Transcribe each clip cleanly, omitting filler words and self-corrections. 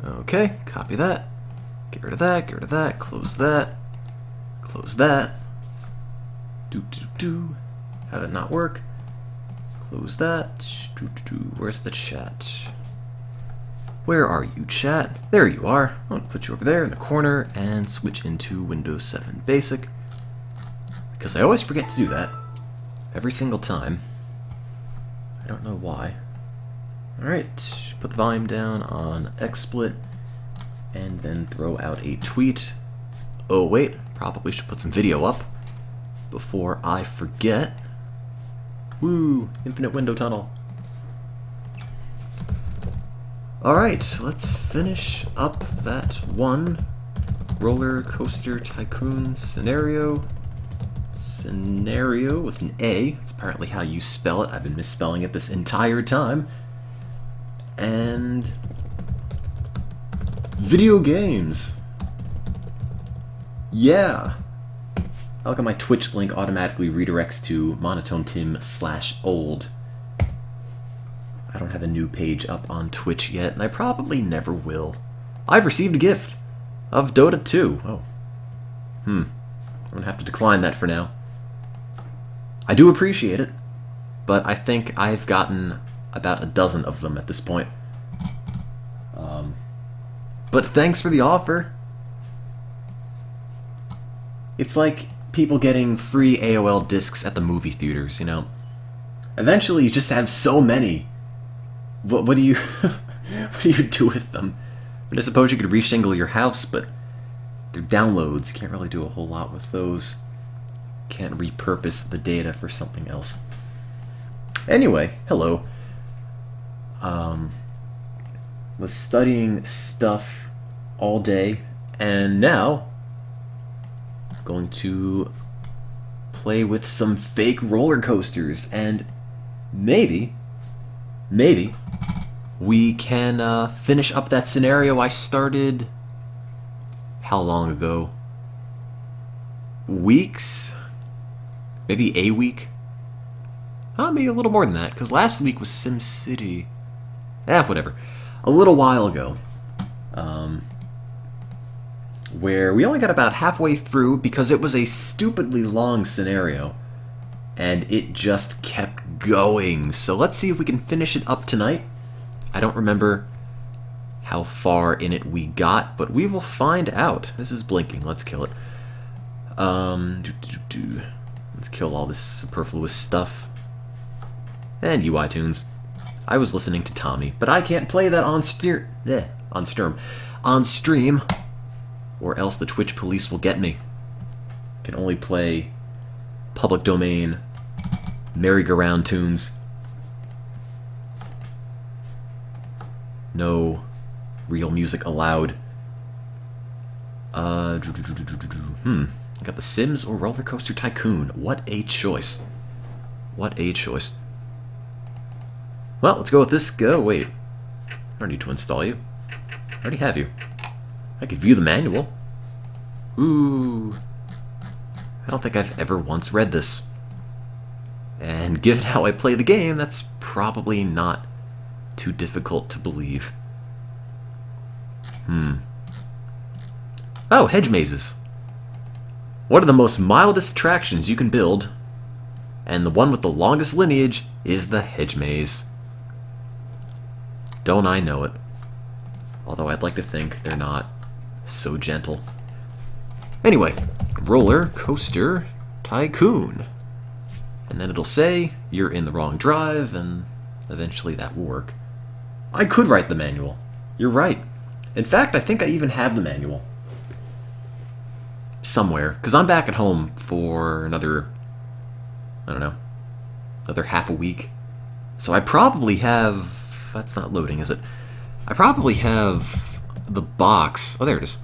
Okay, copy that. Get rid of that, get rid of that, close that. Close that. Have it not work. Close that. Where's the chat? Where are you, chat? There you are. I'm gonna put you over there in the corner and switch into Windows 7 Basic. Because I always forget to do that. Every single time. I don't know why. Alright, put the volume down on XSplit and then throw out a tweet. Oh wait, probably should put some video up before I forget. Woo! Infinite window tunnel. Alright, let's finish up that one Roller Coaster Tycoon scenario. Scenario with an A. It's apparently how you spell it. I've been misspelling it this entire time. And video games. Yeah. I look at my Twitch link automatically redirects to MonotoneTim/old. I don't have a new page up on Twitch yet, and I probably never will. I've received a gift of Dota 2. Oh. I'm gonna have to decline that for now. I do appreciate it, but I think I've gotten about a dozen of them at this point. But thanks for the offer. It's like people getting free AOL discs at the movie theaters, you know? Eventually you just have so many. What do you what do you do with them? I mean, I suppose you could reshingle your house, but they're downloads. You can't really do a whole lot with those. Can't repurpose the data for something else. Anyway, hello. Was studying stuff all day, and now going to play with some fake roller coasters, and maybe we can finish up that scenario I started how long ago? Weeks? Maybe a week? Maybe a little more than that, because last week was SimCity. Whatever. A little while ago. Where we only got about halfway through because it was a stupidly long scenario. And it just kept going. So let's see if we can finish it up tonight. I don't remember how far in it we got, but we will find out. This is blinking. Let's kill it. Let's kill all this superfluous stuff. And you, iTunes. I was listening to Tommy, but I can't play that on stream, or else the Twitch police will get me. Can only play public domain merry-go-round tunes. No real music allowed. Got The Sims or Roller Coaster Tycoon. What a choice. What a choice. Well, let's go with this. Wait. I don't need to install you. I already have you. I could view the manual. Ooh. I don't think I've ever once read this. And given how I play the game, that's probably not too difficult to believe. Oh, hedge mazes. One of the most mildest attractions you can build, and the one with the longest lineage, is the hedge maze. Don't I know it? Although I'd like to think they're not so gentle. Anyway, Roller Coaster Tycoon. And then it'll say, you're in the wrong drive, and eventually that will work. I could write the manual. You're right. In fact, I think I even have the manual. Somewhere. Because I'm back at home for another, I don't know, another half a week. So I probably have... That's not loading, is it? I probably have the box... Oh, there it is.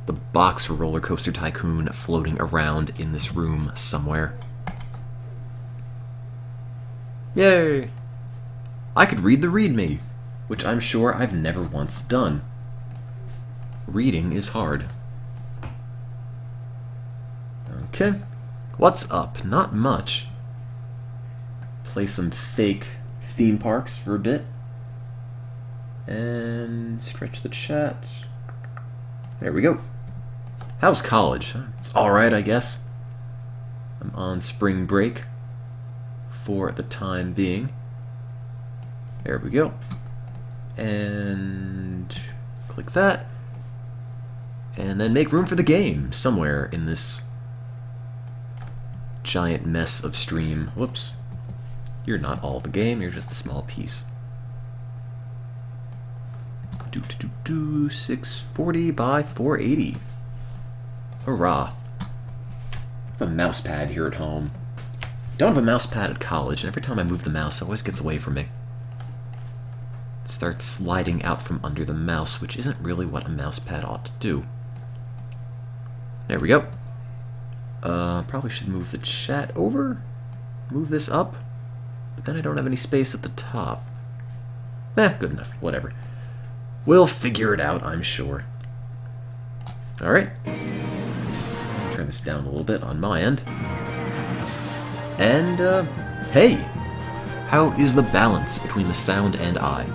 The box for Roller Coaster Tycoon floating around in this room somewhere. Yay! I could read the README, which I'm sure I've never once done. Reading is hard. Okay. What's up? Not much. Play some fake theme parks for a bit. And stretch the chat. There we go. How's college? It's alright, I guess. I'm on spring break for the time being. There we go. And click that. And then make room for the game somewhere in this giant mess of stream. Whoops. You're not all the game, you're just a small piece. 640 by 480. Hurrah. I have a mouse pad here at home. Don't have a mouse pad at college, and every time I move the mouse, it always gets away from me. It starts sliding out from under the mouse, which isn't really what a mouse pad ought to do. There we go. Probably should move the chat over. Move this up. But then I don't have any space at the top. Good enough. Whatever. We'll figure it out, I'm sure. Alright. Turn this down a little bit on my end. And, hey! How is the balance between the sound and I?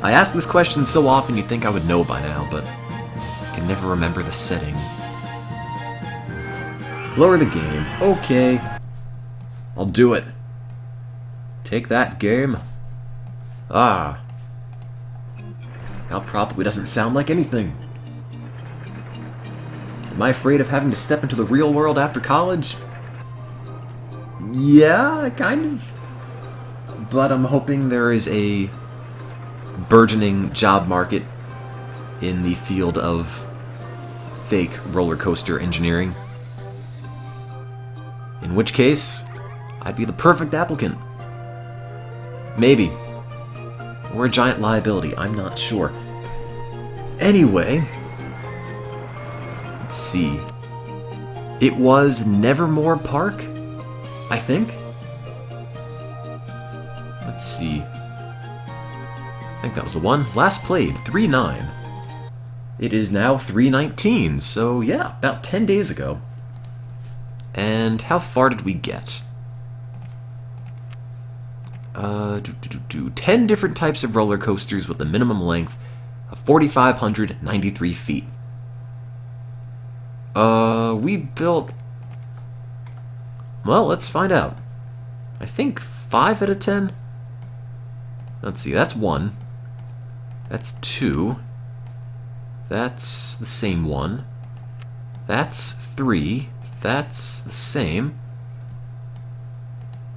I ask this question so often you'd think I would know by now, but I can never remember the setting. Lower the game. Okay. I'll do it. Take that, game. Ah. Now probably doesn't sound like anything. Am I afraid of having to step into the real world after college? Yeah, kind of. But I'm hoping there is a burgeoning job market in the field of fake roller coaster engineering. In which case, I'd be the perfect applicant. Maybe. Or a giant liability, I'm not sure. Anyway, let's see. It was Nevermore Park, I think? Let's see. I think that was the one. Last played, 3-9. It is now 3-19, so yeah, about 10 days ago. And how far did we get? 10 different types of roller coasters with a minimum length of 4,593 feet. We built... Well, let's find out. I think 5 out of 10? Let's see, that's 1. That's 2. That's the same one. That's 3. That's the same.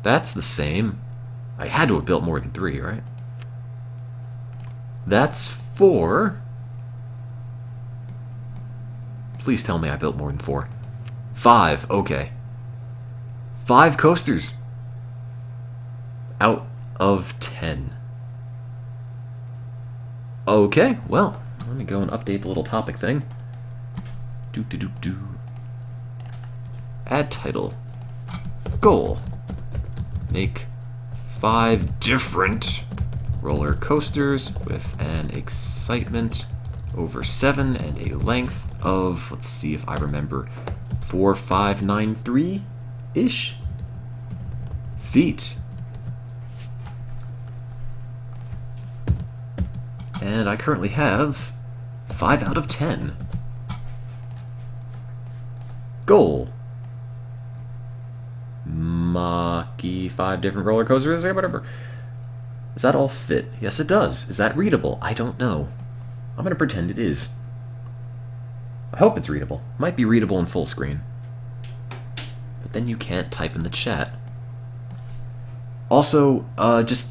That's the same. I had to have built more than 3, right? That's 4. Please tell me I built more than 4. 5, okay. 5 coasters. Out of 10. Okay, well, let me go and update the little topic thing. Add title. Goal. Make 5 different roller coasters with an excitement over 7 and a length of, let's see if I remember, 4,593-ish feet. And I currently have 5 out of 10. Goal. Maki 5 different roller coasters, whatever. Does that all fit? Yes, it does. Is that readable? I don't know. I'm going to pretend it is. I hope it's readable. Might be readable in full screen. But then you can't type in the chat. Also, just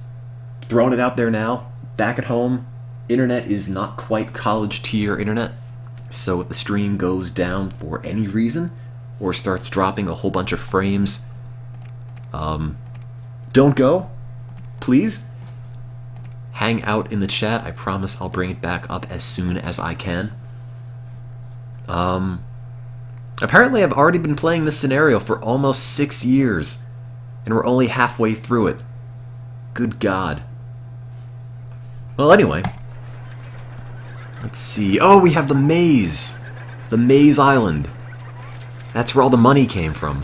throwing it out there now, back at home, internet is not quite college tier internet. So if the stream goes down for any reason, or starts dropping a whole bunch of frames, don't go, please. Hang out in the chat. I promise I'll bring it back up as soon as I can. Apparently I've already been playing this scenario for almost 6 years, and we're only halfway through it. Good God. Well, anyway. Let's see. Oh, we have the maze. The Maze Island. That's where all the money came from.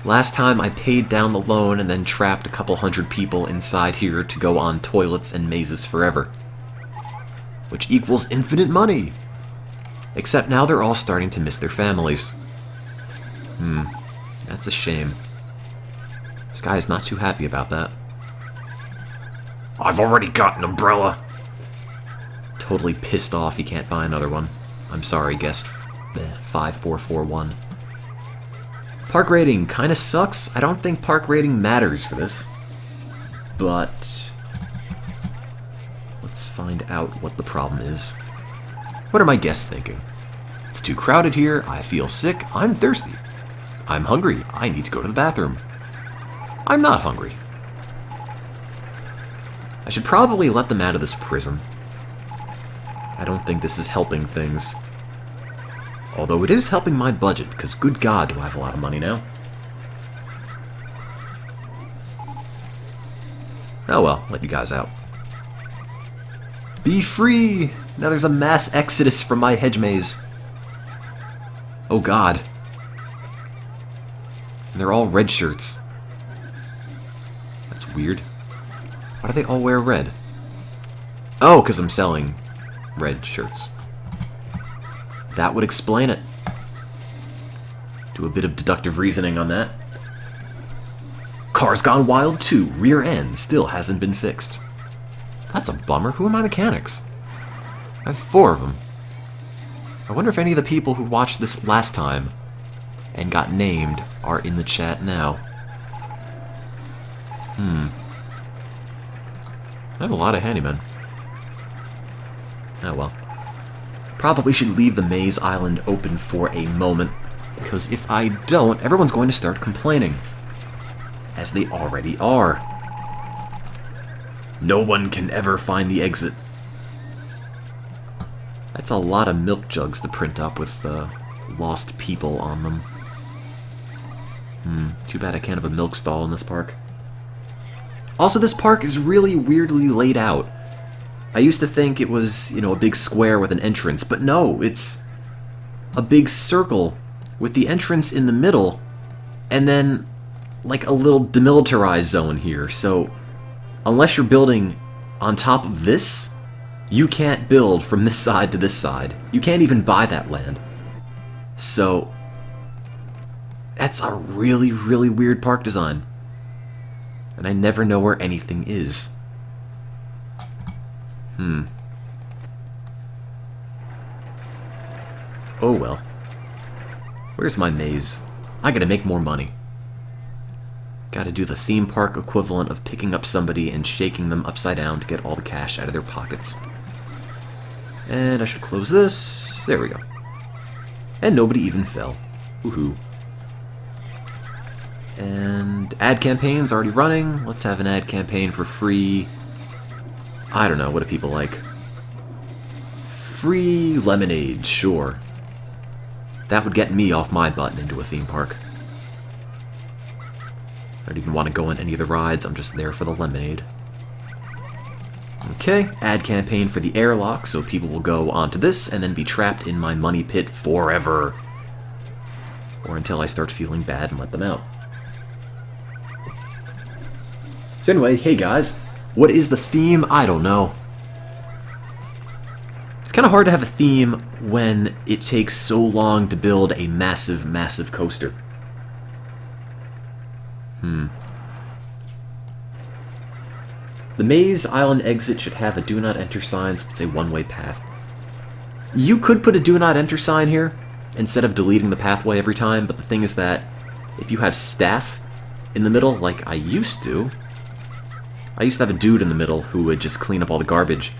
Last time I paid down the loan and then trapped a couple hundred people inside here to go on toilets and mazes forever. Which equals infinite money! Except now they're all starting to miss their families. That's a shame. This guy is not too happy about that. I've already got an umbrella! Totally pissed off he can't buy another one. I'm sorry, guest 5441. Park rating kinda sucks. I don't think park rating matters for this. But let's find out what the problem is. What are my guests thinking? It's too crowded here, I feel sick, I'm thirsty. I'm hungry, I need to go to the bathroom. I'm not hungry. I should probably let them out of this prison. I don't think this is helping things. Although it is helping my budget, because good God, do I have a lot of money now. Oh well, let you guys out. Be free! Now there's a mass exodus from my hedge maze. Oh God. And they're all red shirts. That's weird. Why do they all wear red? Oh, because I'm selling red shirts. That would explain it. Do a bit of deductive reasoning on that. Car's Gone Wild 2, rear end, still hasn't been fixed. That's a bummer. Who are my mechanics? I have 4 of them. I wonder if any of the people who watched this last time and got named are in the chat now. I have a lot of handymen. Oh well. Probably should leave the maze island open for a moment, because if I don't, everyone's going to start complaining. As they already are. No one can ever find the exit. That's a lot of milk jugs to print up with lost people on them. Too bad I can't have a milk stall in this park. Also, this park is really weirdly laid out. I used to think it was, a big square with an entrance, but no, it's a big circle with the entrance in the middle, and then, like, a little demilitarized zone here. So, unless you're building on top of this, you can't build from this side to this side. You can't even buy that land. So, that's a really, really weird park design. And I never know where anything is. Oh well. Where's my maze? I gotta make more money. Gotta do the theme park equivalent of picking up somebody and shaking them upside down to get all the cash out of their pockets. And I should close this. There we go. And nobody even fell. Woohoo. And ad campaign's already running. Let's have an ad campaign for free. I don't know, what do people like? Free lemonade, sure. That would get me off my butt and into a theme park. I don't even want to go on any of the rides, I'm just there for the lemonade. Okay, ad campaign for the airlock, so people will go onto this and then be trapped in my money pit forever. Or until I start feeling bad and let them out. So anyway, hey guys, what is the theme? I don't know. It's kind of hard to have a theme when it takes so long to build a massive, massive coaster. The maze island exit should have a do not enter sign, so it's a one-way path. You could put a do not enter sign here instead of deleting the pathway every time, but the thing is that if you have staff in the middle, like I used to have a dude in the middle who would just clean up all the garbage.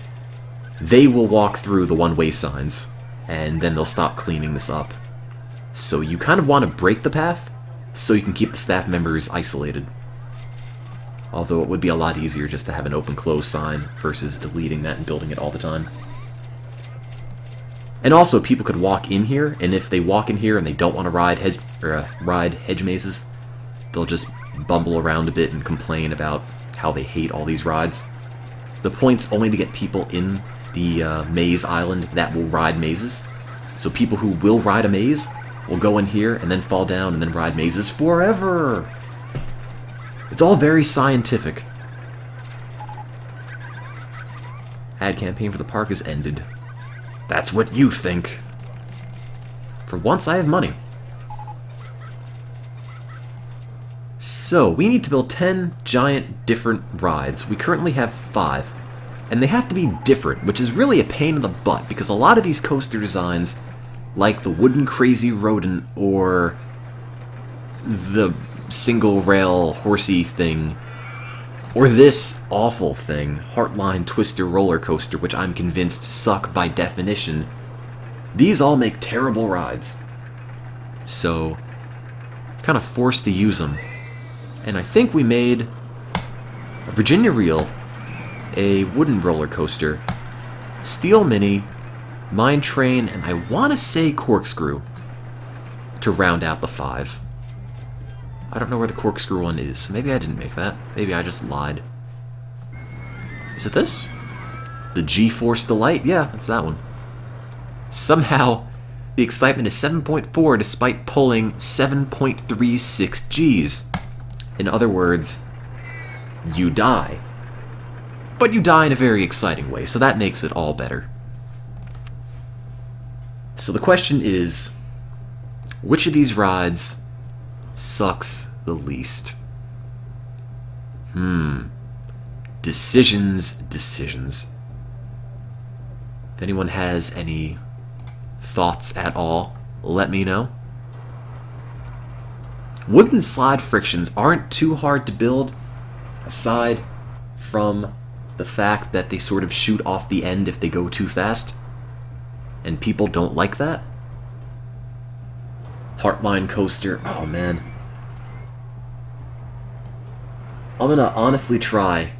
They will walk through the one-way signs, and then they'll stop cleaning this up. So you kind of want to break the path, so you can keep the staff members isolated. Although it would be a lot easier just to have an open-close sign versus deleting that and building it all the time. And also, people could walk in here, and if they walk in here and they don't want to ride hedge mazes, they'll just bumble around a bit and complain about how they hate all these rides. The point's only to get people in the maze island that will ride mazes. So people who will ride a maze We'll go in here and then fall down and then ride mazes forever. It's all very scientific. Ad campaign for the park is ended. That's what you think. For once, I have money. So, we need to build 10 giant different rides. We currently have 5. And they have to be different, which is really a pain in the butt, because a lot of these coaster designs, like the wooden crazy rodent or the single rail horsey thing, or this awful thing, Heartline Twister roller coaster, which I'm convinced suck by definition, these all make terrible rides. So, kind of forced to use them. And I think we made a Virginia Reel, a wooden roller coaster, Steel Mini, Mine Train, and I want to say Corkscrew to round out the 5. I don't know where the Corkscrew one is, so maybe I didn't make that. Maybe I just lied. Is it this? The G-Force Delight? Yeah, it's that one. Somehow, the excitement is 7.4 despite pulling 7.36 Gs. In other words, you die. But you die in a very exciting way, so that makes it all better. So the question is, which of these rides sucks the least? Decisions. If anyone has any thoughts at all, let me know. Wooden slide frictions aren't too hard to build, aside from the fact that they sort of shoot off the end if they go too fast, and people don't like that. Heartline coaster, oh man. I'm gonna honestly try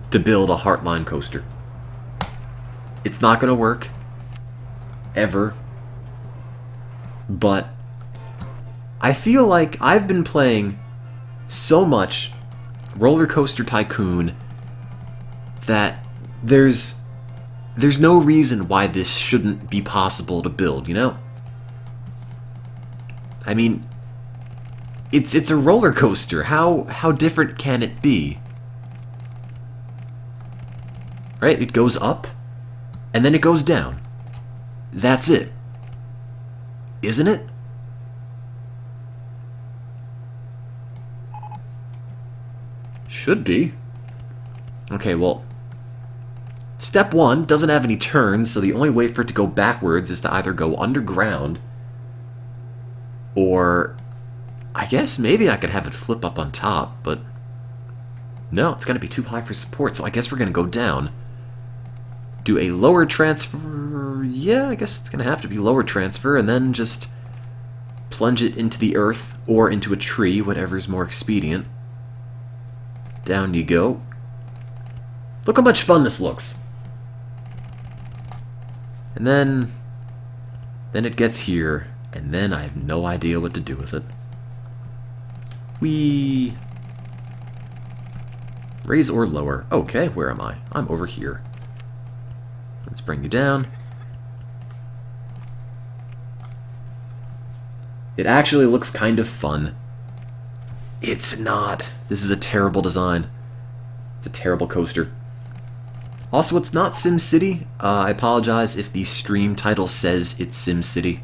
to build a Heartline coaster. It's not gonna work, ever, but I feel like I've been playing so much Roller Coaster Tycoon that there's no reason why this shouldn't be possible to build, you know? I mean, it's a roller coaster. How different can it be? Right? It goes up, and then it goes down. That's it. Isn't it? Should be. Okay, well, step 1 doesn't have any turns, so the only way for it to go backwards is to either go underground, or I guess maybe I could have it flip up on top, but no, it's going to be too high for support, so I guess we're going to go down. Do a lower transfer, yeah, I guess it's going to have to be lower transfer, and then just plunge it into the earth, or into a tree, whatever's more expedient. Down you go. Look how much fun this looks. And then it gets here, and then I have no idea what to do with it. Whee! Raise or lower. Okay, where am I? I'm over here. Let's bring you down. It actually looks kind of fun. It's not. This is a terrible design. It's a terrible coaster. Also, it's not SimCity. I apologize if the stream title says it's SimCity.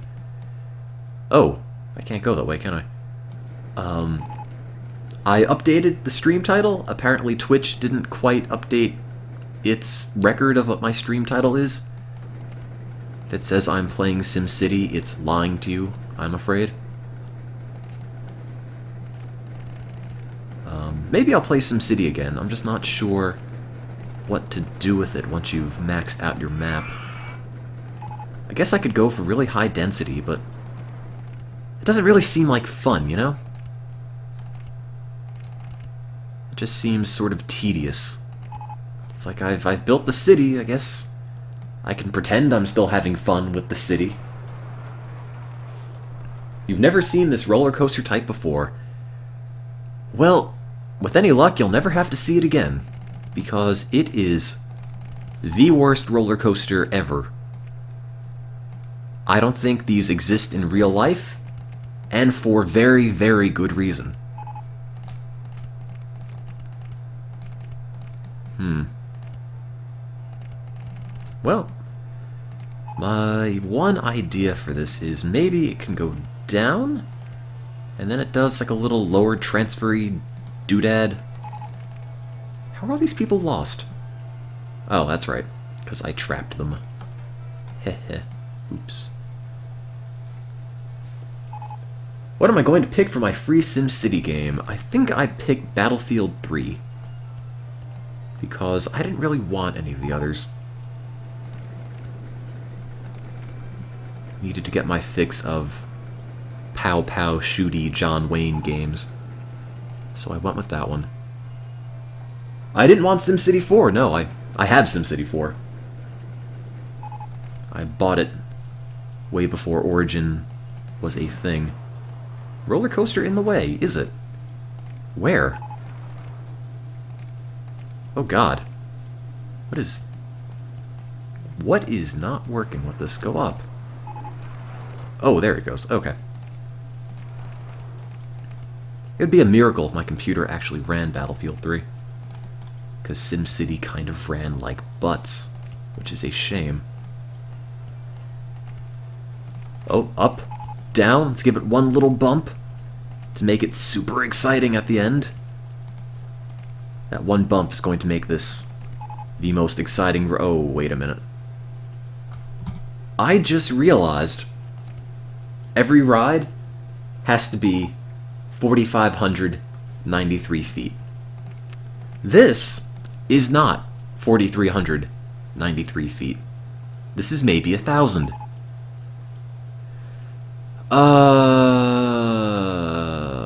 Oh, I can't go that way, can I? I updated the stream title. Apparently Twitch didn't quite update its record of what my stream title is. If it says I'm playing SimCity, it's lying to you, I'm afraid. Maybe I'll play SimCity again. I'm just not sure what to do with it once you've maxed out your map. I guess I could go for really high density, but it doesn't really seem like fun, you know? It just seems sort of tedious. It's like I've built the city, I guess I can pretend I'm still having fun with the city. You've never seen this roller coaster type before. Well, with any luck, you'll never have to see it again, because it is the worst roller coaster ever. I don't think these exist in real life, and for very, very good reason. Well, my one idea for this is maybe it can go down, and then it does like a little lower transfery doodad. How are all these people lost? Oh, that's right, because I trapped them. Heh. Oops. What am I going to pick for my free SimCity game? I think I picked Battlefield 3. Because I didn't really want any of the others. Needed to get my fix of pow pow shooty John Wayne games. So I went with that one. I didn't want SimCity 4, no, I have SimCity 4. I bought it way before Origin was a thing. Roller coaster in the way, is it? Where? Oh god. What is not working with this? Go up. Oh, there it goes. Okay. It would be a miracle if my computer actually ran Battlefield 3. Because SimCity kind of ran like butts, which is a shame. Oh, up, down, let's give it one little bump to make it super exciting at the end. That one bump is going to make this the most exciting... Oh, wait a minute. I just realized every ride has to be 4,593 feet. This is not 4,393 feet. This is maybe 1,000.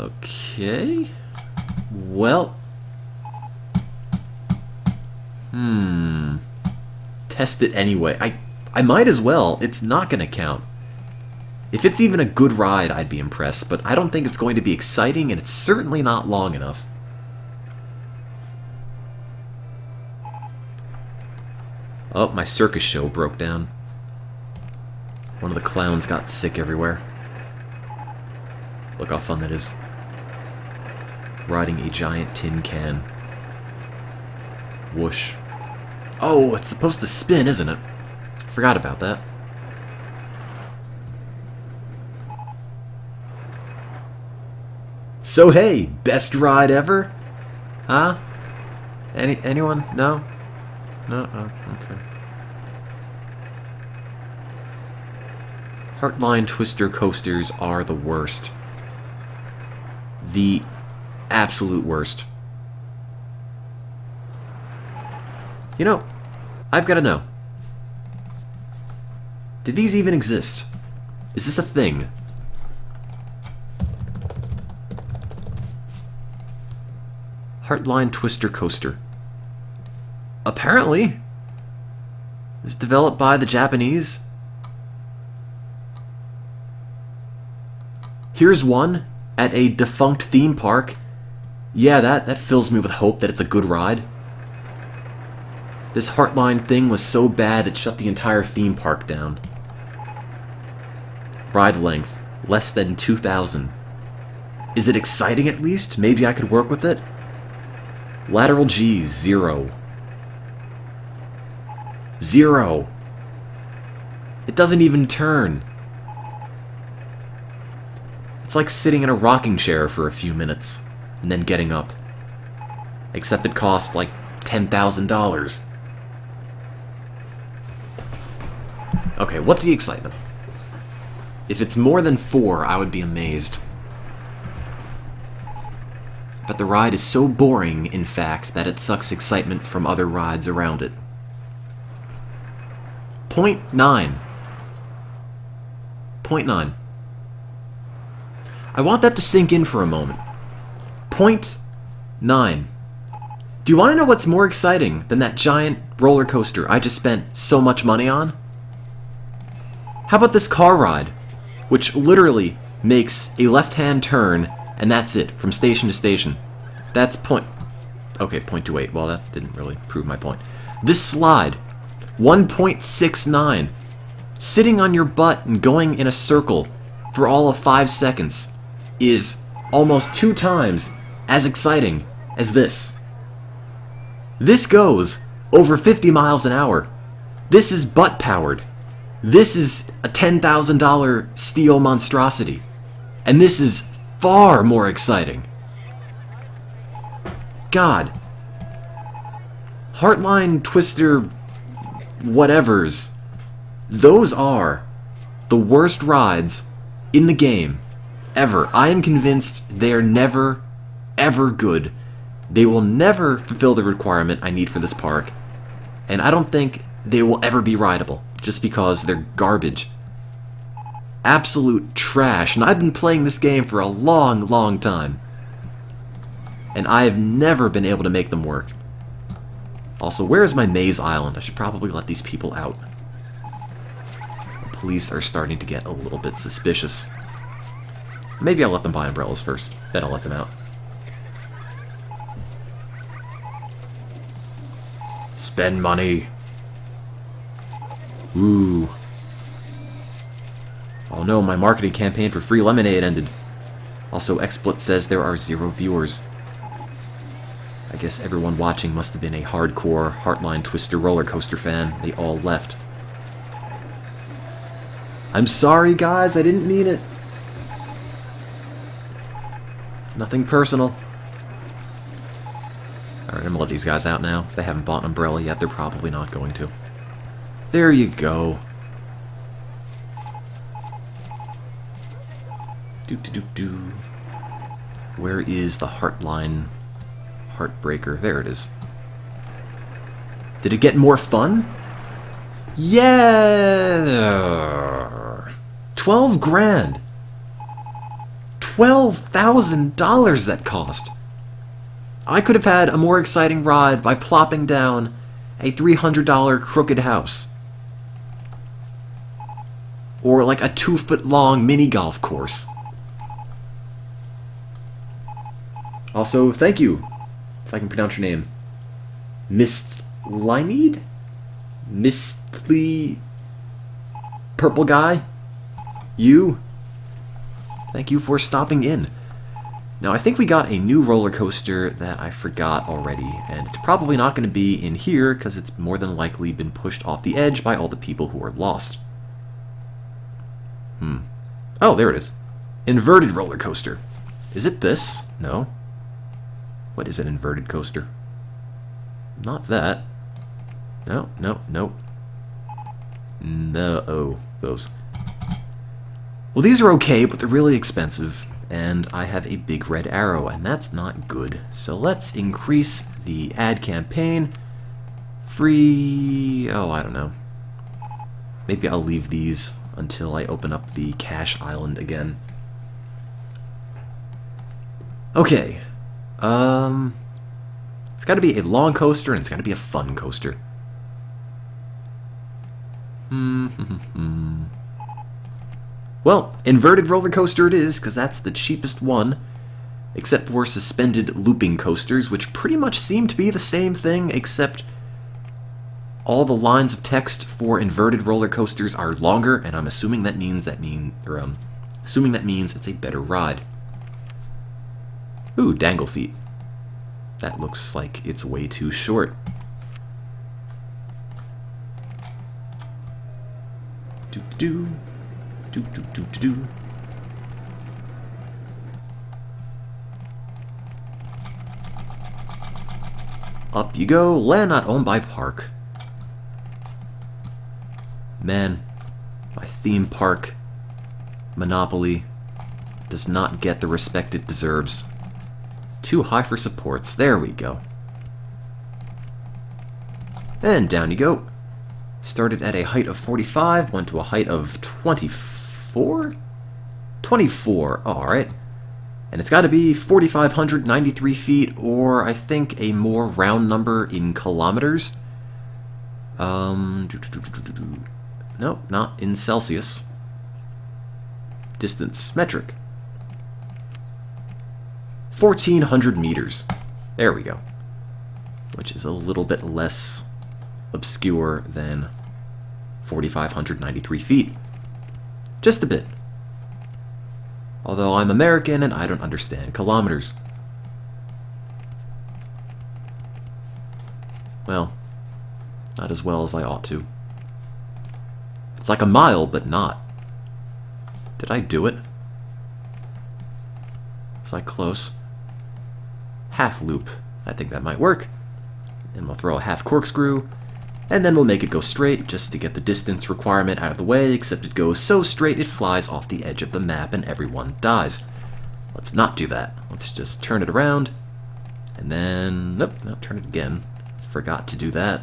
Okay. Well. Test it anyway. I might as well. It's not gonna count. If it's even a good ride, I'd be impressed, but I don't think it's going to be exciting, and it's certainly not long enough. Oh, my circus show broke down. One of the clowns got sick everywhere. Look how fun that is. Riding a giant tin can. Whoosh. Oh, it's supposed to spin, isn't it? Forgot about that. So hey, best ride ever? Huh? Anyone? No? No? Oh, okay. Heartline Twister coasters are the worst. The absolute worst. You know, I've got to know. Do these even exist? Is this a thing? Heartline Twister coaster. Apparently. It's developed by the Japanese. Here's one at a defunct theme park. Yeah, that fills me with hope that it's a good ride. This Heartline thing was so bad it shut the entire theme park down. Ride length, less than 2,000. Is it exciting at least? Maybe I could work with it? Lateral G, 0. 0. It doesn't even turn. It's like sitting in a rocking chair for a few minutes, and then getting up. Except it costs like $10,000. Okay, what's the excitement? If it's more than 4, I would be amazed. But the ride is so boring, in fact, that it sucks excitement from other rides around it. 0.9. 0.9. I want that to sink in for a moment. 0.9. Do you want to know what's more exciting than that giant roller coaster I just spent so much money on? How about this car ride, which literally makes a left-hand turn, and that's it, from station to station. That's Okay, 0.28. Well, that didn't really prove my point. This slide, 1.69. Sitting on your butt and going in a circle for all of 5 seconds is almost 2 times as exciting as this. This goes over 50 miles an hour. This is butt powered. This is a $10,000 steel monstrosity. And this is far more exciting. God. Heartline Twister whatevers. Those are the worst rides in the game ever. I am convinced they are never, ever good. They will never fulfill the requirement I need for this park. And I don't think they will ever be rideable, just because they're garbage. Absolute trash. And I've been playing this game for a long, long time. And I have never been able to make them work. Also, where is my maze island? I should probably let these people out. The police are starting to get a little bit suspicious. Maybe I'll let them buy umbrellas first, then I'll let them out. Spend money. Ooh. Oh no, my marketing campaign for free lemonade ended. Also, XSplit says there are 0 viewers. I guess everyone watching must have been a hardcore Heartline Twister roller coaster fan. They all left. I'm sorry, guys. I didn't mean it. Nothing personal. Alright, I'm gonna let these guys out now. If they haven't bought an umbrella yet, they're probably not going to. There you go. Do. Where is the Heartline Heartbreaker? There it is. Did it get more fun? Yeah! 12 grand! $12,000 that cost! I could have had a more exciting ride by plopping down a $300 crooked house. Or like a 2-foot-long mini golf course. Also, thank you, if I can pronounce your name. Miss Limeade? Mistly Purple Guy? You? Thank you for stopping in. Now, I think we got a new roller coaster that I forgot already, and it's probably not going to be in here because it's more than likely been pushed off the edge by all the people who are lost. Oh, there it is. Inverted roller coaster. Is it this? No. What is an inverted coaster? Not that. No. No, those. Well, these are okay, but they're really expensive. And I have a big red arrow, and that's not good. So let's increase the ad campaign. Free... oh, I don't know. Maybe I'll leave these until I open up the cash island again. Okay. It's got to be a long coaster, and it's got to be a fun coaster. Well, inverted roller coaster it is, because that's the cheapest one. Except for suspended looping coasters, which pretty much seem to be the same thing, except all the lines of text for inverted roller coasters are longer, and I'm assuming that means it's a better ride. Ooh, dangle feet. That looks like it's way too short. Do. Up you go, land not owned by park. Man, my theme park monopoly does not get the respect it deserves. Too high for supports. There we go. And down you go. Started at a height of 45, went to a height of 24? 24, alright. And it's got to be 4,593 feet, or I think a more round number in kilometers. Nope, not in Celsius. Distance, metric. 1,400 meters. There we go. Which is a little bit less obscure than 4,593 feet. Just a bit. Although I'm American and I don't understand kilometers. Well, not as well as I ought to. It's like a mile, but not. Did I do it? Was I close? Half loop. I think that might work. And we'll throw a half corkscrew. And then we'll make it go straight just to get the distance requirement out of the way, except it goes so straight it flies off the edge of the map and everyone dies. Let's not do that. Let's just turn it around. And then... nope, turn it again. Forgot to do that.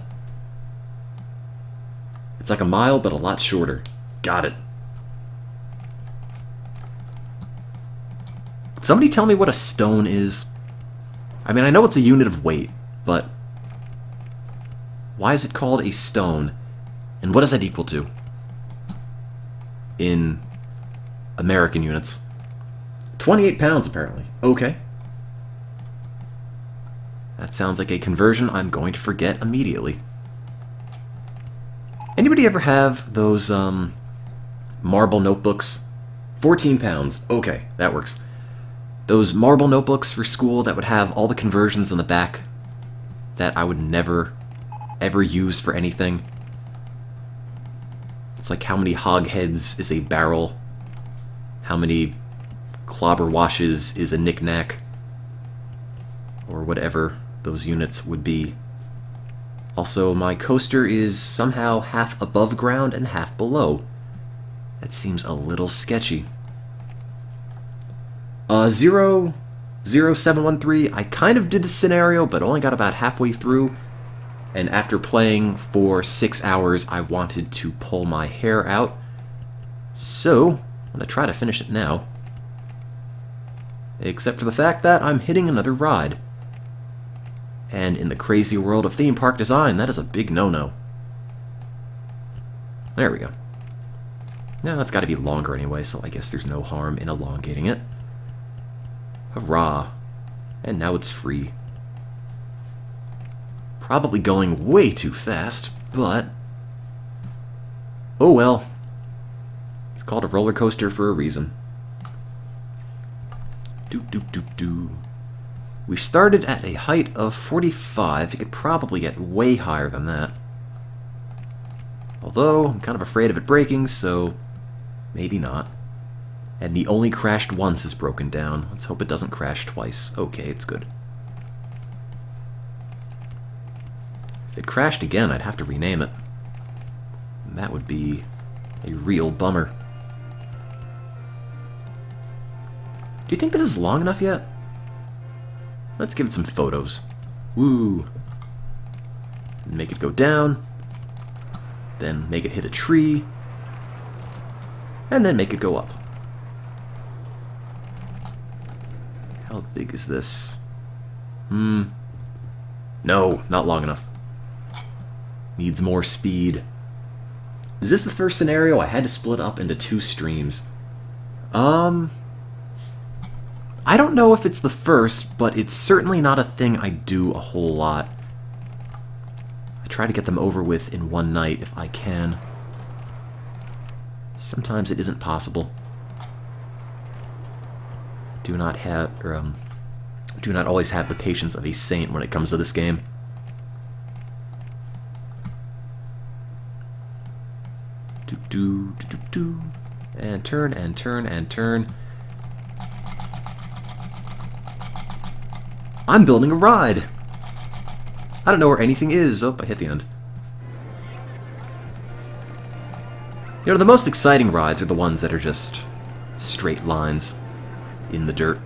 It's like a mile, but a lot shorter. Got it. Somebody tell me what a stone is? I mean, I know it's a unit of weight, but why is it called a stone? And what does that equal to in American units? 28 pounds, apparently. Okay. That sounds like a conversion I'm going to forget immediately. Anybody ever have those marble notebooks? 14 pounds. Okay, that works. Those marble notebooks for school that would have all the conversions on the back that I would never, ever use for anything. It's like how many hogsheads is a barrel, how many clobber washes is a knick-knack, or whatever those units would be. Also, my coaster is somehow half above ground and half below. That seems a little sketchy. 00713, I kind of did the scenario, but only got about halfway through. And after playing for 6 hours, I wanted to pull my hair out. So, I'm going to try to finish it now. Except for the fact that I'm hitting another ride. And in the crazy world of theme park design, that is a big no-no. There we go. Now, it's got to be longer anyway, so I guess there's no harm in elongating it. Hurrah. And now it's free. Probably going way too fast, but... oh well. It's called a roller coaster for a reason. We started at a height of 45. You could probably get way higher than that. Although, I'm kind of afraid of it breaking, so maybe not. And the only crashed once is broken down. Let's hope it doesn't crash twice. Okay, it's good. If it crashed again, I'd have to rename it. And that would be a real bummer. Do you think this is long enough yet? Let's give it some photos. Woo! Make it go down. Then make it hit a tree. And then make it go up. How big is this? No, not long enough. Needs more speed. Is this the first scenario? I had to split up into 2 streams. I don't know if it's the first, but it's certainly not a thing I do a whole lot. I try to get them over with in one night if I can. Sometimes it isn't possible. Do not always have the patience of a saint when it comes to this game. And turn, and turn, and turn. I'm building a ride! I don't know where anything is. Oh, I hit the end. You know, the most exciting rides are the ones that are just straight lines in the dirt.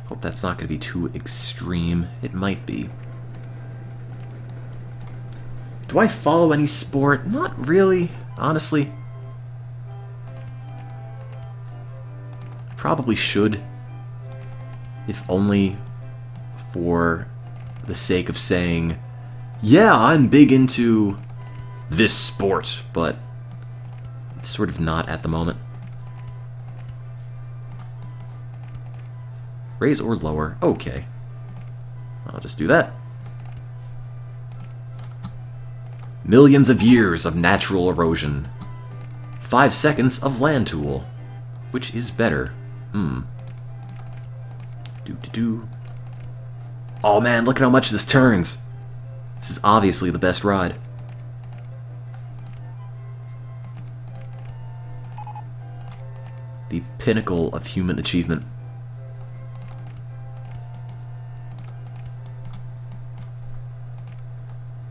Hope that's not going to be too extreme. It might be. Do I follow any sport? Not really, honestly. Probably should. If only for the sake of saying, yeah, I'm big into this sport, but sort of not at the moment. Raise or lower. Okay. I'll just do that. Millions of years of natural erosion. 5 seconds of land tool. Which is better? Do-do-do. Oh man, look at how much this turns. This is obviously the best ride. The pinnacle of human achievement.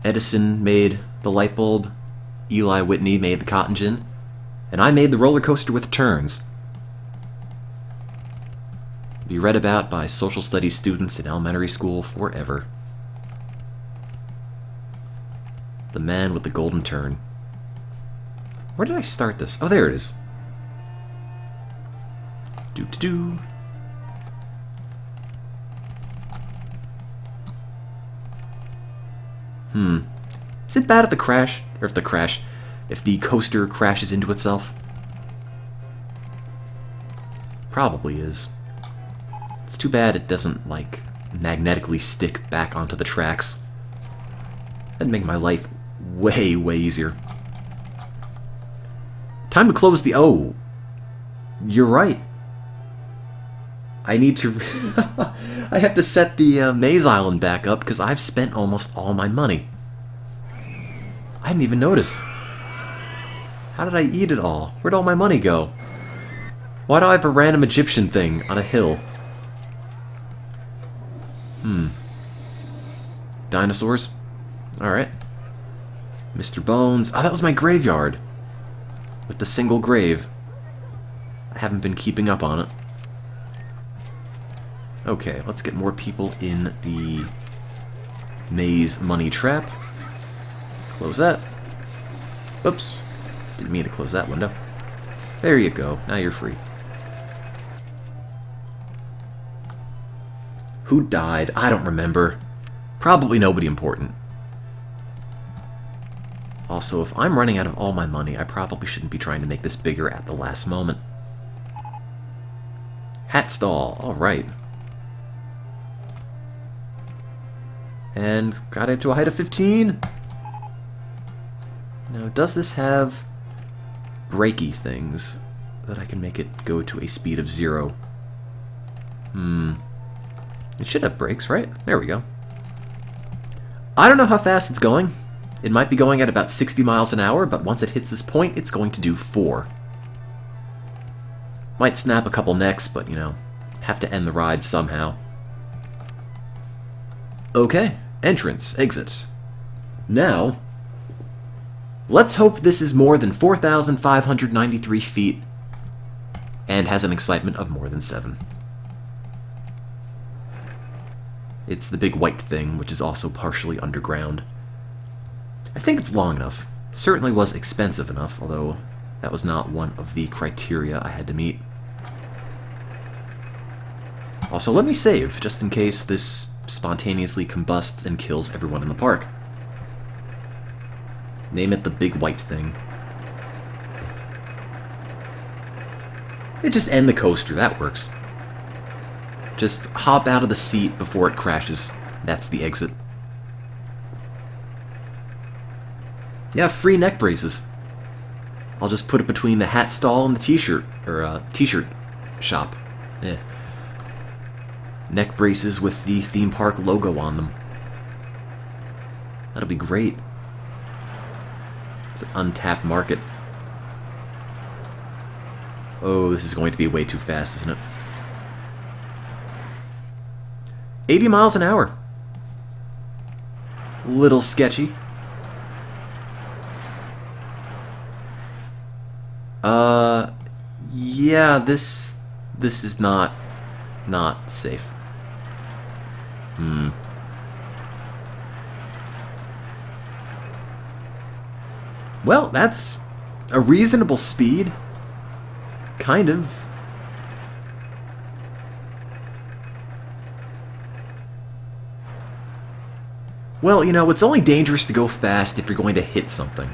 Edison made the light bulb, Eli Whitney made the cotton gin, and I made the roller coaster with turns. Be read about by social studies students in elementary school forever. The man with the golden turn. Where did I start this? Oh, there it is. Do-do-do. Is it bad if if the coaster crashes into itself? Probably is. It's too bad it doesn't, like, magnetically stick back onto the tracks. That'd make my life way, way easier. Time to close the... Oh! You're right. I need to... I have to set the Maze Island back up because I've spent almost all my money. I didn't even notice. How did I eat it all? Where'd all my money go? Why do I have a random Egyptian thing on a hill? Dinosaurs? Alright. Mr. Bones. Oh, that was my graveyard. With the single grave. I haven't been keeping up on it. Okay, let's get more people in the maze money trap. Close that. Oops. Didn't mean to close that window. There you go. Now you're free. Who died? I don't remember. Probably nobody important. Also, if I'm running out of all my money, I probably shouldn't be trying to make this bigger at the last moment. Hat stall. Alright. And got it to a height of 15. Now, does this have breaky things that I can make it go to a speed of 0? It should have brakes, right? There we go. I don't know how fast it's going. It might be going at about 60 miles an hour, but once it hits this point, it's going to do 4. Might snap a couple necks, but, you know, have to end the ride somehow. Okay, entrance, exit. Now, let's hope this is more than 4,593 feet and has an excitement of more than 7. It's the big white thing, which is also partially underground. I think it's long enough. Certainly was expensive enough, although that was not one of the criteria I had to meet. Also, let me save, just in case this spontaneously combusts and kills everyone in the park. Name it the big white thing. Just end the coaster, that works. Just hop out of the seat before it crashes. That's the exit. Yeah, free neck braces. I'll just put it between the hat stall and the t-shirt, or t-shirt shop. Yeah. Neck braces with the theme park logo on them. That'll be great. It's an untapped market. Oh, this is going to be way too fast, isn't it? 80 miles an hour. Little sketchy. Yeah, this is not safe. Well, that's a reasonable speed. Kind of. Well, you know, it's only dangerous to go fast if you're going to hit something.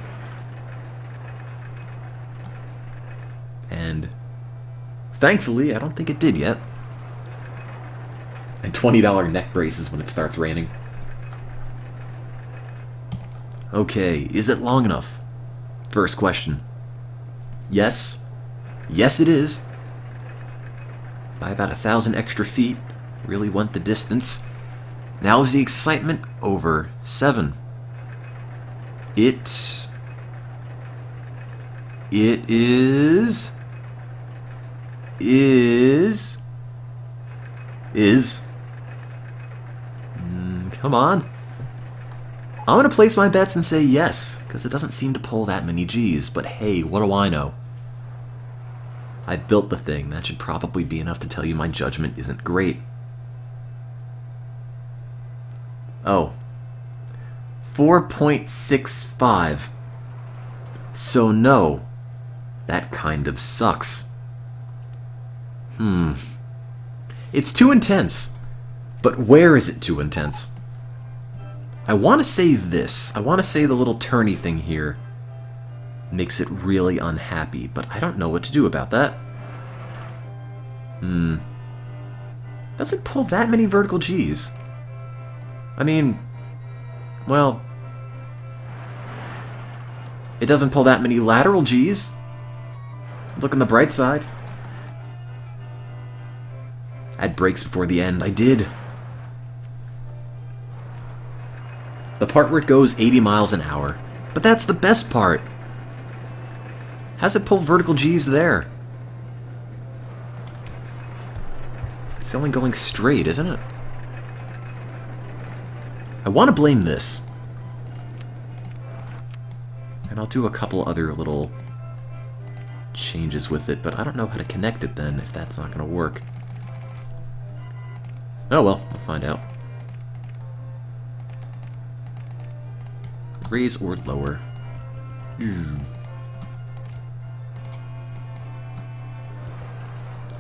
And thankfully, I don't think it did yet. And $20 neck braces when it starts raining. Okay, is it long enough? First question. Yes. Yes, it is. By about 1,000 extra feet. Really went the distance. Now is the excitement over. 7. It is... Come on. I'm going to place my bets and say yes, because it doesn't seem to pull that many G's, but hey, what do I know? I built the thing. That should probably be enough to tell you my judgment isn't great. Oh. 4.65. So no, that kind of sucks. It's too intense. But where is it too intense? I want to save this. I want to say the little turny thing here makes it really unhappy, but I don't know what to do about that. Doesn't pull that many vertical Gs. I mean, well, it doesn't pull that many lateral Gs. Look on the bright side. Add brakes before the end. I did. The part where it goes 80 miles an hour. But that's the best part. How's it pull vertical Gs there? It's only going straight, isn't it? I want to blame this. And I'll do a couple other little changes with it, but I don't know how to connect it then if that's not going to work. Oh well, I'll find out. Raise or lower.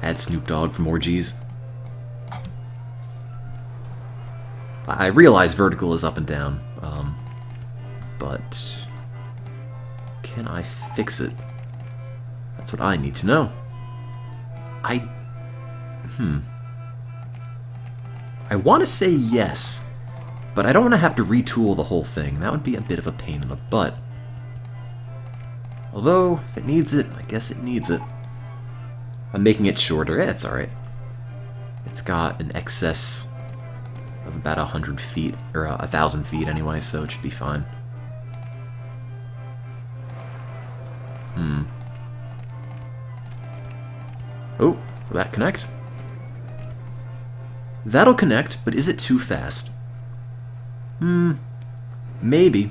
Add Snoop Dogg for more G's. I realize vertical is up and down, but can I fix it? That's what I need to know. I want to say yes, but I don't want to have to retool the whole thing. That would be a bit of a pain in the butt. Although, if it needs it, I guess it needs it. I'm making it shorter. It's alright. It's got an excess of about 100 feet, or 1,000 feet anyway, so it should be fine. Oh, will that connect? That'll connect, but is it too fast? Maybe.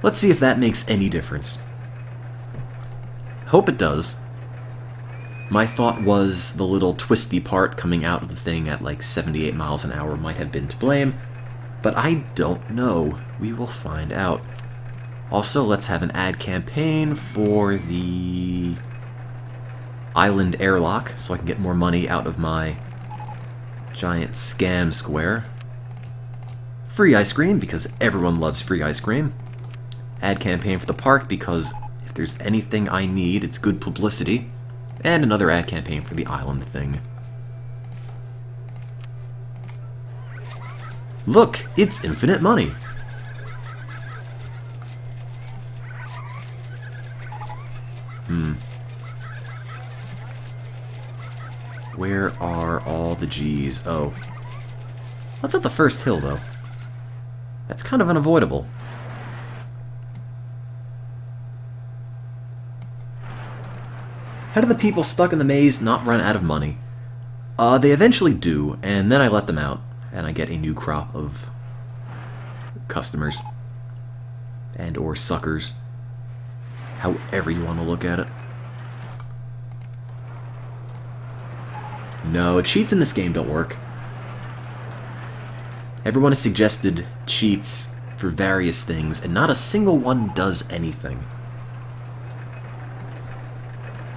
Let's see if that makes any difference. Hope it does. My thought was the little twisty part coming out of the thing at like 78 miles an hour might have been to blame, but I don't know. We will find out. Also, let's have an ad campaign for the island airlock so I can get more money out of my giant scam square. Free ice cream, because everyone loves free ice cream. Ad campaign for the park, because if there's anything I need, it's good publicity. And another ad campaign for the island thing. Look, it's infinite money. Where are all the G's? Oh. That's at the first hill, though. That's kind of unavoidable. How do the people stuck in the maze not run out of money? They eventually do, and then I let them out, and I get a new crop of customers. And or suckers. However you want to look at it. No, cheats in this game don't work. Everyone has suggested cheats for various things, and not a single one does anything.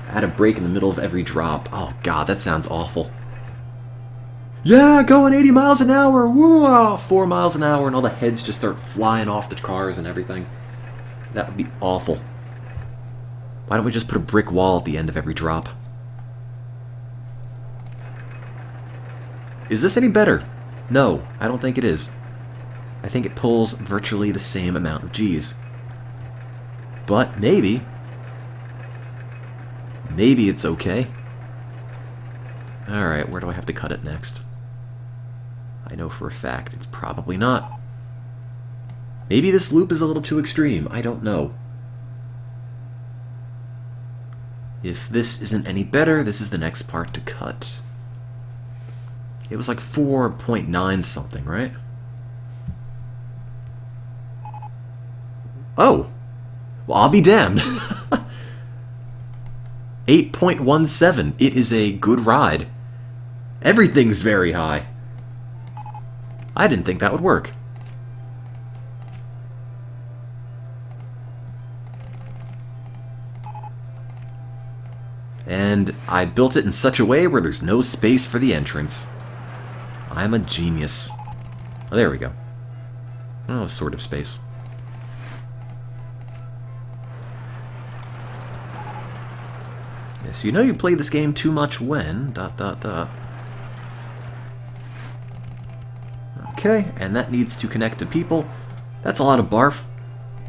Add a break in the middle of every drop. Oh god, that sounds awful. Yeah, going 80 miles an hour, woo, 4 miles an hour, and all the heads just start flying off the cars and everything. That would be awful. Why don't we just put a brick wall at the end of every drop? Is this any better? No, I don't think it is. I think it pulls virtually the same amount of G's. But maybe it's okay. Alright, where do I have to cut it next? I know for a fact it's probably not. Maybe this loop is a little too extreme. I don't know. If this isn't any better, this is the next part to cut. It was like 4.9 something, right? Oh! Well, I'll be damned. 8.17. It is a good ride. Everything's very high. I didn't think that would work. And I built it in such a way where there's no space for the entrance. I'm a genius. Oh, there we go. Oh, sort of space. Yes, you know you play this game too much when... ... Okay, and that needs to connect to people. That's a lot of barf,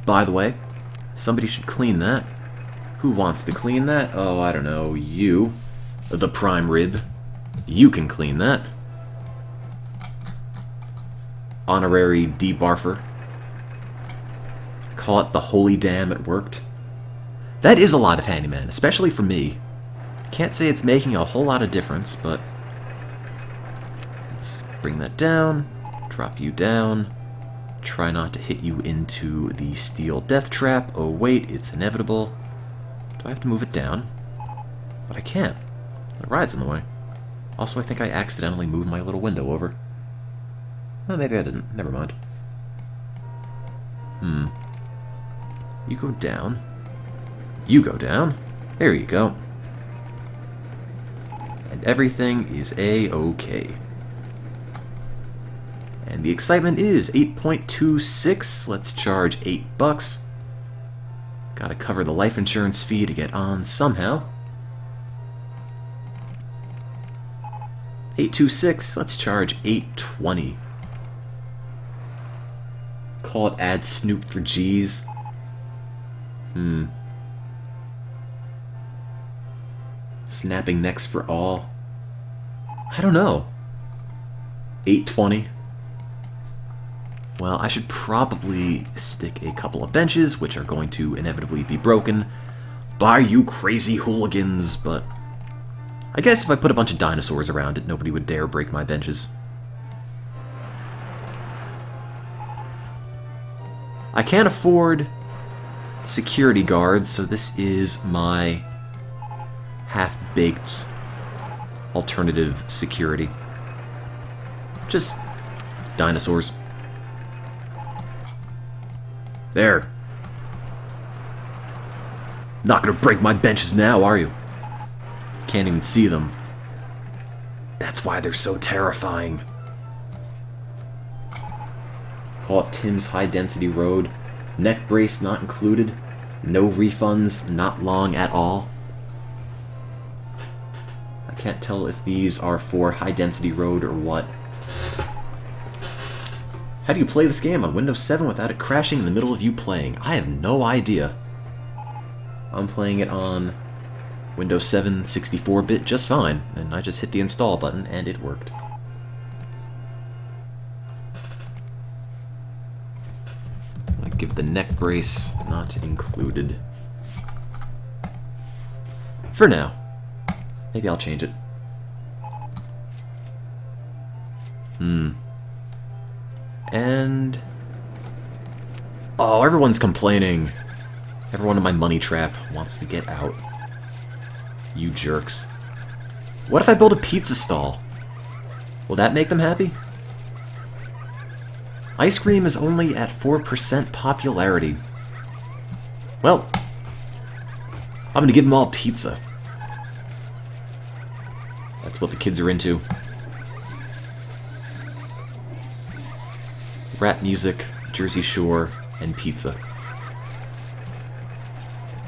by the way. Somebody should clean that. Who wants to clean that? Oh, I don't know. You. The prime rib. You can clean that. Honorary debarfer. Call it the holy damn it worked. That is a lot of handyman, especially for me. Can't say it's making a whole lot of difference, but... Let's bring that down. Drop you down. Try not to hit you into the steel death trap. Oh wait, it's inevitable. Do I have to move it down? But I can't. The ride's in the way. Also, I think I accidentally moved my little window over. Oh, maybe I didn't. Never mind. You go down. You go down. There you go. And everything is A-okay. And the excitement is 8.26. Let's charge $8. Gotta cover the life insurance fee to get on somehow. 826, let's charge $8.20. Call it add Snoop for G's. Snapping necks for all. I don't know. 820. Well, I should probably stick a couple of benches, which are going to inevitably be broken by you crazy hooligans, but I guess if I put a bunch of dinosaurs around it, nobody would dare break my benches. I can't afford security guards, so this is my half-baked alternative security. Just dinosaurs. There. Not gonna break my benches now, are you? Can't even see them. That's why they're so terrifying. Call it Tim's High Density Road. Neck brace not included. No refunds, not long at all. I can't tell if these are for High Density Road or what. How do you play this game on Windows 7 without it crashing in the middle of you playing? I have no idea. I'm playing it on Windows 7 64-bit just fine, and I just hit the install button and it worked. I give the neck brace not included. For now. Maybe I'll change it. And... oh, everyone's complaining. Everyone in my money trap wants to get out. You jerks. What if I build a pizza stall? Will that make them happy? Ice cream is only at 4% popularity. Well, I'm gonna give them all pizza. That's what the kids are into. Rap music, Jersey Shore, and pizza.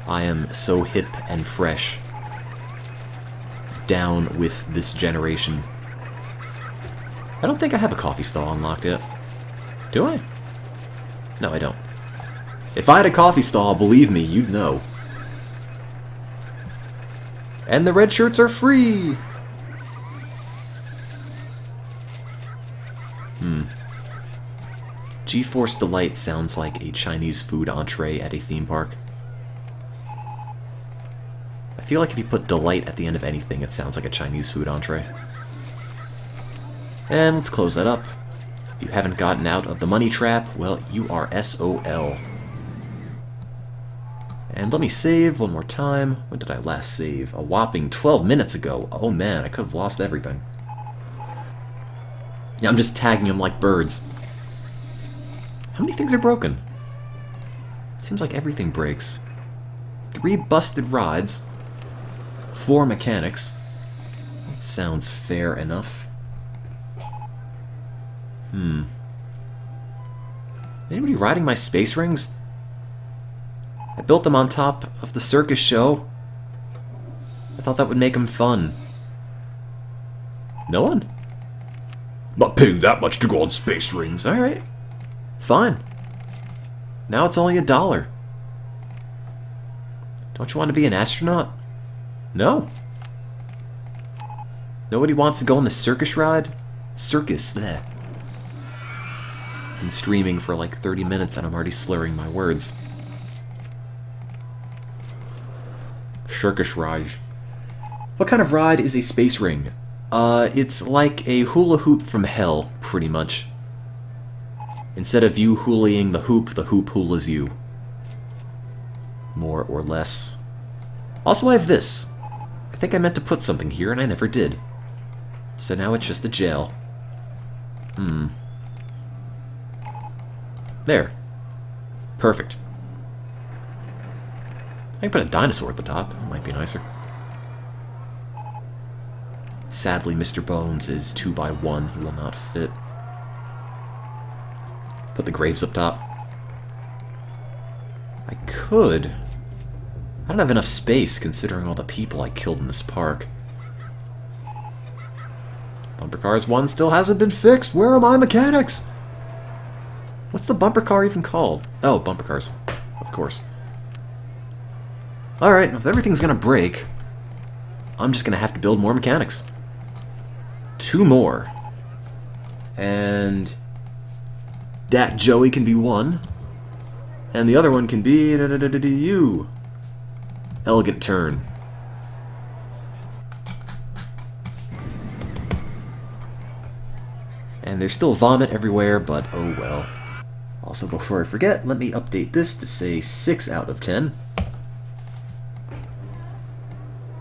I am so hip and fresh. Down with this generation. I don't think I have a coffee stall unlocked yet. Do I? No, I don't. If I had a coffee stall, believe me, you'd know. And the red shirts are free! GeForce Delight sounds like a Chinese food entree at a theme park. I feel like if you put Delight at the end of anything, it sounds like a Chinese food entree. And let's close that up. If you haven't gotten out of the money trap, well, you are SOL. And let me save one more time. When did I last save? A whopping 12 minutes ago. Oh man, I could have lost everything. Yeah, I'm just tagging them like birds. How many things are broken? Seems like everything breaks. 3 busted rides. 4 mechanics. That sounds fair enough. Anybody riding my space rings? I built them on top of the circus show. I thought that would make them fun. No one? Not paying that much to go on space rings. Alright. Fine. Now it's only $1. Don't you want to be an astronaut? No. Nobody wants to go on the circus ride? Circus, there. Been streaming for like 30 minutes and I'm already slurring my words. Circus ride. What kind of ride is a space ring? It's like a hula hoop from hell, pretty much. Instead of you hulaing the hoop hulas you. More or less. Also, I have this. I think I meant to put something here and I never did. So now it's just a jail. There. Perfect. I can put a dinosaur at the top. That might be nicer. Sadly, Mr. Bones is 2x1. He will not fit. Put the graves up top. I could. I don't have enough space considering all the people I killed in this park. Bumper Cars 1 still hasn't been fixed. Where are my mechanics? What's the bumper car even called? Oh, bumper cars. Of course. Alright, if everything's gonna break, I'm just gonna have to build more mechanics. 2 more. And that Joey can be 1. And the other one can be you. Elegant turn. And there's still vomit everywhere, but oh well. Also, before I forget, let me update this to say 6 out of 10.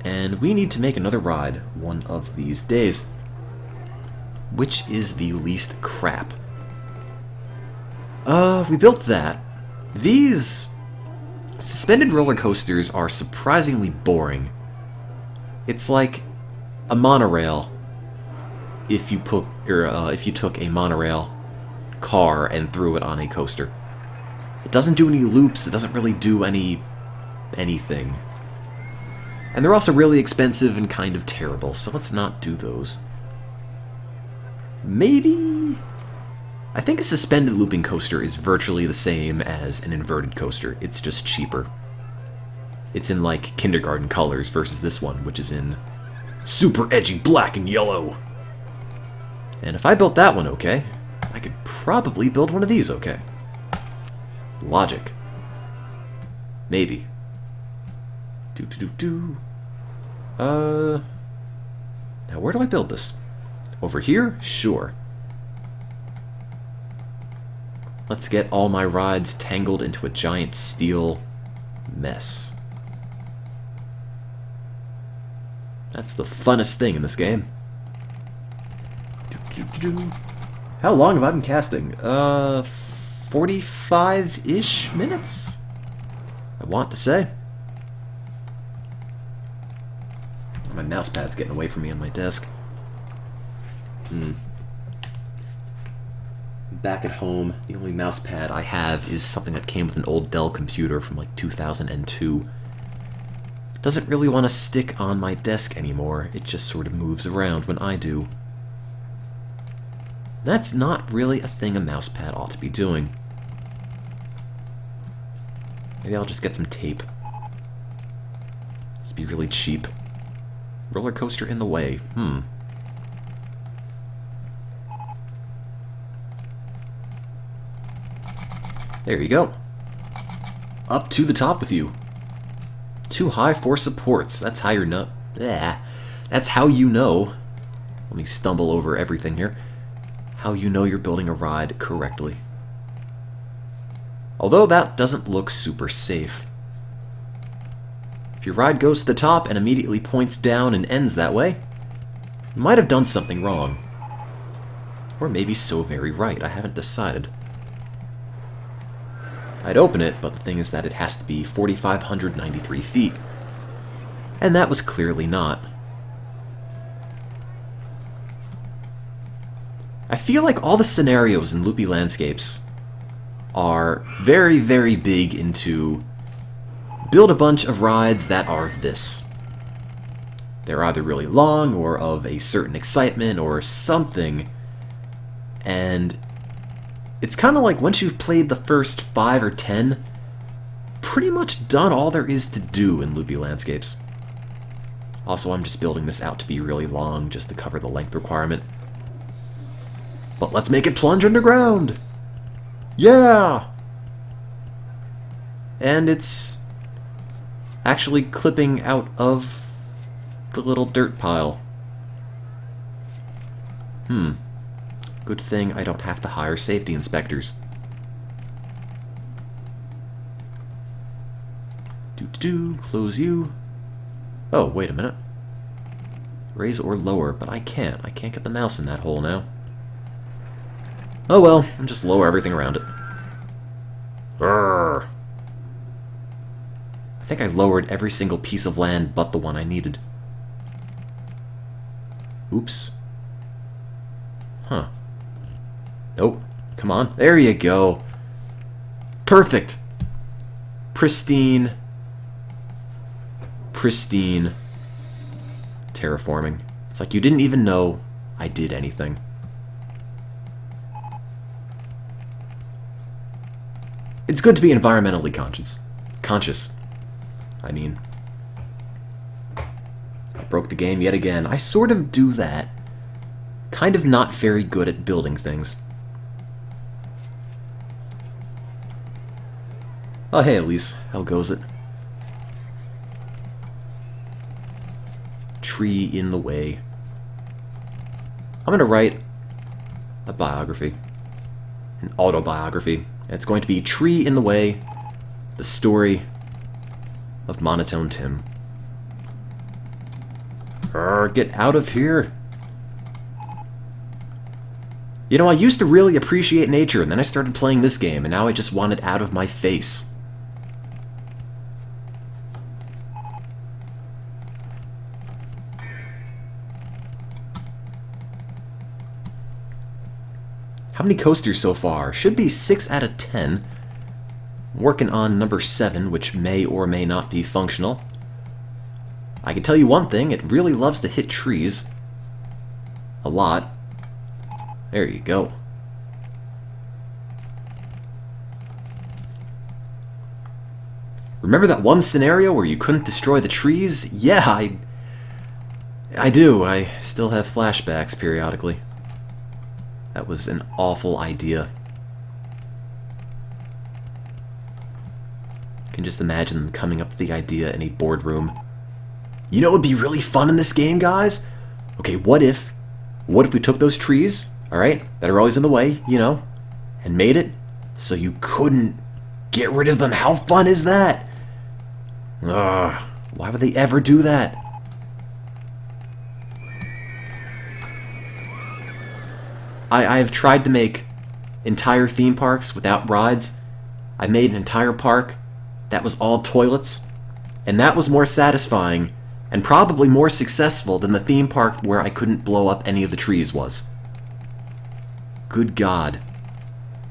And we need to make another ride one of these days. Which is the least crap? We built that. These suspended roller coasters are surprisingly boring. It's like a monorail if you took a monorail car and threw it on a coaster. It doesn't do any loops, it doesn't really do anything. And they're also really expensive and kind of terrible, so let's not do those. Maybe... I think a suspended looping coaster is virtually the same as an inverted coaster. It's just cheaper. It's in, like, kindergarten colors versus this one, which is in super edgy black and yellow. And if I built that one okay, I could probably build one of these okay. Logic. Maybe. Now where do I build this? Over here? Sure. Let's get all my rides tangled into a giant steel mess. That's the funnest thing in this game. How long have I been casting? 45-ish minutes? I want to say. My mouse pad's getting away from me on my desk. Back at home, the only mouse pad I have is something that came with an old Dell computer from like 2002. It doesn't really want to stick on my desk anymore, it just sort of moves around when I do. That's not really a thing a mousepad ought to be doing. Maybe I'll just get some tape. Just be really cheap. Roller coaster in the way. There you go. Up to the top with you. Too high for supports. That's how you're not. That's how you know. Let me stumble over everything here. How you know you're building a ride correctly. Although that doesn't look super safe. If your ride goes to the top and immediately points down and ends that way, you might have done something wrong. Or maybe so very right. I haven't decided. I'd open it, but the thing is that it has to be 4,593 feet. And that was clearly not. I feel like all the scenarios in Loopy Landscapes are very, very big into build a bunch of rides that are this. They're either really long or of a certain excitement or something, and it's kind of like once you've played the first 5 or 10, pretty much done all there is to do in Loopy Landscapes. Also, I'm just building this out to be really long just to cover the length requirement. But let's make it plunge underground! Yeah! And it's actually clipping out of the little dirt pile. Good thing I don't have to hire safety inspectors. Close you. Oh, wait a minute. Raise or lower, but I can't. I can't get the mouse in that hole now. Oh well, I'll just lower everything around it. Brrr. I think I lowered every single piece of land but the one I needed. Oops. Huh. Nope. Come on. There you go. Perfect. Pristine. Pristine terraforming. It's like you didn't even know I did anything. It's good to be environmentally conscious. I mean, I broke the game yet again. I sort of do that. Kind of not very good at building things. Oh, hey, Elise. How goes it? Tree in the way. I'm going to write a biography. An autobiography. And it's going to be Tree in the Way, the story of MonotoneTim. Get out of here. You know, I used to really appreciate nature, and then I started playing this game, and now I just want it out of my face. How many coasters so far? Should be 6 out of 10. I'm working on number 7, which may or may not be functional. I can tell you one thing, it really loves to hit trees. A lot. There you go. Remember that one scenario where you couldn't destroy the trees? Yeah, I do. I still have flashbacks periodically. That was an awful idea. I can just imagine them coming up with the idea in a boardroom. You know what would be really fun in this game, guys? Okay, what if we took those trees, alright, that are always in the way, you know, and made it so you couldn't get rid of them? How fun is that? Ugh, why would they ever do that? I have tried to make entire theme parks without rides. I made an entire park that was all toilets, and that was more satisfying and probably more successful than the theme park where I couldn't blow up any of the trees was. Good God.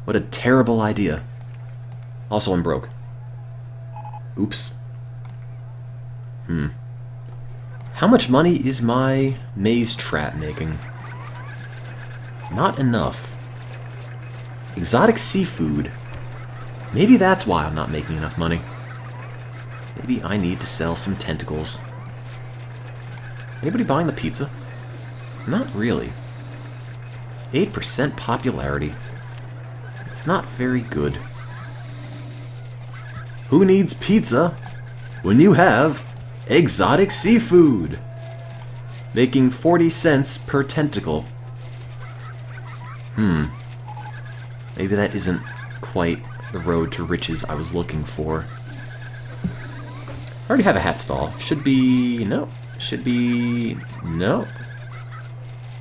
What a terrible idea. Also, I'm broke. Oops. How much money is my maze trap making? Not enough. Exotic seafood. Maybe that's why I'm not making enough money. Maybe I need to sell some tentacles. Anybody buying the pizza? Not really. 8% popularity. It's not very good. Who needs pizza when you have exotic seafood? Making 40 cents per tentacle. Maybe that isn't quite the road to riches I was looking for. I already have a hat stall. Should be... no. Should be... no.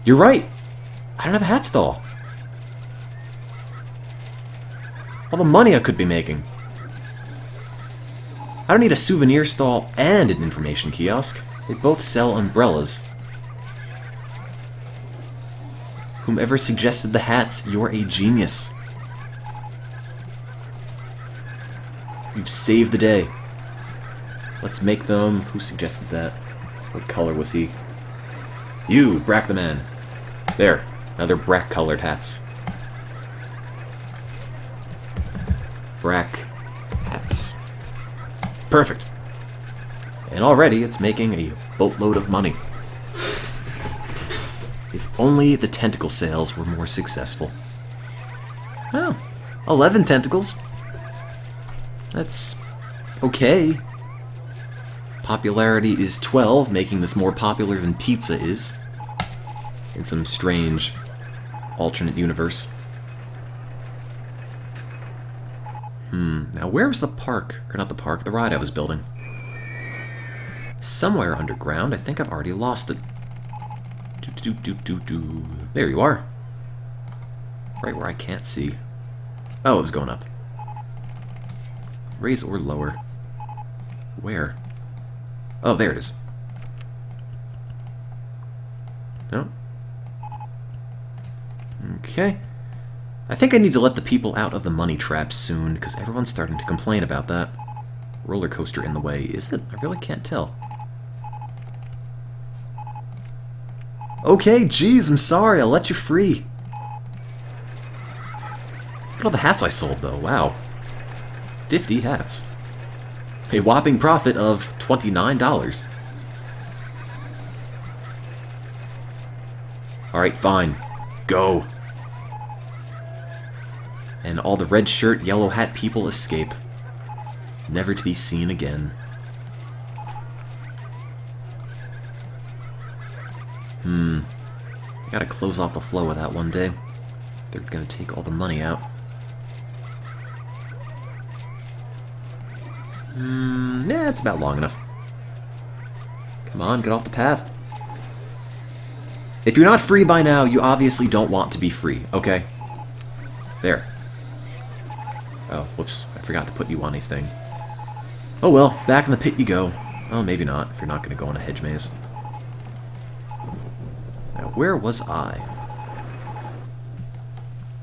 You're right! I don't have a hat stall. All the money I could be making. I don't need a souvenir stall and an information kiosk. They both sell umbrellas. Whomever suggested the hats, you're a genius. You've saved the day. Let's make them... who suggested that? What color was he? You, Brack the Man. There. Now they're Brack-colored hats. Brack hats. Perfect. And already it's making a boatload of money. If only the tentacle sales were more successful. Oh, 11 tentacles. That's okay. Popularity is 12, making this more popular than pizza is. In some strange alternate universe. Now where was the park? Or not the park, the ride I was building. Somewhere underground. I think I've already lost it. There you are. Right where I can't see. Oh, it was going up. Raise or lower. Where? Oh, there it is. No. Okay. I think I need to let the people out of the money trap soon, because everyone's starting to complain about that. Roller coaster in the way, is it? I really can't tell. Okay, geez, I'm sorry, I'll let you free. Look at all the hats I sold, though, wow. 50 hats. A whopping profit of $29. Alright, fine. Go. And all the red shirt, yellow hat people escape. Never to be seen again. I gotta close off the flow of that one day. They're gonna take all the money out. Yeah, it's about long enough. Come on, get off the path. If you're not free by now, you obviously don't want to be free, okay? There. Oh, whoops. I forgot to put you on a thing. Oh well, back in the pit you go. Oh, maybe not, if you're not going to go on a hedge maze. Now, where was I?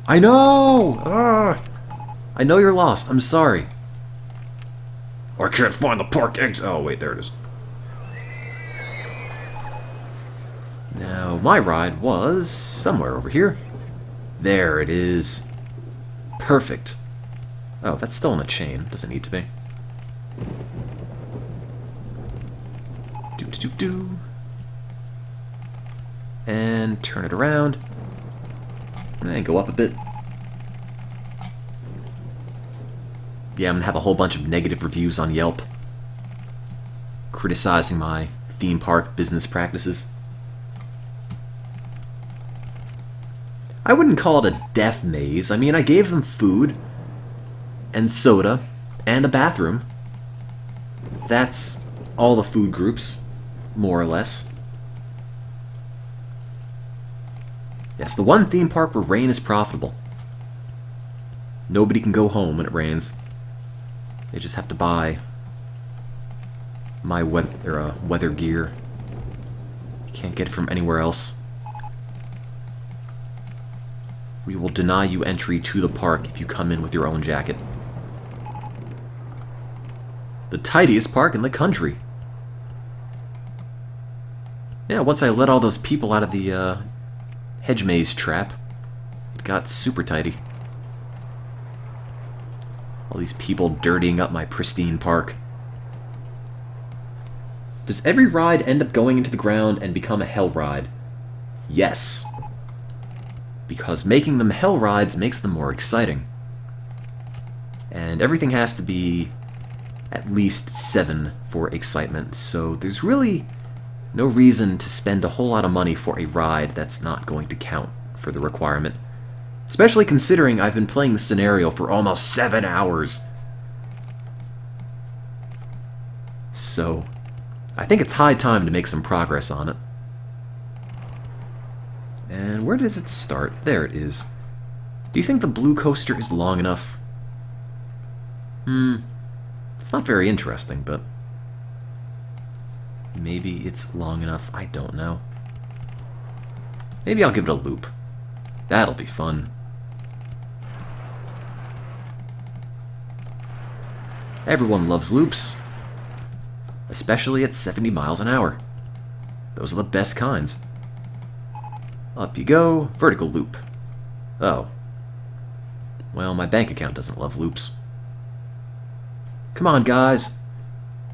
I know! I know you're lost. I'm sorry. I can't find the park exit. Oh, wait, there it is. Now, my ride was somewhere over here. There it is. Perfect. Oh, that's still in a chain. Doesn't need to be. Do. And turn it around. And go up a bit. Yeah, I'm gonna have a whole bunch of negative reviews on Yelp. Criticizing my theme park business practices. I wouldn't call it a death maze. I mean, I gave them food, and soda, and a bathroom. That's all the food groups, more or less. Yes, the one theme park where rain is profitable. Nobody can go home when it rains. They just have to buy my weather gear. You can't get it from anywhere else. We will deny you entry to the park if you come in with your own jacket. The tidiest park in the country. Yeah, once I let all those people out of the hedge maze trap, got super tidy. All these people dirtying up my pristine park. Does every ride end up going into the ground and become a hell ride? Yes. Because making them hell rides makes them more exciting. And everything has to be at least 7 for excitement, so there's really no reason to spend a whole lot of money for a ride that's not going to count for the requirement. Especially considering I've been playing the scenario for almost 7 hours. So, I think it's high time to make some progress on it. And where does it start? There it is. Do you think the blue coaster is long enough? It's not very interesting, but maybe it's long enough. I don't know. Maybe I'll give it a loop. That'll be fun. Everyone loves loops, especially at 70 miles an hour. Those are the best kinds. Up you go, vertical loop. Oh. Well, my bank account doesn't love loops. Come on, guys.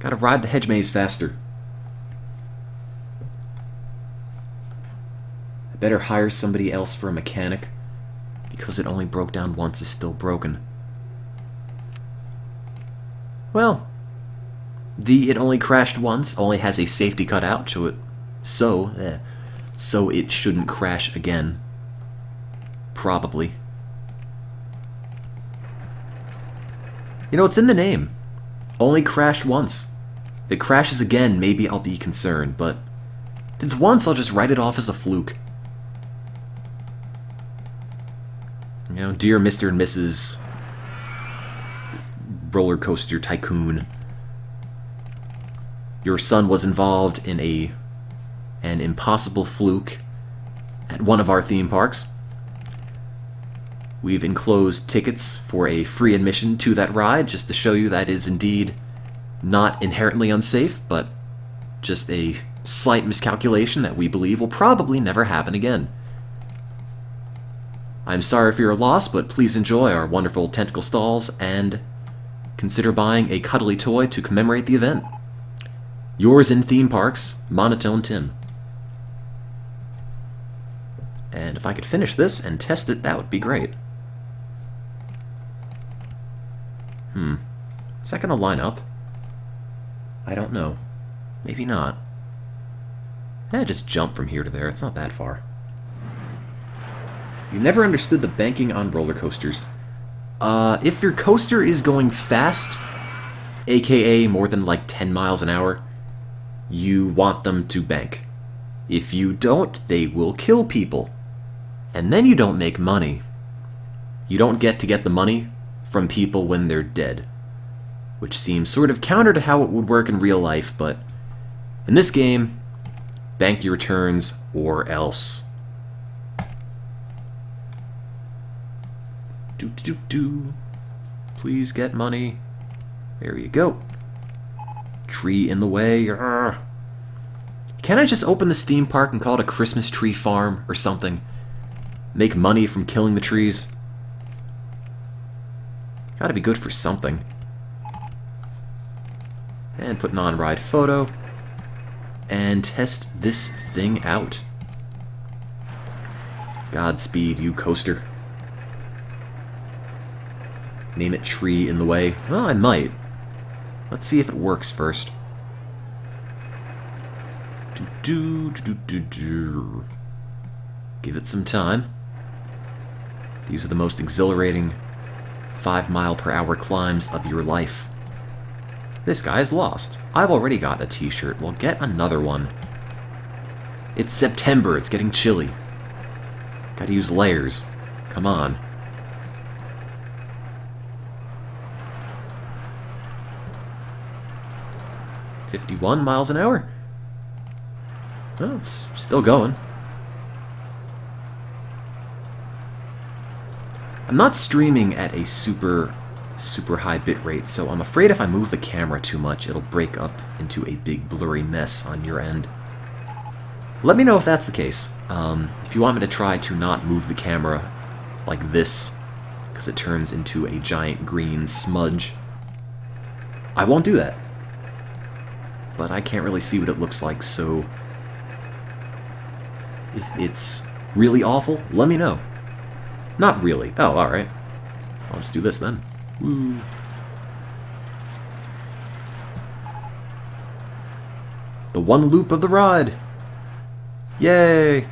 Gotta ride the hedge maze faster. I better hire somebody else for a mechanic, because it only broke down once is still broken. Well, the it only crashed once only has a safety cutout, so it shouldn't crash again. Probably. You know, it's in the name. Only crash once. If it crashes again, maybe I'll be concerned, but if it's once, I'll just write it off as a fluke. You know, dear Mr. and Mrs. Roller Coaster Tycoon, your son was involved in an impossible fluke at one of our theme parks. We've enclosed tickets for a free admission to that ride, just to show you that is indeed not inherently unsafe, but just a slight miscalculation that we believe will probably never happen again. I'm sorry for your loss, but please enjoy our wonderful tentacle stalls and consider buying a cuddly toy to commemorate the event. Yours in theme parks, MonotoneTim. And if I could finish this and test it, that would be great. Is that gonna line up? I don't know. Maybe not. Just jump from here to there. It's not that far. You never understood the banking on roller coasters. If your coaster is going fast, aka more than like 10 miles an hour, you want them to bank. If you don't, they will kill people. And then you don't make money. You don't get to get the money from people when they're dead. Which seems sort of counter to how it would work in real life, but in this game, bank your returns or else. Please get money. There you go. Tree in the way. Can't I just open this theme park and call it a Christmas tree farm or something? Make money from killing the trees? Gotta be good for something. And put an on-ride photo. And test this thing out. Godspeed, you coaster. Name it Tree in the Way. Well, I might. Let's see if it works first. Give it some time. These are the most exhilarating 5-mile-per-hour climbs of your life. This guy's lost. I've already got a t-shirt. Well, get another one. It's September. It's getting chilly. Gotta use layers. Come on. $51 miles an hour? Well, it's still going. I'm not streaming at a super high bitrate, so I'm afraid if I move the camera too much, it'll break up into a big blurry mess on your end. Let me know if that's the case. If you want me to try to not move the camera like this, because it turns into a giant green smudge. I won't do that. But I can't really see what it looks like, so if it's really awful, let me know. Not really. Oh, alright. I'll just do this then. Woo. The one loop of the ride! Yay!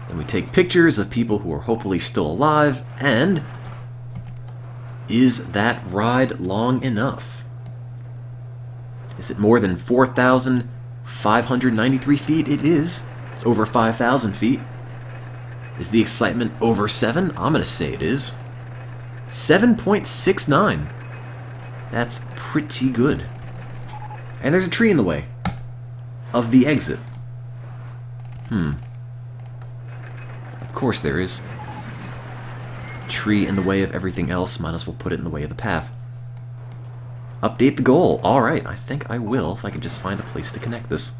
Then we take pictures of people who are hopefully still alive, and is that ride long enough? Is it more than 4,593 feet? It is. It's over 5,000 feet. Is the excitement over 7? I'm going to say it is. 7.69. That's pretty good. And there's a tree in the way of the exit. Of course there is. Tree in the way of everything else, might as well put it in the way of the path. Update the goal. Alright, I think I will if I can just find a place to connect this.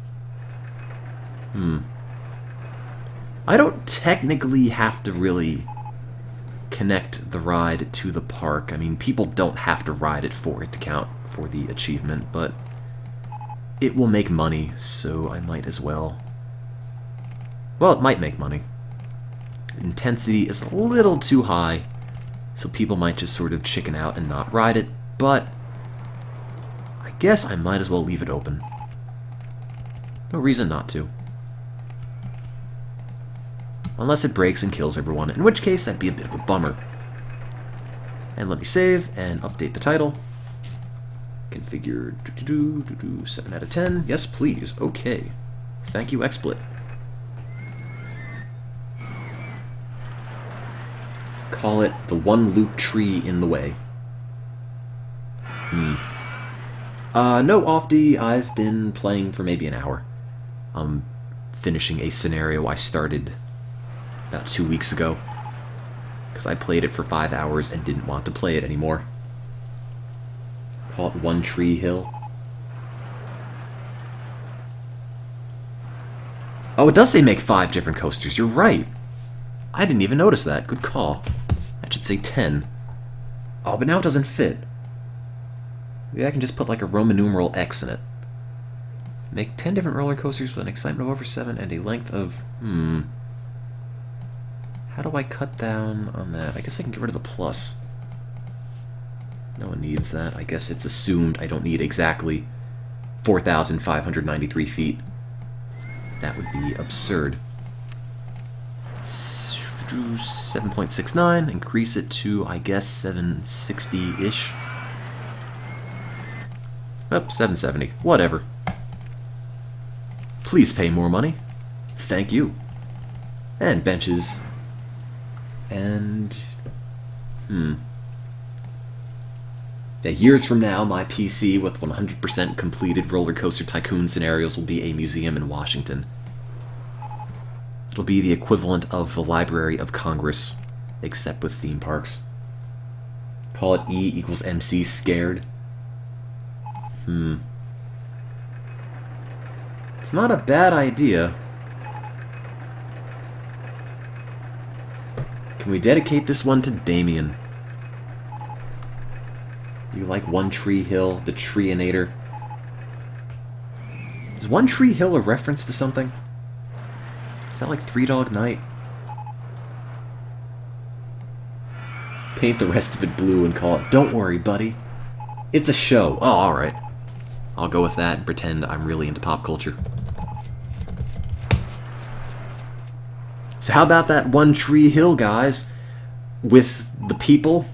I don't technically have to really connect the ride to the park. I mean, people don't have to ride it for it to count for the achievement, but it will make money, so I might as well. Well, it might make money. Intensity is a little too high, so people might just sort of chicken out and not ride it, but I guess I might as well leave it open. No reason not to. Unless it breaks and kills everyone, in which case that'd be a bit of a bummer. And let me save and update the title. Configure 7 out of 10. Yes, please. Okay. Thank you, XSplit. Call it the one loop tree in the way. No, off-D. I've been playing for maybe an hour. I'm finishing a scenario I started about 2 weeks ago, because I played it for 5 hours and didn't want to play it anymore. Call it One Tree Hill. Oh, it does say make 5 different coasters. You're right. I didn't even notice that. Good call. That should say 10. Oh, but now it doesn't fit. Maybe I can just put like a Roman numeral X in it. Make 10 different roller coasters with an excitement of over 7 and a length of... How do I cut down on that? I guess I can get rid of the plus. No one needs that. I guess it's assumed I don't need exactly 4,593 feet. That would be absurd. 7.69. Increase it to, I guess, 760-ish. Oh, 770. Whatever. Please pay more money. Thank you. And benches. And... Yeah, years from now, my PC with 100% completed Roller Coaster Tycoon scenarios will be a museum in Washington. It'll be the equivalent of the Library of Congress, except with theme parks. Call it E equals MC scared. It's not a bad idea. Can we dedicate this one to Damien? You like One Tree Hill, the Treeinator? Is One Tree Hill a reference to something? Is that like Three Dog Night? Paint the rest of it blue and call it Don't Worry, Buddy. It's a show. Oh, alright. I'll go with that and pretend I'm really into pop culture. So how about that One Tree Hill, guys? With the people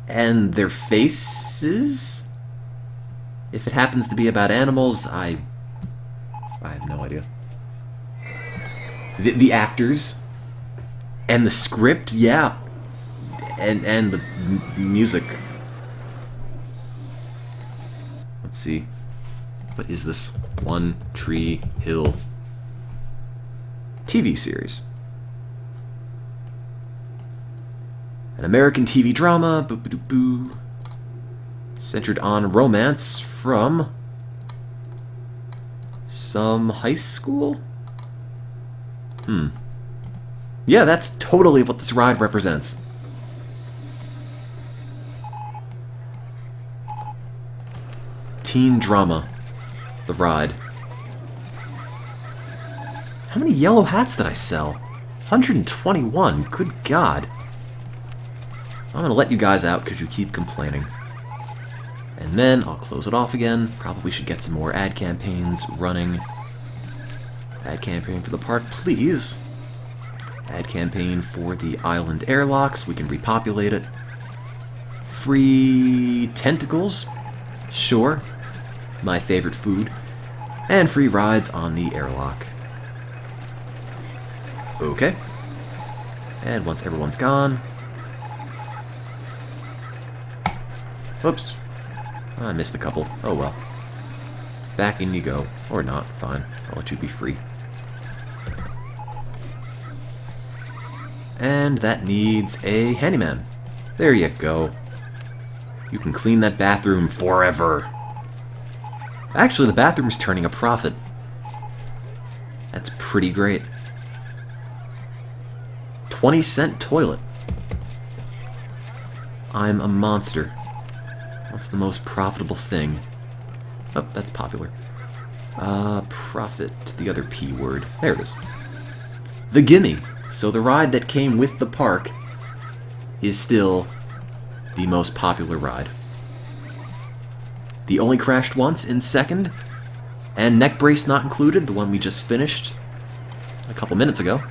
and their faces? If it happens to be about animals, I have no idea. The actors and the script, yeah, and the music. Let's see. What is this? One Tree Hill TV series. An American TV drama, boo-boo-doo-boo, centered on romance from some high school? Yeah, that's totally what this ride represents. Teen drama. The ride. How many yellow hats did I sell? 121. Good God. I'm gonna let you guys out because you keep complaining. And then I'll close it off again. Probably should get some more ad campaigns running. Ad campaign for the park, please. Ad campaign for the island airlocks. We can repopulate it. Free tentacles. Sure. My favorite food. And free rides on the airlock. Okay. And once everyone's gone... Whoops. I missed a couple. Oh well. Back in you go. Or not. Fine. I'll let you be free. And that needs a handyman. There you go. You can clean that bathroom forever. Actually, the bathroom's turning a profit. That's pretty great. 20-cent toilet. I'm a monster. What's the most profitable thing? Oh, that's popular. Profit, the other P word. There it is. The Gimme. So the ride that came with the park is still the most popular ride. The only crashed once in second, and neck brace not included, the one we just finished a couple minutes ago.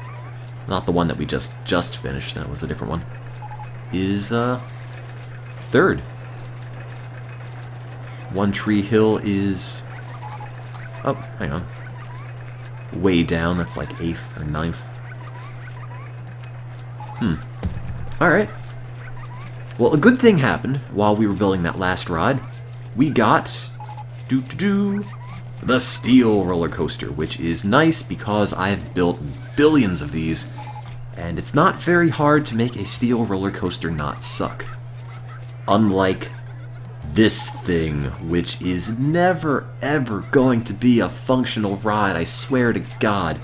Not the one that we just finished, that was a different one. Is, third. One Tree Hill is... Oh, hang on. Way down, that's like 8th or 9th. Alright. Well, a good thing happened while we were building that last ride. We got... the steel roller coaster, which is nice because I've built billions of these, and it's not very hard to make a steel roller coaster not suck. Unlike this thing, which is never ever going to be a functional ride, I swear to God.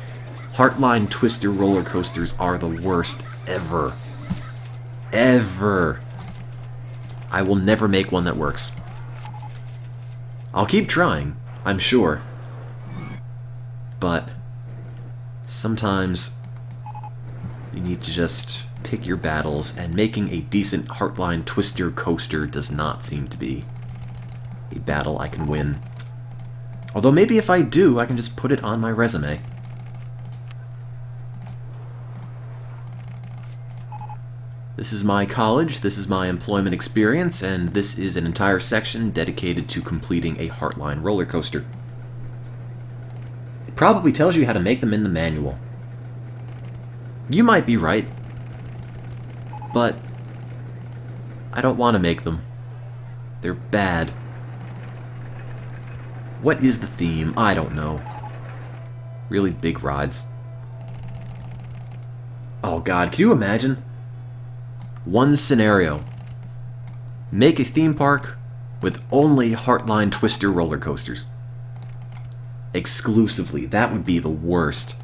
Heartline Twister roller coasters are the worst ever. Ever. I will never make one that works. I'll keep trying, I'm sure. But sometimes you need to just pick your battles, and making a decent Heartline Twister coaster does not seem to be a battle I can win. Although maybe if I do, I can just put it on my resume. This is my college, this is my employment experience, and this is an entire section dedicated to completing a Heartline roller coaster. It probably tells you how to make them in the manual. You might be right, but I don't want to make them. They're bad. What is the theme? I don't know. Really big rides. Oh God, can you imagine? One scenario. Make a theme park with only Heartline Twister roller coasters. Exclusively. That would be the worst.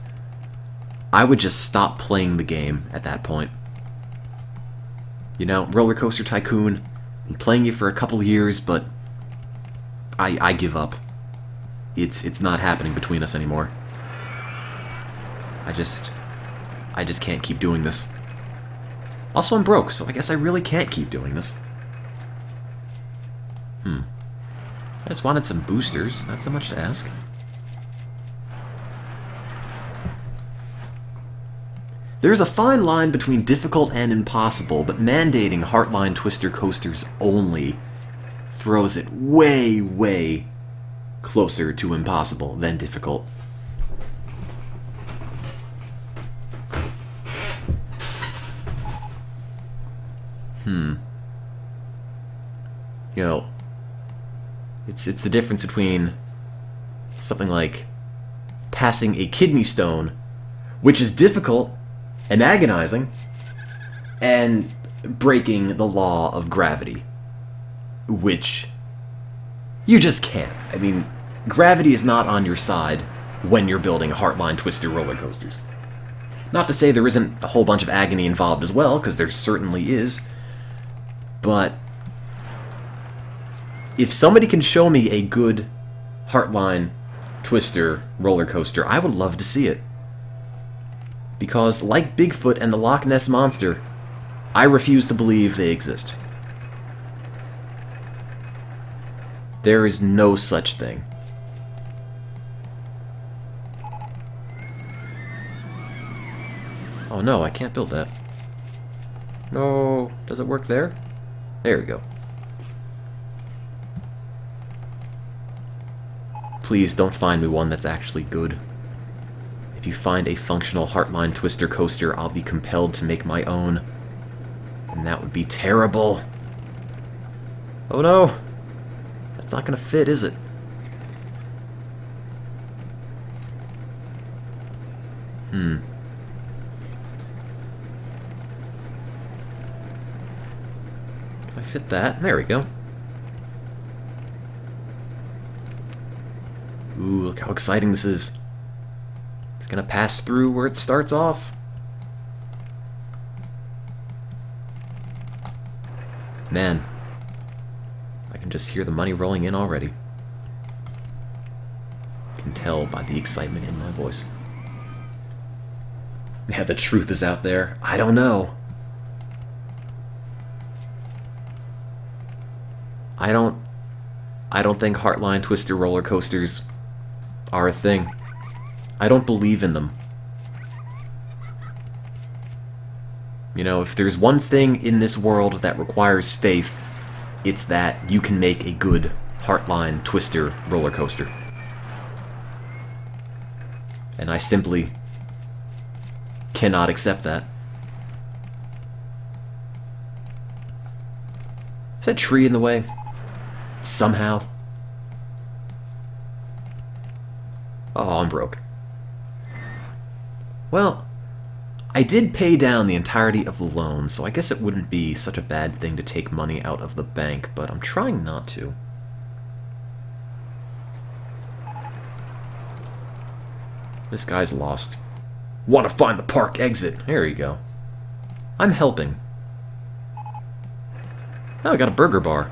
I would just stop playing the game at that point. You know, Roller Coaster Tycoon, I'm playing it for a couple years, but I give up. It's not happening between us anymore. I just can't keep doing this. Also, I'm broke, so I guess I really can't keep doing this. I just wanted some boosters. Not so much to ask. There's a fine line between difficult and impossible, but mandating Heartline Twister coasters only throws it way, way closer to impossible than difficult. You know, it's the difference between something like passing a kidney stone, which is difficult and agonizing, and breaking the law of gravity, which you just can't. I mean, gravity is not on your side when you're building Heartline Twister roller coasters. Not to say there isn't a whole bunch of agony involved as well, because there certainly is. But if somebody can show me a good Heartline Twister roller coaster, I would love to see it. Because, like Bigfoot and the Loch Ness Monster, I refuse to believe they exist. There is no such thing. Oh no, I can't build that. No, does it work there? There we go. Please don't find me one that's actually good. If you find a functional Heartline Twister coaster, I'll be compelled to make my own. And that would be terrible. Oh no! That's not gonna fit, is it? Can I fit that? There we go. Ooh, look how exciting this is. It's gonna pass through where it starts off. Man, I can just hear the money rolling in already. I can tell by the excitement in my voice. Yeah, the truth is out there. I don't know. I don't think Heartline Twister roller coasters are a thing. I don't believe in them. You know, if there's one thing in this world that requires faith, it's that you can make a good Heartline Twister roller coaster. And I simply cannot accept that. Is that tree in the way? Somehow. Oh, I'm broke. Well, I did pay down the entirety of the loan, so I guess it wouldn't be such a bad thing to take money out of the bank, but I'm trying not to. This guy's lost. Want to find the park exit. There you go. I'm helping. Oh, I got a burger bar.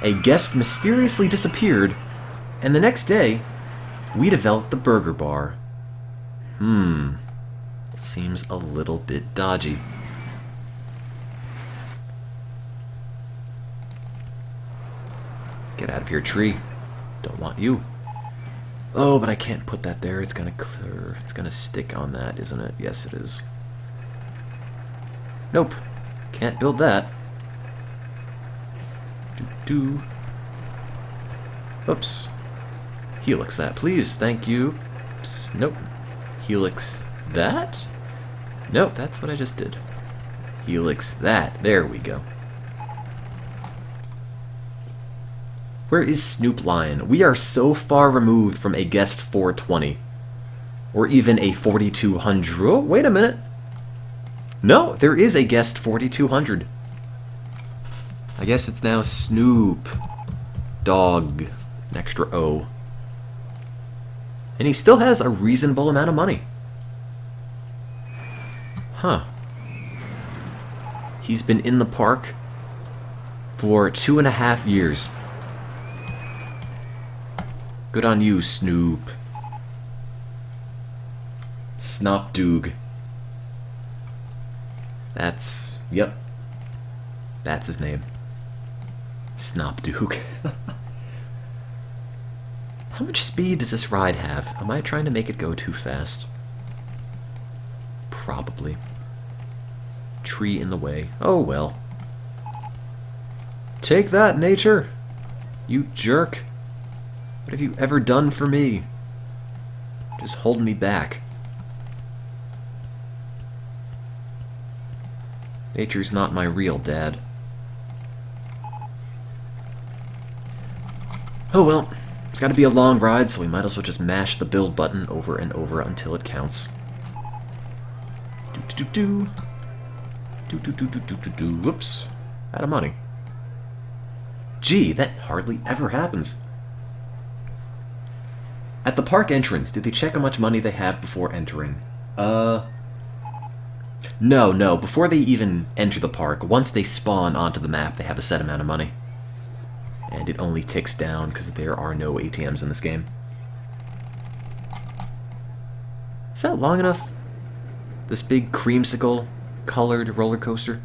A guest mysteriously disappeared, and the next day, we developed the burger bar. It seems a little bit dodgy. Get out of here, tree. Don't want you. Oh, but I can't put that there. It's gonna clear. It's gonna stick on that, isn't it? Yes, it is. Nope. Can't build that. Do. Oops. Helix that, please. Thank you. Oops. Nope. Helix that? Nope, that's what I just did. Helix that. There we go. Where is Snoop Lion? We are so far removed from a guest 420. Or even a 4200. Oh, wait a minute. No, there is a guest 4200. I guess it's now Snoop Dog. An extra O. And he still has a reasonable amount of money. Huh. He's been in the park for 2.5 years. Good on you, Snoop. Snopdoog. Yep. That's his name. Snopdoog. How much speed does this ride have? Am I trying to make it go too fast? Probably. Tree in the way. Oh well. Take that, nature! You jerk. What have you ever done for me? Just hold me back. Nature's not my real dad. Oh well. It's gotta be a long ride, so we might as well just mash the build button over and over until it counts. Do. Whoops. Out of money. Gee, that hardly ever happens. At the park entrance, do they check how much money they have before entering? No. Before they even enter the park, once they spawn onto the map, they have a set amount of money. And it only ticks down because there are no ATMs in this game. Is that long enough? This big creamsicle-colored roller coaster?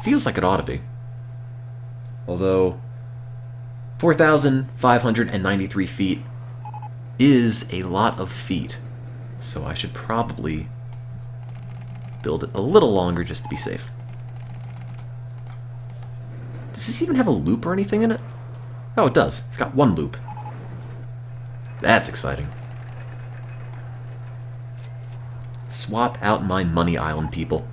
Feels like it ought to be. Although, 4,593 feet is a lot of feet. So I should probably build it a little longer just to be safe. Does this even have a loop or anything in it? Oh, it does. It's got one loop. That's exciting. Swap out my money island, people.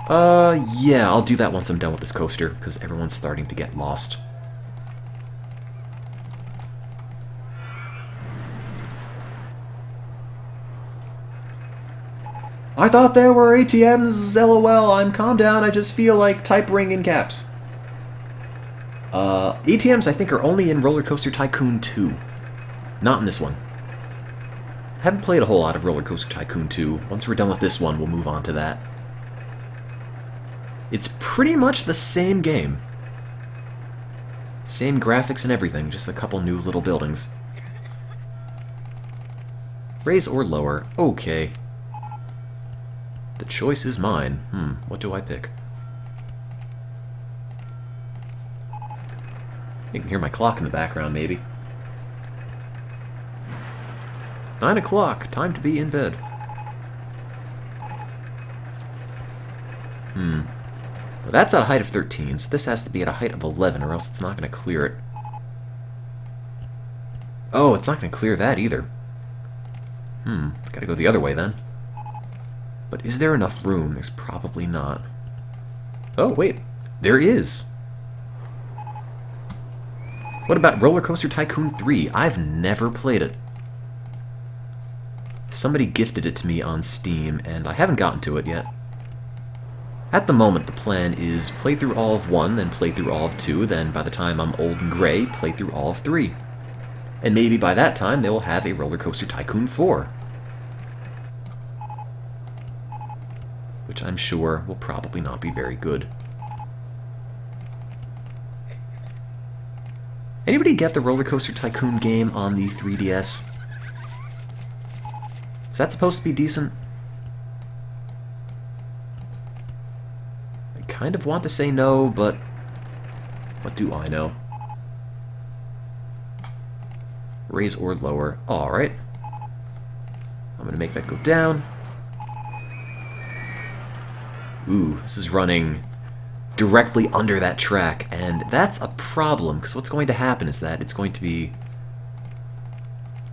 Yeah, I'll do that once I'm done with this coaster, because everyone's starting to get lost. I thought there were ATMs, lol, calm down, I just feel like typing in caps. ATMs I think are only in Roller Coaster Tycoon 2. Not in this one. I haven't played a whole lot of Roller Coaster Tycoon 2. Once we're done with this one, we'll move on to that. It's pretty much the same game. Same graphics and everything, just a couple new little buildings. Raise or lower? Okay. The choice is mine. What do I pick? You can hear my clock in the background, maybe. 9 o'clock, time to be in bed. Well, that's at a height of 13, so this has to be at a height of 11, or else it's not going to clear it. Oh, it's not going to clear that either. Gotta go the other way then. But is there enough room? There's probably not. Oh, wait. There is. What about Roller Coaster Tycoon 3? I've never played it. Somebody gifted it to me on Steam, and I haven't gotten to it yet. At the moment, the plan is play through all of 1, then play through all of 2, then by the time I'm old and gray, play through all of 3. And maybe by that time, they will have a Roller Coaster Tycoon 4. Which I'm sure will probably not be very good. Anybody get the Roller Coaster Tycoon game on the 3DS? Is that supposed to be decent? I kind of want to say no, but what do I know? Raise or lower. Alright. I'm going to make that go down. Ooh, this is running directly under that track, and that's a problem, because what's going to happen is that it's going to be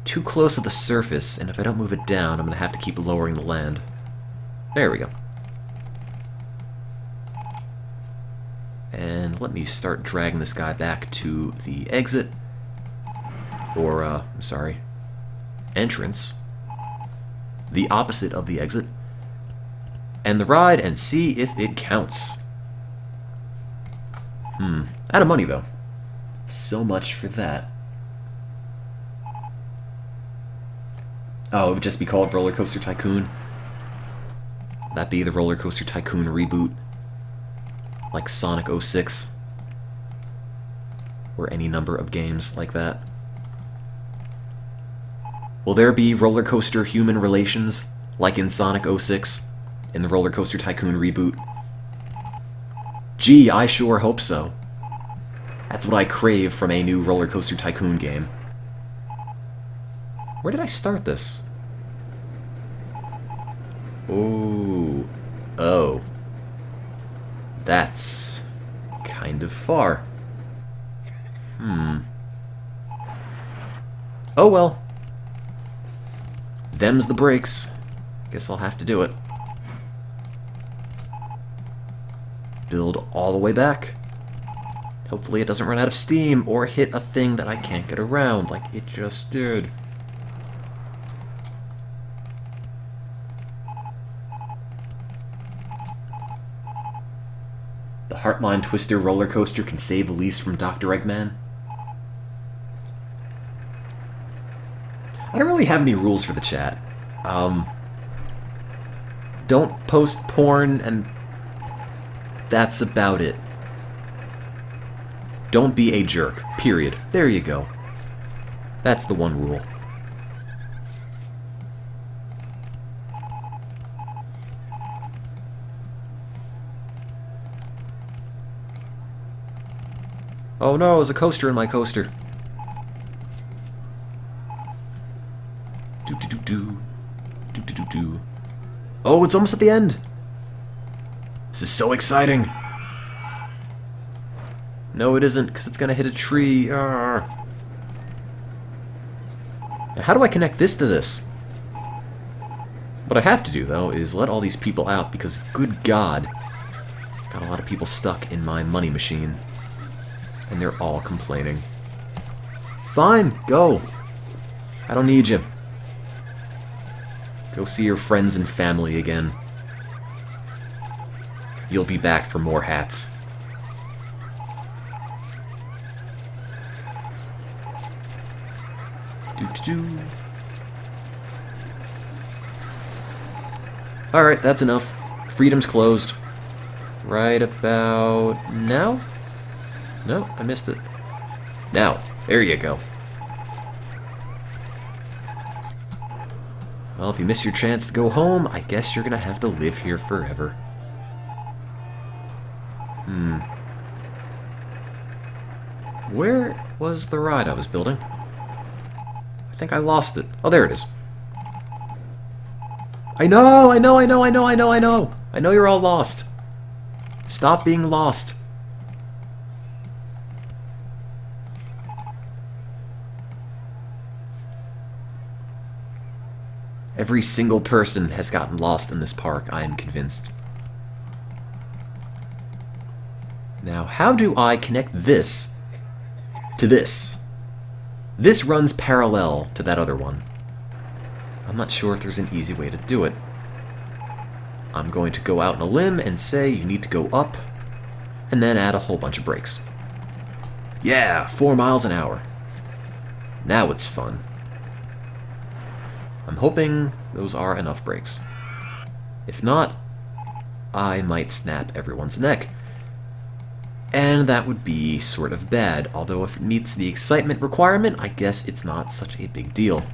too close to the surface, and if I don't move it down, I'm going to have to keep lowering the land. There we go. And let me start dragging this guy back to the exit, or, I'm sorry, entrance, the opposite of the exit, and the ride, and see if it counts. Out of money, though. So much for that. Oh, it would just be called Roller Coaster Tycoon. Would that be the Roller Coaster Tycoon reboot? Like Sonic 06? Or any number of games like that? Will there be roller coaster human relations, like in Sonic 06, in the Roller Coaster Tycoon reboot? Gee, I sure hope so. That's what I crave from a new Roller Coaster Tycoon game. Where did I start this? Ooh. Oh. That's kind of far. Oh well. Them's the breaks. Guess I'll have to do it. Build all the way back. Hopefully it doesn't run out of steam or hit a thing that I can't get around like it just did. The Heartline Twister roller coaster can save Elise from Dr. Eggman. I don't really have any rules for the chat. Don't post porn, and that's about it. Don't be a jerk. Period. There you go. That's the one rule. Oh no, there's a coaster in my coaster. Do-do-do-do. Do-do-do-do. Oh, it's almost at the end! This is so exciting! No, it isn't, because it's gonna hit a tree. Arrgh. Now, how do I connect this to this? What I have to do, though, is let all these people out, because, good God, got a lot of people stuck in my money machine. And they're all complaining. Fine, go. I don't need you. Go see your friends and family again. You'll be back for more hats. Doo-doo-doo. Alright, that's enough. Freedom's closed. Right about now? No, I missed it. Now, there you go. Well, if you miss your chance to go home, I guess you're gonna have to live here forever. Where was the ride I was building? I think I lost it. Oh, there it is. I know! I know you're all lost. Stop being lost. Every single person has gotten lost in this park, I am convinced. Now, how do I connect this to this? This runs parallel to that other one. I'm not sure if there's an easy way to do it. I'm going to go out on a limb and say you need to go up, and then add a whole bunch of brakes. Yeah, 4 miles an hour. Now it's fun. I'm hoping those are enough brakes. If not, I might snap everyone's neck. And that would be sort of bad, although if it meets the excitement requirement, I guess it's not such a big deal.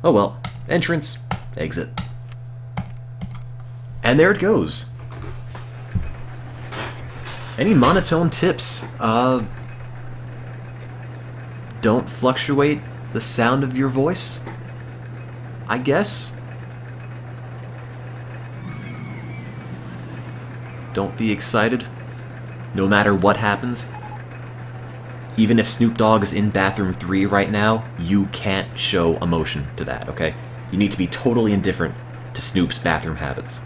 Oh well. Entrance, exit. And there it goes. Any monotone tips? Don't fluctuate the sound of your voice, I guess. Don't be excited, no matter what happens. Even if Snoop Dogg is in bathroom 3 right now, you can't show emotion to that, okay? You need to be totally indifferent to Snoop's bathroom habits.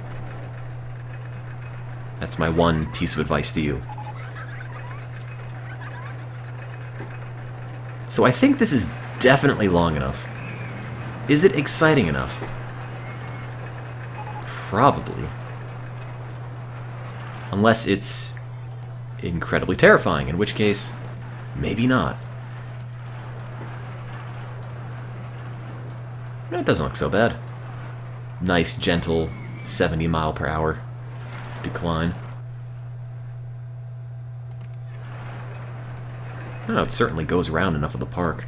That's my one piece of advice to you. So I think this is definitely long enough. Is it exciting enough? Probably. Unless it's incredibly terrifying, in which case, maybe not. That doesn't look so bad. Nice, gentle, 70 mile per hour decline. Oh, it certainly goes around enough of the park.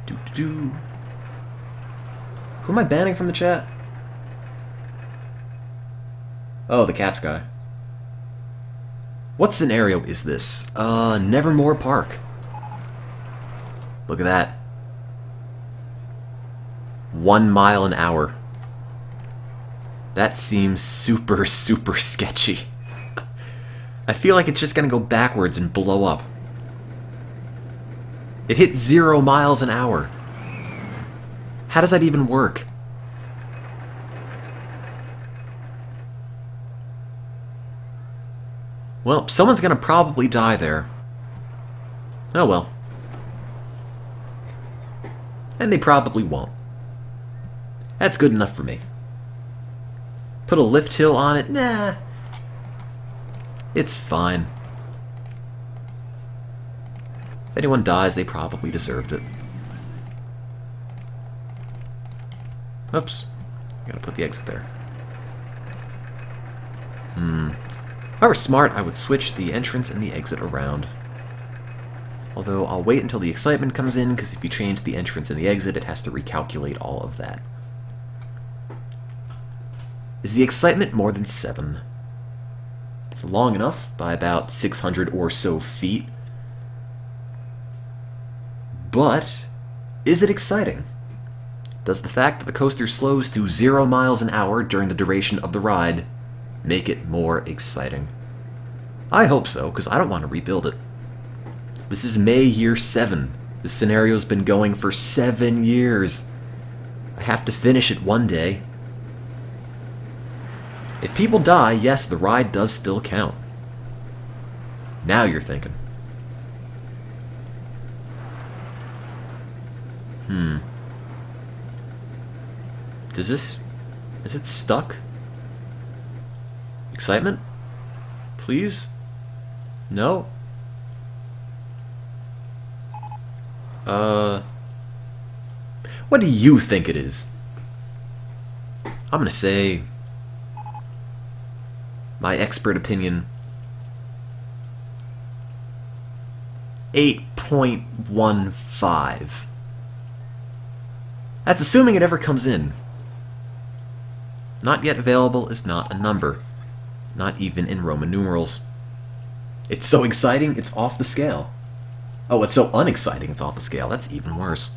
Doo-doo-doo. Who am I banning from the chat? Oh, the Caps guy. What scenario is this? Nevermore Park. Look at that. 1 mile an hour. That seems super, super sketchy. I feel like it's just gonna go backwards and blow up. It hit 0 miles an hour. How does that even work? Well, someone's gonna probably die there. Oh well. And they probably won't. That's good enough for me. Put a lift hill on it? Nah. It's fine. anyone dies, they probably deserved it. Oops. Gotta put the exit there. If I were smart, I would switch the entrance and the exit around. Although, I'll wait until the excitement comes in, because if you change the entrance and the exit, it has to recalculate all of that. Is the excitement more than 7? It's long enough, by about 600 or so feet. But, is it exciting? Does the fact that the coaster slows to 0 miles an hour during the duration of the ride make it more exciting? I hope so, because I don't want to rebuild it. This is May year 7. This scenario's been going for 7 years. I have to finish it one day. If people die, yes, the ride does still count. Now you're thinking. Is it stuck? Excitement? Please? No? What do you think it is? I'm gonna say, my expert opinion, 8.15. That's assuming it ever comes in. Not yet available is not a number. Not even in Roman numerals. It's so exciting, it's off the scale. Oh, it's so unexciting, it's off the scale. That's even worse.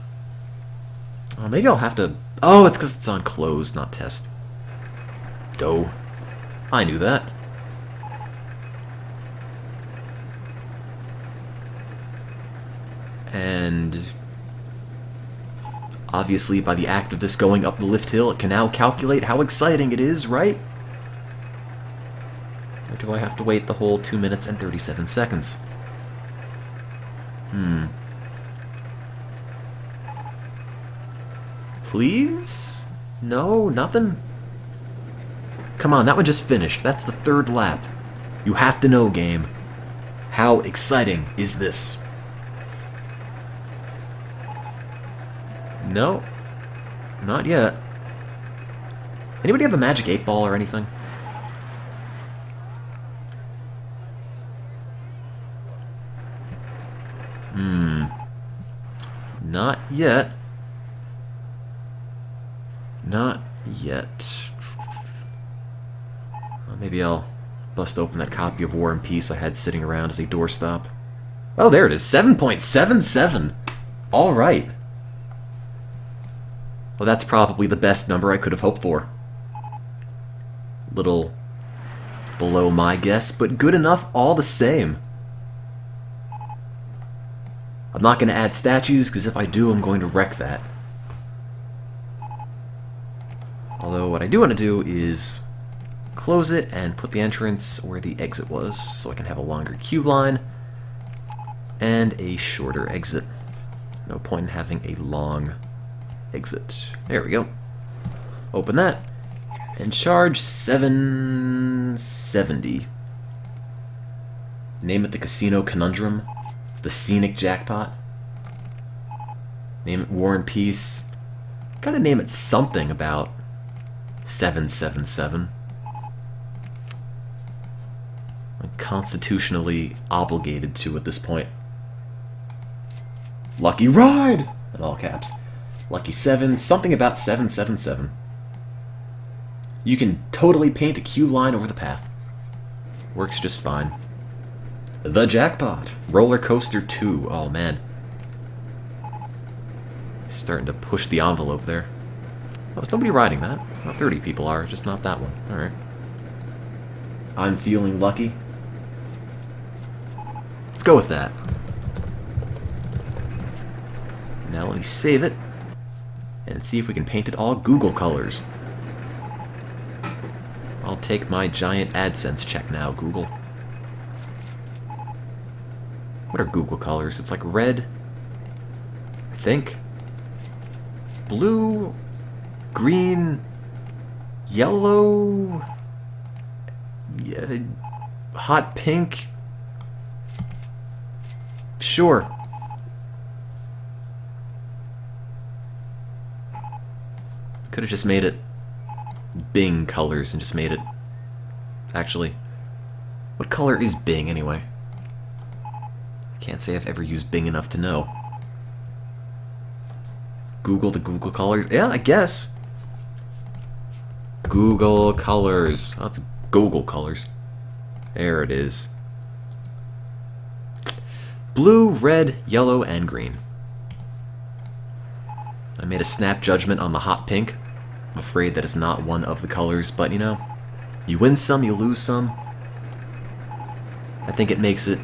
Oh, maybe I'll have to... Oh, it's because it's on closed, not test. Doh. I knew that. And... obviously, by the act of this going up the lift hill, it can now calculate how exciting it is, right? Or do I have to wait the whole 2 minutes and 37 seconds? Please? No? Nothing? Come on, that one just finished. That's the 3rd lap. You have to know, game. How exciting is this? No. Not yet. Anybody have a magic 8-ball or anything? Not yet. Not yet. Well, maybe I'll bust open that copy of War and Peace I had sitting around as a doorstop. Oh, there it is. 7.77. All right. Well, that's probably the best number I could have hoped for. Little below my guess, but good enough all the same. I'm not going to add statues, because if I do, I'm going to wreck that. Although what I do want to do is close it and put the entrance where the exit was, so I can have a longer queue line and a shorter exit. No point in having a long exit. There we go. Open that and charge 770. Name it the Casino Conundrum, the Scenic Jackpot. Name it War and Peace. Gotta name it something about 777. I'm constitutionally obligated to at this point. Lucky Ride! In all caps. Lucky 7, something about 777. You can totally paint a queue line over the path. Works just fine. The Jackpot. Roller Coaster 2. Oh, man. Starting to push the envelope there. Oh, there's nobody riding that. Well, 30 people are, just not that one. Alright. I'm feeling lucky. Let's go with that. Now let me save it and see if we can paint it all Google colors. I'll take my giant AdSense check now, Google. What are Google colors? It's like red, I think, blue, green, yellow, yeah, hot pink. Sure. Could have just made it Bing colors and just made it... Actually, what color is Bing anyway? Can't say I've ever used Bing enough to know. Google the Google colors? Yeah, I guess. Google colors. Oh, it's Google colors. There it is. Blue, red, yellow, and green. I made a snap judgment on the hot pink. I'm afraid that is not one of the colors, but you know, you win some, you lose some. I think it makes it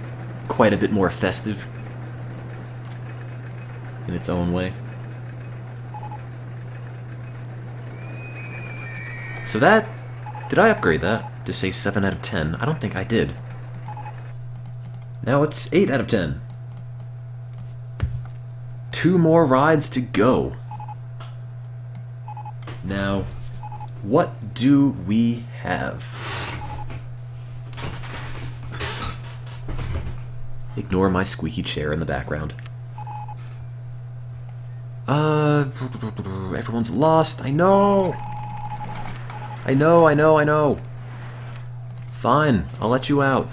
quite a bit more festive in its own way. So that, did I upgrade that to say 7 out of 10? I don't think I did. Now it's 8 out of 10. 2 more rides to go. Now, what do we have? Ignore my squeaky chair in the background. Everyone's lost. I know. I know. Fine, I'll let you out.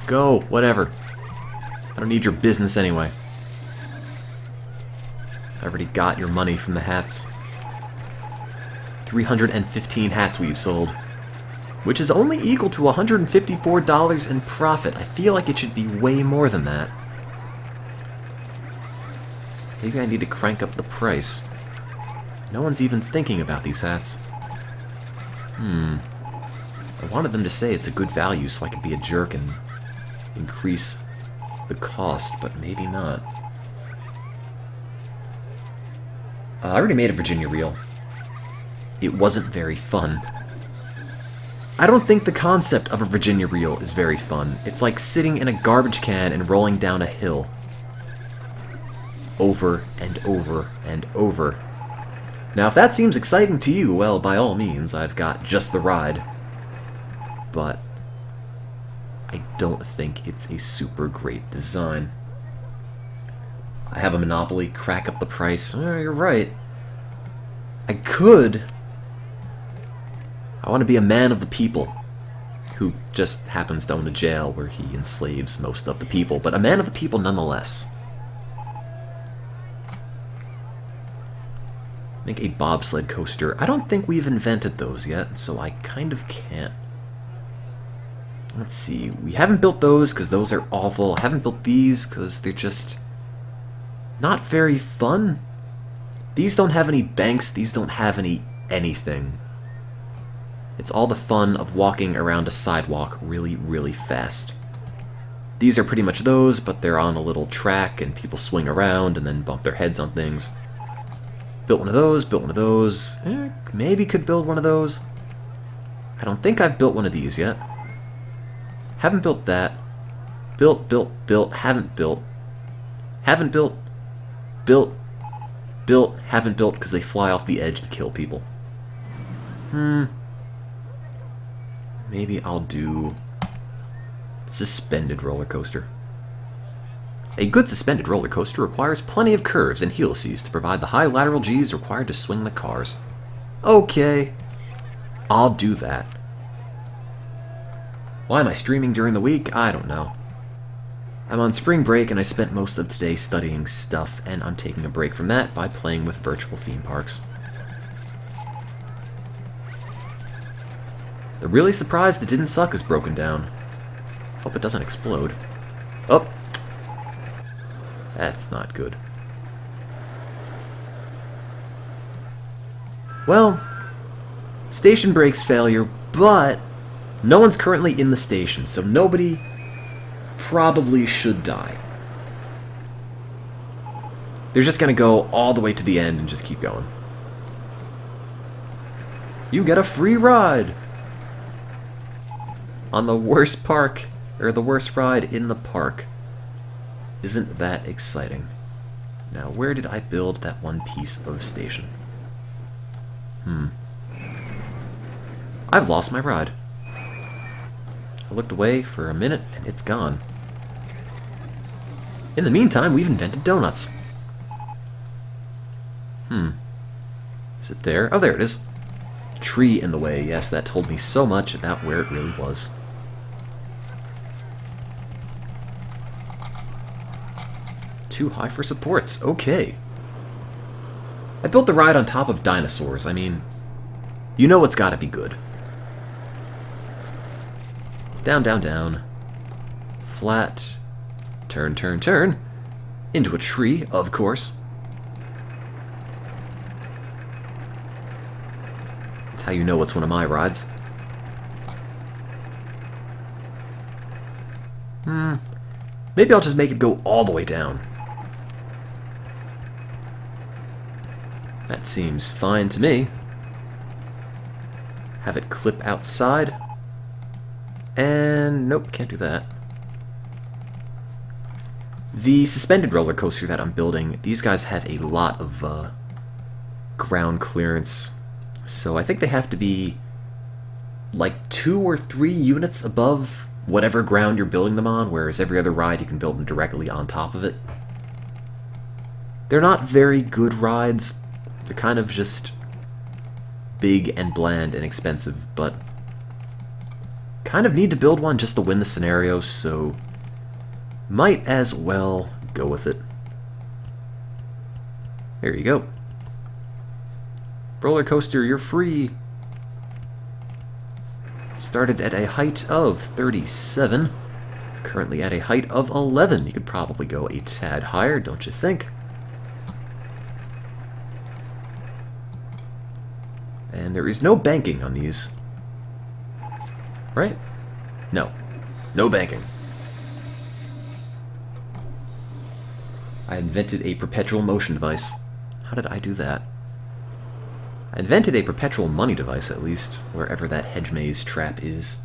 Go, whatever. I don't need your business anyway. I already got your money from the hats. 315 hats we've sold, which is only equal to $154 in profit. I feel like it should be way more than that. Maybe I need to crank up the price. No one's even thinking about these hats. I wanted them to say it's a good value so I could be a jerk and increase the cost, but maybe not. I already made a Virginia reel. It wasn't very fun. I don't think the concept of a Virginia reel is very fun. It's like sitting in a garbage can and rolling down a hill. Over and over and over. Now, if that seems exciting to you, well, by all means, I've got just the ride. But I don't think it's a super great design. I have a monopoly, crack up the price. You're right. I could. I want to be a man of the people, who just happens to own a jail where he enslaves most of the people, but a man of the people nonetheless. Make a bobsled coaster. I don't think we've invented those yet, so I kind of can't. Let's see. We haven't built those because those are awful. I haven't built these because they're just not very fun. These don't have any banks. These don't have anything. It's all the fun of walking around a sidewalk really, really fast. These are pretty much those, but they're on a little track and people swing around and then bump their heads on things. Built one of those, built one of those. Maybe could build one of those. I don't think I've built one of these yet. Haven't built that. Built, haven't built. Haven't built. Built, haven't built because they fly off the edge and kill people. Maybe I'll do suspended roller coaster. A good suspended roller coaster requires plenty of curves and helices to provide the high lateral G's required to swing the cars. Okay, I'll do that. Why am I streaming during the week? I don't know. I'm on spring break and I spent most of today studying stuff, and I'm taking a break from that by playing with virtual theme parks. The really surprised it didn't suck is broken down. Hope it doesn't explode. Oh! That's not good. Well, station break's failure, but no one's currently in the station, so nobody probably should die. They're just gonna go all the way to the end and just keep going. You get a free ride! On the worst park, or the worst ride in the park. Isn't that exciting? Now, where did I build that one piece of station? I've lost my ride. I looked away for a minute, and it's gone. In the meantime, we've invented donuts. Is it there? Oh, there it is. Tree in the way. Yes, that told me so much about where it really was. Too high for supports. Okay. I built the ride on top of dinosaurs. I mean, you know it's gotta be good. Down, down, down. Flat. Turn, turn, turn. Into a tree, of course. That's how you know it's one of my rides. Maybe I'll just make it go all the way down. That seems fine to me. Have it clip outside. And nope, can't do that. The suspended roller coaster that I'm building, these guys have a lot of ground clearance. So I think they have to be like 2 or 3 units above whatever ground you're building them on, whereas every other ride you can build them directly on top of it. They're not very good rides. They're kind of just big and bland and expensive, but kind of need to build one just to win the scenario, so might as well go with it. There you go. Roller coaster, you're free. Started at a height of 37, currently at a height of 11. You could probably go a tad higher, don't you think? And there is no banking on these. Right? No. No banking. I invented a perpetual motion device. How did I do that? I invented a perpetual money device, at least, wherever that hedge maze trap is.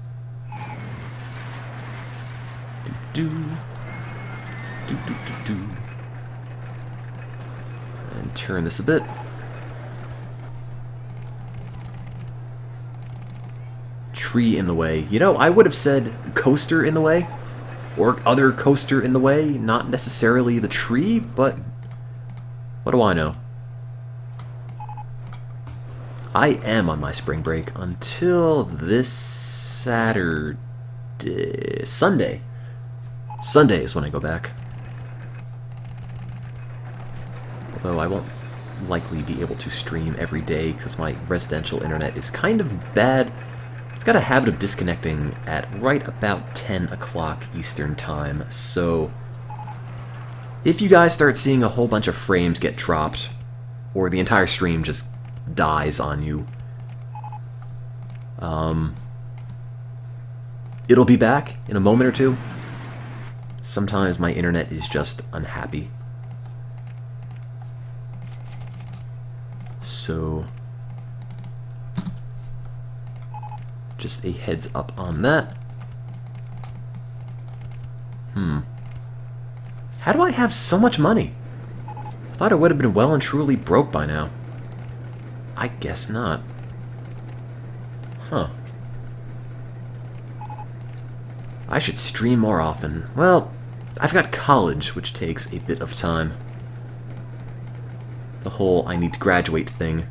Do-do. Do-do-do-do. And turn this a bit. Tree in the way. You know, I would have said coaster in the way, or other coaster in the way, not necessarily the tree, but what do I know? I am on my spring break until this Saturday. Sunday. Sunday is when I go back. Although I won't likely be able to stream every day because my residential internet is kind of bad. It's got a habit of disconnecting at right about 10 o'clock Eastern Time, so if you guys start seeing a whole bunch of frames get dropped, or the entire stream just dies on you, it'll be back in a moment or two. Sometimes my internet is just unhappy. So just a heads up on that. How do I have so much money? I thought I would have been well and truly broke by now. I guess not. Huh. I should stream more often. Well, I've got college, which takes a bit of time. The whole I need to graduate thing.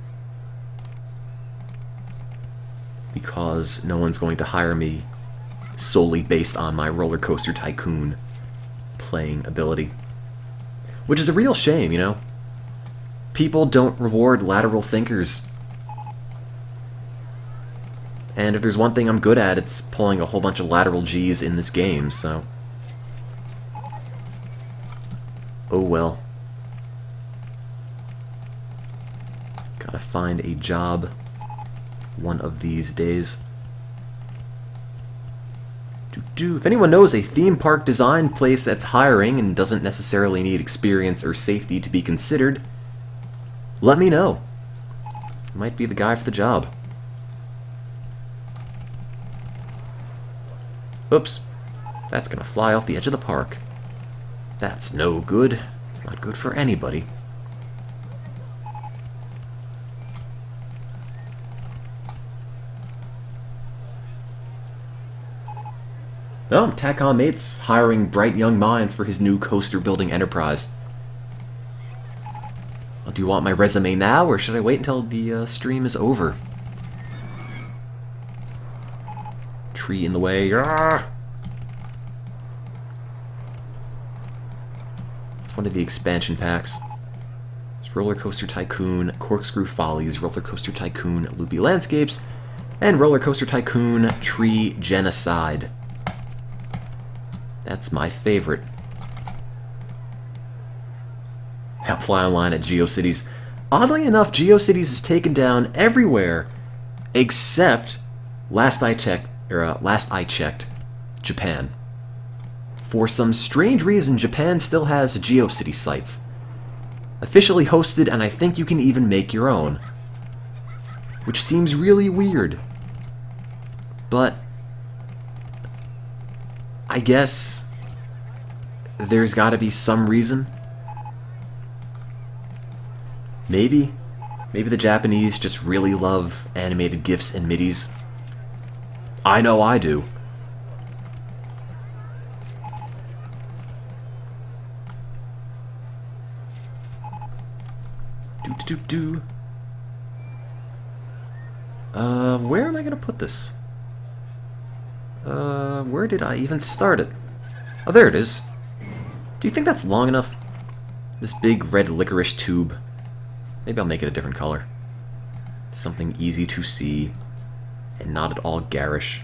Because no one's going to hire me solely based on my Roller Coaster Tycoon playing ability. Which is a real shame, you know? People don't reward lateral thinkers. And if there's one thing I'm good at, it's pulling a whole bunch of lateral G's in this game, so oh well. Gotta find a job one of these days. If anyone knows a theme park design place that's hiring and doesn't necessarily need experience or safety to be considered, let me know. Might be the guy for the job. Oops. That's gonna fly off the edge of the park. That's no good. It's not good for anybody. Oh, Tycoon Mate's hiring bright young minds for his new coaster building enterprise. Do you want my resume now, or should I wait until the stream is over? Tree in the way. Arrgh! It's one of the expansion packs. It's Roller Coaster Tycoon, Corkscrew Follies, Roller Coaster Tycoon, Loopy Landscapes, and Roller Coaster Tycoon Tree Genocide. That's my favorite. Apply online at GeoCities. Oddly enough, GeoCities is taken down everywhere except last I checked, Japan. For some strange reason, Japan still has GeoCities sites. Officially hosted, and I think you can even make your own. Which seems really weird. But I guess there's gotta be some reason. Maybe the Japanese just really love animated GIFs and MIDIs. I know I do. Where am I gonna put this? Where did I even start it? Oh, there it is. Do you think that's long enough? This big red licorice tube. Maybe I'll make it a different color. Something easy to see and not at all garish.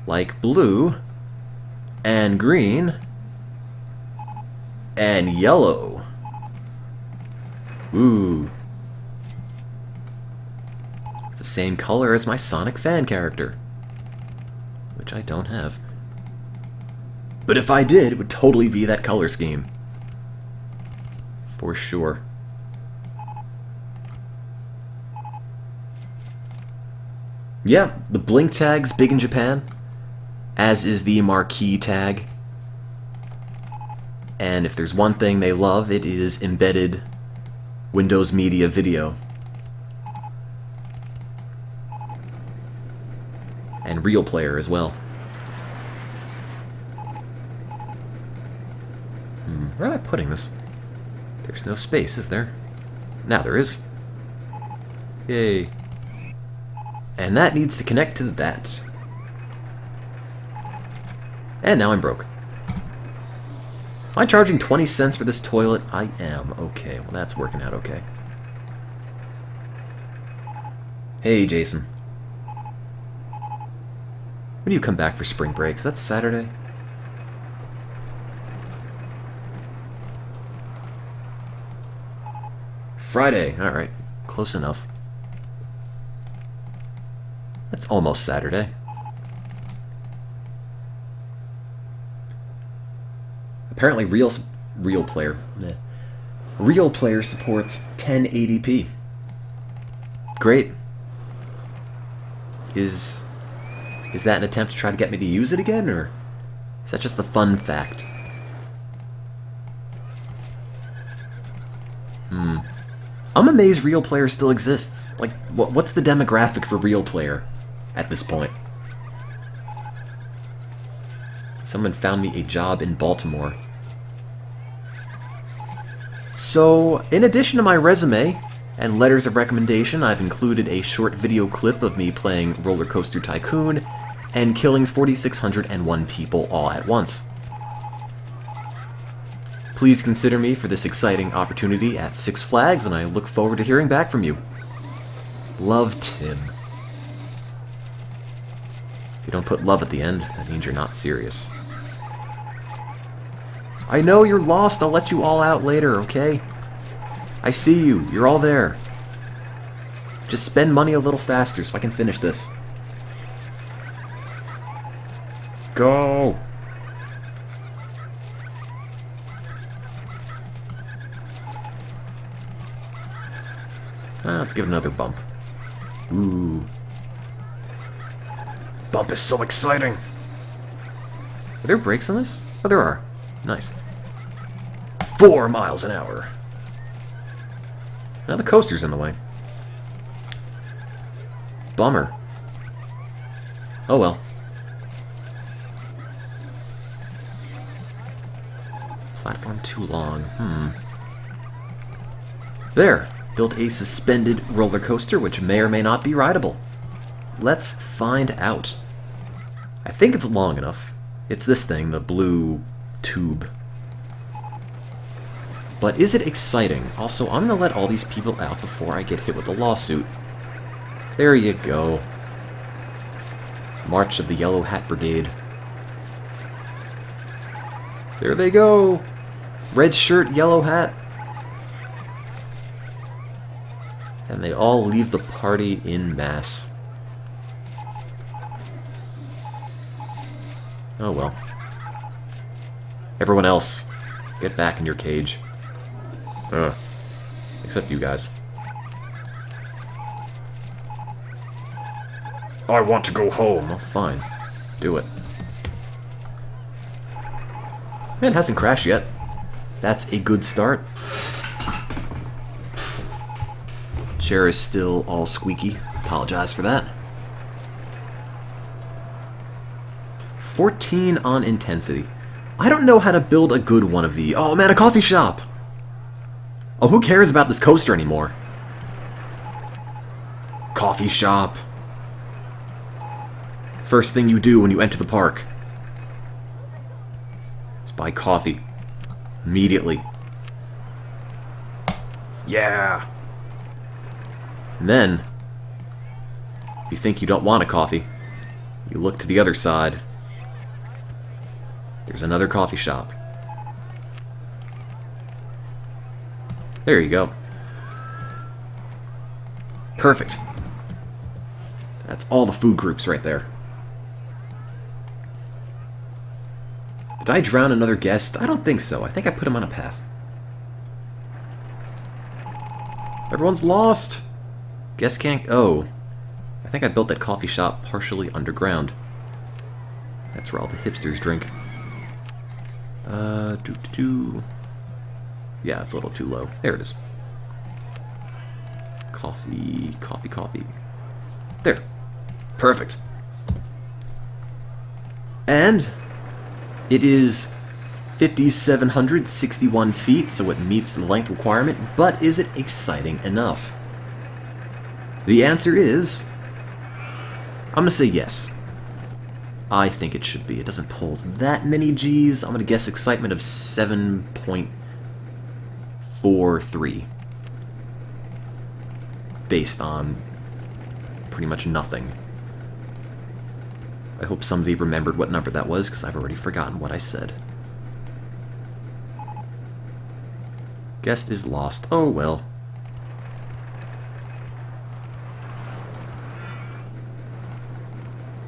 Like blue and green and yellow. Ooh. It's the same color as my Sonic fan character, which I don't have. But if I did, it would totally be that color scheme. For sure. Yeah, the blink tag's big in Japan, as is the marquee tag. And if there's one thing they love, it is embedded Windows Media Video. And Real Player as well. Where am I putting this? There's no space, is there? Now there is. Yay. And that needs to connect to that. And now I'm broke. Am I charging 20 cents for this toilet? I am. Okay, well that's working out okay. Hey, Jason. When do you come back for spring break? Is that Saturday? Friday. Alright. Close enough. That's almost Saturday. Apparently Real Player supports 1080p. Great. Is that an attempt to try to get me to use it again, or is that just a fun fact? I'm amazed Real Player still exists. Like, what's the demographic for Real Player at this point? Someone found me a job in Baltimore. So, in addition to my resume and letters of recommendation, I've included a short video clip of me playing Roller Coaster Tycoon and killing 4,601 people all at once. Please consider me for this exciting opportunity at Six Flags, and I look forward to hearing back from you. Love, Tim. If you don't put love at the end, that means you're not serious. I know you're lost. I'll let you all out later, okay? I see you. You're all there. Just spend money a little faster so I can finish this. Go! Let's give it another bump. Ooh. Bump is so exciting! Are there brakes on this? Oh, there are. Nice. 4 miles an hour. Now the coaster's in the way. Bummer. Oh well. Platform too long. There, built a suspended roller coaster, which may or may not be rideable. Let's find out. I think it's long enough. It's this thing, the blue tube. But is it exciting? Also, I'm going to let all these people out before I get hit with a lawsuit. There you go. March of the Yellow Hat Brigade. There they go! Red shirt, yellow hat. And they all leave the party in mass. Oh well. Everyone else, get back in your cage. Except you guys. I want to go home. Oh, fine. Do it. Man, it hasn't crashed yet. That's a good start. Chair is still all squeaky. Apologize for that. 14 on intensity. I don't know how to build a good one of these. Oh man, a coffee shop! Oh, who cares about this coaster anymore? Coffee shop. First thing you do when you enter the park is buy coffee. Immediately. Yeah! And then, if you think you don't want a coffee, you look to the other side. There's another coffee shop. There you go. Perfect. That's all the food groups right there. Did I drown another guest? I don't think so. I think I put him on a path. Everyone's lost. Guest can't... Oh. I think I built that coffee shop partially underground. That's where all the hipsters drink. Yeah, it's a little too low. There it is. Coffee, coffee, coffee. There. Perfect. And it is 5,761 feet, so it meets the length requirement, but is it exciting enough? The answer is... I'm going to say yes. I think it should be. It doesn't pull that many Gs. I'm going to guess excitement of 7.43. Based on pretty much nothing. I hope somebody remembered what number that was, because I've already forgotten what I said. Guest is lost. Oh well.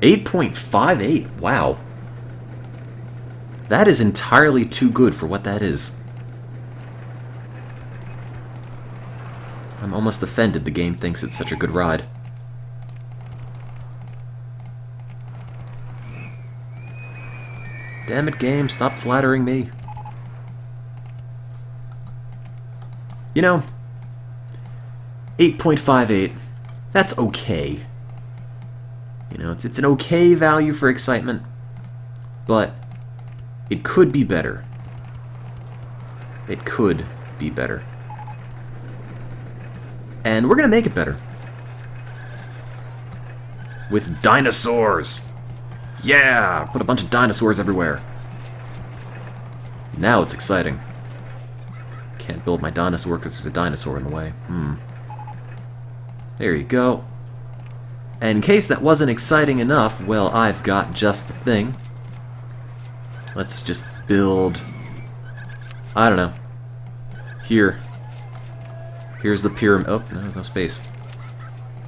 $8.58. Wow. That is entirely too good for what that is. I'm almost offended the game thinks it's such a good ride. Damn it, game, stop flattering me. You know, 8.58, that's okay. You know, it's an okay value for excitement, but it could be better. It could be better. And we're gonna make it better. With dinosaurs! Yeah! Put a bunch of dinosaurs everywhere. Now it's exciting. Can't build my dinosaur because there's a dinosaur in the way. There you go. And in case that wasn't exciting enough, well, I've got just the thing. Let's just build... I don't know. Here. Here's the pyramid. Oh, no, there's no space.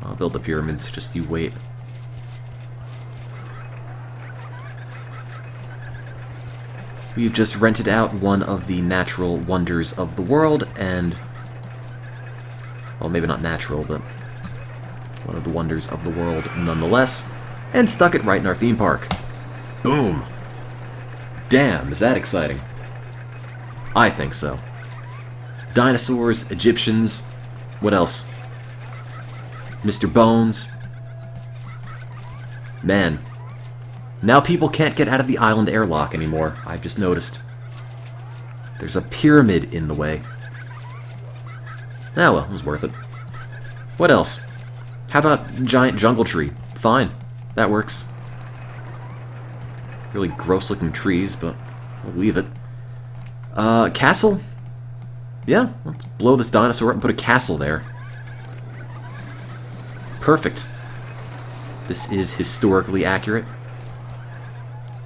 I'll build the pyramids, just you wait. We've just rented out one of the natural wonders of the world, and... well, maybe not natural, but... one of the wonders of the world nonetheless, and stuck it right in our theme park. Boom! Damn, is that exciting? I think so. Dinosaurs, Egyptians, what else? Mr. Bones. Man. Now people can't get out of the island airlock anymore, I've just noticed. There's a pyramid in the way. Ah well, it was worth it. What else? How about giant jungle tree? Fine. That works. Really gross looking trees, but we'll leave it. Castle? Yeah, let's blow this dinosaur up and put a castle there. Perfect. This is historically accurate.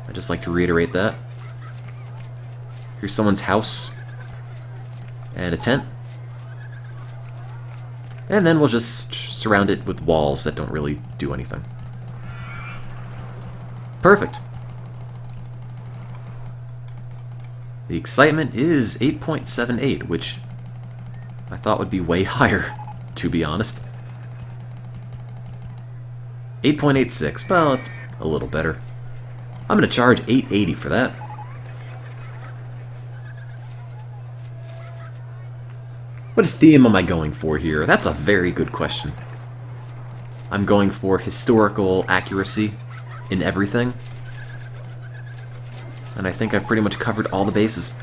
I'd just like to reiterate that. Here's someone's house. And a tent. And then we'll just surround it with walls that don't really do anything. Perfect. The excitement is 8.78, which I thought would be way higher, to be honest. 8.86, well, it's a little better. I'm going to charge $8.80 for that. What theme am I going for here? That's a very good question. I'm going for historical accuracy in everything. And I think I've pretty much covered all the bases.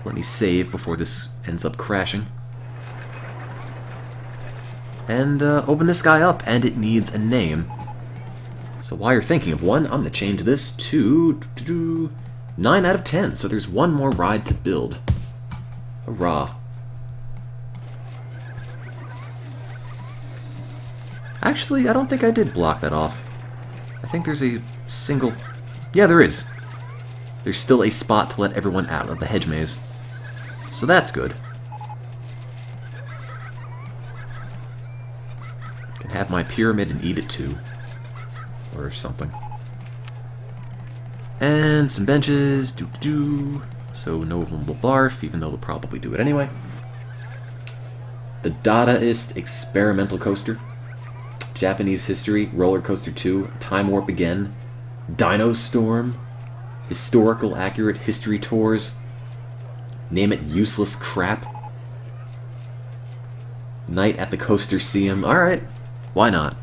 Let me save before this ends up crashing. And open this guy up, and it needs a name. So while you're thinking of one, I'm going to change this to 9 out of 10. So there's one more ride to build. Hurrah. Actually, I don't think I did block that off. I think there's a single... Yeah, there is. There's still a spot to let everyone out of the hedge maze. So that's good. Can have my pyramid and eat it too. Or something. And some benches. So no one will barf, even though they'll probably do it anyway. The Dadaist Experimental Coaster. Japanese History, Roller Coaster 2, Time Warp Again, Dino Storm, Historical Accurate History Tours, Name It Useless Crap, Night at the Coasterseum. Alright, why not?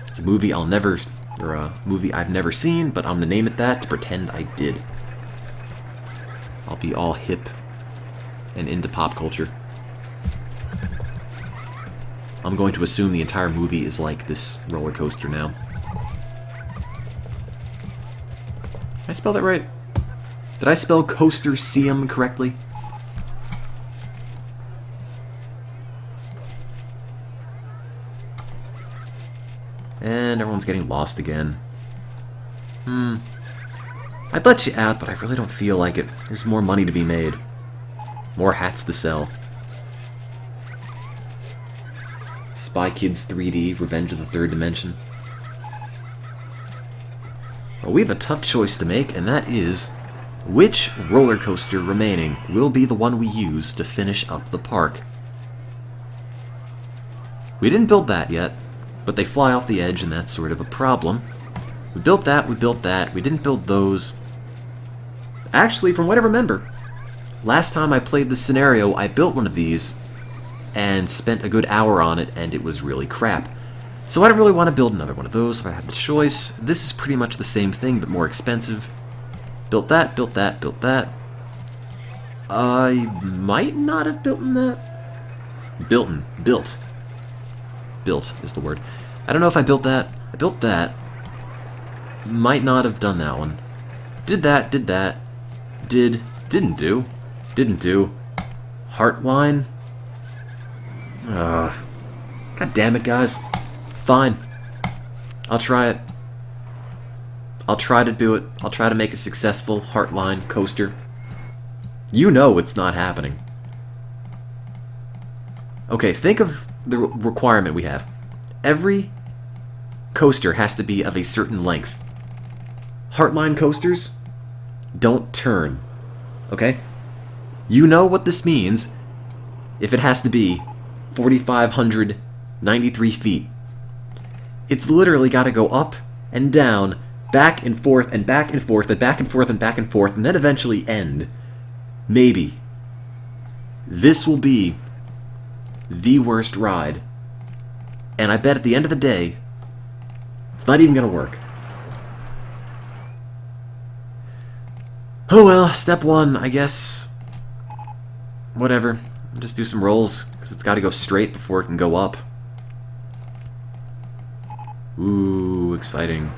It's a movie I'll never, or a movie I've never seen, but I'm gonna name it that to pretend I did. I'll be all hip and into pop culture. I'm going to assume the entire movie is like this roller coaster now. Did I spell that right? Did I spell Coasterseum correctly? And everyone's getting lost again. I'd let you out, but I really don't feel like it. There's more money to be made. More hats to sell. Spy Kids 3D, Revenge of the Third Dimension. Well, we have a tough choice to make, and that is which roller coaster remaining will be the one we use to finish up the park. We didn't build that yet, but they fly off the edge, and that's sort of a problem. We built that, we didn't build those. Actually, from what I remember, last time I played this scenario, I built one of these, and spent a good hour on it, and it was really crap. So I don't really want to build another one of those if I have the choice. This is pretty much the same thing, but more expensive. Built that, built that, built that. I might not have built that. Built. Built is the word. I don't know if I built that. I built that. Might not have done that one. Did that, didn't do. Heartline. God damn it, guys. Fine. I'll try it. I'll try to do it. I'll try to make a successful Heartline coaster. You know it's not happening. Okay, think of the requirement we have. Every coaster has to be of a certain length. Heartline coasters don't turn. Okay? You know what this means if it has to be 4,593 feet. It's literally got to go up and down, back and forth, and back and forth, and back and forth, and back and forth, and then eventually end. Maybe. This will be the worst ride. And I bet at the end of the day, it's not even going to work. Oh well, step one, I guess. Whatever. Just do some rolls, because it's got to go straight before it can go up. Ooh, exciting.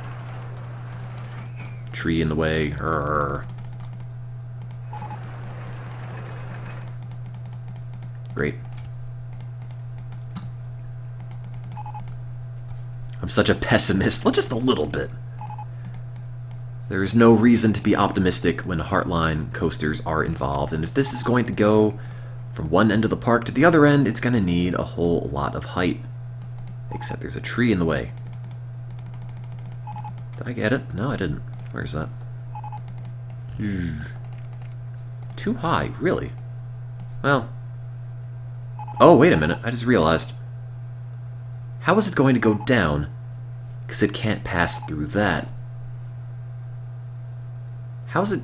Tree in the way. Urgh. Great. I'm such a pessimist. Well, just a little bit. There's no reason to be optimistic when Heartline coasters are involved, and if this is going to go from one end of the park to the other end, it's going to need a whole lot of height. Except there's a tree in the way. Did I get it? No, I didn't. Where's that? Too high, really? Well. Oh, wait a minute. I just realized. How is it going to go down? Because it can't pass through that. How's it...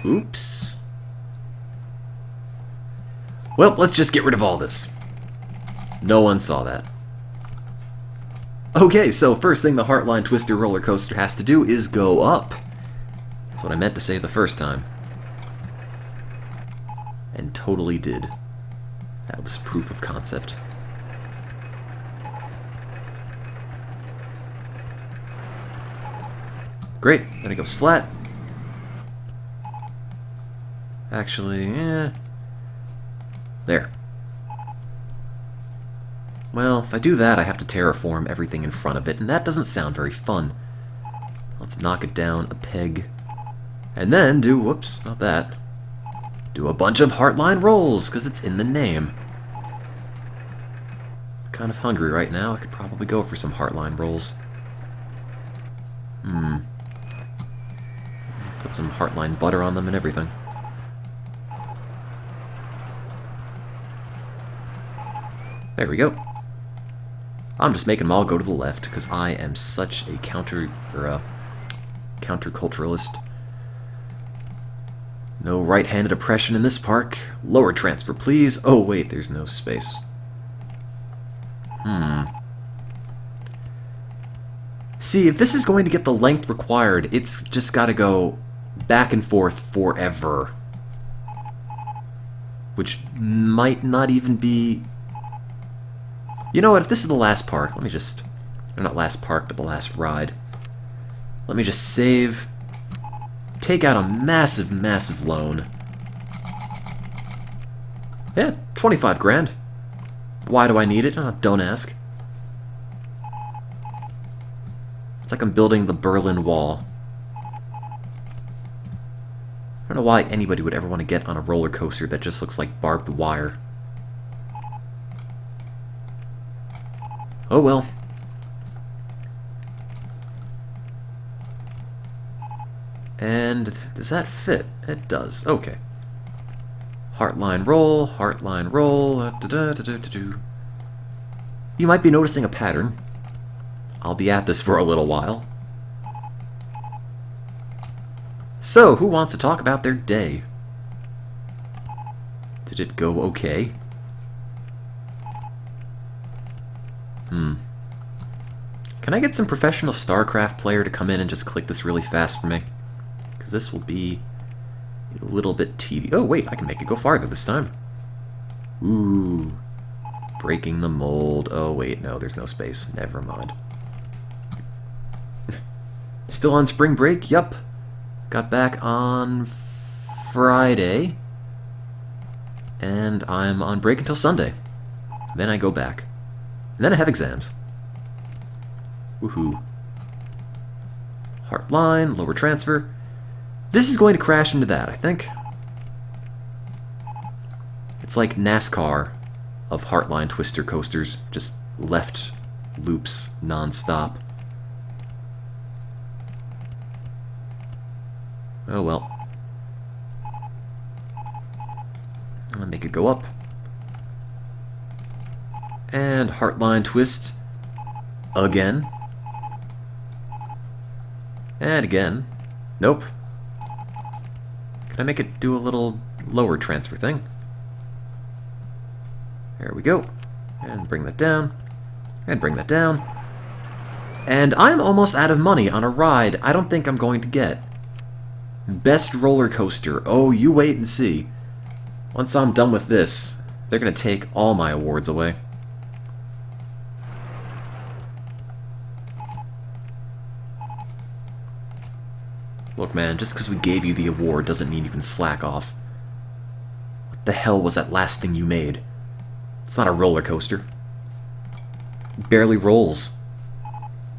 Oops. Well, let's just get rid of all this. No one saw that. Okay, so first thing the Heartline Twister roller coaster has to do is go up. That's what I meant to say the first time. And totally did. That was proof of concept. Great, then it goes flat. Actually, there. Well, if I do that, I have to terraform everything in front of it, and that doesn't sound very fun. Let's knock it down a peg. And then do, whoops, not that. Do a bunch of Heartline rolls, because it's in the name. I'm kind of hungry right now. I could probably go for some Heartline rolls. Put some Heartline butter on them and everything. There we go. I'm just making them all go to the left, because I am such a counterculturalist. No right-handed oppression in this park. Lower transfer, please. Oh, wait, there's no space. See, if this is going to get the length required, it's just got to go back and forth forever. Which might not even be... You know what, if this is the last park, let me just... Or not last park, but the last ride. Let me just save... Take out a massive, massive loan. Yeah, 25 grand. Why do I need it? Don't ask. It's like I'm building the Berlin Wall. I don't know why anybody would ever want to get on a roller coaster that just looks like barbed wire. Oh well. And does that fit? It does. Okay. Heartline roll, Heartline roll. You might be noticing a pattern. I'll be at this for a little while. So, who wants to talk about their day? Did it go okay? Can I get some professional StarCraft player to come in and just click this really fast for me? Because this will be a little bit tedious. Oh, wait, I can make it go farther this time. Ooh. Breaking the mold. Oh, wait, no, there's no space. Never mind. Still on spring break? Yup. Got back on Friday. And I'm on break until Sunday. Then I go back. And then I have exams. Woohoo. Heartline, lower transfer. This is going to crash into that, I think. It's like NASCAR of Heartline Twister coasters. Just left loops non-stop. Oh well. I'm gonna make it go up. And Heartline twist again. And again. Nope. Can I make it do a little lower transfer thing? There we go. And bring that down. And bring that down. And I'm almost out of money on a ride I don't think I'm going to get. Best roller coaster. Oh, you wait and see. Once I'm done with this, they're going to take all my awards away. Look, man, just because we gave you the award doesn't mean you can slack off. What the hell was that last thing you made? It's not a roller coaster. It barely rolls.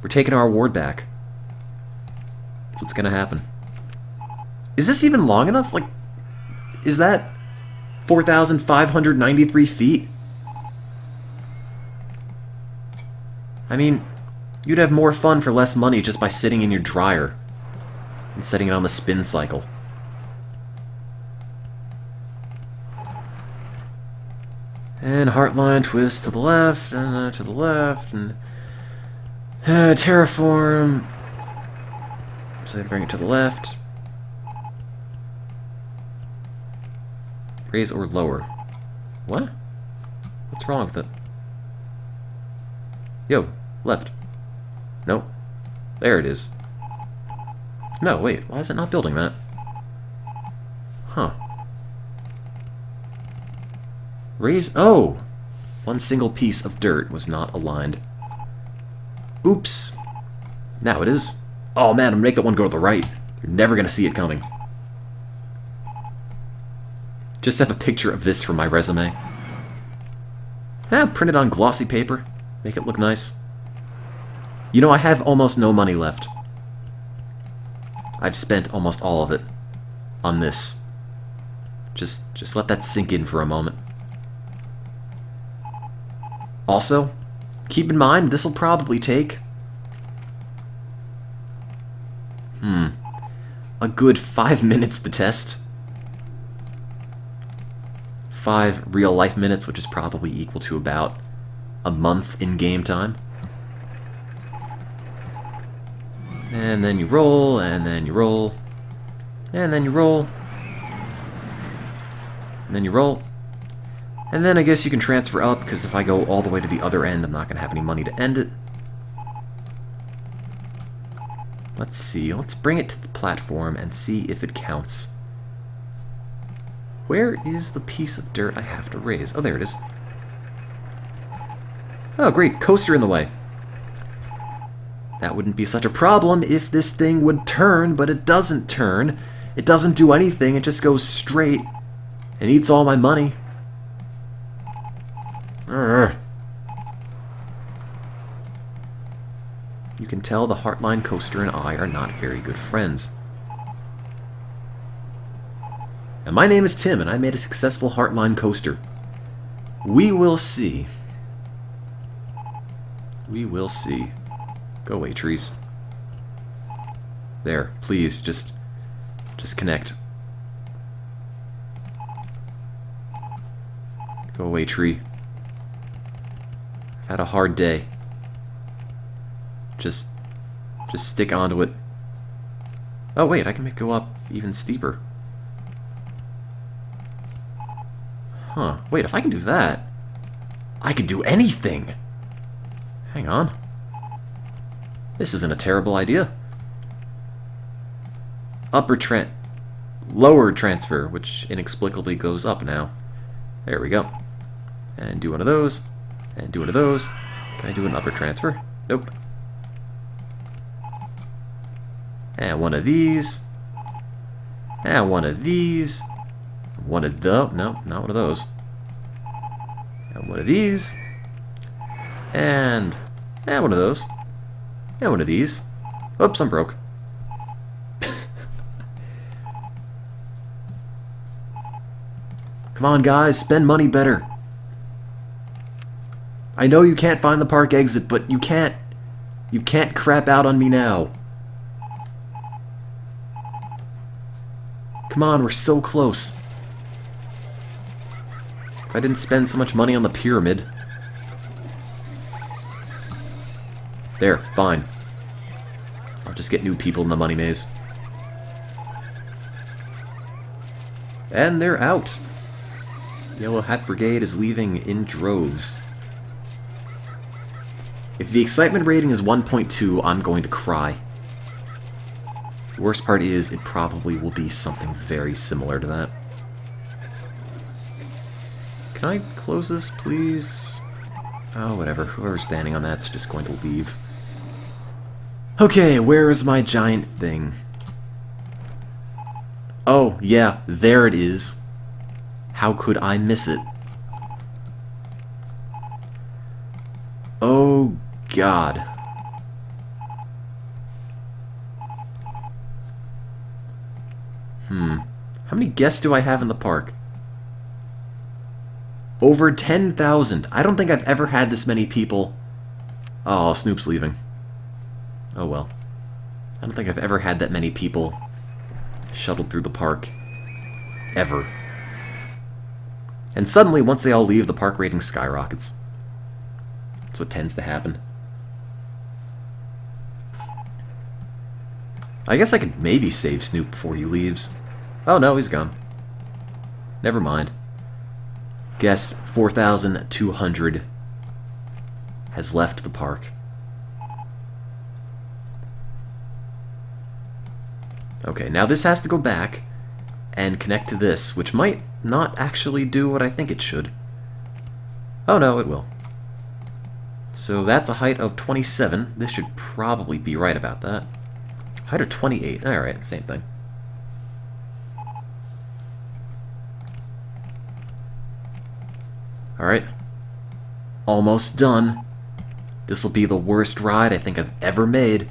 We're taking our award back. That's what's gonna happen. Is this even long enough? Like, is that 4,593 feet? I mean, you'd have more fun for less money just by sitting in your dryer and setting it on the spin cycle. And Heartline twist to the left, and to the left, and terraform. So they bring it to the left. Raise or lower. What? What's wrong with it? Yo, left. Nope. There it is. No, wait, why is it not building that? Huh. Raise... Oh! One single piece of dirt was not aligned. Oops. Now it is. Oh man, I'm gonna make that one go to the right. You're never gonna see it coming. Just have a picture of this for my resume. Print it on glossy paper. Make it look nice. You know, I have almost no money left. I've spent almost all of it on this. Just let that sink in for a moment. Also, keep in mind, this will probably take... a good 5 minutes to test. 5 real-life minutes, which is probably equal to about a month in game time. And then you roll, and then you roll, and then you roll, and then you roll. And then I guess you can transfer up, because if I go all the way to the other end, I'm not going to have any money to end it. Let's see, let's bring it to the platform and see if it counts. Where is the piece of dirt I have to raise? Oh, there it is. Oh, great, coaster in the way. That wouldn't be such a problem if this thing would turn, but it doesn't turn. It doesn't do anything, it just goes straight and eats all my money. Urgh. You can tell the Heartline coaster and I are not very good friends. And my name is Tim, and I made a successful Heartline coaster. We will see. We will see. Go away, trees. There, please, just connect. Go away, tree. I've had a hard day. Just stick onto it. Oh wait, I can make it go up even steeper. Huh, wait, if I can do that, I can do anything! Hang on. This isn't a terrible idea. Lower transfer, which inexplicably goes up now. There we go. And do one of those, and do one of those. Can I do an upper transfer? Nope. And one of these. And one of these. One of the... No, not one of those. And one of these. And one of those. And one of these. Oops, I'm broke. Come on, guys, spend money better. I know you can't find the park exit, but you can't crap out on me now. Come on, we're so close. If I didn't spend so much money on the pyramid. There, fine. I'll just get new people in the money maze. And they're out. Yellow Hat Brigade is leaving in droves. If the excitement rating is 1.2, I'm going to cry. The worst part is, it probably will be something very similar to that. Can I close this, please? Oh, whatever. Whoever's standing on that's just going to leave. Okay, where is my giant thing? Oh, yeah, there it is. How could I miss it? Oh, God. How many guests do I have in the park? Over 10,000. I don't think I've ever had this many people. Oh, Snoop's leaving. Oh well. I don't think I've ever had that many people shuttled through the park. Ever. And suddenly, once they all leave, the park rating skyrockets. That's what tends to happen. I guess I could maybe save Snoop before he leaves. Oh no, he's gone. Never mind. Guest 4,200 has left the park. Okay, now this has to go back and connect to this, which might not actually do what I think it should. Oh no, it will. So that's a height of 27. This should probably be right about that. Height of 28. Alright, same thing. Alright. Almost done. This'll be the worst ride I think I've ever made.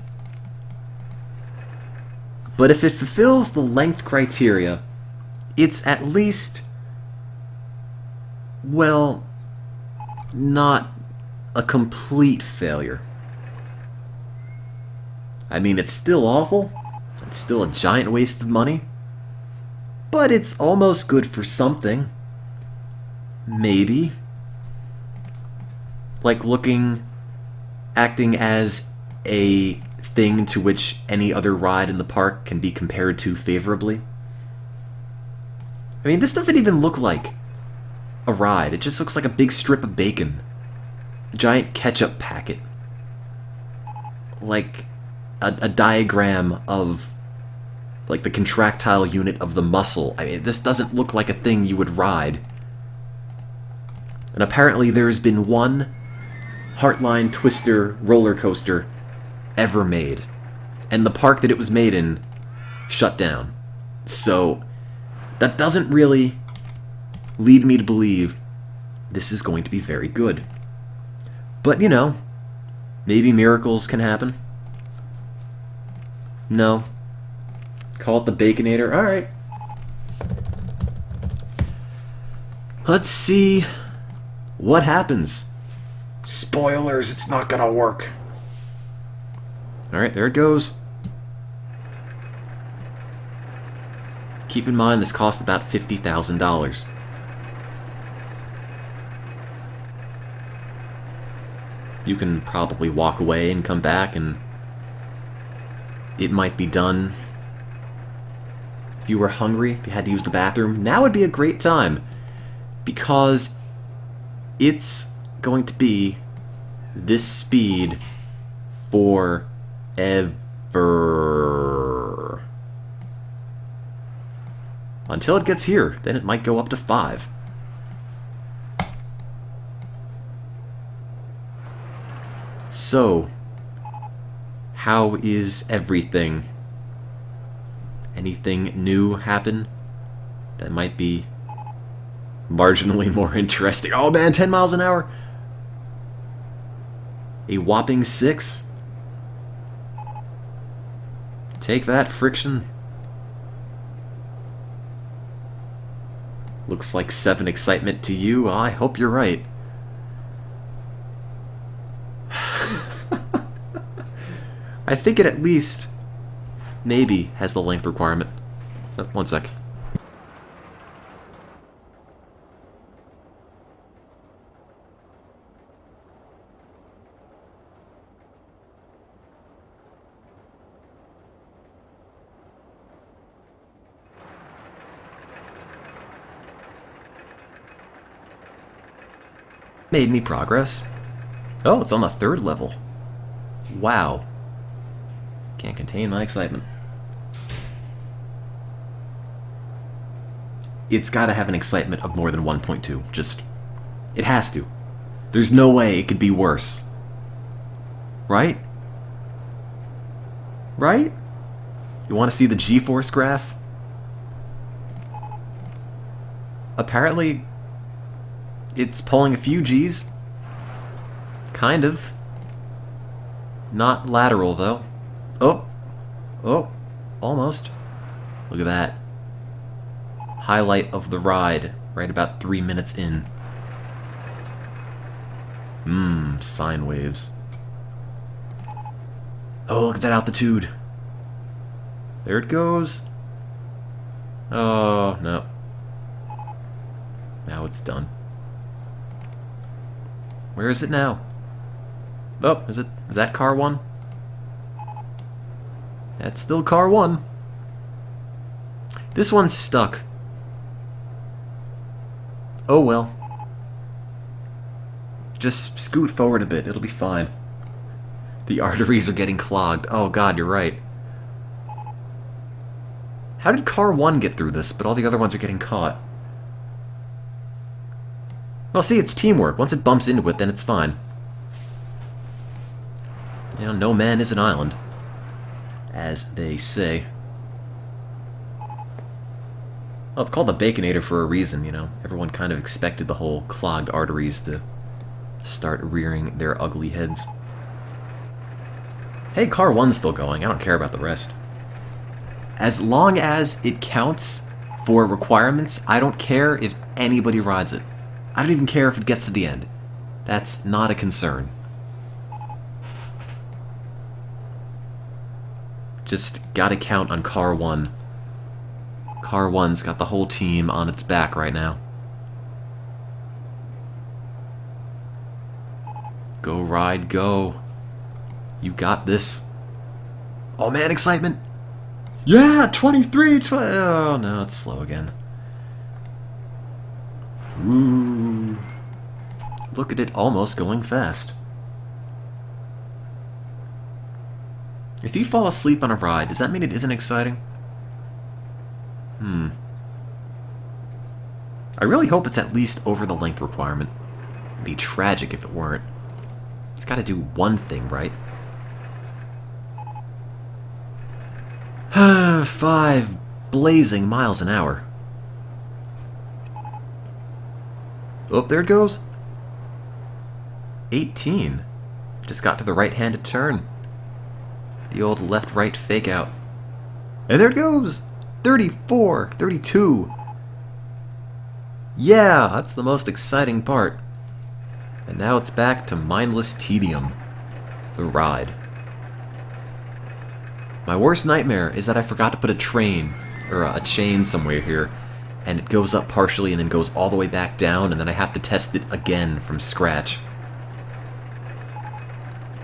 But if it fulfills the length criteria, it's at least, well, not a complete failure. I mean, it's still awful. It's still a giant waste of money. But it's almost good for something. Maybe. Like acting as a thing to which any other ride in the park can be compared to favorably. I mean, this doesn't even look like a ride. It just looks like a big strip of bacon. A giant ketchup packet. Like a diagram of like the contractile unit of the muscle. I mean, this doesn't look like a thing you would ride. And apparently there's been one Heartline Twister roller coaster ever made. And the park that it was made in shut down. So that doesn't really lead me to believe this is going to be very good. But, you know, maybe miracles can happen. No. Call it the Baconator. Alright. Let's see what happens. Spoilers, it's not gonna work. Alright, there it goes. Keep in mind this cost about $50,000. You can probably walk away and come back and it might be done. If you were hungry, if you had to use the bathroom, now would be a great time. Because it's going to be this speed forever. Until it gets here, then it might go up to 5. So, how is everything? Anything new happen that might be marginally more interesting? Oh man, 10 miles an hour? A whopping 6? Take that, friction. Looks like 7 excitement to you. I hope you're right. I think it at least, maybe, has the length requirement. Oh, one sec. Made me progress. Oh, it's on the 3rd level. Wow. Can't contain my excitement. It's gotta have an excitement of more than 1.2. Just, it has to. There's no way it could be worse. Right? Right? You want to see the G-force graph? Apparently, it's pulling a few Gs. Kind of. Not lateral, though. Oh! Oh! Almost. Look at that. Highlight of the ride, right about 3 minutes in. Sine waves. Oh, look at that altitude. There it goes. Oh, no. Now it's done. Where is it now? Oh, is that car 1? That's still car 1. This one's stuck. Oh well. Just scoot forward a bit, it'll be fine. The arteries are getting clogged. Oh god, you're right. How did car 1 get through this, but all the other ones are getting caught? Well, see, it's teamwork. Once it bumps into it, then it's fine. You know, no man is an island, as they say. Well, it's called the Baconator for a reason, you know. Everyone kind of expected the whole clogged arteries to start rearing their ugly heads. Hey, car 1's still going. I don't care about the rest. As long as it counts for requirements, I don't care if anybody rides it. I don't even care if it gets to the end. That's not a concern. Just gotta count on car 1. Car 1's got the whole team on its back right now. Go, ride, go. You got this. Oh man, excitement! Yeah, 23, 20. Oh no, it's slow again. Ooh. Look at it almost going fast. If you fall asleep on a ride, does that mean it isn't exciting? I really hope it's at least over the length requirement. It'd be tragic if it weren't. It's gotta do one thing, right? 5 blazing miles an hour. Oh, there it goes. 18. Just got to the right-handed turn. The old left-right fake-out. And there it goes! 34, 32. Yeah, that's the most exciting part. And now it's back to mindless tedium. The ride. My worst nightmare is that I forgot to put a train, or a chain somewhere here, and it goes up partially and then goes all the way back down, and then I have to test it again from scratch.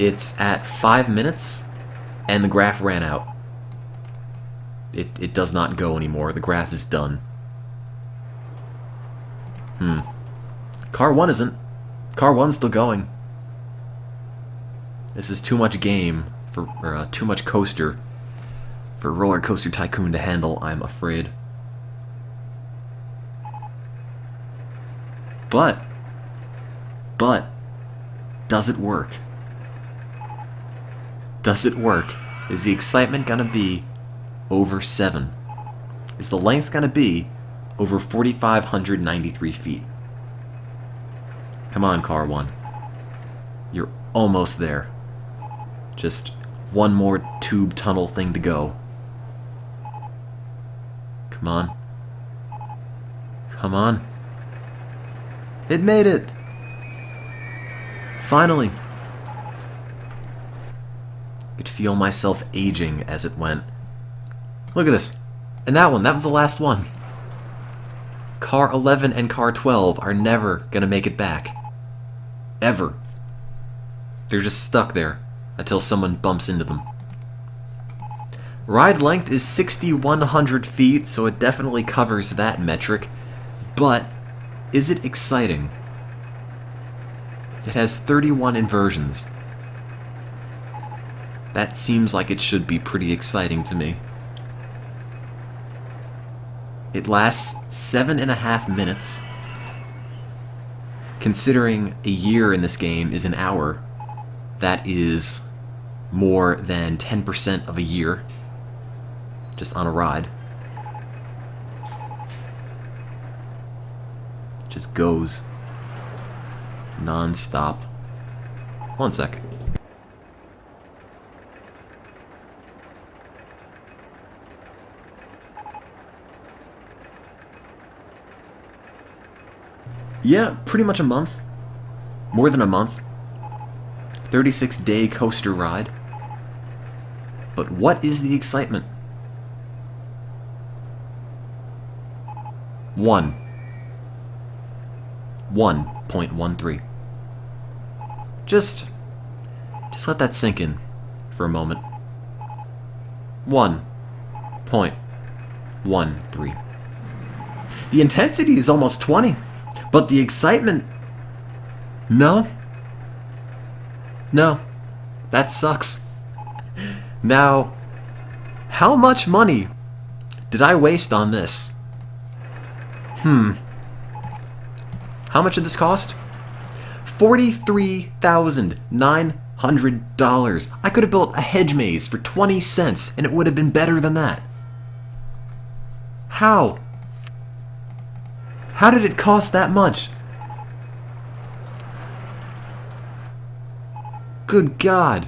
It's at 5 minutes, and the graph ran out. It does not go anymore. The graph is done. Car 1 isn't. Car 1's still going. This is too much game, or too much coaster for Roller Coaster Tycoon to handle, I'm afraid. But, does it work? Does it work? Is the excitement gonna be over 7? Is the length gonna be over 4,593 feet? Come on, car 1. You're almost there. Just one more tube tunnel thing to go. Come on. Come on. It made it! Finally! I could feel myself aging as it went. Look at this. And that was the last one. Car 11 and car 12 are never gonna make it back. Ever. They're just stuck there until someone bumps into them. Ride length is 6,100 feet, so it definitely covers that metric. But, is it exciting? It has 31 inversions. That seems like it should be pretty exciting to me. It lasts 7.5 minutes. Considering a year in this game is an hour, that is more than 10% of a year just on a ride. Just goes non-stop. 1 sec. Yeah, pretty much a month. More than a month. 36-day coaster ride. But what is the excitement? 1.13. Just let that sink in for a moment. 1.13. The intensity is almost 20, but the excitement... No, that sucks. Now, how much money did I waste on this? How much did this cost? $43,900. I could have built a hedge maze for 20 cents and it would have been better than that. How? How did it cost that much? Good God.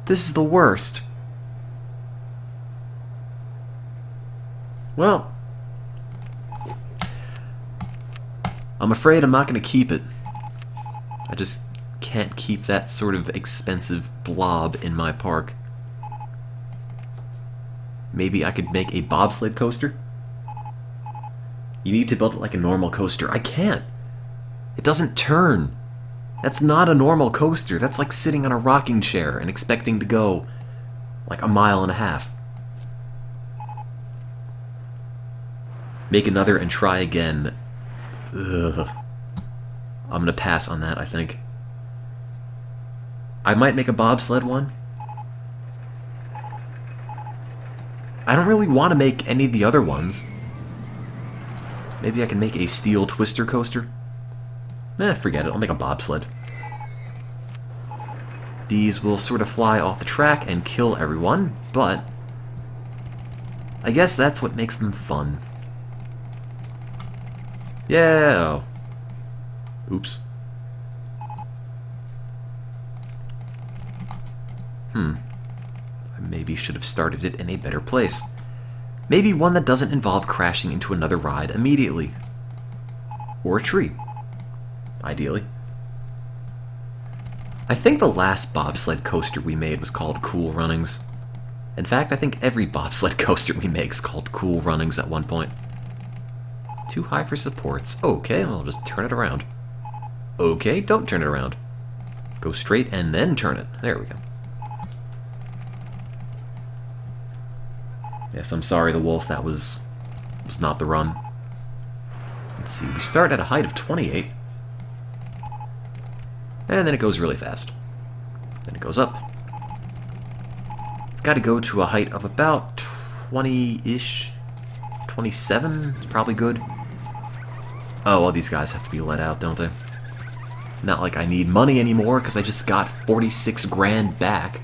This is the worst. Well, I'm afraid I'm not going to keep it. I just can't keep that sort of expensive blob in my park. Maybe I could make a bobsled coaster? You need to build it like a normal coaster. I can't. It doesn't turn. That's not a normal coaster. That's like sitting on a rocking chair and expecting to go like a mile and a half. Make another and try again. Ugh. I'm gonna pass on that, I think. I might make a bobsled one. I don't really want to make any of the other ones. Maybe I can make a steel twister coaster. Forget it. I'll make a bobsled. These will sort of fly off the track and kill everyone, but I guess that's what makes them fun. Yeah. Oops. I maybe should have started it in a better place. Maybe one that doesn't involve crashing into another ride immediately. Or a tree. Ideally. I think the last bobsled coaster we made was called Cool Runnings. In fact, I think every bobsled coaster we make is called Cool Runnings at one point. Too high for supports. Okay, I'll just turn it around. Okay, don't turn it around. Go straight and then turn it. There we go. Yes, I'm sorry, the wolf. That was not the run. Let's see. We start at a height of 28. And then it goes really fast. Then it goes up. It's got to go to a height of about 20-ish. 27 is probably good. Oh, well, these guys have to be let out, don't they? Not like I need money anymore, because I just got 46 grand back.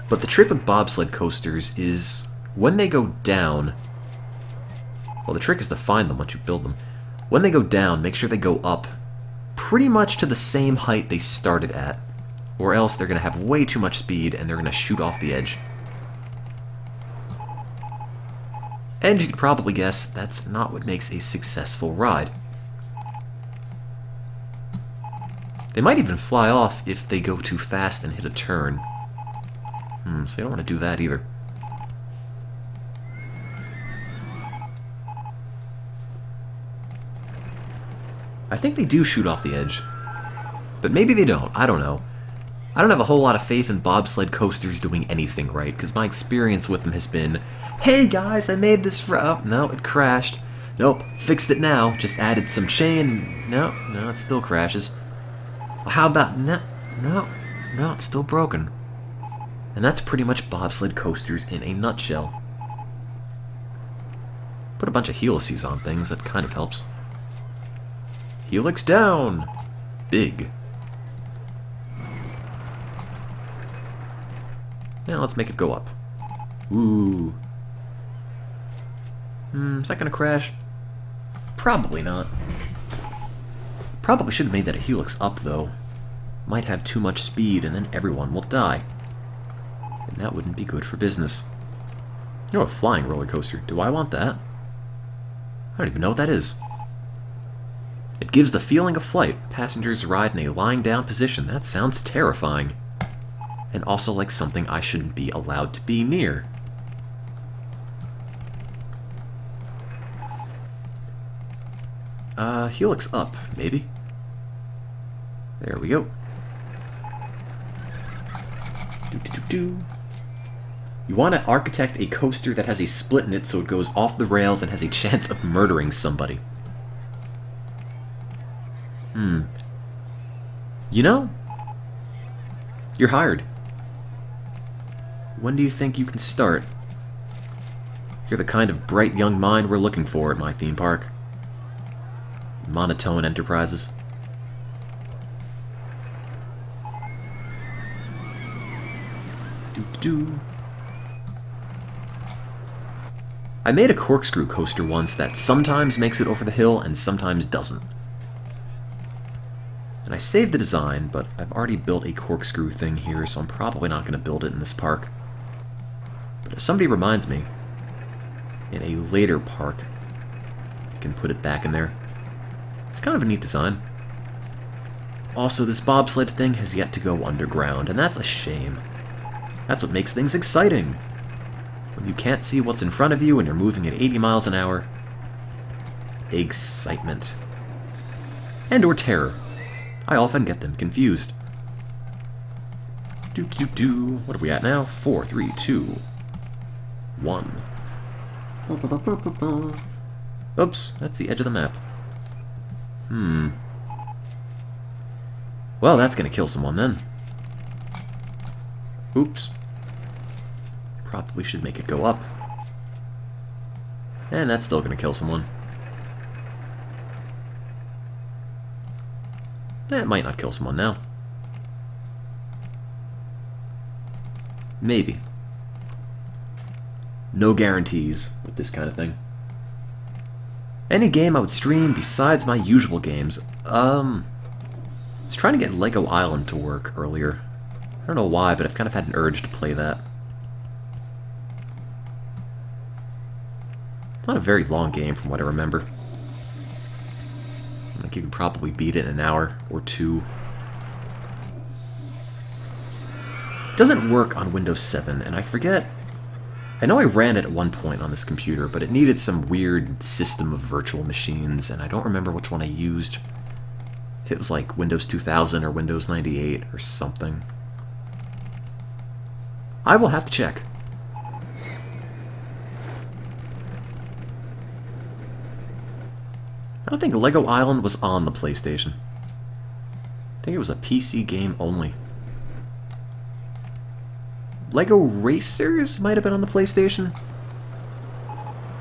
But the trick with bobsled coasters is when they go down... Well, the trick is to find them once you build them. When they go down, make sure they go up pretty much to the same height they started at, or else they're going to have way too much speed and they're going to shoot off the edge. And you could probably guess that's not what makes a successful ride. They might even fly off if they go too fast and hit a turn. So you don't want to do that either. I think they do shoot off the edge. But maybe they don't. I don't know. I don't have a whole lot of faith in bobsled coasters doing anything right, because my experience with them has been, hey guys, I made this for... Oh, no, it crashed. Nope, fixed it now. Just added some chain. No, it still crashes. Well, how about... No, it's still broken. And that's pretty much bobsled coasters in a nutshell. Put a bunch of helices on things, that kind of helps. Helix down! Big. Now let's make it go up. Ooh. Is that gonna crash? Probably not. Probably should have made that a helix up, though. Might have too much speed, and then everyone will die. And that wouldn't be good for business. You know, a flying roller coaster. Do I want that? I don't even know what that is. It gives the feeling of flight. Passengers ride in a lying down position. That sounds terrifying. And also like something I shouldn't be allowed to be near. Helix up, maybe. There we go. You want to architect a coaster that has a split in it so it goes off the rails and has a chance of murdering somebody. You know, you're hired. When do you think you can start? You're the kind of bright young mind we're looking for at my theme park. Monotone Enterprises. I made a corkscrew coaster once that sometimes makes it over the hill and sometimes doesn't. And I saved the design, but I've already built a corkscrew thing here, so I'm probably not going to build it in this park. But if somebody reminds me, in a later park, I can put it back in there. It's kind of a neat design. Also, this bobsled thing has yet to go underground, and that's a shame. That's what makes things exciting. When you can't see what's in front of you and you're moving at 80 miles an hour. Excitement. And or terror. I often get them confused. What are we at now? 4, 3, 2, 1. Oops, that's the edge of the map. Well, that's gonna kill someone then. Oops. Probably should make it go up. And that's still gonna kill someone. That might not kill someone now. Maybe. No guarantees with this kind of thing. Any game I would stream besides my usual games. I was trying to get Lego Island to work earlier. I don't know why, but I've kind of had an urge to play that. It's not a very long game from what I remember. I think you can probably beat it in an hour or two. It doesn't work on Windows 7, and I forget... I know I ran it at one point on this computer, but it needed some weird system of virtual machines, and I don't remember which one I used. If it was like Windows 2000 or Windows 98 or something. I will have to check. I don't think Lego Island was on the PlayStation. I think it was a PC game only. Lego Racers might have been on the PlayStation.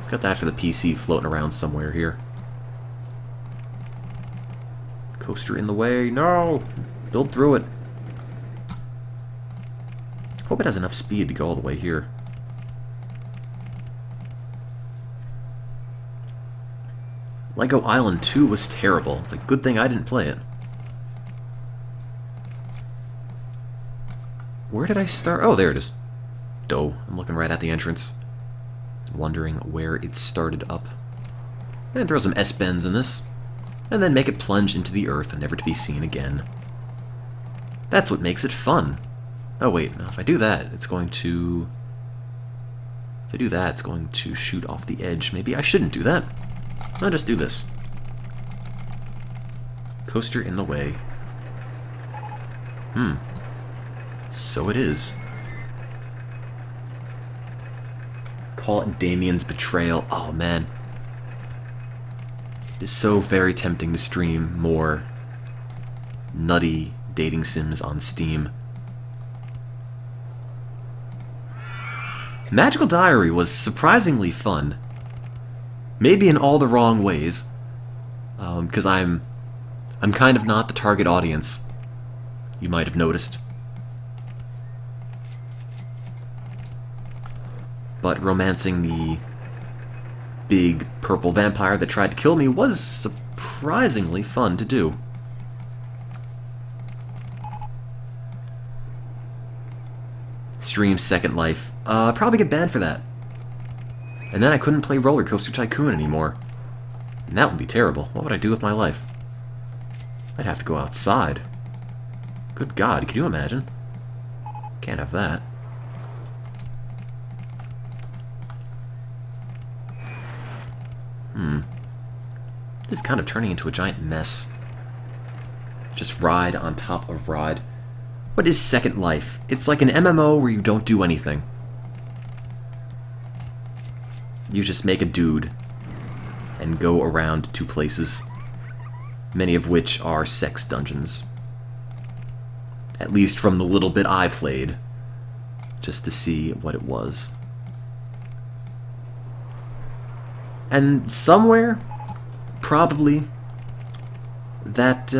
Got that for the PC floating around somewhere here. Coaster in the way. No! Build through it. Hope it has enough speed to go all the way here. Lego Island 2 was terrible. It's a good thing I didn't play it. Where did I start? Oh, there it is. Doh. I'm looking right at the entrance. Wondering where it started up. And throw some S-bends in this. And then make it plunge into the earth, never to be seen again. That's what makes it fun. Oh, wait. Now, if I do that, it's going to... If I do that, it's going to shoot off the edge. Maybe I shouldn't do that. I'll just do this. Coaster in the way. So it is. Call it Damien's betrayal. Oh, man. is so very tempting to stream more nutty dating sims on Steam. Magical Diary was surprisingly fun. Maybe in all the wrong ways, because I'm kind of not the target audience. You might have noticed. But romancing the big purple vampire that tried to kill me was surprisingly fun to do. Stream Second Life. Probably get banned for that. And then I couldn't play Roller Coaster Tycoon anymore. And that would be terrible. What would I do with my life? I'd have to go outside. Good God, can you imagine? Can't have that. This is kind of turning into a giant mess. Just ride on top of ride. What is Second Life? It's like an MMO where you don't do anything. You just make a dude and go around to places, many of which are sex dungeons. At least from the little bit I played, just to see what it was. And somewhere, probably, that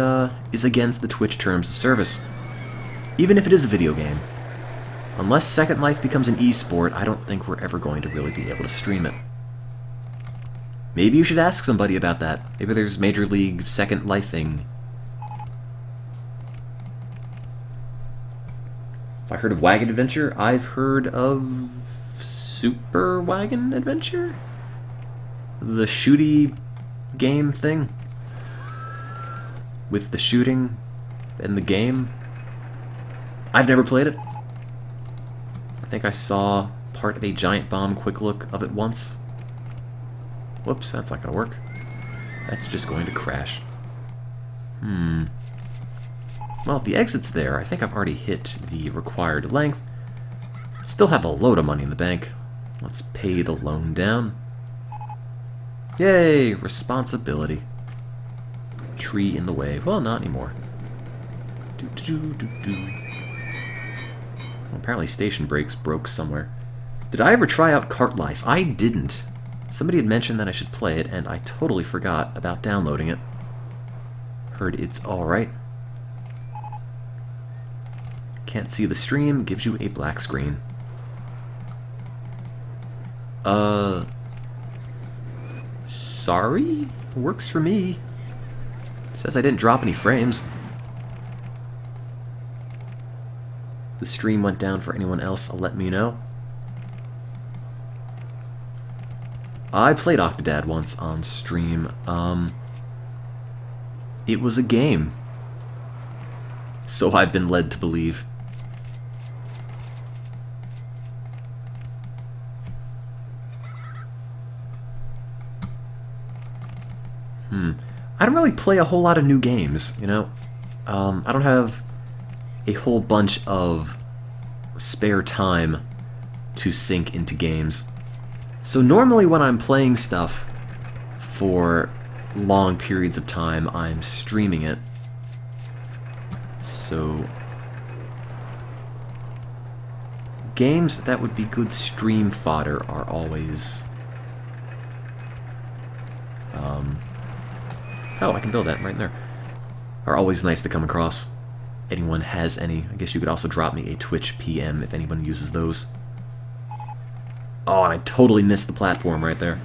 is against the Twitch terms of service. Even if it is a video game. Unless Second Life becomes an esport, I don't think we're ever going to really be able to stream it. Maybe you should ask somebody about that. Maybe there's Major League Second Life-ing. If I heard of Wagon Adventure, I've heard of Super Wagon Adventure? The shooty game thing? With the shooting and the game? I've never played it. I think I saw part of a Giant Bomb quick look of it once. Whoops, that's not gonna work. That's just going to crash. Well, if the exit's there, I think I've already hit the required length. Still have a load of money in the bank. Let's pay the loan down. Yay! Responsibility. Tree in the way. Well, not anymore. Apparently station brakes broke somewhere. Did I ever try out Cart Life? I didn't. Somebody had mentioned that I should play it, and I totally forgot about downloading it. Heard it's alright. Can't see the stream, gives you a black screen. Sorry? Works for me. Says I didn't drop any frames. The stream went down for anyone else, let me know. I played Octodad once on stream. It was a game. So I've been led to believe. I don't really play a whole lot of new games, you know? I don't have a whole bunch of spare time to sink into games. So normally when I'm playing stuff for long periods of time, I'm streaming it. So games that would be good stream fodder are always... oh, I can build that right in there. Are always nice to come across. Anyone has any. I guess you could also drop me a Twitch PM if anyone uses those. Oh, and I totally missed the platform right there.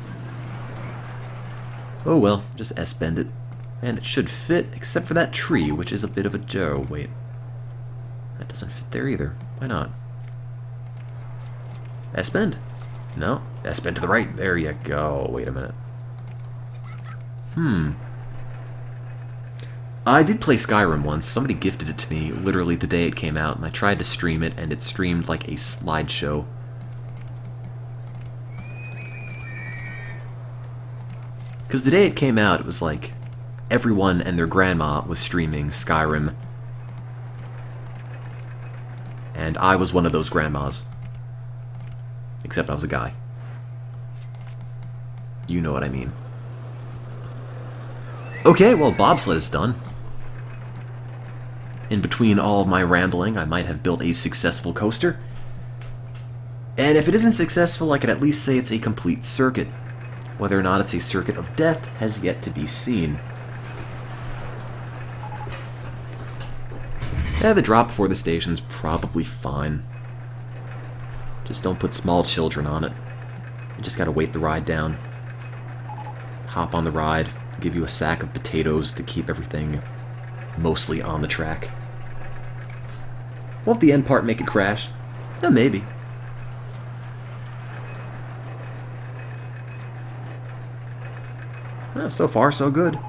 Oh well, just S-bend it. And it should fit, except for that tree, which is a bit of a Joe. Wait. That doesn't fit there either. Why not? S-bend? No. S-bend to the right. There you go. Wait a minute. I did play Skyrim once. Somebody gifted it to me literally the day it came out, and I tried to stream it, and it streamed like a slideshow. Because the day it came out, it was like everyone and their grandma was streaming Skyrim. And I was one of those grandmas. Except I was a guy. You know what I mean. Okay, well, bobsled is done. In between all of my rambling, I might have built a successful coaster. And if it isn't successful, I could at least say it's a complete circuit. Whether or not it's a circuit of death has yet to be seen. Yeah, the drop before the station's probably fine. Just don't put small children on it. You just gotta wait the ride down. Hop on the ride, give you a sack of potatoes to keep everything mostly on the track. Won't the end part make it crash? Yeah, maybe. So far, so good.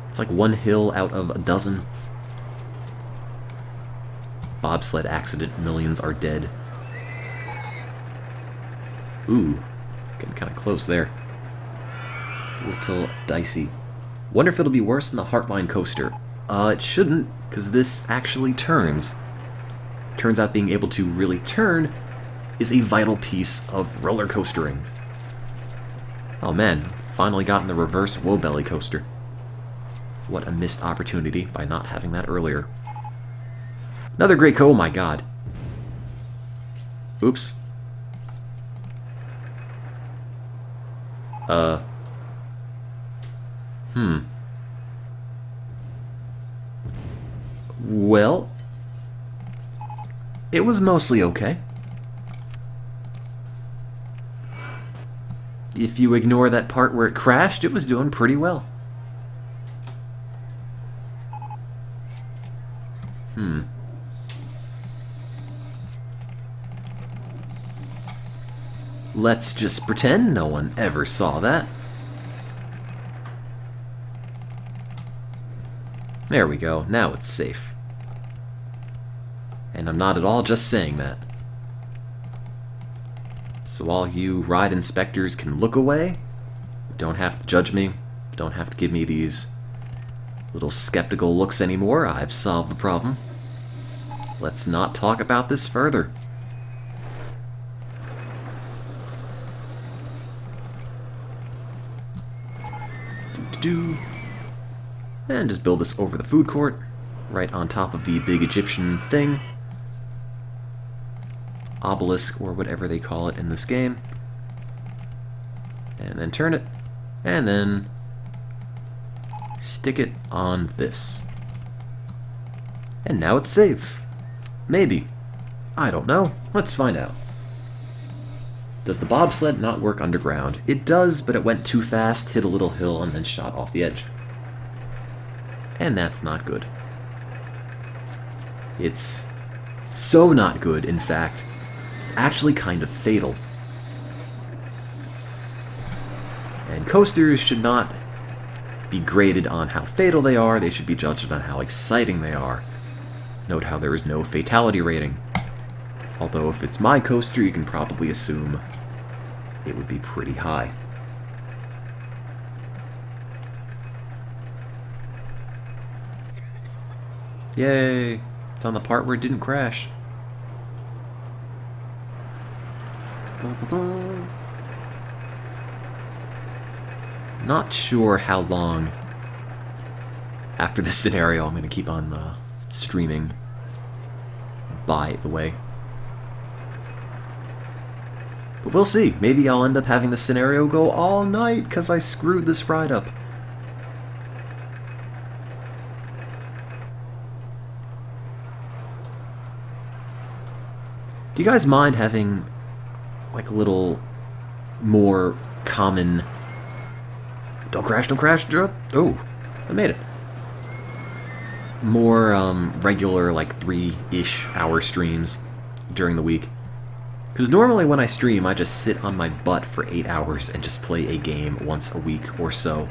It's like one hill out of a dozen. Bobsled accident, millions are dead. Ooh, it's getting kind of close there. A little dicey. Wonder if it'll be worse than the Heartline coaster. It shouldn't, because this actually turns. Turns out being able to really turn is a vital piece of roller coastering. Oh man, finally gotten the reverse Woebelly coaster. What a missed opportunity by not having that earlier. Another great oh my god. Oops. Well, it was mostly okay. If you ignore that part where it crashed, it was doing pretty well. Let's just pretend no one ever saw that. There we go, now it's safe. And I'm not at all just saying that. So all you ride inspectors can look away. Don't have to judge me. Don't have to give me these little skeptical looks anymore. I've solved the problem. Let's not talk about this further. And just build this over the food court, right on top of the big Egyptian thing. Obelisk, or whatever they call it in this game. And then turn it, and then stick it on this. And now it's safe. Maybe. I don't know. Let's find out. Does the bobsled not work underground? It does, but it went too fast, hit a little hill, and then shot off the edge. And that's not good. It's so not good, in fact. It's actually kind of fatal. And coasters should not be graded on how fatal they are, they should be judged on how exciting they are. Note how there is no fatality rating. Although if it's my coaster, you can probably assume it would be pretty high. Yay! It's on the part where it didn't crash. Not sure how long after this scenario I'm going to keep on streaming, by the way. But we'll see. Maybe I'll end up having the scenario go all night because I screwed this ride up. Do you guys mind having like a little more common... Don't crash, drop. Oh, I made it. More regular, like 3-ish hour streams during the week. Because normally when I stream, I just sit on my butt for 8 hours and just play a game once a week or so.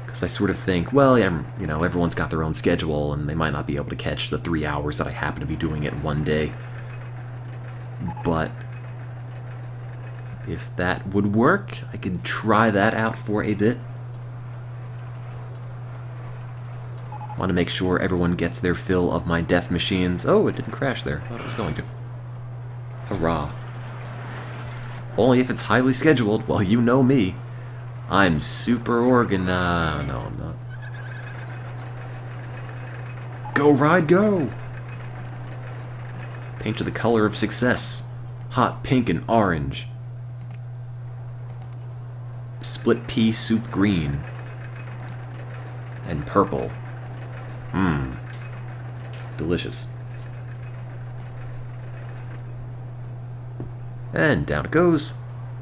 Because I sort of think, well, you know, everyone's got their own schedule and they might not be able to catch the 3 hours that I happen to be doing it one day. But if that would work, I could try that out for a bit. Want to make sure everyone gets their fill of my death machines. Oh, it didn't crash there. I thought it was going to. Hurrah. Only if it's highly scheduled. Well, you know me. I'm super organized. No, I'm not. Go, ride, go! Paint to the color of success. Hot pink and orange. Split pea soup green. And purple. Mmm. Delicious. And down it goes.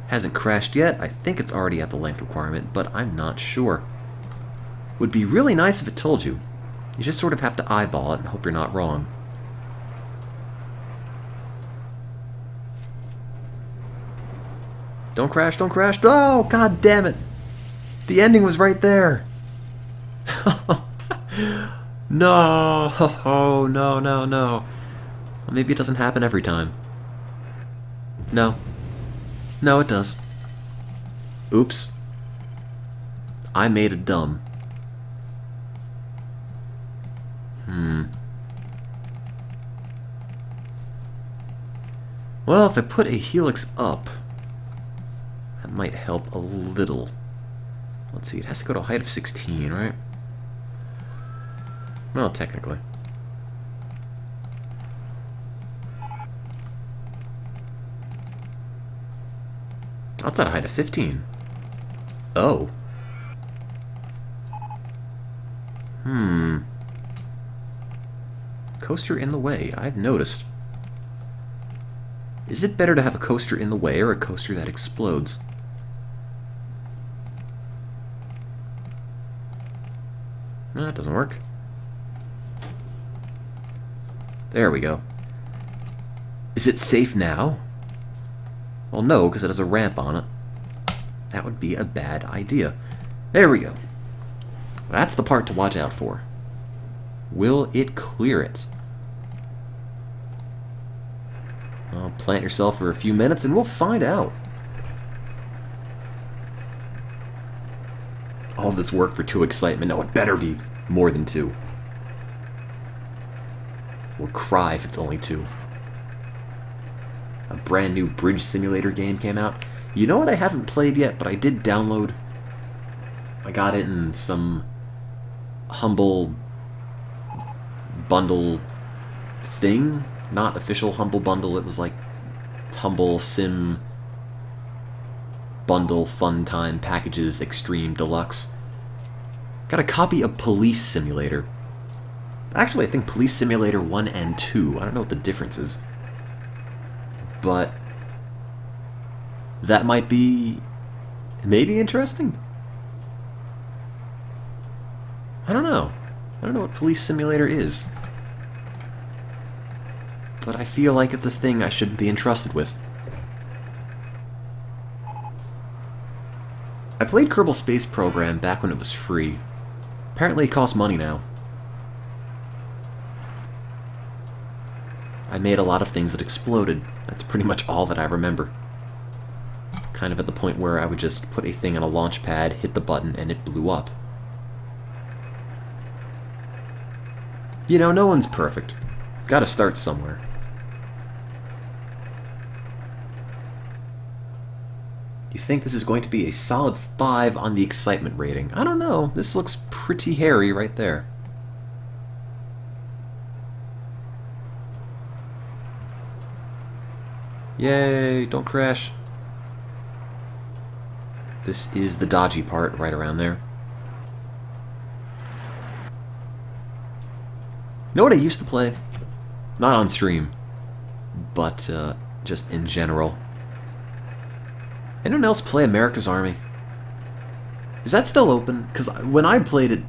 Hasn't crashed yet. I think it's already at the length requirement, but I'm not sure. Would be really nice if it told you. You just sort of have to eyeball it and hope you're not wrong. Don't crash, don't crash. Oh, god damn it. The ending was right there. No. Oh, no, no, no. Well, maybe it doesn't happen every time. No. No, it does. Oops. I made a dumb. Well, if I put a helix up, that might help a little. Let's see, it has to go to a height of 16, right? Well, technically. That's at a height of 15. Oh. Coaster in the way, I've noticed. Is it better to have a coaster in the way or a coaster that explodes? No, that doesn't work. There we go. Is it safe now? Well, no, because it has a ramp on it. That would be a bad idea. There we go. That's the part to watch out for. Will it clear it? Well, plant yourself for a few minutes and we'll find out. All this work for 2 excitement. No, it better be more than 2. We'll cry if it's only 2. A brand new bridge simulator game came out. You know what I haven't played yet, but I did download? I got it in some humble bundle thing. Not official Humble Bundle, it was like Humble Sim Bundle Fun Time Packages Extreme Deluxe. Got a copy of Police Simulator. Actually, I think Police Simulator 1 and 2. I don't know what the difference is. But that might be maybe interesting? I don't know. I don't know what Police Simulator is. But I feel like it's a thing I shouldn't be entrusted with. I played Kerbal Space Program back when it was free. Apparently it costs money now. I made a lot of things that exploded. That's pretty much all that I remember. Kind of at the point where I would just put a thing on a launch pad, hit the button, and it blew up. You know, no one's perfect. Gotta start somewhere. You think this is going to be a solid 5 on the excitement rating? I don't know. This looks pretty hairy right there. Yay, don't crash. This is the dodgy part right around there. You know what I used to play? Not on stream, but just in general. Anyone else play America's Army? Is that still open? Because when I played it,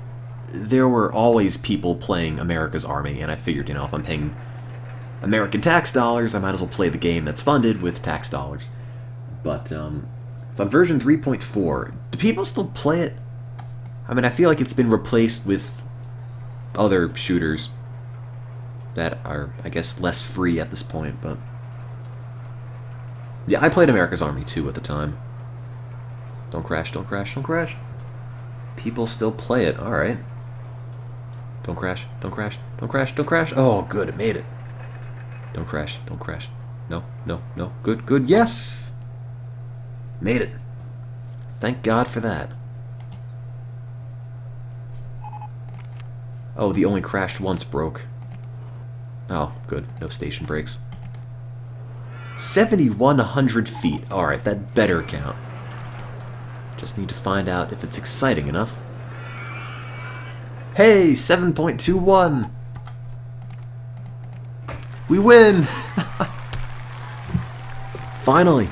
there were always people playing America's Army, and I figured, you know, if I'm paying American tax dollars, I might as well play the game that's funded with tax dollars. But it's on version 3.4. Do people still play it? I mean, I feel like it's been replaced with other shooters that are, I guess, less free at this point, but... Yeah, I played America's Army 2 at the time. Don't crash, don't crash, don't crash. People still play it, alright. Don't crash, don't crash, don't crash, don't crash. Oh, good, it made it. Don't crash, don't crash. No, no, no. Good, good, yes! Made it. Thank God for that. Oh, the only crashed once broke. Oh, good. No station brakes. 7,100 feet. Alright, that better count. Just need to find out if it's exciting enough. Hey, 7.21! We win! Finally!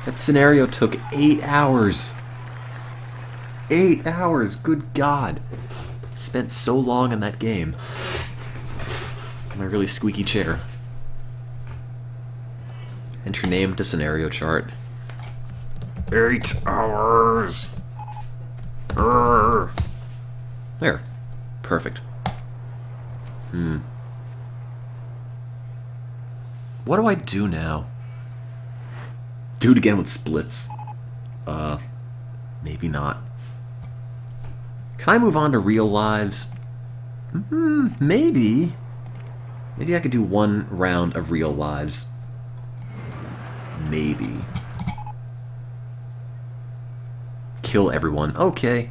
That scenario took 8 hours. 8 hours, good God. Spent so long in that game. My really squeaky chair. Enter name to scenario chart. 8 hours. There. Perfect. What do I do now? Do it again with splits. Maybe not. Can I move on to real lives? Maybe. Maybe I could do one round of real lives. Maybe. Kill everyone. Okay.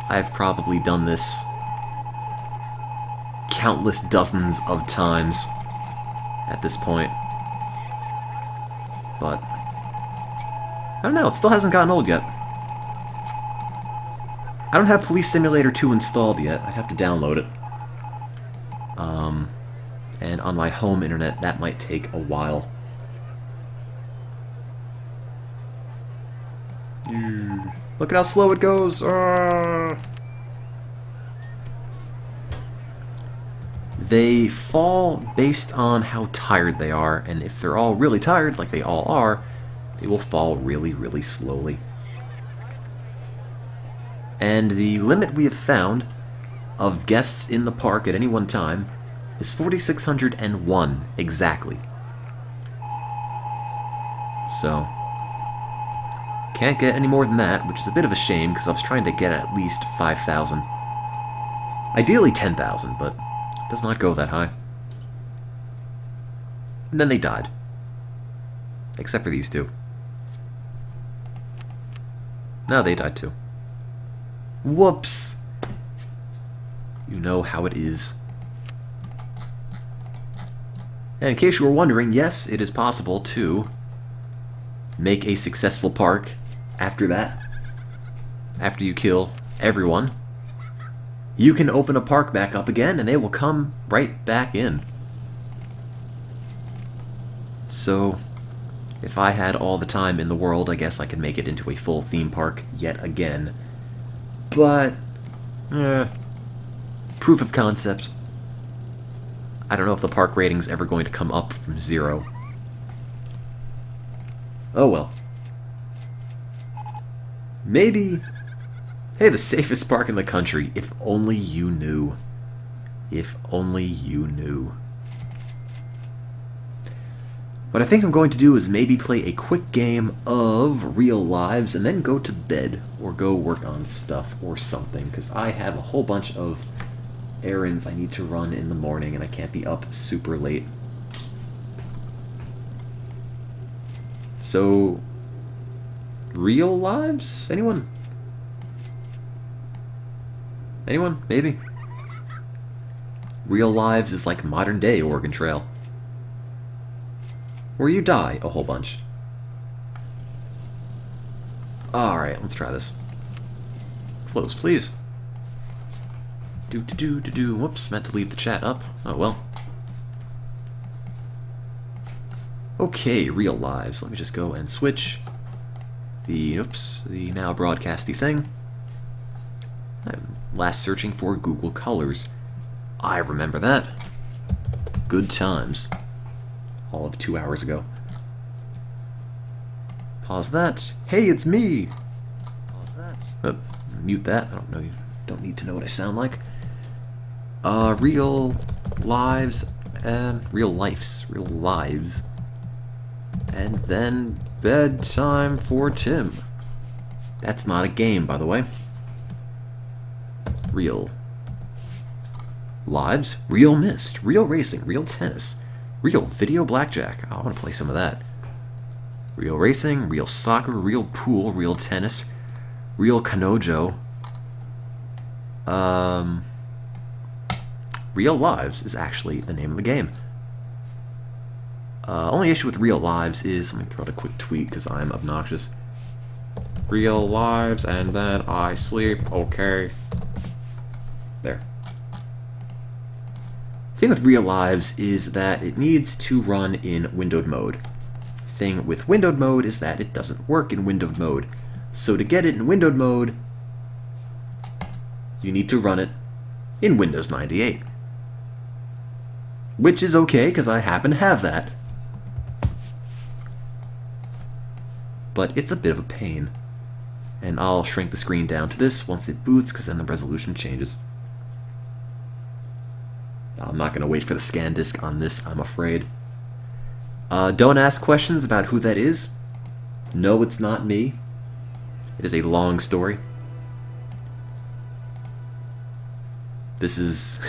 I've probably done this countless dozens of times at this point. But I don't know, it still hasn't gotten old yet. I don't have Police Simulator 2 installed yet. I'd have to download it. And on my home internet, that might take a while. Look at how slow it goes! They fall based on how tired they are, and if they're all really tired, like they all are, they will fall really, really slowly. And the limit we have found of guests in the park at any one time is 4,601 exactly. So, can't get any more than that, which is a bit of a shame because I was trying to get at least 5,000. Ideally 10,000, but it does not go that high. And then they died. Except for these two. No, they died too. Whoops! You know how it is. And in case you were wondering, yes, it is possible to make a successful park after that. After you kill everyone, you can open a park back up again and they will come right back in. So, if I had all the time in the world, I guess I could make it into a full theme park yet again. But, proof of concept. I don't know if the park rating's ever going to come up from 0. Oh well. Maybe... Hey, the safest park in the country. If only you knew. If only you knew. What I think I'm going to do is maybe play a quick game of Real Lives and then go to bed or go work on stuff or something, because I have a whole bunch of errands I need to run in the morning and I can't be up super late. So, Real Lives? Anyone? Anyone? Maybe? Real Lives is like modern day Oregon Trail, where you die a whole bunch. Alright, let's try this. Close, please. Whoops, meant to leave the chat up. Oh well. Okay, Real Lives. Let me just go and switch the now broadcasty thing. I'm last searching for Google Colors. I remember that. Good times. All of 2 hours ago. Pause that. Hey, it's me! Pause that. Mute that. I don't know. You don't need to know what I sound like. Real Lives and Real Lives. And then bedtime for Tim. That's not a game, by the way. Real Lives, Real Mist, Real Racing, Real Tennis, Real video blackjack. I want to play some of that. Real racing, real soccer, real pool, real tennis, real kanojo. Real Lives is actually the name of the game. Only issue with Real Lives is, let me throw out a quick tweet because I'm obnoxious. Real Lives and then I sleep, okay. There. The thing with Real Lives is that it needs to run in windowed mode. The thing with windowed mode is that it doesn't work in windowed mode. So to get it in windowed mode, you need to run it in Windows 98. Which is okay, because I happen to have that. But it's a bit of a pain. And I'll shrink the screen down to this once it boots, because then the resolution changes. I'm not going to wait for the scan disk on this, I'm afraid. Don't ask questions about who that is. No, it's not me. It is a long story. This is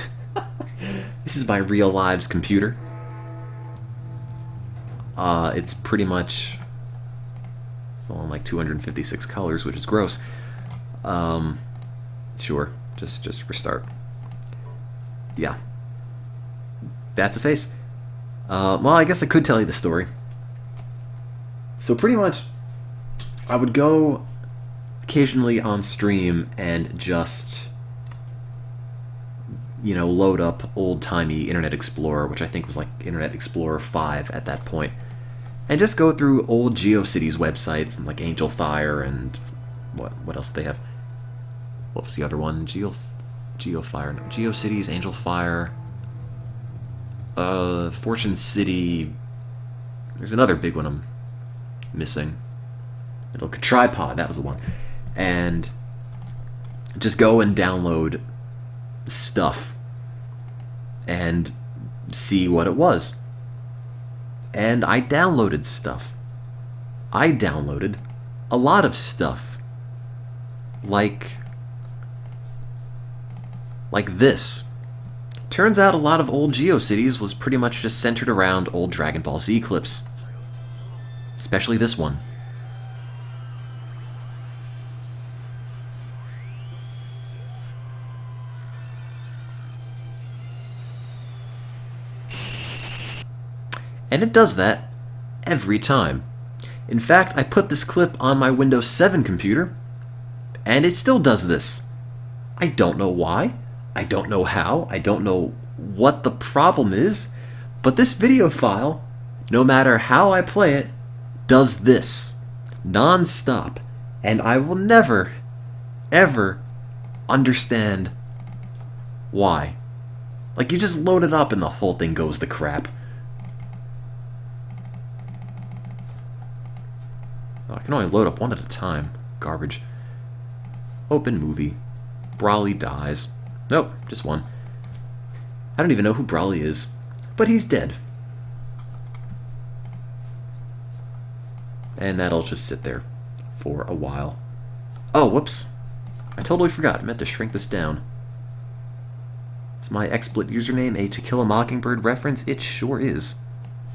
this is my Real Lives computer. It's pretty much well, like 256 colors, which is gross. Sure, just restart. Yeah, that's a face. Well, I guess I could tell you the story. So pretty much, I would go occasionally on stream and just, you know, load up old-timey Internet Explorer, which I think was like Internet Explorer 5 at that point, and just go through old GeoCities websites and like Angel Fire and what else do they have? What was the other one? GeoFire, no, GeoCities, Angel Fire, Fortune City. There's another big one I'm missing. It'll Tripod, that was the one. And just go and download stuff and see what it was. And I downloaded stuff. I downloaded a lot of stuff. Like this. Turns out a lot of old GeoCities was pretty much just centered around old Dragon Ball Z clips. Especially this one. And it does that every time. In fact, I put this clip on my Windows 7 computer, and it still does this. I don't know why, I don't know how, I don't know what the problem is, but this video file, no matter how I play it, does this non-stop, and I will never, ever understand why. Like, you just load it up and the whole thing goes to crap. I can only load up one at a time. Garbage. Open movie. Brawley dies. Nope, just one. I don't even know who Brawley is, but he's dead. And that'll just sit there for a while. Oh, whoops. I totally forgot. I meant to shrink this down. Is my XSplit username a To Kill a Mockingbird reference? It sure is.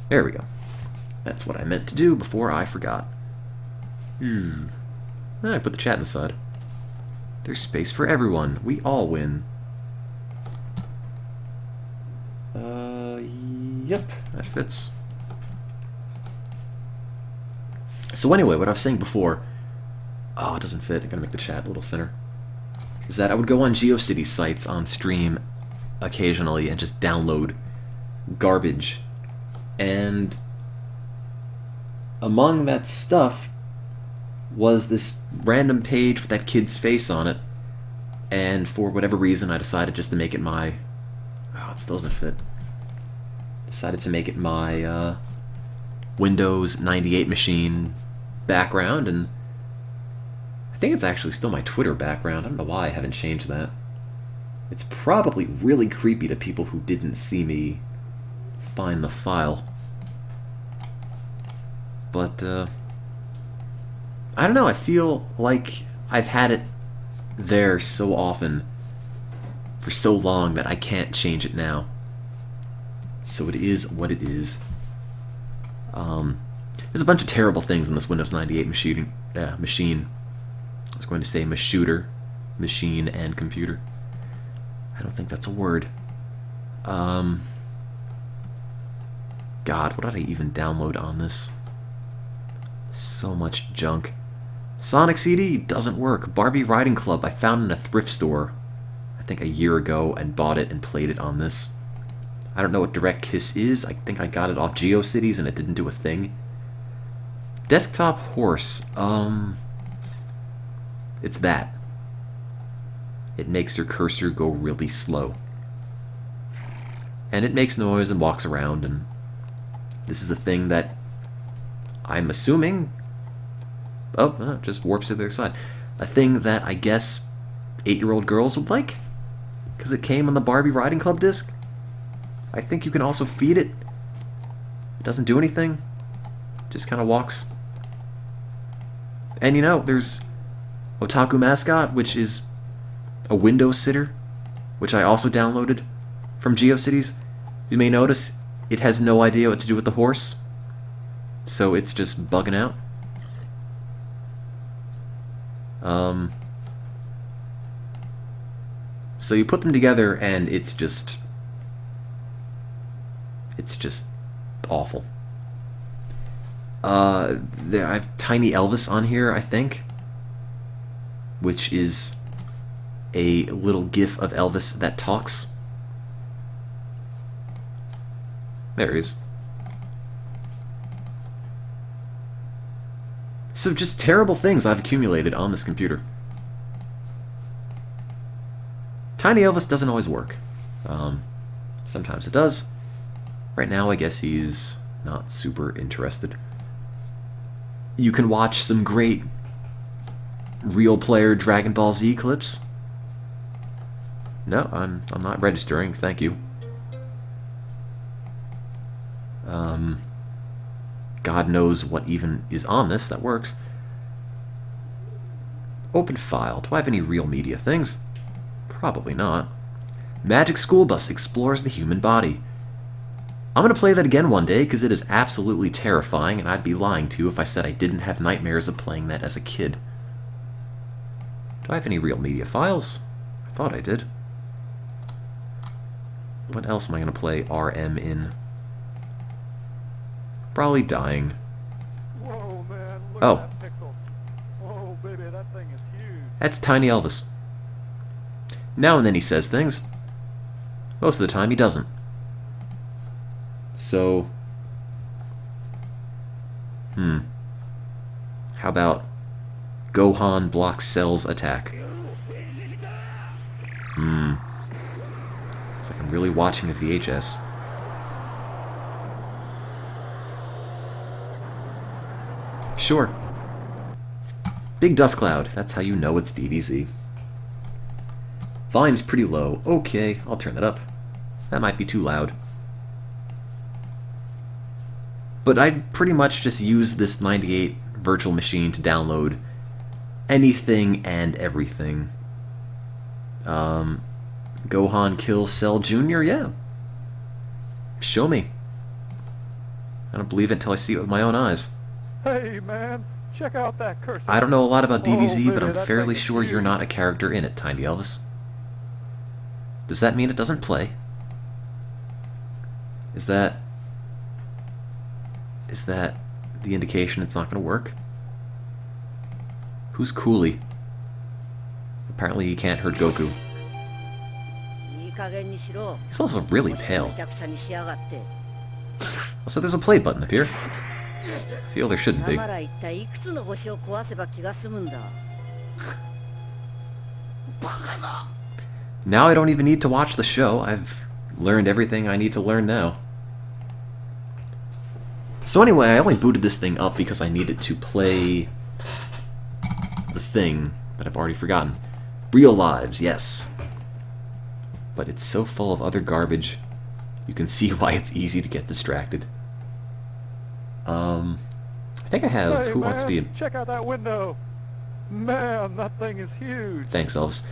There we go. That's what I meant to do before I forgot. I put the chat inside. There's space for everyone. We all win. Yep, that fits. So anyway, what I was saying before, oh, it doesn't fit, I gotta make the chat a little thinner, is that I would go on GeoCities sites on stream occasionally and just download garbage. And among that stuff was this random page with that kid's face on it, and for whatever reason I decided just to make it my... oh, it still doesn't fit. Decided to make it my Windows 98 machine background, and I think it's actually still my Twitter background. I don't know why I haven't changed that. It's probably really creepy to people who didn't see me find the file. But, I don't know, I feel like I've had it there so often, for so long, that I can't change it now. So it is what it is. There's a bunch of terrible things in this Windows 98 machine. I was going to say machine and computer. I don't think that's a word. God, what did I even download on this? So much junk. Sonic CD doesn't work. Barbie Riding Club I found in a thrift store, I think a year ago, and bought it and played it on this. I don't know what Direct Kiss is. I think I got it off GeoCities and it didn't do a thing. Desktop Horse. It's that. It makes your cursor go really slow. And it makes noise and walks around, and this is a thing that I'm assuming... Oh, it just warps to the other side. A thing that I guess 8-year-old girls would like, because it came on the Barbie Riding Club disc. I think you can also feed it. It doesn't do anything. Just kind of walks. And you know, there's Otaku Mascot, which is a window sitter, which I also downloaded from GeoCities. You may notice it has no idea what to do with the horse, so it's just bugging out. So you put them together and it's just awful. I have Tiny Elvis on here, I think, which is a little gif of Elvis that talks. There he is. So just terrible things I've accumulated on this computer. Tiny Elvis doesn't always work. Sometimes it does. Right now, I guess he's not super interested. You can watch some great real player Dragon Ball Z clips. No, I'm not registering, thank you. God knows what even is on this that works. Open file. Do I have any real media things? Probably not. Magic School Bus explores the human body. I'm going to play that again one day because it is absolutely terrifying, and I'd be lying to you if I said I didn't have nightmares of playing that as a kid. Do I have any real media files? I thought I did. What else am I going to play RM in? Probably dying. Whoa, man, look Oh. at that pixel. Whoa, baby, that thing is huge. That's Tiny Elvis. Now and then he says things. Most of the time he doesn't. So... How about Gohan blocks Cell's attack? It's like I'm really watching a VHS. Sure. Big dust cloud. That's how you know it's DBZ. Volume's pretty low. Okay, I'll turn that up. That might be too loud. But I pretty much just use this 98 virtual machine to download anything and everything. Gohan kills Cell Jr.? Yeah. Show me. I don't believe it until I see it with my own eyes. Hey, man, check out that cursor. I don't know a lot about DBZ, Whoa, but baby, I'm that fairly thing is sure you're huge. not a character in it, Tiny Elvis. Does that mean it doesn't play? Is that the indication it's not going to work? Who's Cooley? Apparently he can't hurt Goku. He's also really pale. Also, there's a play button up here. I feel there shouldn't be. Now I don't even need to watch the show. I've learned everything I need to learn now. So anyway, I only booted this thing up because I needed to play the thing that I've already forgotten. Real Lives, yes. But it's so full of other garbage, you can see why it's easy to get distracted. I think I have Hey, Who Wants to Be a... check out that window. Man, that thing is huge. Thanks, Elvis.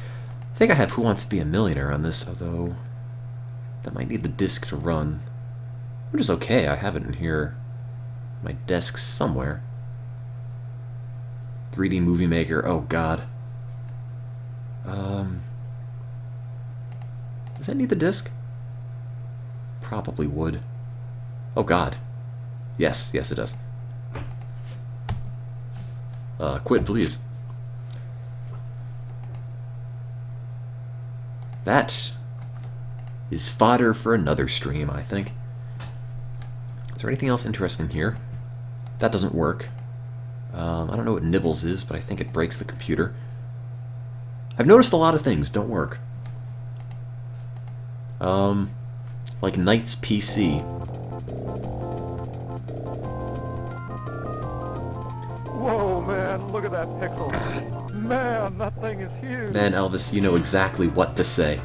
I think I have Who Wants to Be a Millionaire on this, although that might need the disc to run. Which is okay, I have it in here. My desk somewhere. 3D Movie Maker, oh god. Does that need the disc? Probably would. Oh god. Yes, yes it does. Quit, please. That is fodder for another stream, I think. Is there anything else interesting here? That doesn't work. I don't know what nibbles is, but I think it breaks the computer. I've noticed a lot of things don't work. Like Knight's PC. Whoa, man, look at that pixel. Man, that thing is huge. Man, Elvis, you know exactly what to say.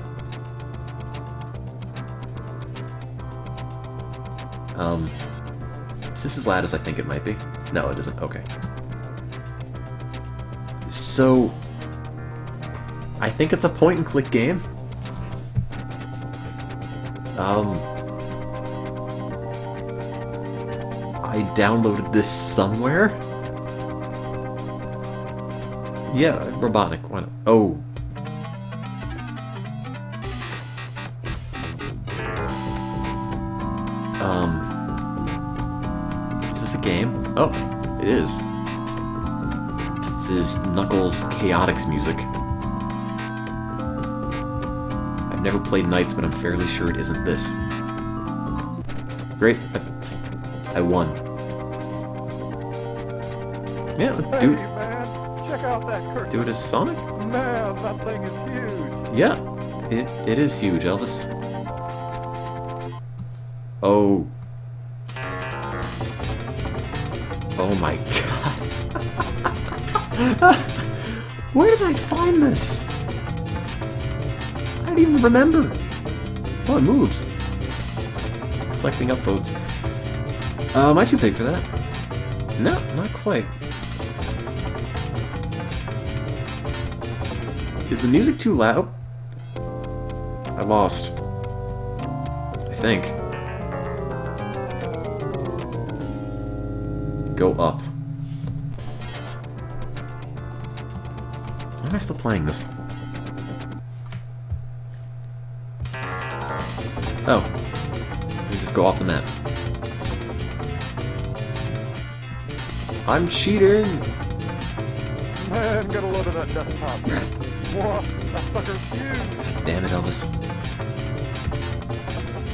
Is this as loud as I think it might be? No, it isn't. Okay. So, I think it's a point-and-click game. I downloaded this somewhere. Yeah, Robotnik. Why not? Oh. Is this a game? Oh, it is. This is Knuckles' Chaotix music. I've never played Knights, but I'm fairly sure it isn't this. Great. I won. Yeah, Hey, do man, check out that curtain. do it as Sonic? Man, that thing is huge. Yeah, it is huge, Elvis. Oh. Oh my god. Where did I find this? I don't even remember. Oh, it moves. Collecting upvotes. Am I too big for that? No, not quite. Is the music too loud? I lost. I think. Go up. Why am I still playing this? Oh. Let me just go off the map. I'm cheating! Man, get a load of that desktop. Whoa, that sucker's huge. Damn it, Elvis.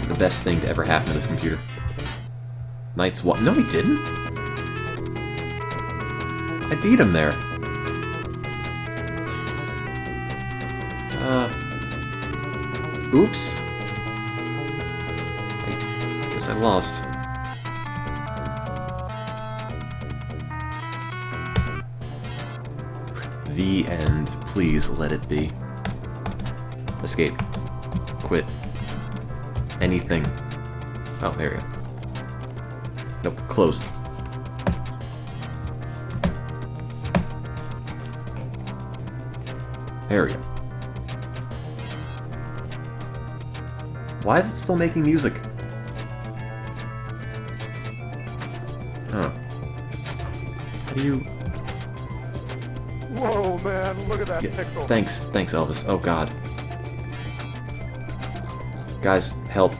The best thing to ever happen to this computer. Knight's what? No, he didn't. I beat him there. Oops. I guess I lost. The end. Please let it be. Escape. Quit. Anything. Oh, there you go. Nope, closed. There we go. Why is it still making music? Huh. How do you... Whoa, man, look at that pixel. Thanks, Elvis. Oh god. Guys, help.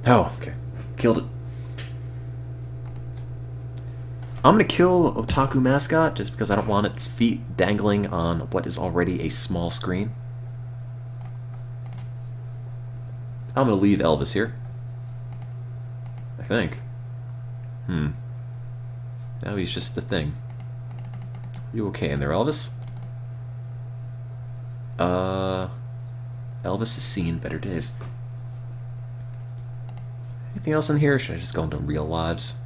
Oh, okay. Killed it. I'm gonna kill Otaku Mascot just because I don't want its feet dangling on what is already a small screen. I'm gonna leave Elvis here. I think. Now he's just the thing. You okay in there, Elvis? Elvis has seen better days. Anything else in here? Or should I just go into real lives?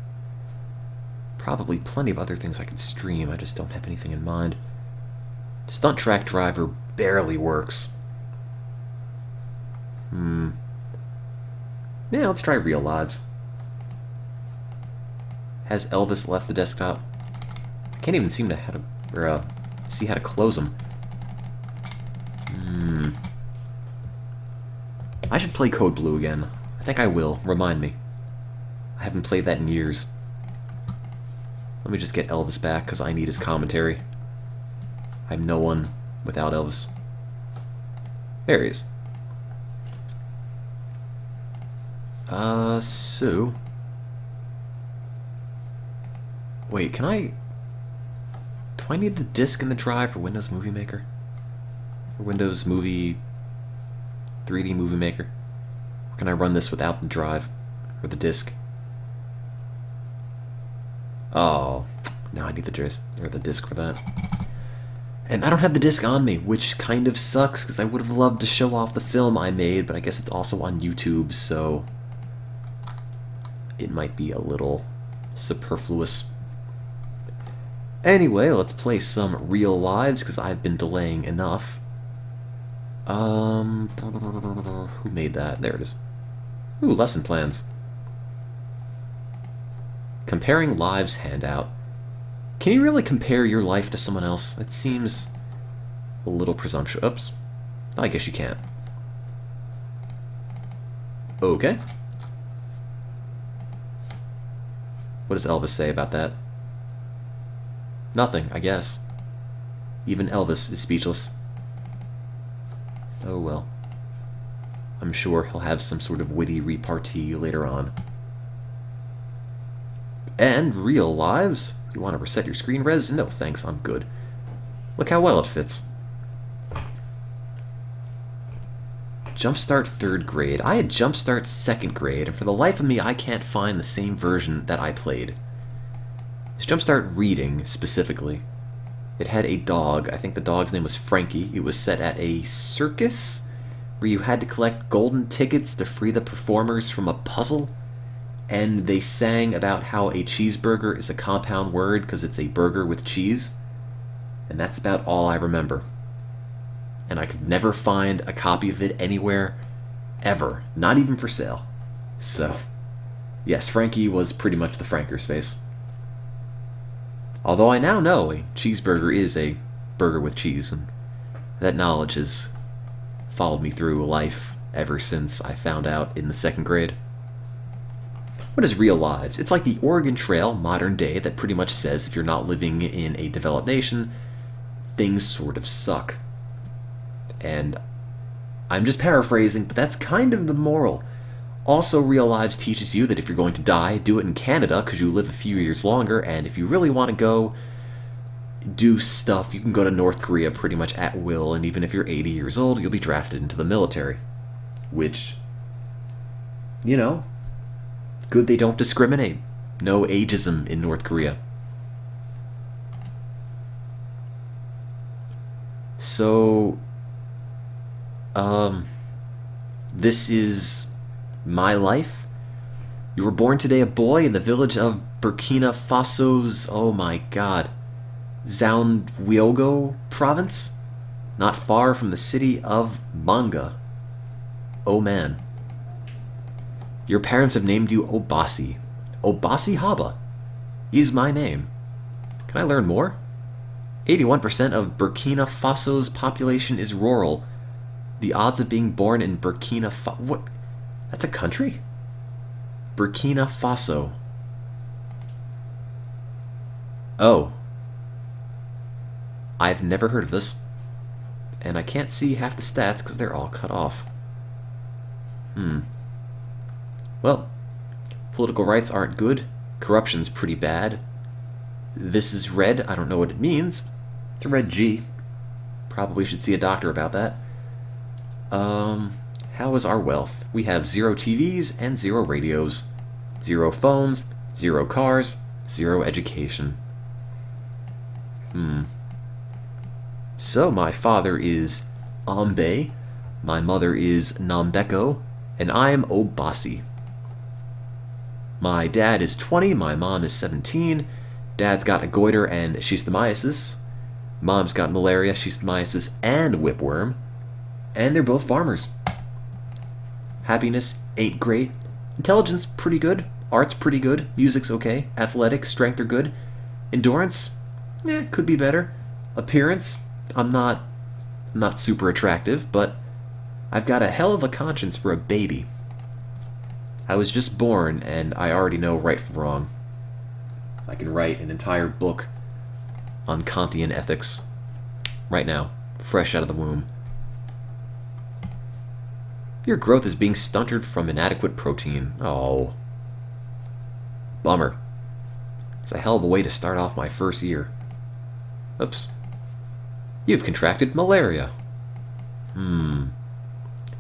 Probably plenty of other things I could stream, I just don't have anything in mind. Stunt Track Driver barely works. Yeah, let's try real lives. Has Elvis left the desktop? I can't even seem to see how to close them. I should play Code Blue again. I think I will. Remind me. I haven't played that in years. Let me just get Elvis back, because I need his commentary. I'm no one without Elvis. There he is. So... Wait, can I... Do I need the disk and the drive for Windows Movie Maker? Or Windows Movie... 3D Movie Maker? Or can I run this without the drive? Or the disk? Oh, now I need the disk for that. And I don't have the disc on me, which kind of sucks, because I would have loved to show off the film I made, but I guess it's also on YouTube, so it might be a little superfluous. Anyway, let's play some Real Lives, because I've been delaying enough. Who made that? There it is. Ooh, lesson plans. Comparing lives handout. Can you really compare your life to someone else? It seems a little presumptuous. Oops. I guess you can't. Okay. What does Elvis say about that? Nothing, I guess. Even Elvis is speechless. Oh well. I'm sure he'll have some sort of witty repartee later on. And Real Lives. You want to reset your screen res? No thanks, I'm good. Look how well it fits. Jumpstart 3rd grade. I had Jumpstart 2nd grade, and for the life of me I can't find the same version that I played. It's Jumpstart Reading, specifically. It had a dog. I think the dog's name was Frankie. It was set at a circus, where you had to collect golden tickets to free the performers from a puzzle. And they sang about how a cheeseburger is a compound word because it's a burger with cheese. And that's about all I remember. And I could never find a copy of it anywhere, ever. Not even for sale. So, yes, Frankie was pretty much the Franker's face. Although I now know a cheeseburger is a burger with cheese, and that knowledge has followed me through life ever since I found out in the 2nd grade. What is Real Lives? It's like the Oregon Trail, modern day, that pretty much says if you're not living in a developed nation, things sort of suck. And I'm just paraphrasing, but that's kind of the moral. Also, Real Lives teaches you that if you're going to die, do it in Canada, because you live a few years longer, and if you really want to go do stuff, you can go to North Korea pretty much at will, and even if you're 80 years old, you'll be drafted into the military. Which, you know, good they don't discriminate. No ageism in North Korea. So, this is my life. You were born today a boy in the village of Burkina Faso's, oh my god, Zaundwiogo province, not far from the city of Manga. Oh man. Your parents have named you Obasi. Obasi Haba is my name. Can I learn more? 81% of Burkina Faso's population is rural. The odds of being born in Burkina Faso... What? That's a country? Burkina Faso. Oh. I've never heard of this. And I can't see half the stats because they're all cut off. Well, political rights aren't good. Corruption's pretty bad. This is red. I don't know what it means. It's a red G. Probably should see a doctor about that. How is our wealth? We have 0 TVs and 0 radios. 0 phones, 0 cars, 0 education. So my father is Ambe, my mother is Nambeko, and I'm Obasi. My dad is 20, my mom is 17. Dad's got a goiter and schistomiasis. Mom's got malaria, schistomiasis, and whipworm. And they're both farmers. Happiness ain't great. Intelligence, pretty good. Art's pretty good. Music's okay. Athletics, strength are good. Endurance, could be better. Appearance, I'm not super attractive, but I've got a hell of a conscience for a baby. I was just born, and I already know right from wrong. I can write an entire book on Kantian ethics right now, fresh out of the womb. Your growth is being stunted from inadequate protein. Oh. Bummer. It's a hell of a way to start off my first year. Oops. You've contracted malaria.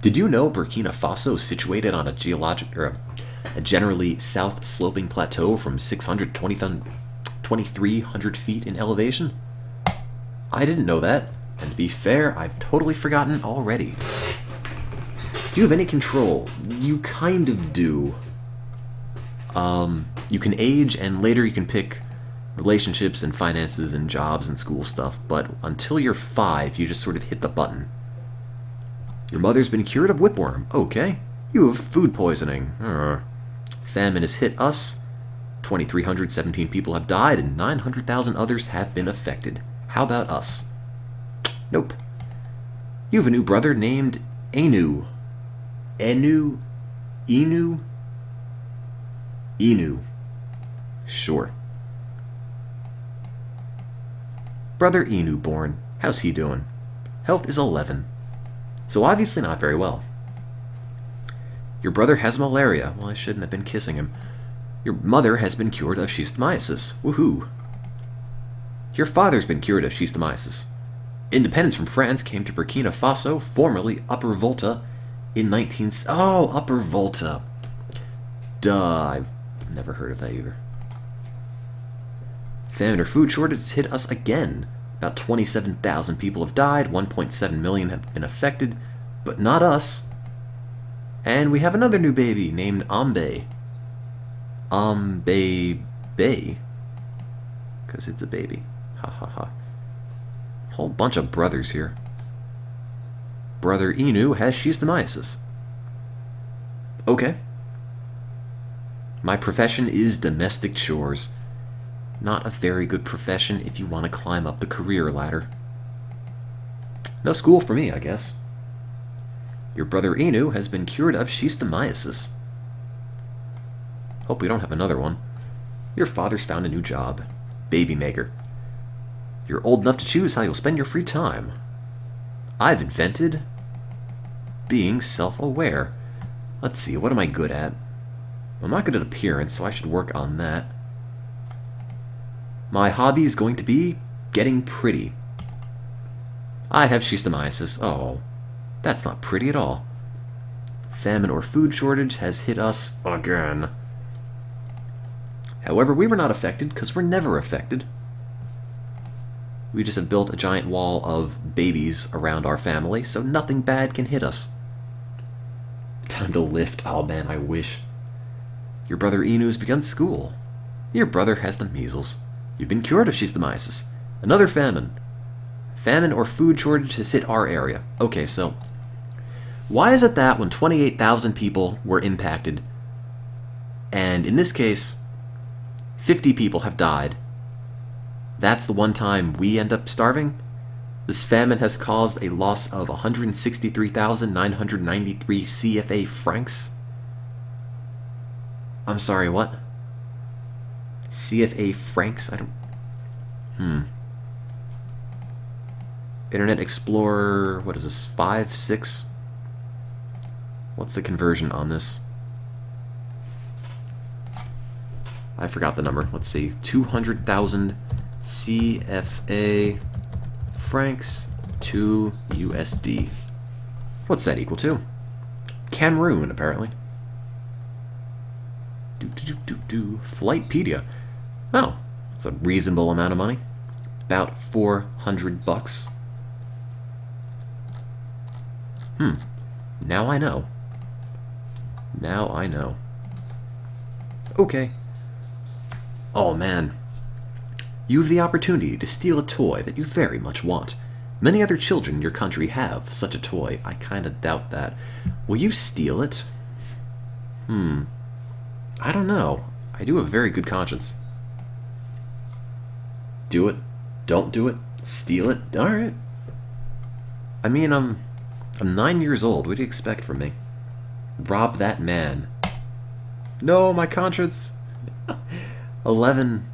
Did you know Burkina Faso is situated on a a generally south-sloping plateau from 2,300 feet in elevation? I didn't know that, and to be fair, I've totally forgotten already. Do you have any control? You kind of do. You can age, and later you can pick relationships and finances and jobs and school stuff, but until you're 5, you just sort of hit the button. Your mother's been cured of whipworm. Okay. You have food poisoning. Famine has hit us. 2,317 people have died, and 900,000 others have been affected. How about us? Nope. You have a new brother named Enu. Enu? Enu? Enu. Sure. Brother Enu born. How's he doing? Health is 11. So obviously not very well. Your brother has malaria. Well, I shouldn't have been kissing him. Your mother has been cured of schistomiasis. Woohoo. Your father's been cured of schistomiasis. Independence from France came to Burkina Faso, formerly Upper Volta, in Oh, Upper Volta. Duh, I've never heard of that either. Famine or food shortage hit us again. About 27,000 people have died, 1.7 million have been affected, but not us. And we have another new baby named Ambe. Ambe Bay. Because it's a baby. Ha ha ha. Whole bunch of brothers here. Brother Enu has schistomiasis. Okay. My profession is domestic chores. Not a very good profession if you want to climb up the career ladder. No school for me, I guess. Your brother Enu has been cured of schistomiasis. Hope we don't have another one. Your father's found a new job. Baby maker. You're old enough to choose how you'll spend your free time. I've invented being self-aware. Let's see, what am I good at? I'm not good at appearance, so I should work on that. My hobby is going to be getting pretty. I have schistomiasis. Oh, that's not pretty at all. Famine or food shortage has hit us again. However, we were not affected because we're never affected. We just have built a giant wall of babies around our family, so nothing bad can hit us. Time to lift. Oh man, I wish. Your brother Enu has begun school. Your brother has the measles. You've been cured of schistomiasis. Another famine. Famine or food shortage has hit our area. Okay, so why is it that when 28,000 people were impacted, and in this case, 50 people have died, that's the one time we end up starving? This famine has caused a loss of 163,993 CFA francs. I'm sorry, what? CFA francs? I don't... Internet Explorer, what is this, 5, 6? What's the conversion on this? I forgot the number. Let's see. 200,000 CFA francs to USD. What's that equal to? Cameroon, apparently. Flightpedia. Oh, that's a reasonable amount of money. About $400. Now I know. Now I know. Okay. Oh man. You have the opportunity to steal a toy that you very much want. Many other children in your country have such a toy. I kinda doubt that. Will you steal it? I don't know. I do have a very good conscience. Do it. Don't do it. Steal it. Alright. I mean, I'm 9 years old. What do you expect from me? Rob that man. No, my conscience. 11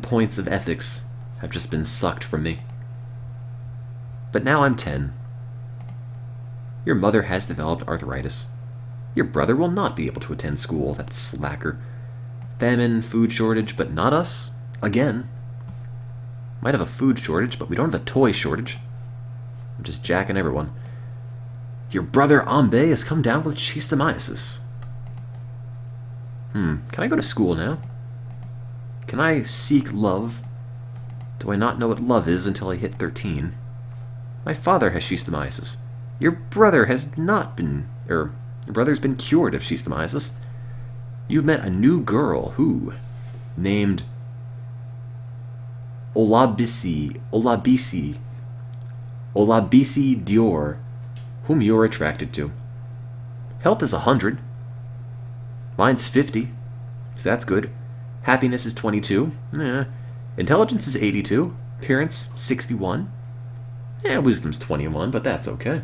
points of ethics have just been sucked from me. But now I'm 10. Your mother has developed arthritis. Your brother will not be able to attend school, that slacker. Famine, food shortage, but not us. Again. Might have a food shortage, but we don't have a toy shortage. I'm just jacking everyone. Your brother Ambe has come down with schistomiasis. Can I go to school now? Can I seek love? Do I not know what love is until I hit 13? My father has schistomiasis. Your brother has not been, your brother's been cured of schistomiasis. You've met a new girl who, named Olabisi Dior, whom you're attracted to. Health is 100. Mine's 50, so that's good. Happiness is 22. Intelligence is 82. Appearance, 61. Wisdom's 21, but that's okay.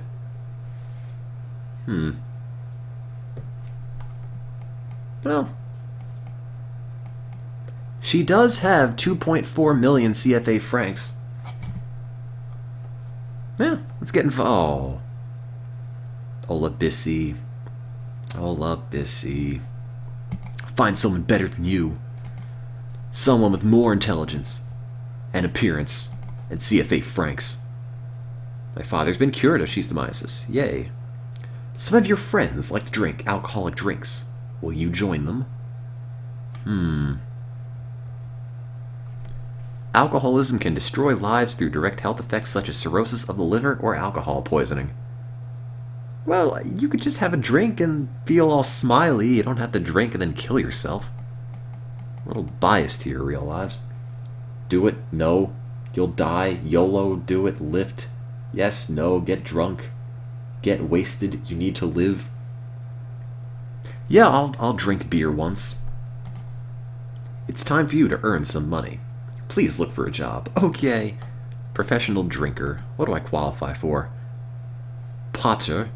Well, she does have 2.4 million CFA francs. Yeah, let's get involved. Olabisi. Find someone better than you. Someone with more intelligence and appearance and CFA francs. My father's been cured of schistomiasis. Yay. Some of your friends like to drink alcoholic drinks. Will you join them? Alcoholism can destroy lives through direct health effects such as cirrhosis of the liver or alcohol poisoning. Well, you could just have a drink and feel all smiley. You don't have to drink and then kill yourself. A little biased to your real lives. Do it, no. You'll die, YOLO, do it, lift. Yes, no, get drunk. Get wasted, you need to live. Yeah, I'll drink beer once. It's time for you to earn some money. Please look for a job. Okay. Professional drinker. What do I qualify for? Potter.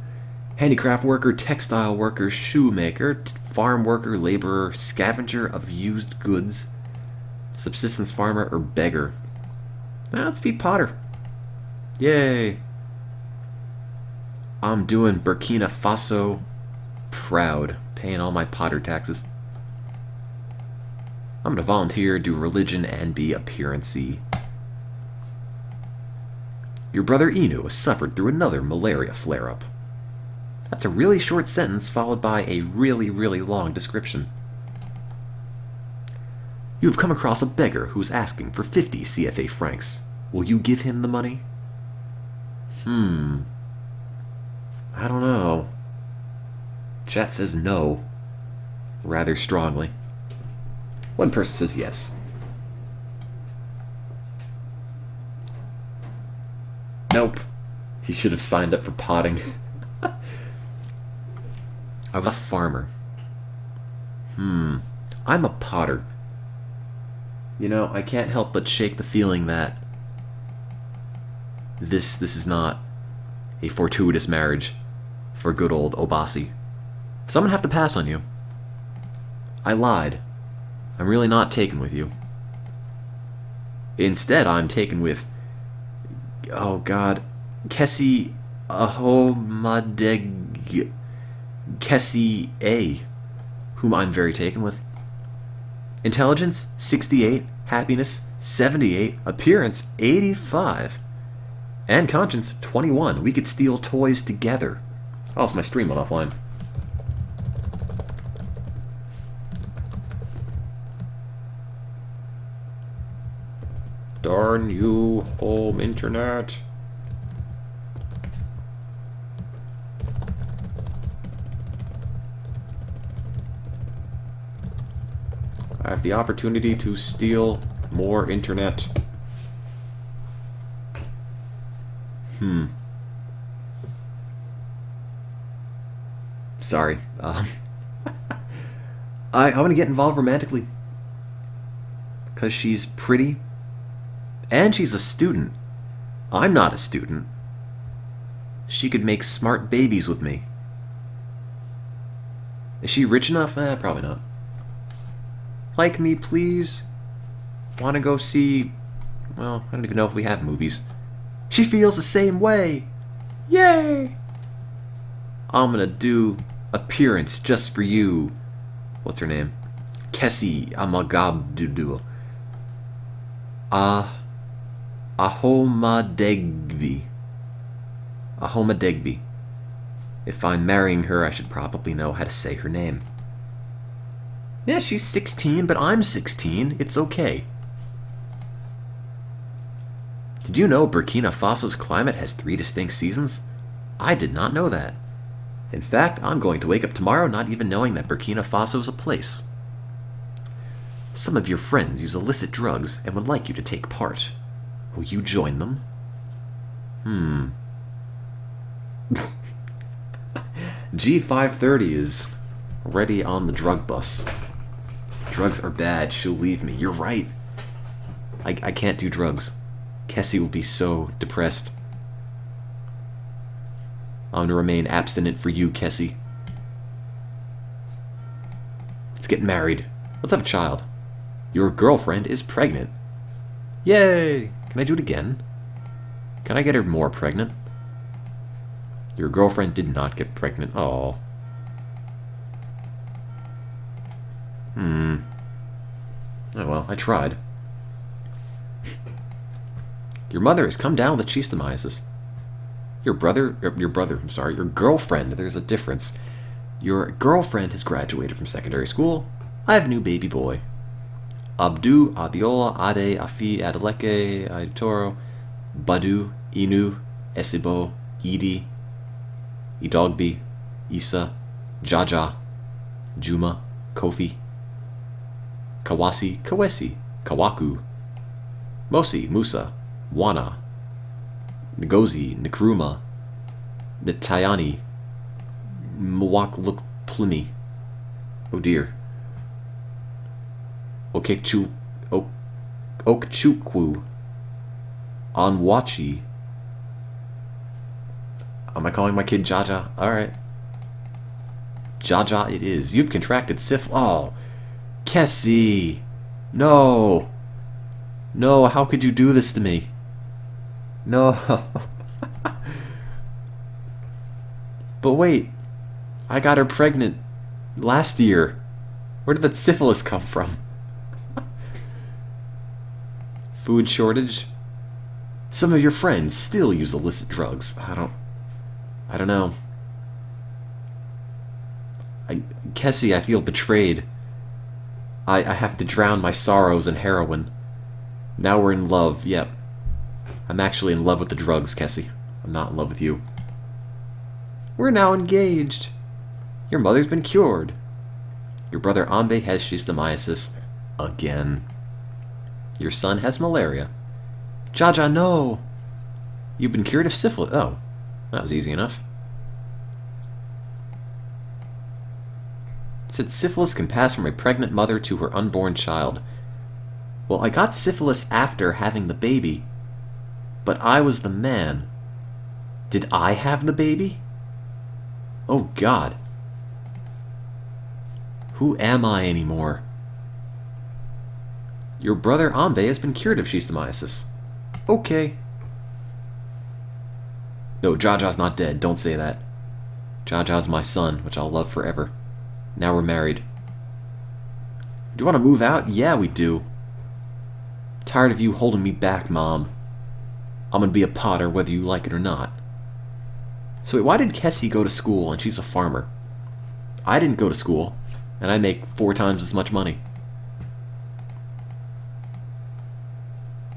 Handicraft worker, textile worker, shoemaker, farm worker, laborer, scavenger of used goods, subsistence farmer, or beggar. Let's be Potter. Yay. I'm doing Burkina Faso proud, paying all my Potter taxes. I'm gonna volunteer, do religion, and be appearance-y. Your brother Inu has suffered through another malaria flare-up. That's a really short sentence followed by a really, really long description. You have come across a beggar who's asking for 50 CFA francs. Will you give him the money? I don't know. Chat says no. Rather strongly. One person says yes. Nope. He should have signed up for potting. I was a farmer. I'm a potter. You know, I can't help but shake the feeling that this is not a fortuitous marriage for good old Obasi. So I'm gonna have to pass on you. I lied. I'm really not taken with you. Instead, I'm taken with... oh god. Kessie Ahomadeg... Kessie A, whom I'm very taken with. Intelligence, 68. Happiness, 78. Appearance, 85. And conscience, 21. We could steal toys together. Oh, it's my stream went offline. Darn you, home internet. I have the opportunity to steal more internet. Sorry. I want to get involved romantically. Because she's pretty. And she's a student. I'm not a student. She could make smart babies with me. Is she rich enough? Probably not. Like me, please? Want to go see... Well, I don't even know if we have movies. She feels the same way! Yay! I'm gonna do appearance just for you. What's her name? Kessie Amagabdudu. Ahomadegbi. Ahomadegbi. If I'm marrying her, I should probably know how to say her name. Yeah, she's 16, but I'm 16. It's okay. Did you know Burkina Faso's climate has 3 distinct seasons? I did not know that. In fact, I'm going to wake up tomorrow not even knowing that Burkina Faso is a place. Some of your friends use illicit drugs and would like you to take part. Will you join them? G530 is already on the drug bus. Drugs are bad, she'll leave me. You're right. I can't do drugs. Kessie will be so depressed. I'm gonna remain abstinent for you, Kessie. Let's get married. Let's have a child. Your girlfriend is pregnant. Yay! Can I do it again? Can I get her more pregnant? Your girlfriend did not get pregnant. Oh. Oh well, I tried. Your mother has come down with schistomiasis. Your girlfriend, there's a difference. Your girlfriend has graduated from secondary school. I have a new baby boy. Abdu, Abiola, Ade, Afi, Adeleke, Aitoro, Badu, Inu, Esibo, Idi, Idogbi, Isa, Jaja, Juma, Kofi, Kawasi, Kawesi, Kawaku, Mosi, Musa, Wana, Ngozi, Nkrumah, Nitayani, Mwakluk Pluni. Oh dear. Okchukwu, Onwachi. Am I calling my kid Jaja? Alright. Jaja it is. You've contracted syphilis. Oh, Kessie. No. No, how could you do this to me? No. But wait. I got her pregnant last year. Where did that syphilis come from? Food shortage? Some of your friends still use illicit drugs. I don't know. Kessie, I feel betrayed. I have to drown my sorrows in heroin. Now we're in love, yep. I'm actually in love with the drugs, Kessie. I'm not in love with you. We're now engaged. Your mother's been cured. Your brother Ambe has schistomiasis. Again. Your son has malaria. Jaja, no! You've been cured of syphilis. Oh, that was easy enough. It said syphilis can pass from a pregnant mother to her unborn child. Well, I got syphilis after having the baby, but I was the man. Did I have the baby? Oh, God. Who am I anymore? Your brother Ambe has been cured of schistomiasis. Okay. No, Jaja's not dead. Don't say that. Jaja's my son, which I'll love forever. Now we're married. Do you want to move out? Yeah, we do. Tired of you holding me back, Mom. I'm gonna be a potter whether you like it or not. So wait, why did Kessie go to school and she's a farmer? I didn't go to school, and I make 4 times as much money.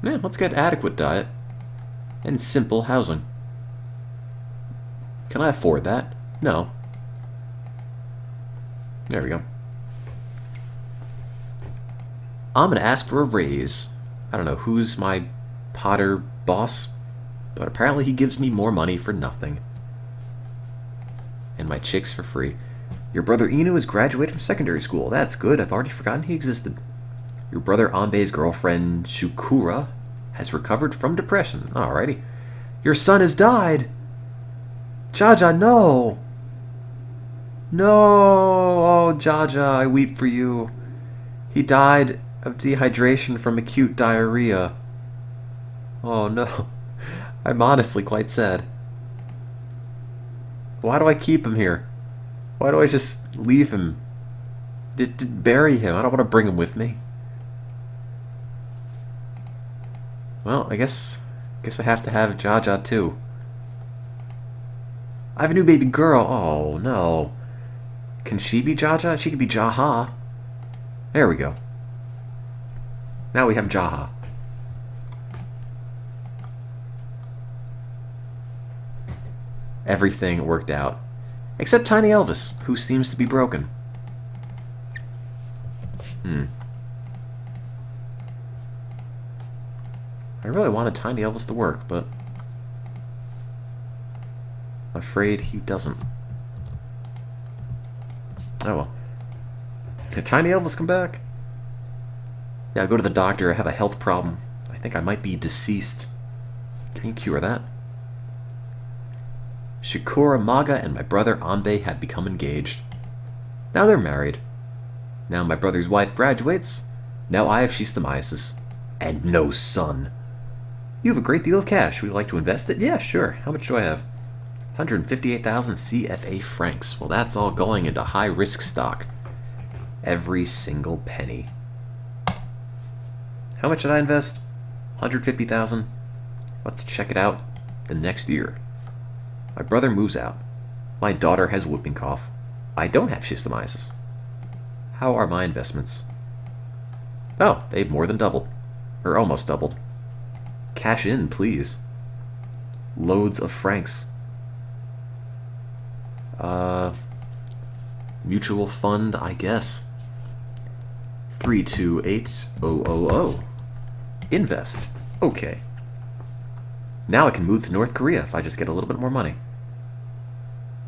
Yeah, let's get adequate diet and simple housing. Can I afford that? No. There we go. I'm gonna ask for a raise. I don't know who's my potter boss, but apparently he gives me more money for nothing. And my chicks for free. Your brother Inu has graduated from secondary school. That's good. I've already forgotten he existed. Your brother Ambe's girlfriend Shukura has recovered from depression. Alrighty. Your son has died. Jaja, no! No! Oh, Jaja, I weep for you. He died of dehydration from acute diarrhea. Oh no. I'm honestly quite sad. Why do I keep him here? Why do I just leave him? Bury him. I don't want to bring him with me. Well, I guess I have to have Jaja too. I have a new baby girl. Oh no. Can she be Jaja? She could be Jaha. There we go. Now we have Jaha. Everything worked out. Except Tiny Elvis, who seems to be broken. I really wanted Tiny Elvis to work, but I'm afraid he doesn't. Oh well. Can Tiny Elvis come back? Yeah, I'll go to the doctor. I have a health problem. I think I might be deceased. Can you cure that? Shakura Maga and my brother Anbe had become engaged. Now they're married. Now my brother's wife graduates. Now I have schistomiasis. And no son. You have a great deal of cash. Would you like to invest it? Yeah, sure. How much do I have? 158,000 CFA francs. Well, that's all going into high-risk stock. Every single penny. How much did I invest? 150,000. Let's check it out the next year. My brother moves out. My daughter has whooping cough. I don't have schistomiasis. How are my investments? Oh, they've more than doubled. Or almost doubled. Cash in, please. Loads of francs. Mutual fund, I guess. 328000. Invest. Okay. Now I can move to North Korea if I just get a little bit more money.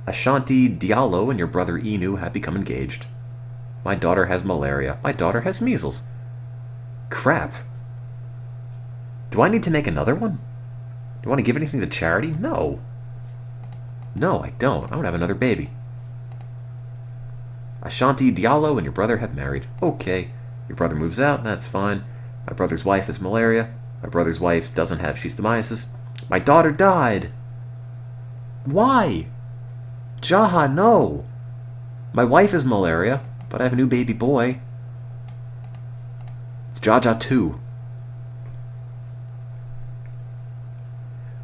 Ashanti Diallo and your brother Inu have become engaged. My daughter has malaria. My daughter has measles. Crap. Do I need to make another one? Do you want to give anything to charity? No. No, I don't. I want to have another baby. Ashanti Diallo and your brother have married. Okay. Your brother moves out. That's fine. My brother's wife has malaria. My brother's wife doesn't have schistomiasis. My daughter died. Why? Jaha, no. My wife has malaria, but I have a new baby boy. It's Jaja too.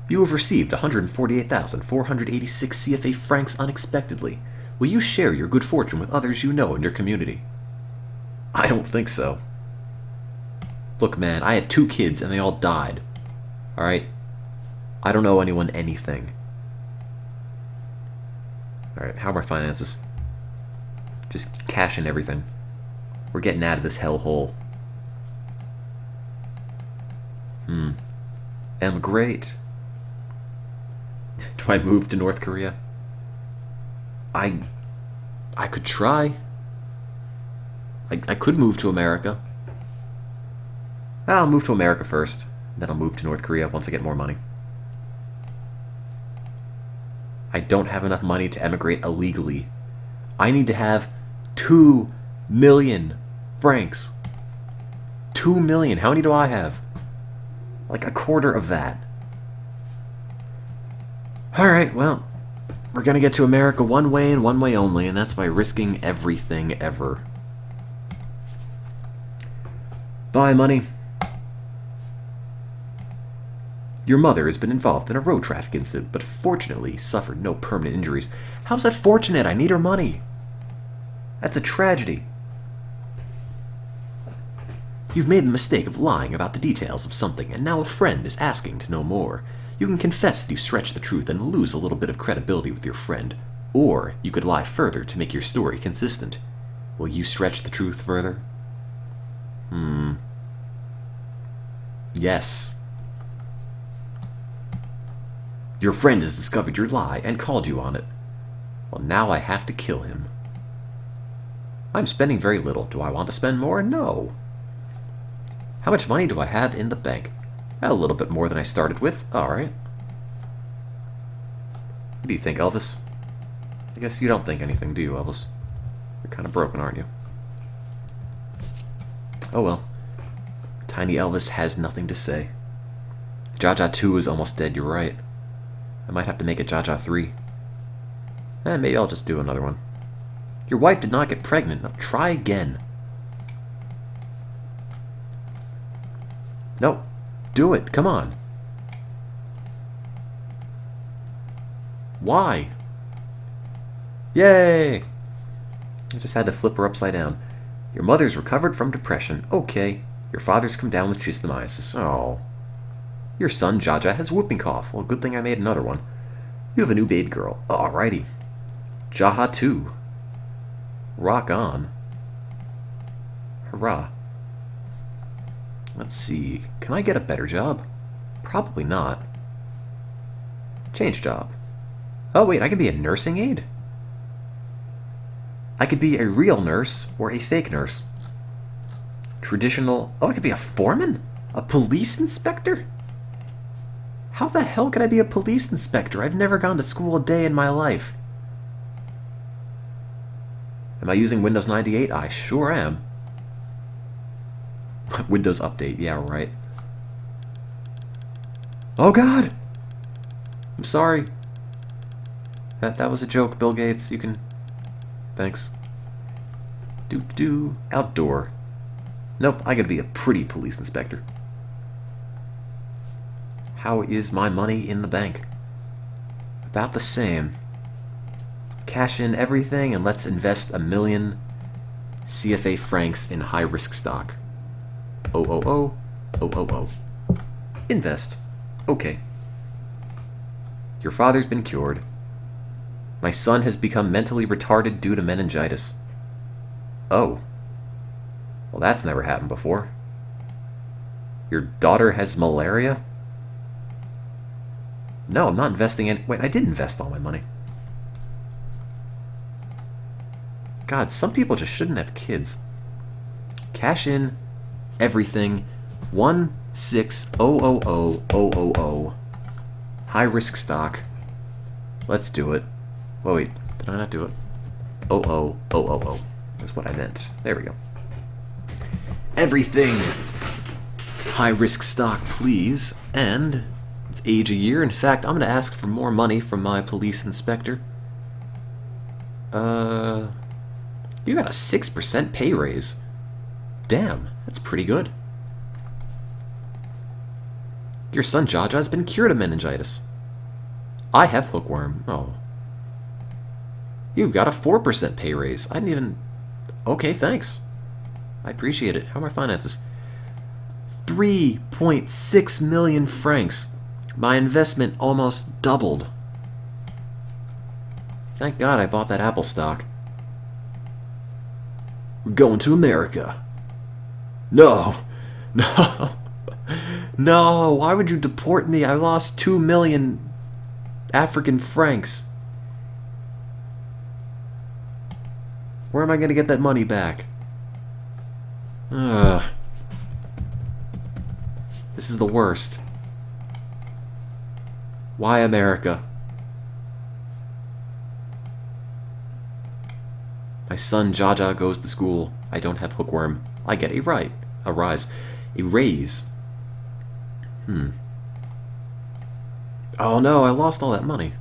You have received 148,486 CFA francs unexpectedly. Will you share your good fortune with others you know in your community? I don't think so. Look, man, I had 2 kids and they all died. Alright? I don't owe anyone anything. Alright, how are my finances? Just cash in everything. We're getting out of this hellhole. Emigrate. Do I move to North Korea? I could try. I could move to America. I'll move to America first. Then I'll move to North Korea once I get more money. I don't have enough money to emigrate illegally. I need to have 2 million francs. 2 million. How many do I have? Like a quarter of that. Alright, well, we're gonna get to America one way and one way only, and that's by risking everything ever. Bye, money. Your mother has been involved in a road traffic incident, but fortunately suffered no permanent injuries. How's that fortunate? I need her money. That's a tragedy. You've made the mistake of lying about the details of something, and now a friend is asking to know more. You can confess that you stretched the truth and lose a little bit of credibility with your friend, or you could lie further to make your story consistent. Will you stretch the truth further? Yes. Your friend has discovered your lie and called you on it. Well, now I have to kill him. I'm spending very little. Do I want to spend more? No. How much money do I have in the bank? A little bit more than I started with. Alright. What do you think, Elvis? I guess you don't think anything, do you, Elvis? You're kind of broken, aren't you? Oh well. Tiny Elvis has nothing to say. Jaja 2 is almost dead, you're right. I might have to make a Jaja 3. Maybe I'll just do another one. Your wife did not get pregnant. Now try again. No. Do it. Come on. Why? Yay! I just had to flip her upside down. Your mother's recovered from depression. Okay. Your father's come down with schistomiasis. Oh. Your son, Jaja, has whooping cough. Well, good thing I made another one. You have a new baby girl. Alrighty. Jaha 2. Rock on. Hurrah. Let's see. Can I get a better job? Probably not. Change job. Oh, wait, I could be a nursing aide? I could be a real nurse or a fake nurse. Traditional... Oh, I could be a foreman? A police inspector? How the hell could I be a police inspector? I've never gone to school a day in my life. Am I using Windows 98? I sure am. Windows Update, yeah, right. Oh god! I'm sorry. That was a joke, Bill Gates. You can... Thanks. Do. Outdoor. Nope, I gotta be a pretty police inspector. How is my money in the bank? About the same. Cash in everything and let's invest 1 million CFA francs in high-risk stock. Oh. Invest. Okay. Your father's been cured. My son has become mentally retarded due to meningitis. Oh. Well, that's never happened before. Your daughter has malaria? No, I'm not investing in... Wait, I did invest all my money. God, some people just shouldn't have kids. Cash in everything. 1600000. High risk stock. Let's do it. Oh, wait, did I not do it? 00000. That's what I meant. There we go. Everything. High risk stock, please. And it's age a year. In fact, I'm going to ask for more money from my police inspector. You got a 6% pay raise. Damn, that's pretty good. Your son Jaja has been cured of meningitis. I have hookworm. Oh. You've got a 4% pay raise. I didn't even... Okay, thanks. I appreciate it. How are my finances? 3.6 million francs. My investment almost doubled. Thank God I bought that Apple stock. We're going to America. No. No, why would you deport me? I lost 2 million African francs. Where am I going to get that money back? This is the worst. Why America? My son Jaja goes to school. I don't have hookworm. I get a rise. A raise. Oh no, I lost all that money.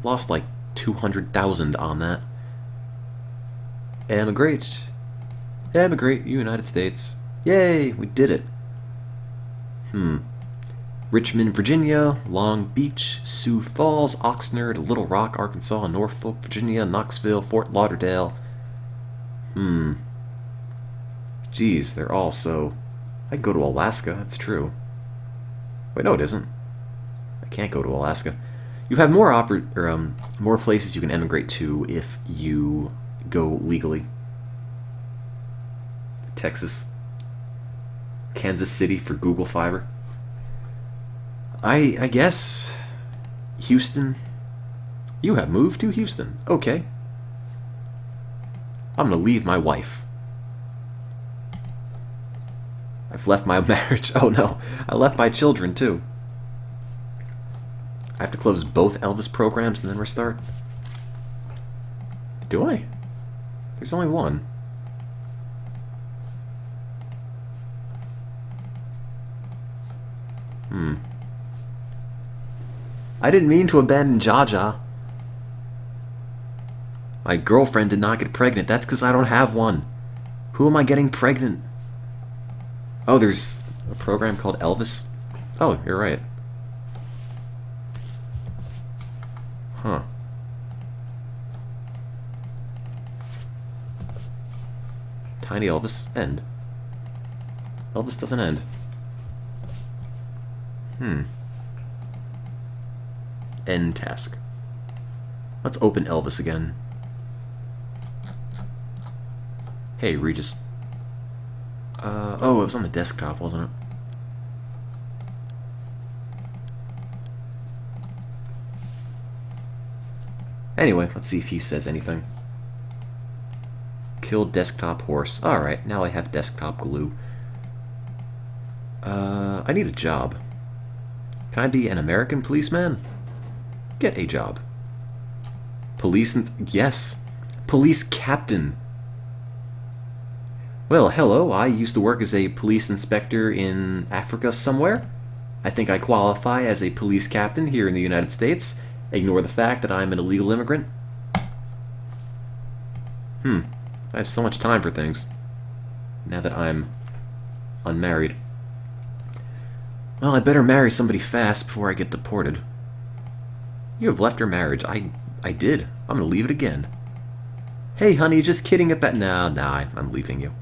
Lost like 200,000 on that. Emigrate, United States. Yay, we did it. Richmond, Virginia, Long Beach, Sioux Falls, Oxnard, Little Rock, Arkansas, Norfolk, Virginia, Knoxville, Fort Lauderdale. Geez, they're all so... I could go to Alaska, that's true. Wait, no it isn't. I can't go to Alaska. You have more more places you can emigrate to if you go legally. Texas. Kansas City for Google Fiber. I guess Houston. You have moved to Houston. Okay. I'm gonna leave my wife. I've left my marriage. Oh no, I left my children too. I have to close both Elvis programs and then restart? Do I? There's only one. I didn't mean to abandon Jaja. My girlfriend did not get pregnant. That's because I don't have one. Who am I getting pregnant? Oh, there's a program called Elvis? Oh, you're right. Huh. Tiny Elvis, end. Elvis doesn't end. End task. Let's open Elvis again. Hey, Regis. Oh, it was on the desktop, wasn't it? Anyway, let's see if he says anything. Kill desktop horse. Alright, now I have desktop glue. I need a job. Can I be an American policeman? Get a job. Police and... yes. Police captain. Well, hello. I used to work as a police inspector in Africa somewhere. I think I qualify as a police captain here in the United States. Ignore the fact that I'm an illegal immigrant. I have so much time for things. Now that I'm unmarried. Well, I better marry somebody fast before I get deported. You have left your marriage. I did. I'm gonna leave it again. Hey, honey, just kidding about... Nah, I'm leaving you.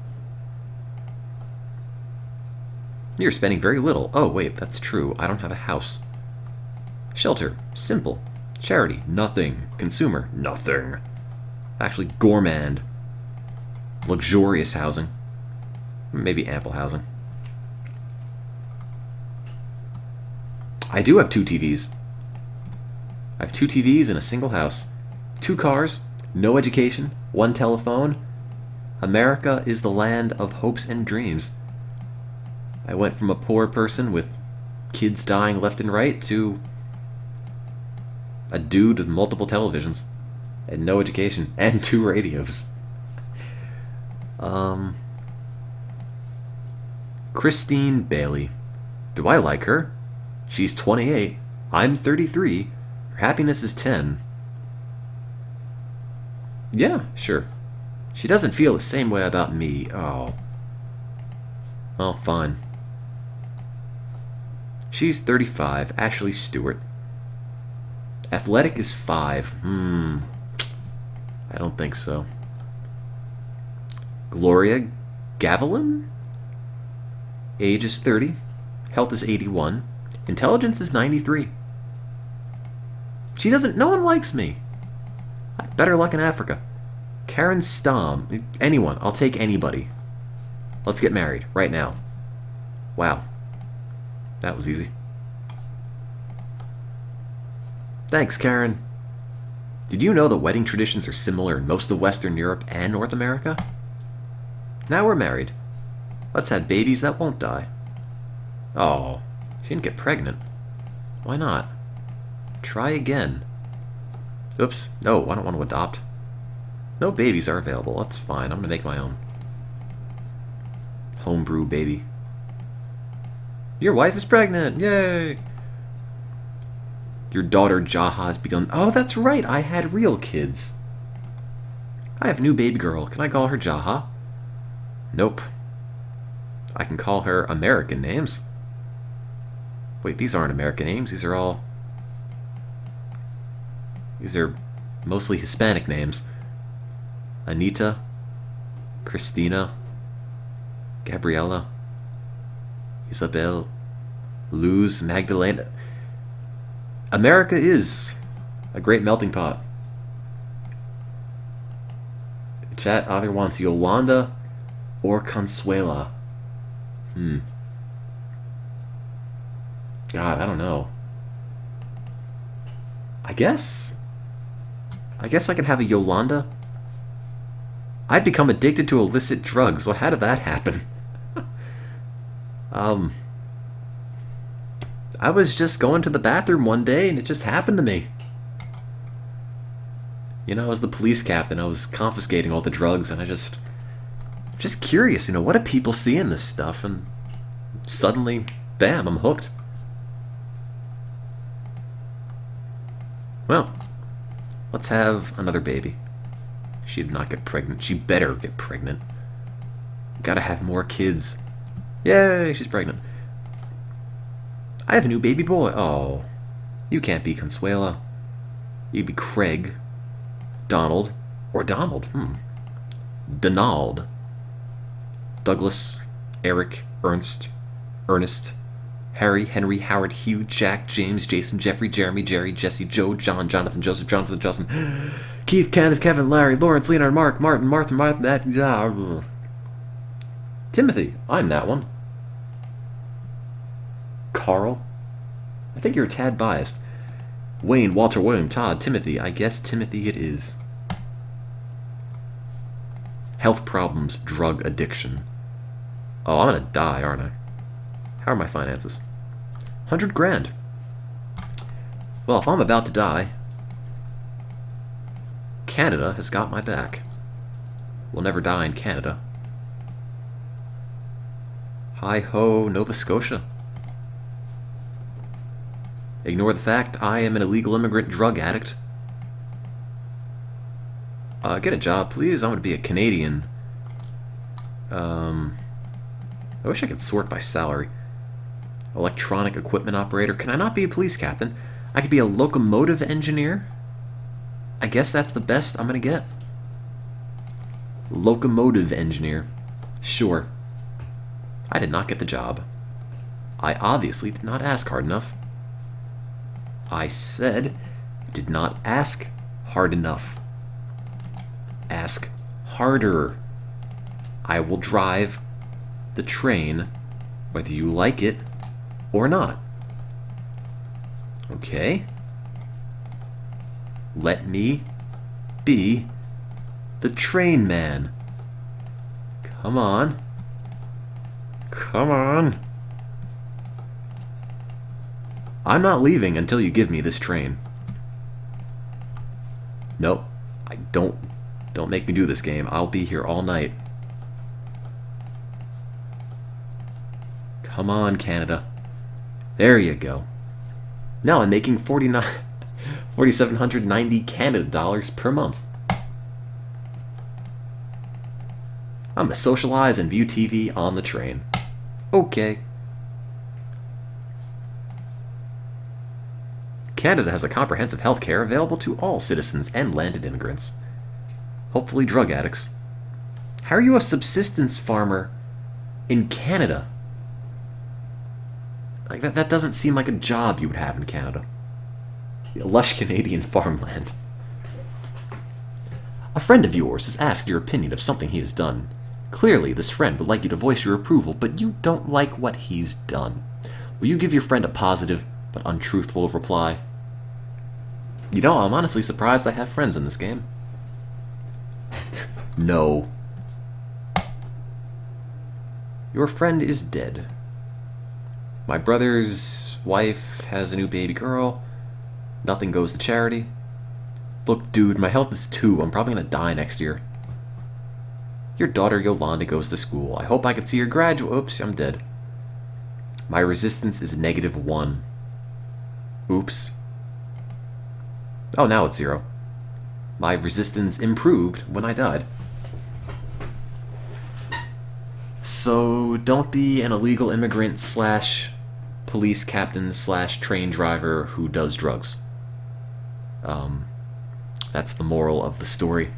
You're spending very little. Oh, wait, that's true. I don't have a house. Shelter. Simple. Charity. Nothing. Consumer. Nothing. Actually, gourmand. Luxurious housing. Maybe ample housing. I do have 2 TVs. I have 2 TVs in a single house. 2 cars, no education, 1 telephone. America is the land of hopes and dreams. I went from a poor person with kids dying left and right to a dude with multiple televisions and no education and 2 radios. Christine Bailey. Do I like her? She's 28. I'm 33. Her happiness is 10. Yeah, sure. She doesn't feel the same way about me. Oh. Well, fine. She's 35. Ashley Stewart. Athletic is 5. I don't think so. Gloria Gavilan? Age is 30. Health is 81. Intelligence is 93. She doesn't... no one likes me. I had better luck in Africa. Karen Stom. Anyone. I'll take anybody. Let's get married. Right now. Wow. That was easy. Thanks, Karen. Did you know that wedding traditions are similar in most of Western Europe and North America? Now we're married. Let's have babies that won't die. Oh, she didn't get pregnant. Why not? Try again. Oops. No, I don't want to adopt. No babies are available. That's fine. I'm going to make my own. Homebrew baby. Your wife is pregnant. Yay! Your daughter Jaha has begun... oh, that's right. I had real kids. I have a new baby girl. Can I call her Jaha? Nope. I can call her American names. Wait, these aren't American names. These are all... these are mostly Hispanic names. Anita, Christina, Gabriela, Isabel, Luz, Magdalena. America is a great melting pot. Chat either wants Yolanda or Consuela. God, I don't know. I guess I could have a Yolanda. I'd become addicted to illicit drugs. Well, how did that happen? I was just going to the bathroom one day and it just happened to me. You know, I was the police captain. I was confiscating all the drugs, and just curious, you know, what do people see in this stuff? And suddenly, bam, I'm hooked. Well, let's have another baby. She did not get pregnant. She better get pregnant. Gotta have more kids. Yay, she's pregnant. I have a new baby boy. Oh, you can't be Consuela. You'd be Craig. Donald. Or Donald. Donald. Douglas. Eric. Ernst. Ernest. Harry. Henry. Howard. Hugh. Jack. James. Jason. Jeffrey. Jeremy. Jerry. Jesse. Joe. John. Jonathan. Joseph. Jonathan. Justin. Keith. Kenneth. Kevin. Larry. Lawrence. Leonard. Mark. Martin. Martha. Martha. That. Timothy. I'm that one. Carl. I think you're a tad biased. Wayne. Walter. William. Todd. Timothy. I guess Timothy it is. Health problems. Drug addiction. Oh, I'm gonna die, aren't I? How are my finances? 100 grand. Well, if I'm about to die, Canada has got my back. We'll never die in Canada. Hi-ho, Nova Scotia. Ignore the fact I am an illegal immigrant drug addict. Get a job, please. I want to be a Canadian. I wish I could sort by salary. Electronic equipment operator. Can I not be a police captain? I could be a locomotive engineer. I guess that's the best I'm going to get. Locomotive engineer. Sure. I did not get the job. I obviously did not ask hard enough. I said, did not ask hard enough. Ask harder. I will drive the train whether you like it or not. Okay? Let me be the train man. Come on. Come on. I'm not leaving until you give me this train. Nope. I don't make me do this game. I'll be here all night. Come on, Canada. There you go. Now I'm making 4,790 Canada dollars per month. I'm gonna socialize and view TV on the train. Okay. Canada has a comprehensive health care available to all citizens and landed immigrants. Hopefully drug addicts. How are you a subsistence farmer in Canada? Like that doesn't seem like a job you would have in Canada. Lush Canadian farmland. A friend of yours has asked your opinion of something he has done. Clearly, this friend would like you to voice your approval, but you don't like what he's done. Will you give your friend a positive but untruthful reply? You know, I'm honestly surprised I have friends in this game. No. Your friend is dead. My brother's wife has a new baby girl. Nothing goes to charity. Look, dude, my health is 2. I'm probably gonna die next year. Your daughter Yolanda goes to school. I hope I can see her graduate. Oops, I'm dead. My resistance is -1. Oops. Oh, now it's 0. My resistance improved when I died. So, don't be an illegal immigrant / police captain / train driver who does drugs. That's the moral of the story.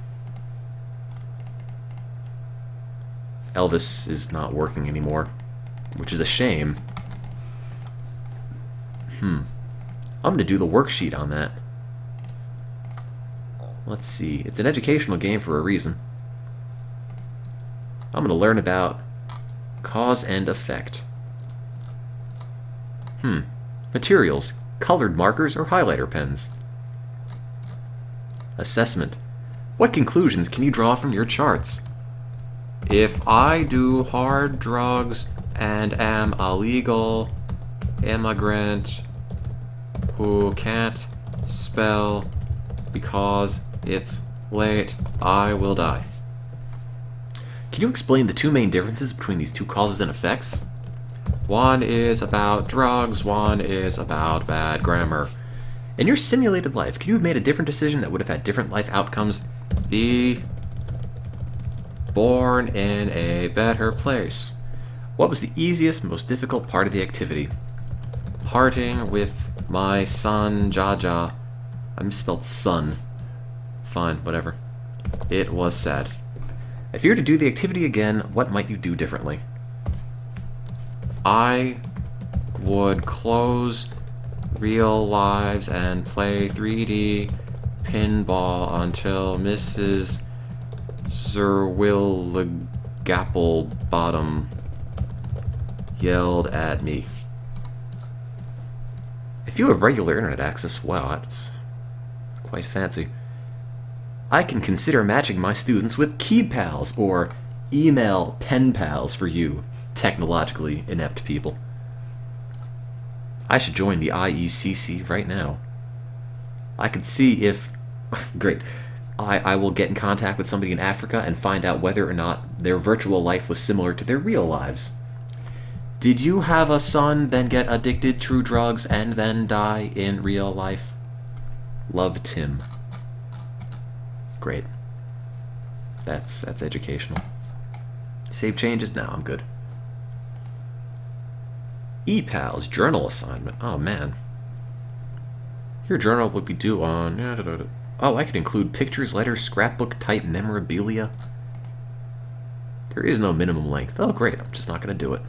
Elvis is not working anymore, which is a shame. I'm gonna do the worksheet on that. Let's see. It's an educational game for a reason. I'm gonna learn about cause and effect. Materials. Colored markers or highlighter pens. Assessment. What conclusions can you draw from your charts? If I do hard drugs and am illegal immigrant who can't spell because it's late. I will die. Can you explain the two main differences between these two causes and effects? One is about drugs, one is about bad grammar. In your simulated life, could you have made a different decision that would have had different life outcomes? Be born in a better place. What was the easiest, most difficult part of the activity? Parting with my son, Jaja. I misspelled son. Fine, whatever. It was sad. If you were to do the activity again, what might you do differently? I would close real lives and play 3D pinball until Mrs. Zerwilligapplebottom yelled at me. If you have regular internet access, wow, that's quite fancy. I can consider matching my students with key pals or email pen pals for you, technologically inept people. I should join the IECC right now. I could see if... Great. I will get in contact with somebody in Africa and find out whether or not their virtual life was similar to their real lives. Did you have a son, then get addicted to drugs, and then die in real life? Love, Tim. Great. That's educational. Save changes? No, I'm good. ePals, journal assignment. Oh, man. Your journal would be due on... Oh, I could include pictures, letters, scrapbook type memorabilia. There is no minimum length. Oh, great. I'm just not going to do it.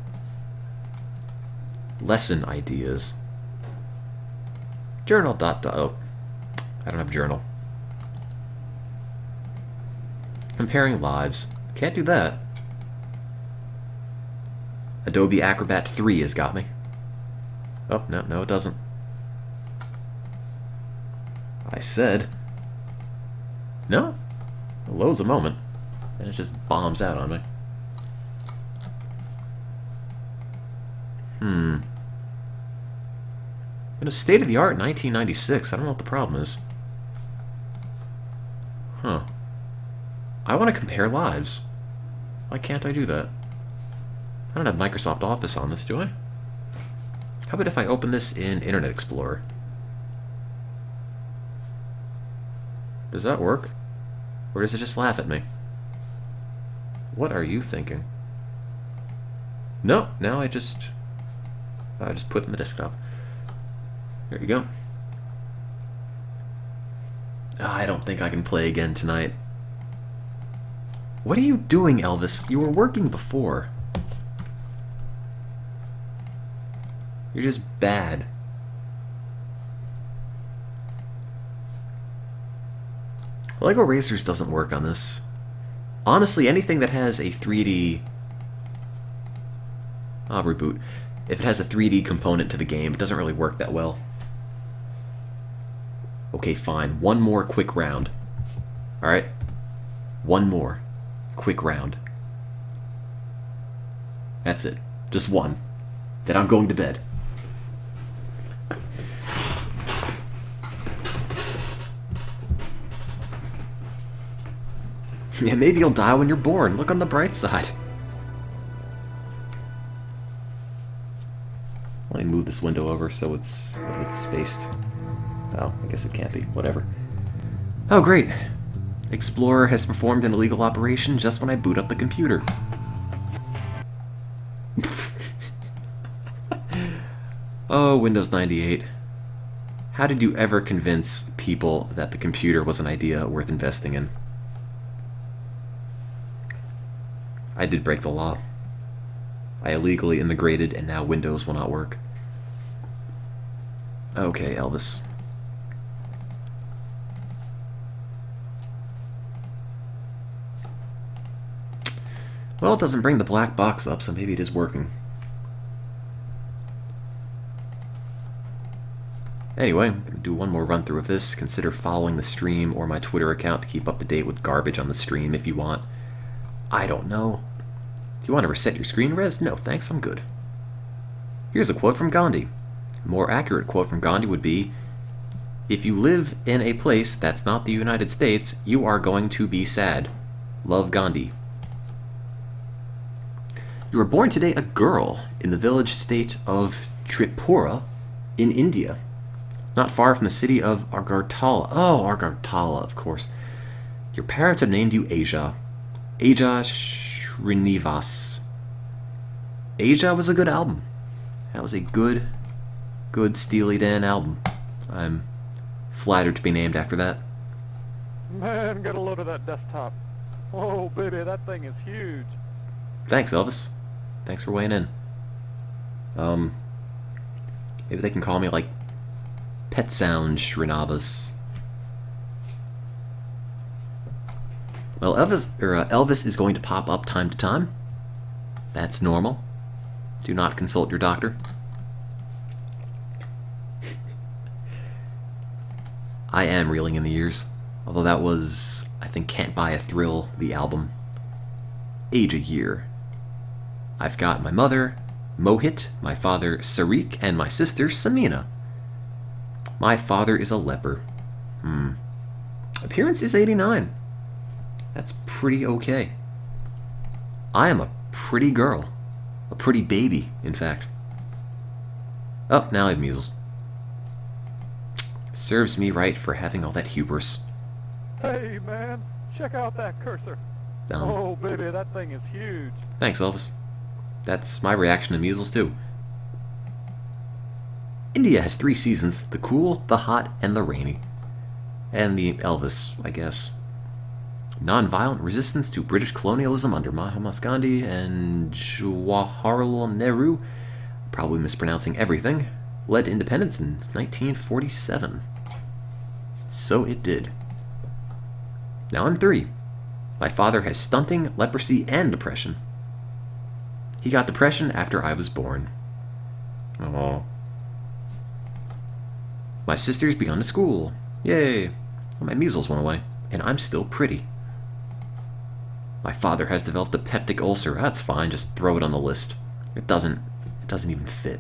Lesson ideas. Journal ... Oh, I don't have journal. Comparing lives. Can't do that. Adobe Acrobat 3 has got me. Oh, no, it doesn't. I said... No. It loads a moment. And it just bombs out on me. In a state-of-the-art 1996, I don't know what the problem is. Huh. I want to compare lives. Why can't I do that? I don't have Microsoft Office on this, do I? How about if I open this in Internet Explorer? Does that work? Or does it just laugh at me? What are you thinking? No, now I just put it in the desktop. There you go. I don't think I can play again tonight. What are you doing, Elvis? You were working before. You're just bad. Lego Racers doesn't work on this. Honestly, anything that has a 3D... I'll reboot. If it has a 3D component to the game, it doesn't really work that well. Okay, fine. One more quick round. Alright? One more quick round. That's it. Just one. Then I'm going to bed. Yeah, maybe you'll die when you're born. Look on the bright side. Let me move this window over so it's spaced. Oh, I guess it can't be. Whatever. Oh, great. Explorer has performed an illegal operation just when I boot up the computer. Oh, Windows 98. How did you ever convince people that the computer was an idea worth investing in? I did break the law. I illegally immigrated, and now Windows will not work. Okay, Elvis. Well, it doesn't bring the black box up, so maybe it is working. Anyway, I'm going to do one more run through of this. Consider following the stream or my Twitter account to keep up to date with garbage on the stream if you want. I don't know. Do you want to reset your screen res? No, thanks, I'm good. Here's a quote from Gandhi. more accurate quote from Gandhi would be, if you live in a place that's not the United States, you are going to be sad. Love, Gandhi. You were born today a girl in the village state of Tripura in India, not far from the city of Agartala. Oh, Agartala, of course. Your parents have named you Asia. Asia Srinivas. Asia was a good album. That was a good Steely Dan album. I'm flattered to be named after that. Man, get a load of that desktop. Oh, baby, that thing is huge. Thanks, Elvis. Thanks for weighing in. Maybe they can call me, like, Pet Sound Srinivas. Well, Elvis is going to pop up time to time. That's normal. Do not consult your doctor. I am reeling in the years. Although that was, I think, Can't Buy a Thrill, the album. Age a year. I've got my mother, Mohit, my father, Sarik, and my sister, Samina. My father is a leper. Appearance is 89. That's pretty okay. I am a pretty girl. A pretty baby, in fact. Oh, now I have measles. Serves me right for having all that hubris. Hey, man, check out that cursor. Oh, baby, that thing is huge. Thanks, Elvis. That's my reaction to measles, too. India has 3 seasons: the cool, the hot, and the rainy. And the Elvis, I guess. Non-violent resistance to British colonialism under Mahatma Gandhi and Jawaharlal Nehru, probably mispronouncing everything, led to independence in 1947. So it did. Now I'm 3. My father has stunting, leprosy, and depression. He got depression after I was born. Aww. My sister's begun to school. Yay. Well, my measles went away, and I'm still pretty. My father has developed a peptic ulcer. That's fine, just throw it on the list. It doesn't even fit.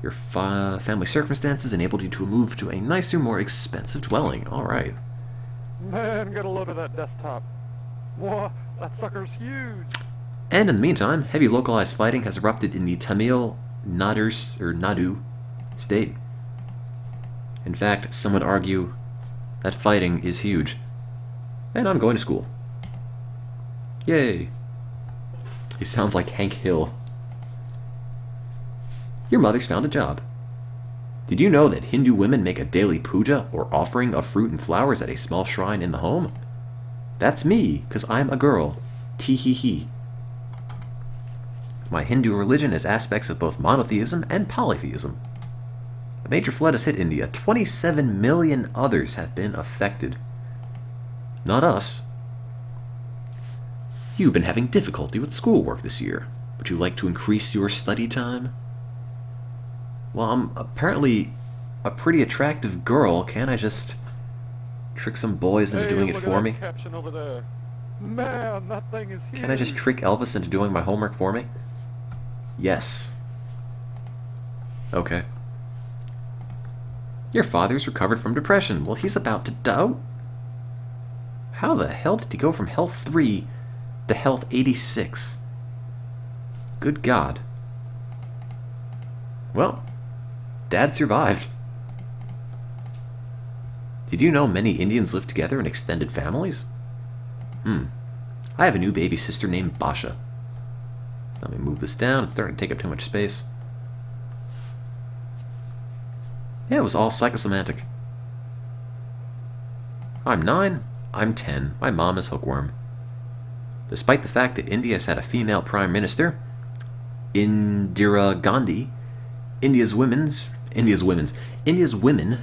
Your family circumstances enabled you to move to a nicer, more expensive dwelling. Alright. Man, get a load of that desktop. Whoa, that sucker's huge. And in the meantime, heavy localized fighting has erupted in the Tamil Nadu state. In fact, some would argue that fighting is huge. And I'm going to school. Yay. He sounds like Hank Hill. Your mother's found a job. Did you know that Hindu women make a daily puja or offering of fruit and flowers at a small shrine in the home? That's me, 'cause I'm a girl. Tee-hee-hee. My Hindu religion has aspects of both monotheism and polytheism. A major flood has hit India. 27 million others have been affected. Not us. You've been having difficulty with schoolwork this year. Would you like to increase your study time? Well, I'm apparently a pretty attractive girl. Can't I just trick some boys into doing it for me? Caption over there. Man, that thing is huge. Can I just trick Elvis into doing my homework for me? Yes. Okay. Your father's recovered from depression. Well, he's about to die. How the hell did he go from health 3 to health 86? Good God. Well, Dad survived. Did you know many Indians live together in extended families? I have a new baby sister named Basha. Let me move this down. It's starting to take up too much space. Yeah, it was all psychosomatic. I'm 9. I'm 10. My mom is hookworm. Despite the fact that India has had a female prime minister, Indira Gandhi, India's women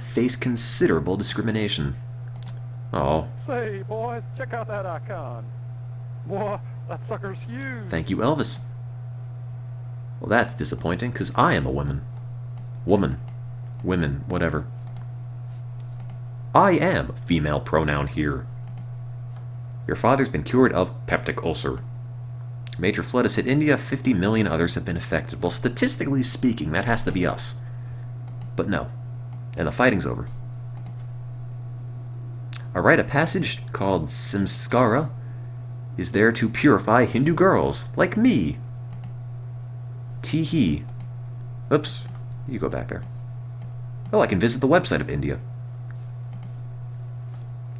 face considerable discrimination. Oh. Say, boys, check out that icon. Whoa, that sucker's huge. Thank you, Elvis. Well, that's disappointing, because I am a woman. Women, whatever. I am female pronoun here. Your father's been cured of peptic ulcer. Major flood has hit India. 50 million others have been affected. Well, statistically speaking, that has to be us. but no. And the fighting's over. Alright, a passage called Samskara is there to purify Hindu girls, like me. Tee-hee. Oops, you go back there. Oh, I can visit the website of India.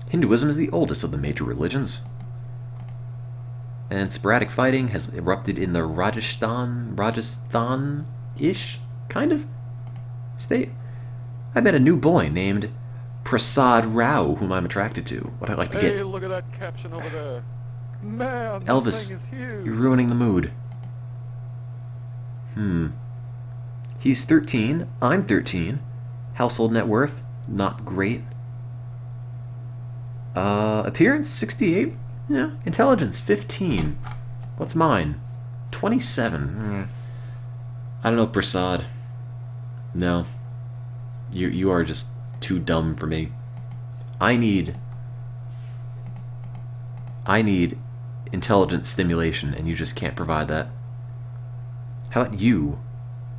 Hinduism is the oldest of the major religions. And sporadic fighting has erupted in the Rajasthan-ish, kind of, state. I met a new boy named Prasad Rao, whom I'm attracted to. What I'd like to get... Hey, look at that caption over there. Man, this Elvis, thing is huge. you're ruining the mood. He's 13, I'm 13. Household net worth, not great. Appearance, 68. Yeah. Intelligence, 15. What's mine? 27. I don't know, Prasad. No. You are just too dumb for me. I need intelligence stimulation, and you just can't provide that. How about you,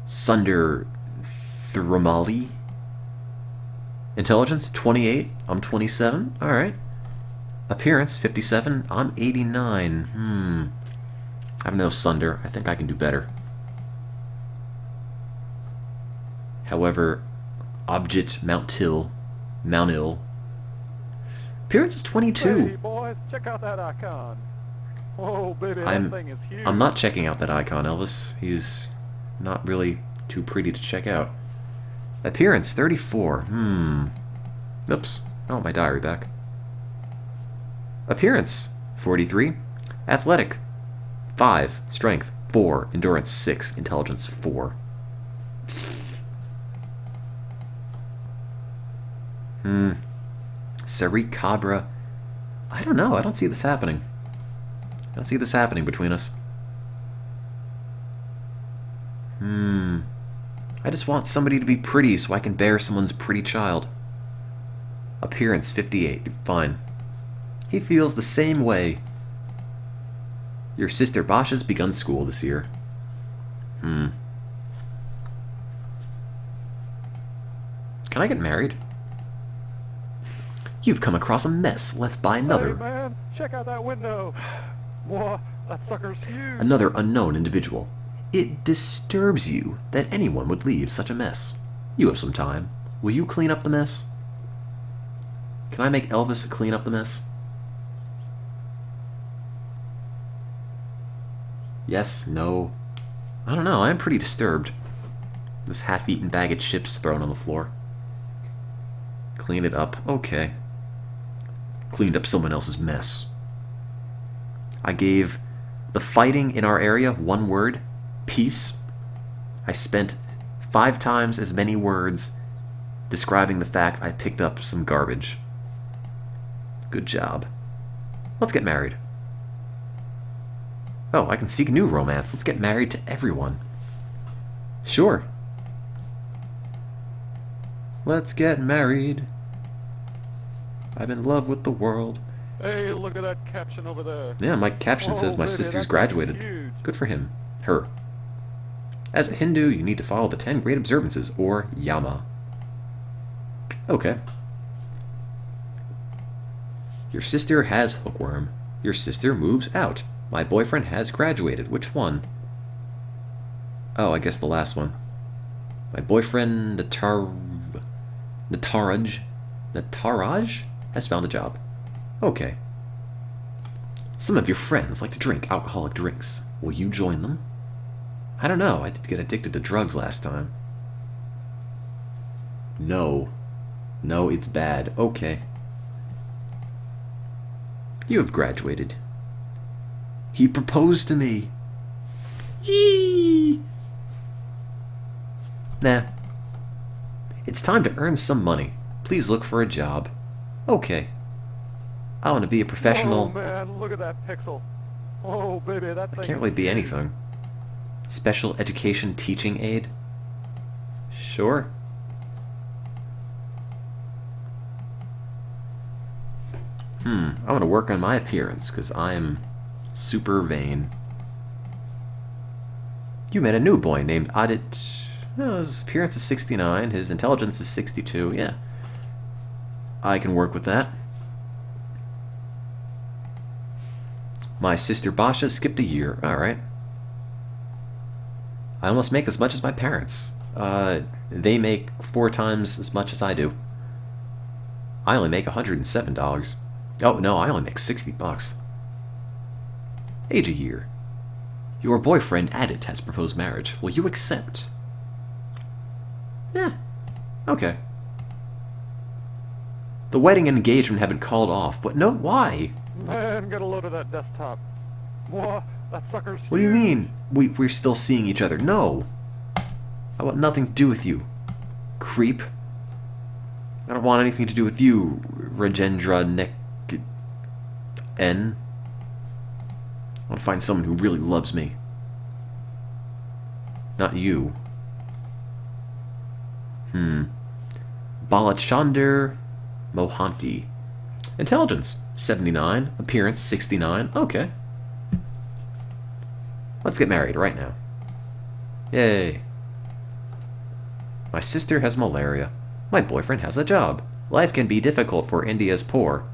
Sunder Thramali? Intelligence, 28. I'm 27. Alright. Appearance, 57. I'm 89. I don't know, Sunder. I think I can do better. However, Object Mount Ill. Appearance is 22. Hey, boys, check out that icon. Oh, baby, that thing is huge. I'm not checking out that icon, Elvis. He's not really too pretty to check out. Appearance, 34. Oops. I want my diary back. Appearance, 43. Athletic, 5. Strength, 4. Endurance, 6. Intelligence, 4. Sarik Cabra. I don't know. I don't see this happening. I don't see this happening between us. I just want somebody to be pretty so I can bear someone's pretty child. Appearance, 58. Fine. He feels the same way. Your sister Basha's begun school this year. Can I get married? You've come across a mess left by another... Hey, man, check out that window. Whoa, that sucker's huge. Another unknown individual. It disturbs you that anyone would leave such a mess. You have some time. Will you clean up the mess? Can I make Elvis clean up the mess? Yes? No? I don't know. I'm pretty disturbed. This half-eaten bag of chips thrown on the floor. Clean it up. Okay. Cleaned up someone else's mess. I gave the fighting in our area one word. Peace. I spent 5 times as many words describing the fact I picked up some garbage. Good job. Let's get married. Oh, I can seek new romance. Let's get married to everyone. Sure. Let's get married. I'm in love with the world. Hey, look at that caption over there. Yeah, my caption says my baby, sister's that graduated. thing is huge. Good for him. Her. As a Hindu, you need to follow the 10 great observances, or yama. Okay. Your sister has hookworm. Your sister moves out. My boyfriend has graduated. Which one? Oh, I guess the last one. My boyfriend, Nataraj has found a job. Okay. Some of your friends like to drink alcoholic drinks. Will you join them? I don't know. I did get addicted to drugs last time. No. No, it's bad. Okay. You have graduated. He proposed to me. Yee! Nah. It's time to earn some money. Please look for a job. Okay. I want to be a professional. Oh, man, look at that pixel. Oh, baby, that thing I can't really be anything. Special education teaching aid? Sure. I want to work on my appearance, because I'm super vain. You met a new boy named Adit... Oh, his appearance is 69. His intelligence is 62. Yeah. I can work with that. My sister Basha skipped a year. Alright. I almost make as much as my parents. They make 4 times as much as I do. I only make $107. Oh, no, I only make $60. Age a year. Your boyfriend, Adit, has proposed marriage. Will you accept? Yeah. Okay. The wedding and engagement have been called off, but no, why? Man, get a load of that desktop. Whoa, that sucker's What do you huge. mean? We're still seeing each other? No. I want nothing to do with you. Creep. I don't want anything to do with you, Rajendra N. I want to find someone who really loves me. Not you. Balachandar Mohanty. Intelligence, 79. Appearance, 69. Okay. Let's get married right now. Yay. My sister has malaria. My boyfriend has a job. Life can be difficult for India's poor.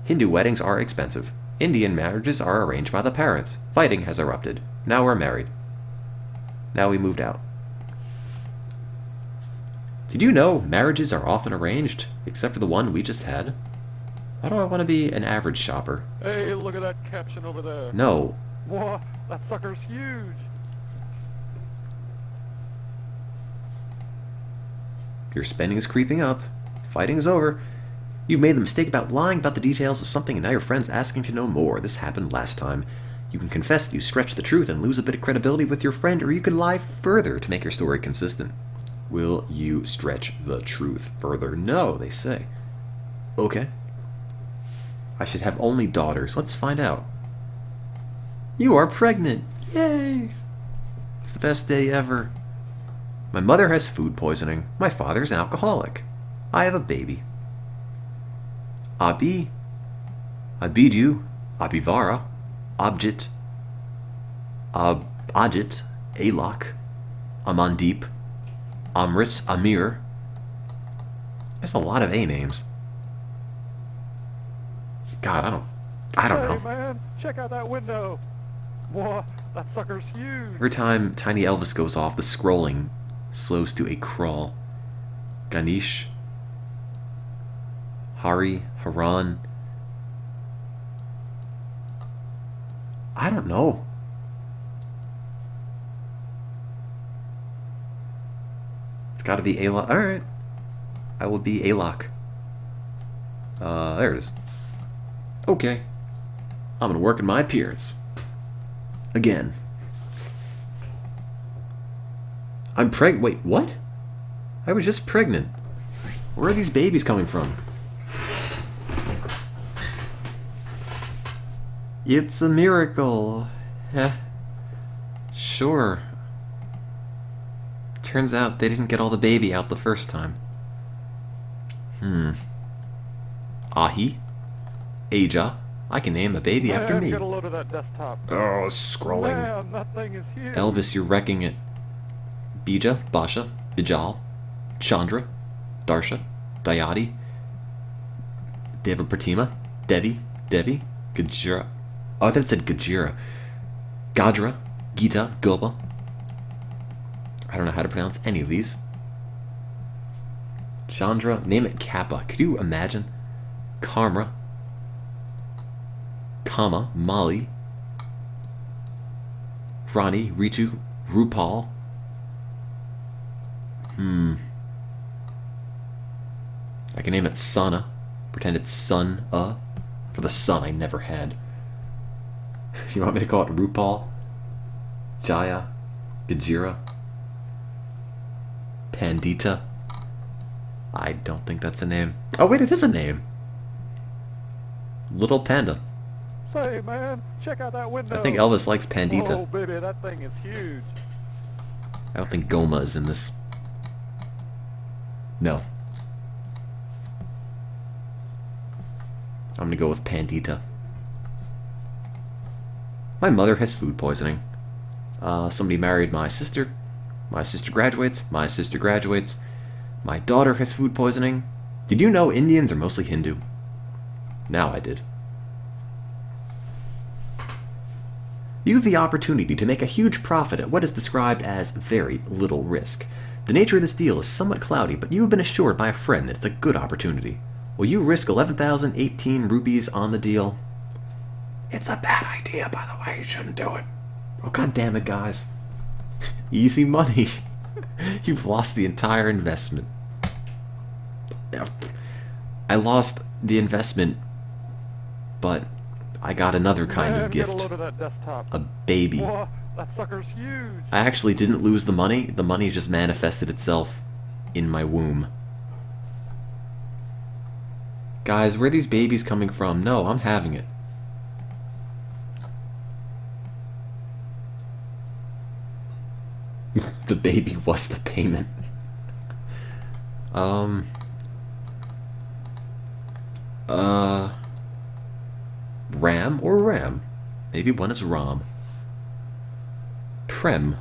Hindu weddings are expensive. Indian marriages are arranged by the parents. Fighting has erupted. Now we're married. Now we moved out. Did you know marriages are often arranged, except for the one we just had? Why do I want to be an average shopper? Hey, look at that caption over there. No. Whoa, that sucker's huge. Your spending is creeping up. Fighting is over. You made the mistake about lying about the details of something and now your friend's asking to know more. This happened last time. You can confess that you stretched the truth and lose a bit of credibility with your friend, or you could lie further to make your story consistent. Will you stretch the truth further? No, they say. Okay. I should have only daughters. Let's find out. You are pregnant. Yay! It's the best day ever. My mother has food poisoning. My father's an alcoholic. I have a baby. Abi, Abidu, Abivara, Abjit, Ajit, Alok, Amandeep, Amrit, Amir. There's a lot of A names. God, I don't know. Hey, man, check out that window. Whoa, that sucker's huge. Every time Tiny Elvis goes off, the scrolling slows to a crawl. Ganesh, Hari, Haran. I don't know. It's got to be Alok. All right, I will be Alok. There it is. Okay, I'm gonna work on my appearance again. I'm pregnant. Wait, what? I was just pregnant. Where are these babies coming from? It's a miracle. Sure. Turns out they didn't get all the baby out the first time. Ahi? Aja? I can name a baby after Man, me. get a load of that desktop. Oh, scrolling. Man, that thing is huge. Elvis, you're wrecking it. Bija, Basha, Bijal, Chandra, Darsha, Dayati, Devapratima, Devi, Gajira. Oh, I thought it said Gajira. Gadra, Gita, Gopa. I don't know how to pronounce any of these. Chandra, name it Kappa. Could you imagine? Karma, Kama, Mali, Rani, Ritu, Rupal. I can name it Sana. Pretend it's Sun, for the son I never had. You want me to call it Rupal? Jaya? Gajira? Pandita? I don't think that's a name. Oh wait, it is a name. Little Panda. Say, man, check out that window. I think Elvis likes Pandita. Oh, baby, that thing is huge. I don't think Goma is in this. No. I'm gonna go with Pandita. My mother has food poisoning. Somebody married my sister. My sister graduates. My sister graduates. My daughter has food poisoning. Did you know Indians are mostly Hindu? Now I did. You have the opportunity to make a huge profit at what is described as very little risk. The nature of this deal is somewhat cloudy, but you have been assured by a friend that it's a good opportunity. Will you risk 11,018 rupees on the deal? It's a bad idea, by the way. You shouldn't do it. Oh, god damn it, guys. Easy money. You've lost the entire investment. I lost the investment, but I got another kind of gift. Get a load of that desktop. A baby. Whoa, that sucker's huge. I actually didn't lose the money. The money just manifested itself in my womb. Guys, where are these babies coming from? No, I'm having it. The baby was the payment. Ram or Ram? Maybe one is Ram. Prem.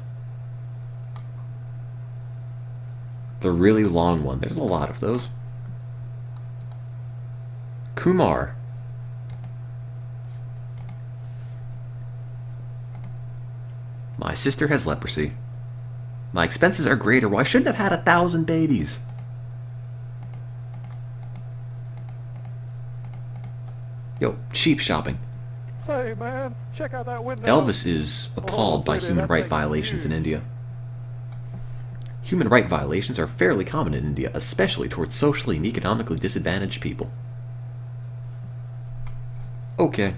The really long one. There's a lot of those. Kumar. My sister has leprosy. My expenses are greater. Well, I shouldn't have had 1,000 babies. Yo, sheep shopping. Say, man, check out that window. Elvis is appalled by human rights violations in India. Human rights violations are fairly common in India, especially towards socially and economically disadvantaged people. Okay.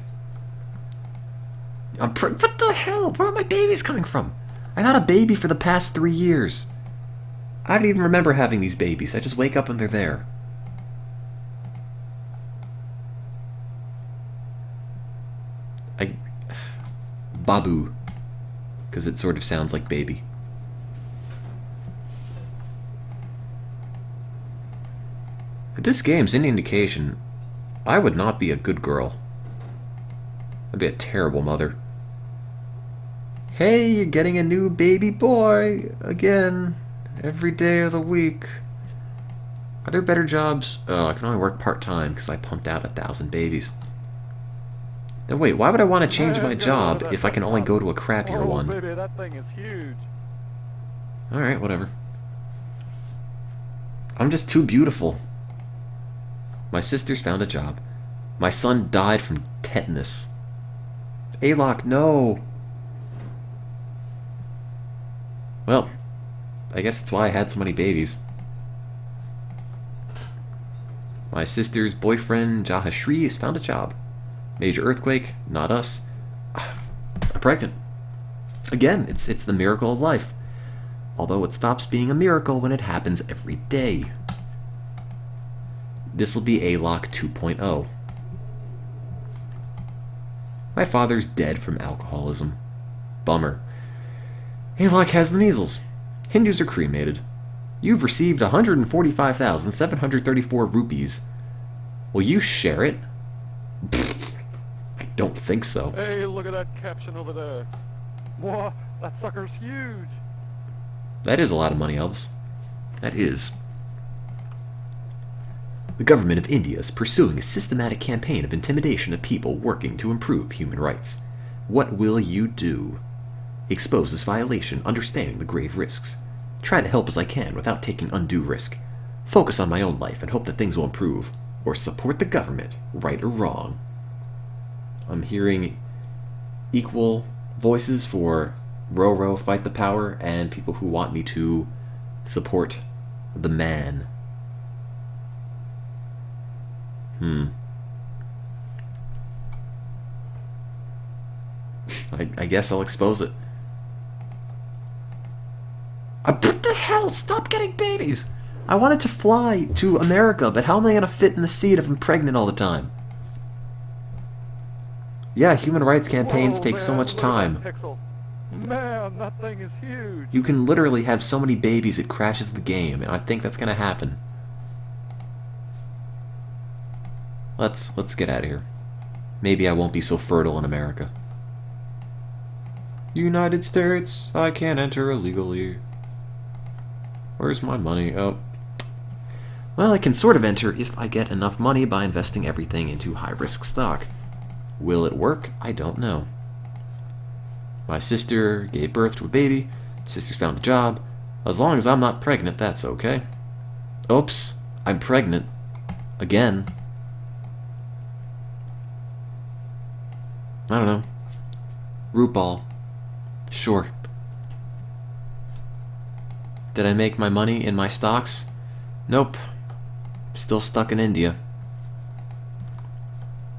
What the hell? Where are my babies coming from? I've had a baby for the past 3 years. I don't even remember having these babies. I just wake up and they're there. Babu. Because it sort of sounds like baby. If this game's any indication, I would not be a good girl. I'd be a terrible mother. Hey, you're getting a new baby boy again every day of the week. Are there better jobs? Oh, I can only work part-time because I pumped out 1,000 babies. Then wait, why would I want to change my job if I can only go to a crappier one? Baby, that thing is huge. Alright, whatever. I'm just too beautiful. My sister's found a job. My son died from tetanus. Alok, no! Well, I guess that's why I had so many babies. My sister's boyfriend, Jahashri, has found a job. Major earthquake, not us. I'm pregnant. Again, it's the miracle of life. Although it stops being a miracle when it happens every day. This'll be Alok 2.0. My father's dead from alcoholism. Bummer. Alok has the measles. Hindus are cremated. You've received 145,734 rupees. Will you share it? I don't think so. Hey, look at that caption over there. Whoa, that sucker's huge. That is a lot of money, Elvis. That is. The government of India is pursuing a systematic campaign of intimidation of people working to improve human rights. What will you do? Expose this violation, understanding the grave risks. Try to help as I can without taking undue risk. Focus on my own life and hope that things will improve. Or support the government, right or wrong. I'm hearing equal voices for Roro Fight the Power and people who want me to support the man. I guess I'll expose it. What the hell? Stop getting babies! I wanted to fly to America, but how am I going to fit in the seat if I'm pregnant all the time? Yeah, human rights campaigns take so much time. Man, that thing is huge. You can literally have so many babies it crashes the game, and I think that's going to happen. Let's get out of here. Maybe I won't be so fertile in America. United States, I can't enter illegally. Where's my money? Oh. Well, I can sort of enter if I get enough money by investing everything into high-risk stock. Will it work? I don't know. My sister gave birth to a baby. Sister's found a job. As long as I'm not pregnant, that's okay. Oops, I'm pregnant. Again. I don't know. Root ball. Sure. Did I make my money in my stocks? Nope. Still stuck in India.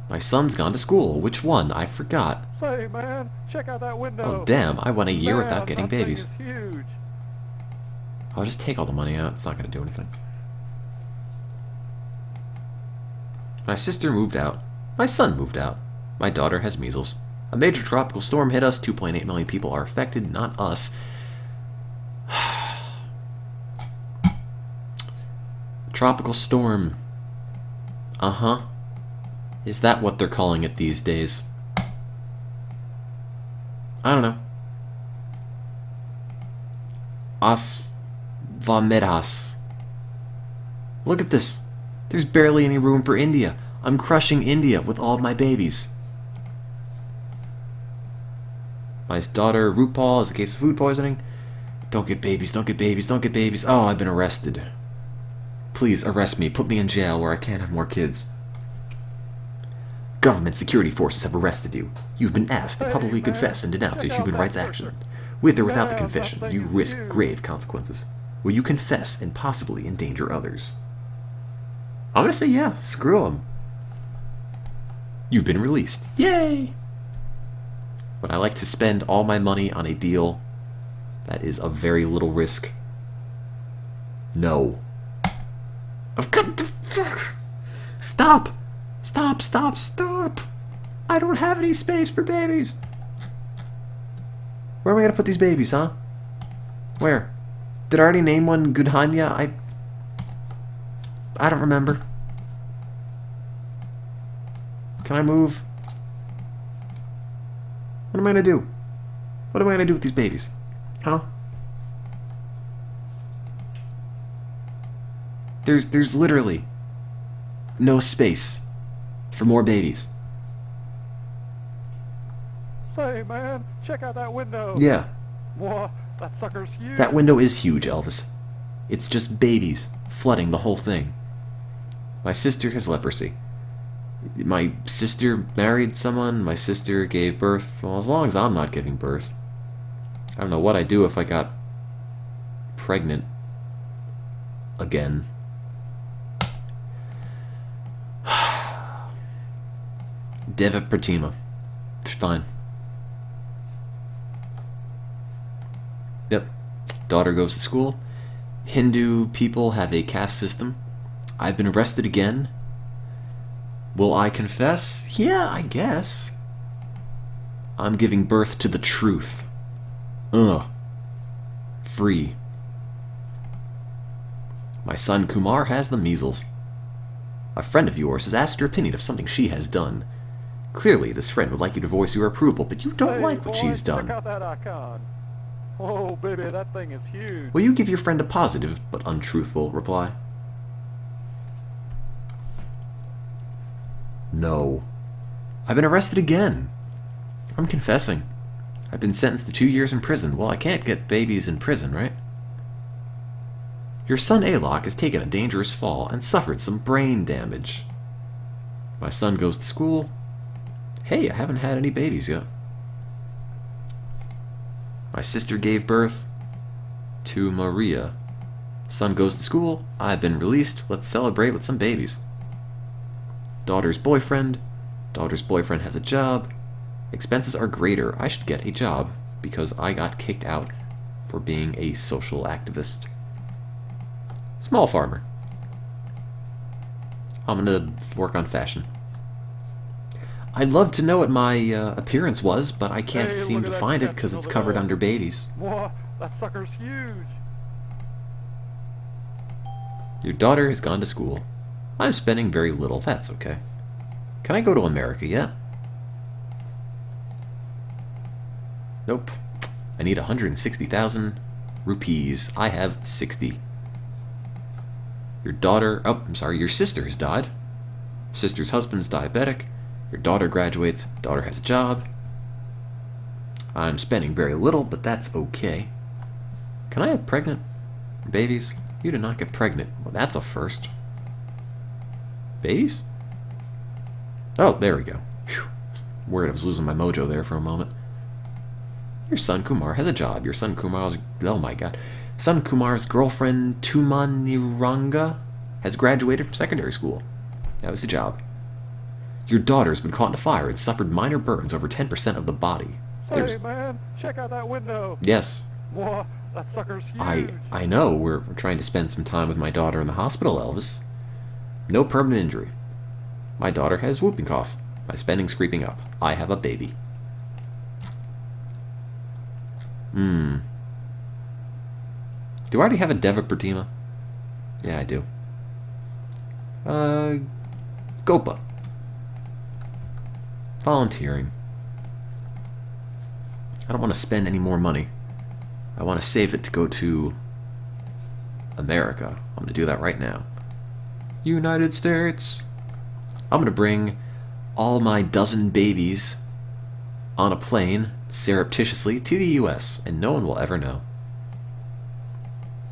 My son's gone to school. Which one? I forgot. Say, man, check out that window. Oh, damn. I went a year without getting that babies. Thing is huge. I'll just take all the money out. It's not going to do anything. My sister moved out. My son moved out. My daughter has measles. A major tropical storm hit us. 2.8 million people are affected, not us. Tropical storm. Uh-huh. Is that what they're calling it these days? I don't know. Asvamedas. Look at this. There's barely any room for India. I'm crushing India with all of my babies. My daughter, Rupal, is a case of food poisoning. Don't get babies, don't get babies, don't get babies. Oh, I've been arrested. Please arrest me. Put me in jail where I can't have more kids. Government security forces have arrested you. You've been asked to publicly confess and denounce a human rights action. With or without the confession, you risk grave consequences. Will you confess and possibly endanger others? I'm gonna say yeah. Screw them. You've been released. Yay! But I like to spend all my money on a deal that is of very little risk. No. I've got the fuck. Stop! Stop, stop, stop! I don't have any space for babies! Where am I gonna put these babies, huh? Where? Did I already name one Gudhanya? I don't remember. Can I move? What am I gonna do? What am I gonna do with these babies? Huh? There's literally no space for more babies. Say, man, check out that window. Yeah. Whoa, that sucker's huge. That window is huge, Elvis. It's just babies flooding the whole thing. My sister has leprosy. My sister married someone. My sister gave birth. Well, as long as I'm not giving birth. I don't know what I'd do if I got pregnant again. Deva Pratima. Fine. Yep. Daughter goes to school. Hindu people have a caste system. I've been arrested again. Will I confess? Yeah, I guess. I'm giving birth to the truth. Ugh. Free. My son Kumar has the measles. A friend of yours has asked your opinion of something she has done. Clearly, this friend would like you to voice your approval, but you don't like what she's done. Check out that icon. Oh, baby, that thing is huge. Will you give your friend a positive but untruthful reply? No. I've been arrested again. I'm confessing. I've been sentenced to 2 years in prison. Well, I can't get babies in prison, right? Your son Alok has taken a dangerous fall and suffered some brain damage. My son goes to school. Hey, I haven't had any babies yet. My sister gave birth to Maria. Son goes to school. I've been released. Let's celebrate with some babies. Daughter's boyfriend. Daughter's boyfriend has a job. Expenses are greater. I should get a job because I got kicked out for being a social activist. Small farmer. I'm gonna work on fashion. I'd love to know what my appearance was, but I can't seem to find it because it's covered under babies. Whoa, that sucker's huge. Your daughter has gone to school. I'm spending very little. That's okay. Can I go to America yet? Nope. I need 160,000 rupees. I have 60. Your daughter, oh, I'm sorry, your sister has died. Sister's husband's diabetic. Your daughter graduates. Daughter has a job. I'm spending very little, but that's okay. Can I have pregnant babies? You do not get pregnant. Well, that's a first. Babies? Oh, there we go. Whew. Worried I was losing my mojo there for a moment. Your son Kumar has a job. Your son Kumar's, oh my god. Son Kumar's girlfriend Tumaniranga has graduated from secondary school. That was a job. Your daughter's been caught in a fire and suffered minor burns over 10% of the body. Hey, man, check out that window. Yes. Whoa, that sucker's huge. I know. We're trying to spend some time with my daughter in the hospital, Elvis. No permanent injury. My daughter has whooping cough. My spending's creeping up. I have a baby. Do I already have a Deva Pratima? Yeah, I do. Gopa. Volunteering. I don't want to spend any more money. I want to save it to go to America. I'm going to do that right now. United States. I'm going to bring all my dozen babies on a plane surreptitiously to the US, and no one will ever know.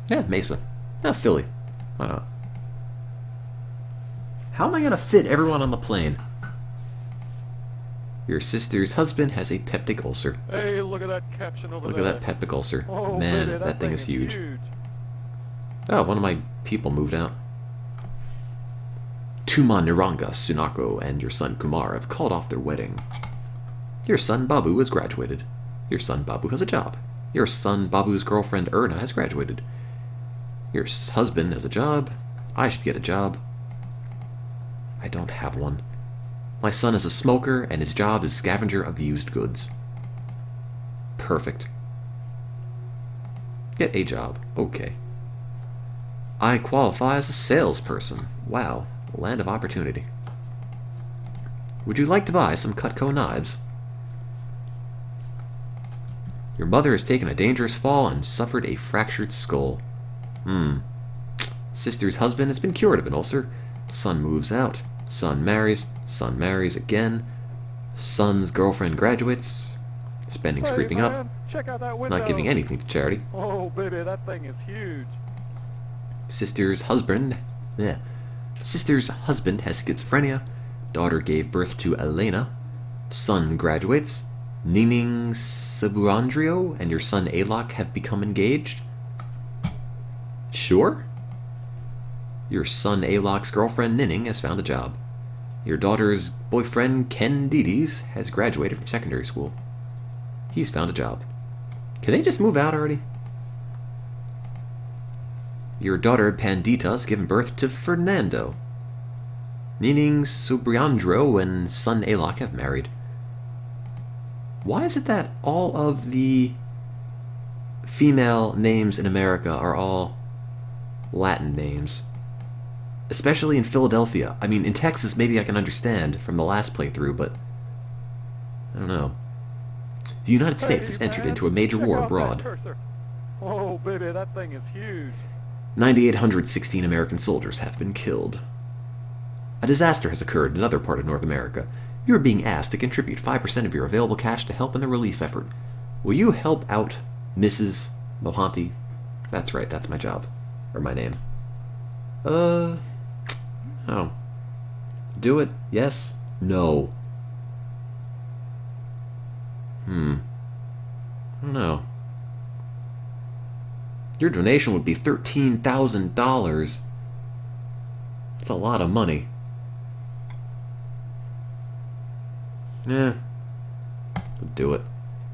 Yeah, Mesa. Not Philly. Why not? How am I going to fit everyone on the plane? Your sister's husband has a peptic ulcer. Hey, look at that caption over Look there. at that peptic ulcer. Oh, Man, baby, that thing is huge. Oh, one of my people moved out. Tumaniranga Sunako and your son Kumar have called off their wedding. Your son Babu has graduated. Your son Babu has a job. Your son Babu's girlfriend Erna has graduated. Your husband has a job. I should get a job. I don't have one. My son is a smoker, and his job is scavenger of used goods. Perfect. Get a job. Okay. I qualify as a salesperson. Wow. Land of opportunity. Would you like to buy some Cutco knives? Your mother has taken a dangerous fall and suffered a fractured skull. Sister's husband has been cured of an ulcer. Son moves out. Son marries. Son marries again. Son's girlfriend graduates. Spending's creeping up. Check out that window. Not giving anything to charity. Oh, baby, that thing is huge. Sister's husband has schizophrenia. Daughter gave birth to Elena. Son graduates. Nining Sabuandrio and your son Alok have become engaged. Sure. Your son Alok's girlfriend Ninning has found a job. Your daughter's boyfriend Ken Dides has graduated from secondary school. He's found a job. Can they just move out already? Your daughter Pandita has given birth to Fernando. Nining Subriandro and son Alok have married. Why is it that all of the female names in America are all Latin names? Especially in Philadelphia. I mean, in Texas, maybe I can understand from the last playthrough, but I don't know. The United States has entered into a major war abroad. Oh, baby, that thing is huge. 9,816 American soldiers have been killed. A disaster has occurred in another part of North America. You are being asked to contribute 5% of your available cash to help in the relief effort. Will you help out Mrs. Mohanty? That's right, that's my job. Or my name. Oh. Do it? Yes? No. I don't know. Your donation would be $13,000. That's a lot of money. I'll do it.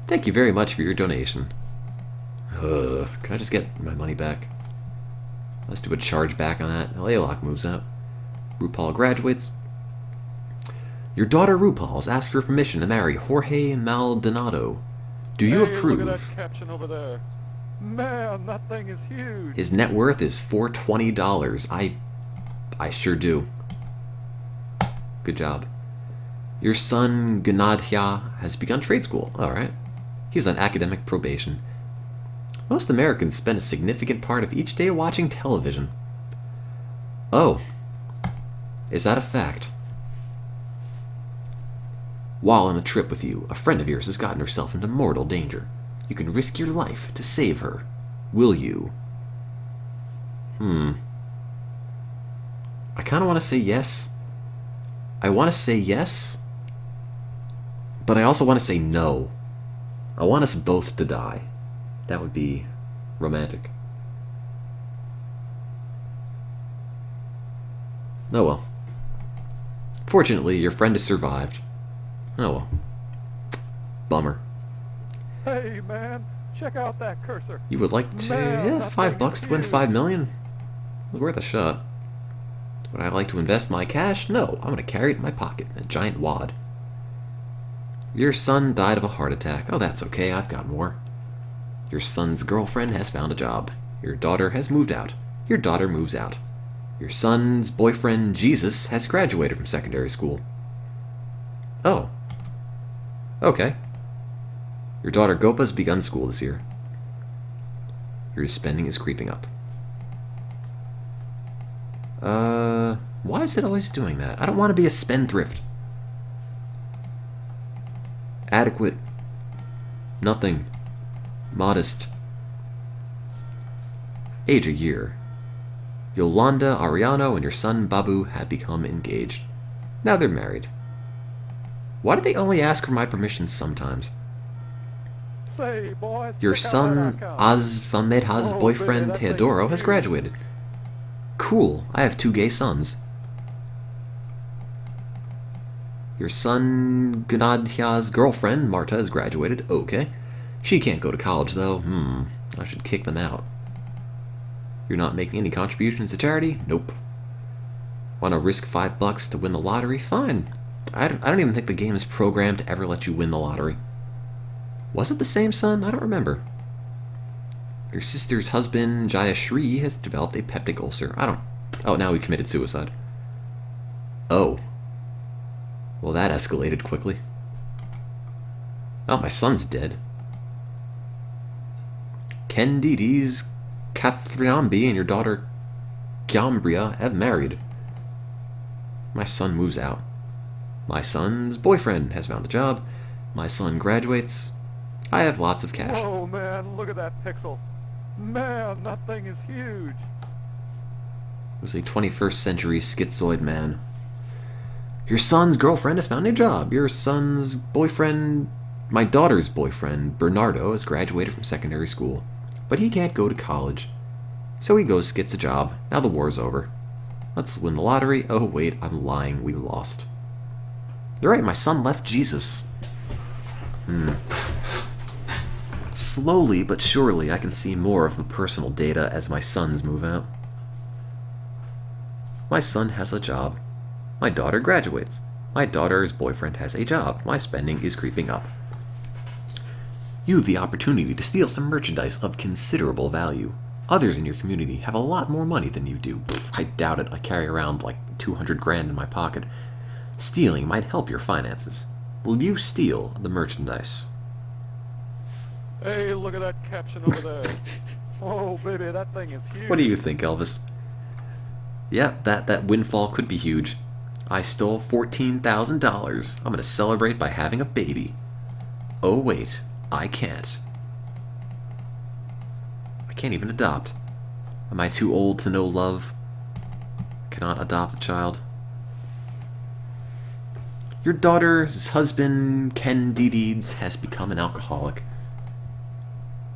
Thank you very much for your donation. Can I just get my money back? Let's do a charge back on that. Laylock moves out. RuPaul graduates. Your daughter RuPaul has asked your permission to marry Jorge Maldonado. Do you approve? Look at that caption over there. Man, that thing is huge. His net worth is $420. I sure do. Good job. Your son Ganadhya has begun trade school. Alright. He's on academic probation. Most Americans spend a significant part of each day watching television. Oh. Is that a fact? While on a trip with you, a friend of yours has gotten herself into mortal danger. You can risk your life to save her. Will you? I kind of want to say yes. I want to say yes, but I also want to say no. I want us both to die. That would be romantic. Oh well. Fortunately, your friend has survived. Oh well. Bummer. Hey, man, check out that cursor. You would like to... Man, yeah, that $5 thing is to win huge. 5 million? Worth a shot. Would I like to invest my cash? No, I'm going to carry it in my pocket in a giant wad. Your son died of a heart attack. Oh, that's okay, I've got more. Your son's girlfriend has found a job. Your daughter has moved out. Your daughter moves out. Your son's boyfriend, Jesus, has graduated from secondary school. Oh. Okay. Your daughter Gopa's begun school this year. Your spending is creeping up. Why is it always doing that? I don't want to be a spendthrift. Adequate. Nothing. Modest. Age a year. Yolanda Ariano and your son Babu have become engaged. Now they're married. Why do they only ask for my permission sometimes? Say, boy, Your check out son that icon. Azvamedha's Oh, boyfriend baby, that thing Teodoro is has huge. graduated. Cool, I have 2 gay sons. Your son Gunadhya's girlfriend Marta has graduated. Okay. She can't go to college though. I should kick them out. You're not making any contributions to charity? Nope. Want to risk $5 to win the lottery? Fine. I don't even think the game is programmed to ever let you win the lottery. Was it the same son? I don't remember. Your sister's husband, Jayashri, has developed a peptic ulcer. Oh, now he committed suicide. Oh. Well, that escalated quickly. Oh, my son's dead. Kendidi's Kathriambi and your daughter Kyambria have married. My son moves out. My son's boyfriend has found a job. My son graduates. I have lots of cash. Whoa, man, look at that pixel. Man, that thing is huge. It was a 21st century schizoid man. Your son's girlfriend has found a job. Your son's boyfriend, my daughter's boyfriend, Bernardo, has graduated from secondary school. But he can't go to college. So he goes, gets a job. Now the war's over. Let's win the lottery. Oh, wait, I'm lying. We lost. You're right, my son left Jesus. Slowly but surely, I can see more of the personal data as my sons move out. My son has a job. My daughter graduates. My daughter's boyfriend has a job. My spending is creeping up. You have the opportunity to steal some merchandise of considerable value. Others in your community have a lot more money than you do. Pfft, I doubt it. I carry around like 200 grand in my pocket. Stealing might help your finances. Will you steal the merchandise? Hey, look at that caption over there. Oh, baby, that thing is huge. What do you think, Elvis? Yeah, that windfall could be huge. I stole $14,000. I'm gonna celebrate by having a baby. Oh wait, I can't. I can't even adopt. Am I too old to know love? Cannot adopt a child. Your daughter's husband, Ken Didids, has become an alcoholic.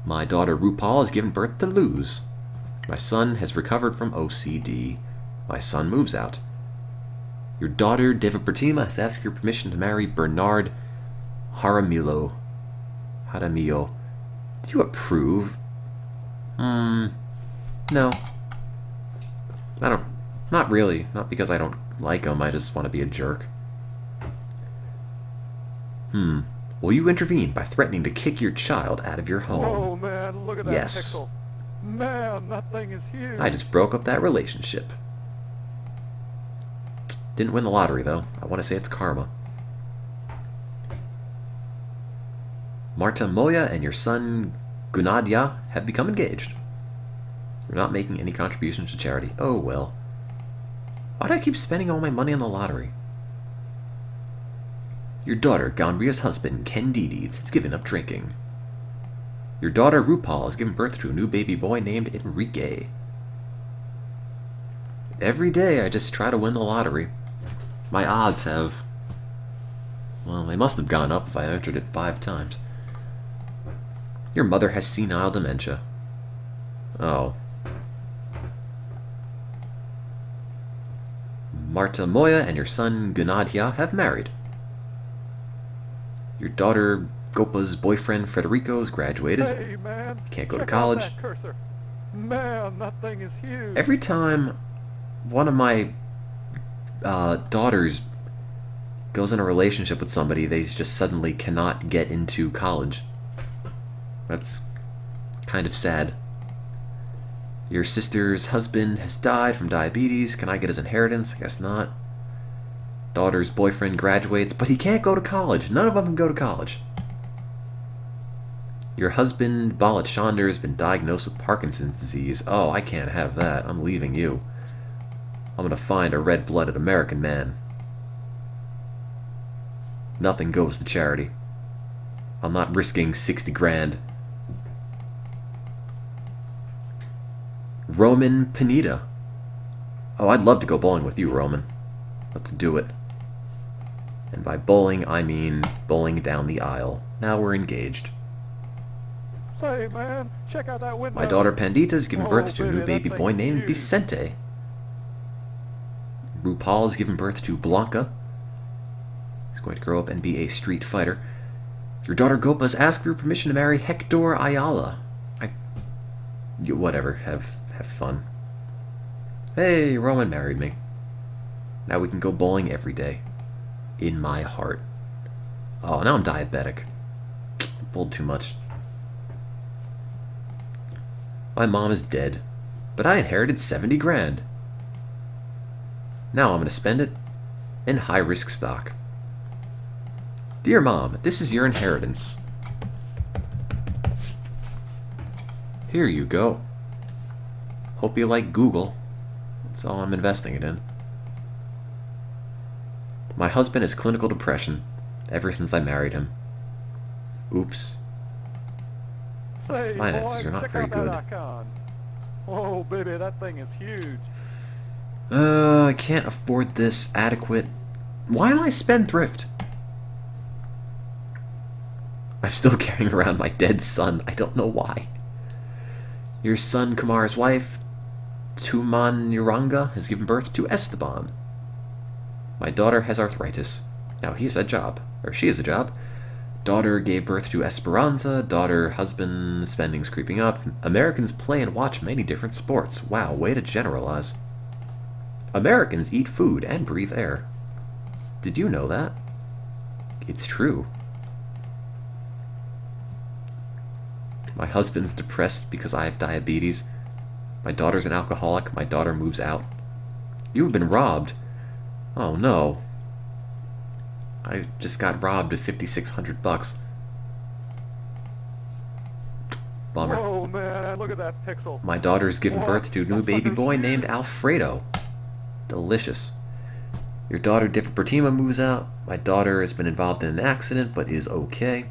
My daughter Rupal has given birth to Luz. My son has recovered from OCD. My son moves out. Your daughter Devapratima has asked your permission to marry Bernard Jaramillo. Do you approve? No. I don't. Not really. Not because I don't like him. I just want to be a jerk. Will you intervene by threatening to kick your child out of your home? Oh, man, look at that Yes. pixel. Man, that thing is huge. I just broke up that relationship. Didn't win the lottery, though. I want to say it's karma. Marta Moya and your son Gunadhya have become engaged. You're not making any contributions to charity. Oh, well. Why do I keep spending all my money on the lottery? Your daughter, Gombria's husband, Ken Deeds, has given up drinking. Your daughter, RuPaul, has given birth to a new baby boy named Enrique. Every day I just try to win the lottery. My odds have... well, they must have gone up if I entered it 5 times. Your mother has senile dementia. Oh. Marta Moya and your son Gunadia have married. Your daughter Gopa's boyfriend Frederico's graduated. Hey, man. Can't go to check out college. that cursor. Man, that thing is huge. Every time one of my daughters goes in a relationship with somebody, they just suddenly cannot get into college. That's kind of sad. Your sister's husband has died from diabetes. Can I get his inheritance? I guess not. Daughter's boyfriend graduates, but he can't go to college. None of them can go to college. Your husband, Balat Chandra, has been diagnosed with Parkinson's disease. Oh, I can't have that. I'm leaving you. I'm gonna find a red-blooded American man. Nothing goes to charity. I'm not risking 60 grand. Roman Pineda. Oh, I'd love to go bowling with you, Roman. Let's do it. And by bowling, I mean bowling down the aisle. Now we're engaged. Say, man, check out that window. My daughter Pandita's given birth to a new baby, baby that boy thing named is huge. Vicente. RuPaul has given birth to Blanca. He's going to grow up and be a street fighter. Your daughter Gopa's asked for your permission to marry Hector Ayala. Whatever, have fun. Hey, Roman married me. Now we can go bowling every day. In my heart. Oh, now I'm diabetic. I bowled too much. My mom is dead, but I inherited 70 grand. Now I'm going to spend it in high-risk stock. Dear Mom, this is your inheritance. Here you go. Hope you like Google. That's all I'm investing it in. My husband has clinical depression ever since I married him. Oops. Say, Finances boy, are not check very out good. that icon. Oh, baby, that thing is huge. I can't afford this adequate. Why am I spendthrift? I'm still carrying around my dead son. I don't know why. Your son Kumar's wife, Tuman Uranga, has given birth to Esteban. My daughter has arthritis. Now he has a job. Or she has a job. Daughter gave birth to Esperanza. Daughter, husband, spending's creeping up. Americans play and watch many different sports. Wow, way to generalize. Americans eat food and breathe air. Did you know that? It's true. My husband's depressed because I have diabetes. My daughter's an alcoholic. My daughter moves out. You've been robbed. Oh no. I just got robbed of $5,600. Bummer. Whoa, man, look at that pixel. My daughter's given Whoa, birth to a new that baby fucker's boy huge. named Alfredo. Delicious. Your daughter Differpertima moves out. My daughter has been involved in an accident but is okay.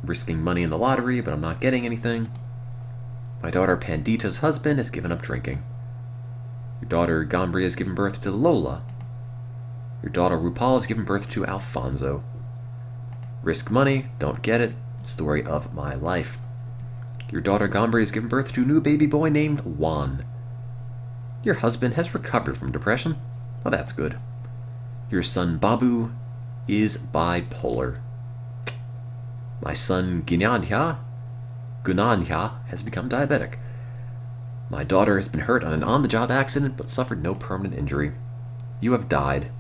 Risking money in the lottery, but I'm not getting anything. My daughter Pandita's husband has given up drinking. Your daughter Gombria has given birth to Lola. Your daughter RuPaul has given birth to Alfonso. Risk money, don't get it. Story of my life. Your daughter Gombria has given birth to a new baby boy named Juan. Your husband has recovered from depression. Well, that's good. Your son Babu is bipolar. My son Gunandhya has become diabetic. My daughter has been hurt on an on-the-job accident but suffered no permanent injury. You have died.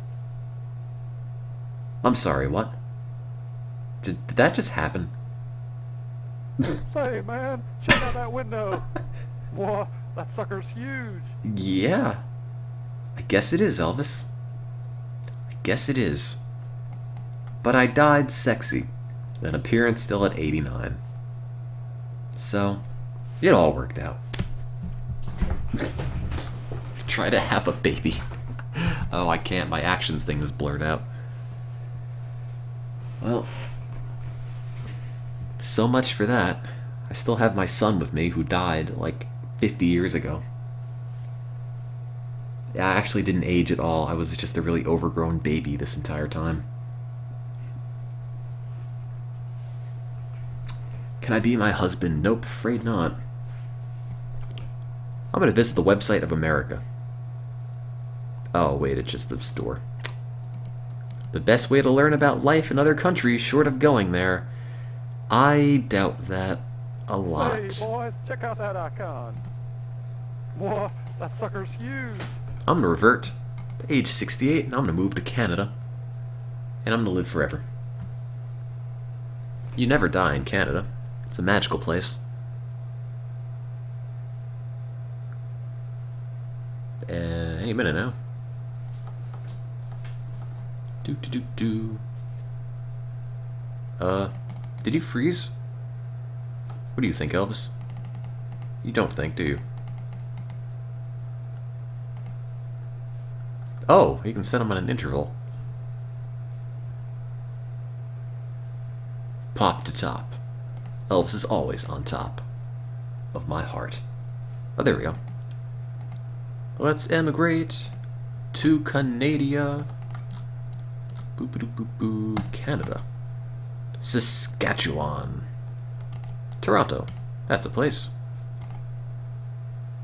I'm sorry, what? Did that just happen? Say, man, check out that window. Whoa, that sucker's huge. Yeah. I guess it is, Elvis. I guess it is. But I died sexy. An appearance still at 89. So, it all worked out. Try to have a baby. Oh, I can't. My actions thing is blurred out. Well, so much for that. I still have my son with me who died like 50 years ago. Yeah, I actually didn't age at all. I was just a really overgrown baby this entire time. Can I be my husband? Nope, afraid not. I'm gonna visit the website of America. Oh, wait, it's just the store. The best way to learn about life in other countries short of going there. I doubt that a lot. Hey, boys, check out that icon. Whoa, that sucker's huge. I'm gonna revert to age 68 and I'm gonna move to Canada. And I'm gonna live forever. You never die in Canada. It's a magical place. Any minute now. Did you freeze? What do you think, Elvis? You don't think, do you? Oh, you can set them on an interval. Pop to top. Elvis is always on top of my heart. Oh, there we go. Let's emigrate to Canada. Boop boop boop boop. Canada. Saskatchewan. Toronto. That's a place.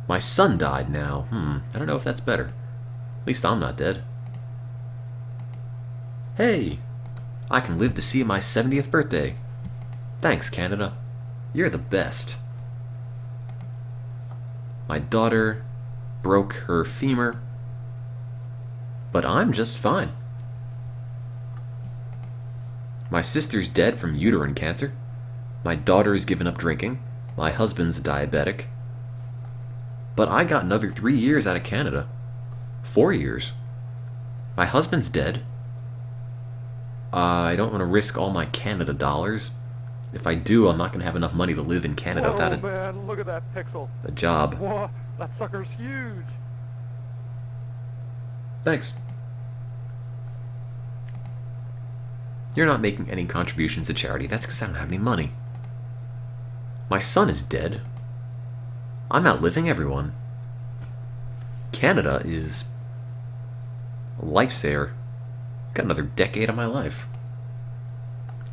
My son died now. I don't know if that's better. At least I'm not dead. Hey! I can live to see my 70th birthday. Thanks, Canada. You're the best. My daughter broke her femur, but I'm just fine. My sister's dead from uterine cancer. My daughter's given up drinking. My husband's diabetic. But I got another 3 years out of Canada. 4 years. My husband's dead. I don't want to risk all my Canada dollars. If I do, I'm not going to have enough money to live in Canada without Oh man, look at that pixel. a job. Whoa, that sucker's huge. Thanks. You're not making any contributions to charity. That's because I don't have any money. My son is dead. I'm outliving everyone. Canada is a lifesaver. Got another decade of my life.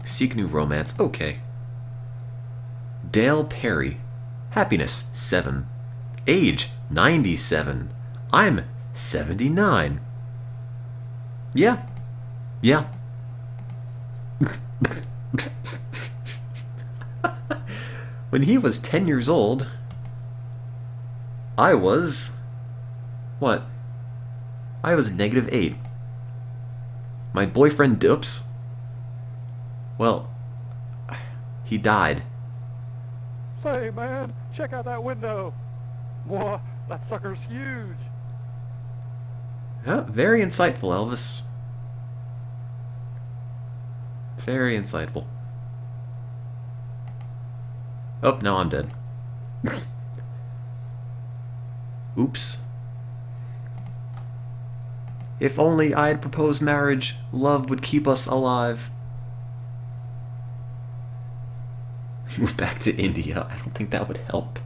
Seek new romance. Okay. Dale Perry. Happiness, 7. Age, 97. I'm 79. Yeah. Yeah. When he was 10 years old, I was... What? I was -8. My boyfriend Dips... Well, he died. Say man, check out that window. Whoa, that sucker's huge. Very insightful, Elvis. Very insightful. Oh, no, I'm dead. Oops. If only I had proposed marriage, love would keep us alive. Move back to India. I don't think that would help.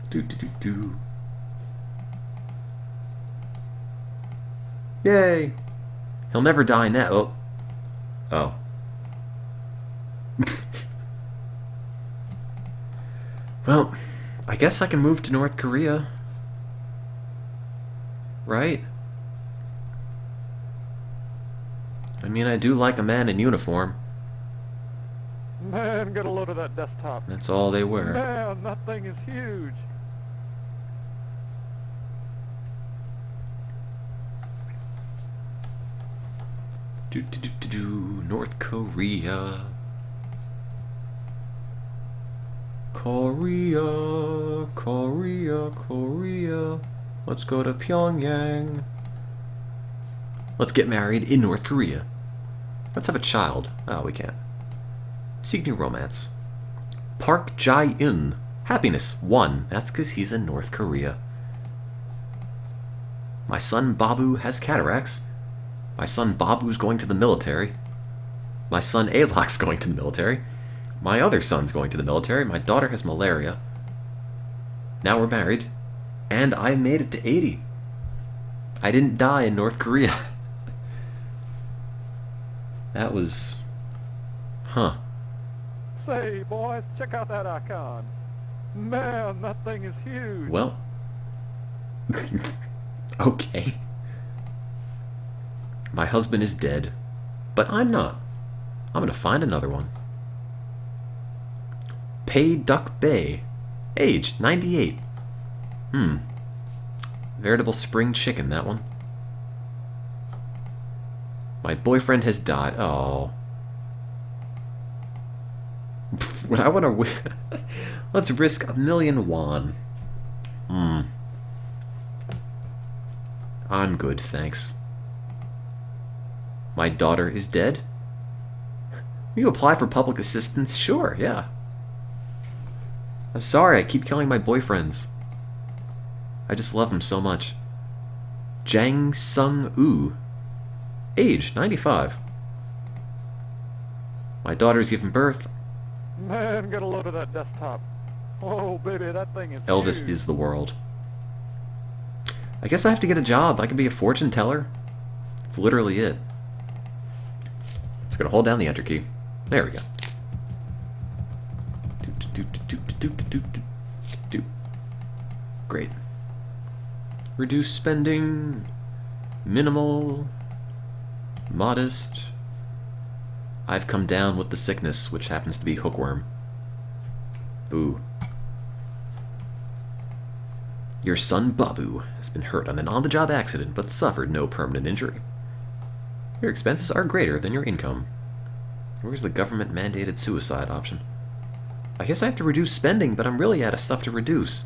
Do. Yay! He'll never die now. Oh. Oh. Well, I guess I can move to North Korea. Right? I mean, I do like a man in uniform. Man, get a load of that desktop. That's all they wear. Man, that thing is huge. North Korea. Korea. Let's go to Pyongyang. Let's get married in North Korea. Let's have a child. Oh, we can't. Seek new romance. Park Jae-in. Happiness, 1. That's because he's in North Korea. My son Babu has cataracts. My son Babu's going to the military. My son Alok's going to the military. My other son's going to the military. My daughter has malaria. Now we're married. And I made it to 80. I didn't die in North Korea. That was... Huh. Say, boys, check out that icon. Man, that thing is huge. Well... okay. My husband is dead. But I'm not. I'm gonna find another one. Pei Duck Bay. Age, 98. Veritable spring chicken, that one. My boyfriend has died. Oh. What I want to... Let's risk 1,000,000 won. I'm good, thanks. My daughter is dead? You apply for public assistance? Sure, yeah. I'm sorry, I keep killing my boyfriends. I just love them so much. Jang Sung-woo. Age, 95. My daughter's given birth. Man, get a load of that desktop. Oh, baby, that thing is Elvis huge. is the world. I guess I have to get a job. I can be a fortune teller. That's literally it. Just gonna hold down the Enter key. There we go. Great. Reduce spending. Minimal. Modest. I've come down with the sickness, which happens to be hookworm. Boo. Your son Babu has been hurt on an on-the-job accident, but suffered no permanent injury. Your expenses are greater than your income. Where's the government-mandated suicide option? I guess I have to reduce spending, but I'm really out of stuff to reduce.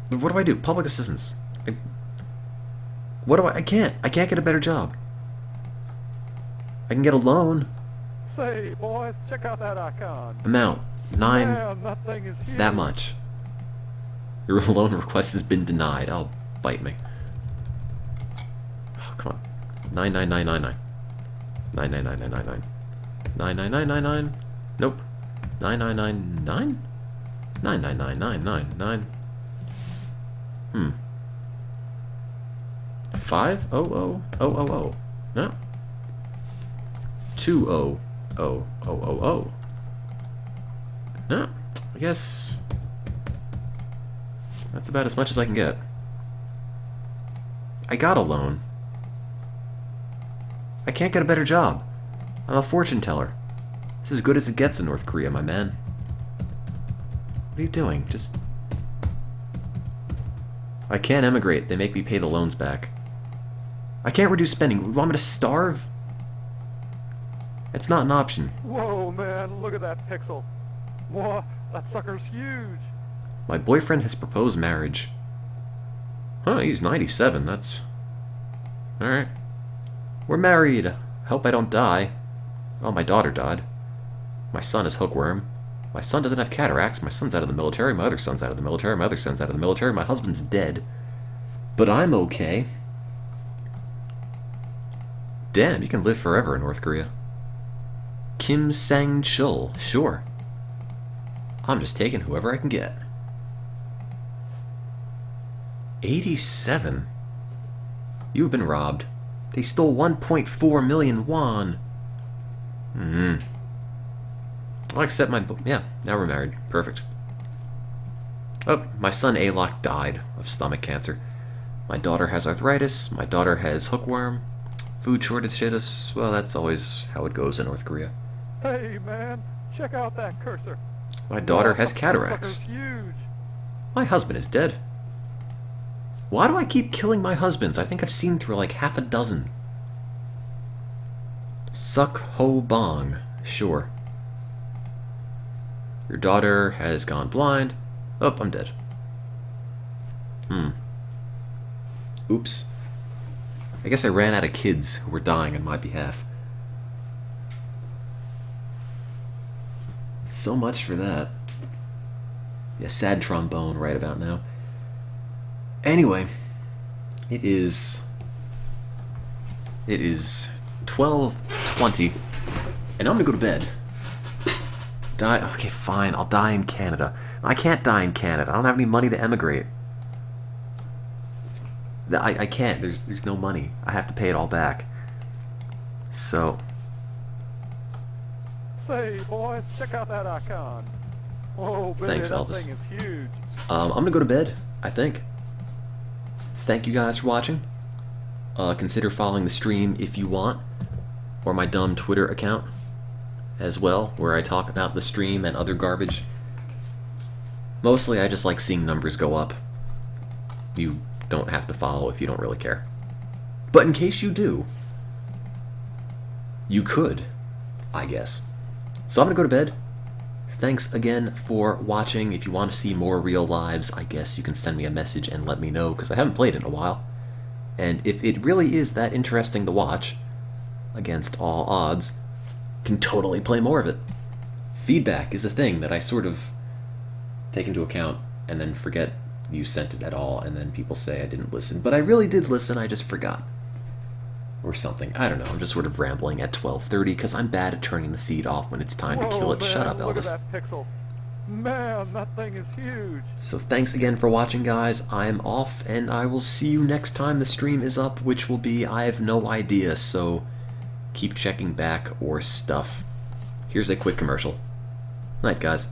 What do I do? Public assistance. I can't get a better job. I can get a loan. Say, boys, check out that icon. Amount. 9. Man, that thing is huge. That much. Your loan request has been denied. Oh, bite me. Oh, come on. 99999. 99999. 99999. Nope. 9999? 99999. 50000. No. 20000. No. I guess that's about as much as I can get. I got a loan. I can't get a better job. I'm a fortune teller. It's as good as it gets in North Korea, my man. What are you doing? Just... I can't emigrate. They make me pay the loans back. I can't reduce spending. You want me to starve? It's not an option. Whoa, man, look at that pixel. Whoa, that sucker's huge. My boyfriend has proposed marriage. Huh, he's 97. That's... Alright. We're married. I hope I don't die. Oh, my daughter died. My son is hookworm. My son doesn't have cataracts. My son's out of the military. My other son's out of the military. My other son's out of the military. My husband's dead. But I'm okay. Damn, you can live forever in North Korea. Kim Sang-chul. Sure. I'm just taking whoever I can get. 87? You've been robbed. They stole 1.4 million won. I'll accept my... Yeah, now we're married. Perfect. Oh, my son Alok died of stomach cancer. My daughter has arthritis. My daughter has hookworm. Food shortage status. Well, that's always how it goes in North Korea. Hey, man, check out that cursor. My daughter Whoa, has that cataracts. sucker's huge. My husband is dead. Why do I keep killing my husbands? I think I've seen through like half a dozen. Suck Ho Bong. Sure. Your daughter has gone blind. Oh, I'm dead. Oops. I guess I ran out of kids who were dying on my behalf. So much for that. Yeah, sad trombone right about now. Anyway, it is 12:20, and I'm gonna go to bed. Die. Okay, fine. I'll die in Canada. I can't die in Canada. I don't have any money to emigrate. I can't. There's no money. I have to pay it all back. So. Say, boys, check out that icon. Oh, baby, Thanks, that Elvis. thing is huge. I'm gonna go to bed, I think. Thank you guys for watching. Consider following the stream if you want, or my dumb Twitter account as well, where I talk about the stream and other garbage. Mostly I just like seeing numbers go up. You don't have to follow if you don't really care. But in case you do, you could, I guess. So I'm gonna go to bed. Thanks again for watching. If you want to see more real lives, I guess you can send me a message and let me know, because I haven't played it in a while. And if it really is that interesting to watch, against all odds, can totally play more of it. Feedback is a thing that I sort of take into account and then forget you sent it at all, and then people say I didn't listen. But I really did listen, I just forgot. Or something. I don't know, I'm just sort of rambling at 12:30 because I'm bad at turning the feed off when it's time to kill it. Man, Shut up, look Elvis. at that pixel. Man, that thing is huge. So thanks again for watching, guys. I'm off, and I will see you next time the stream is up, which will be, I have no idea, so keep checking back or stuff. Here's a quick commercial. Night, guys.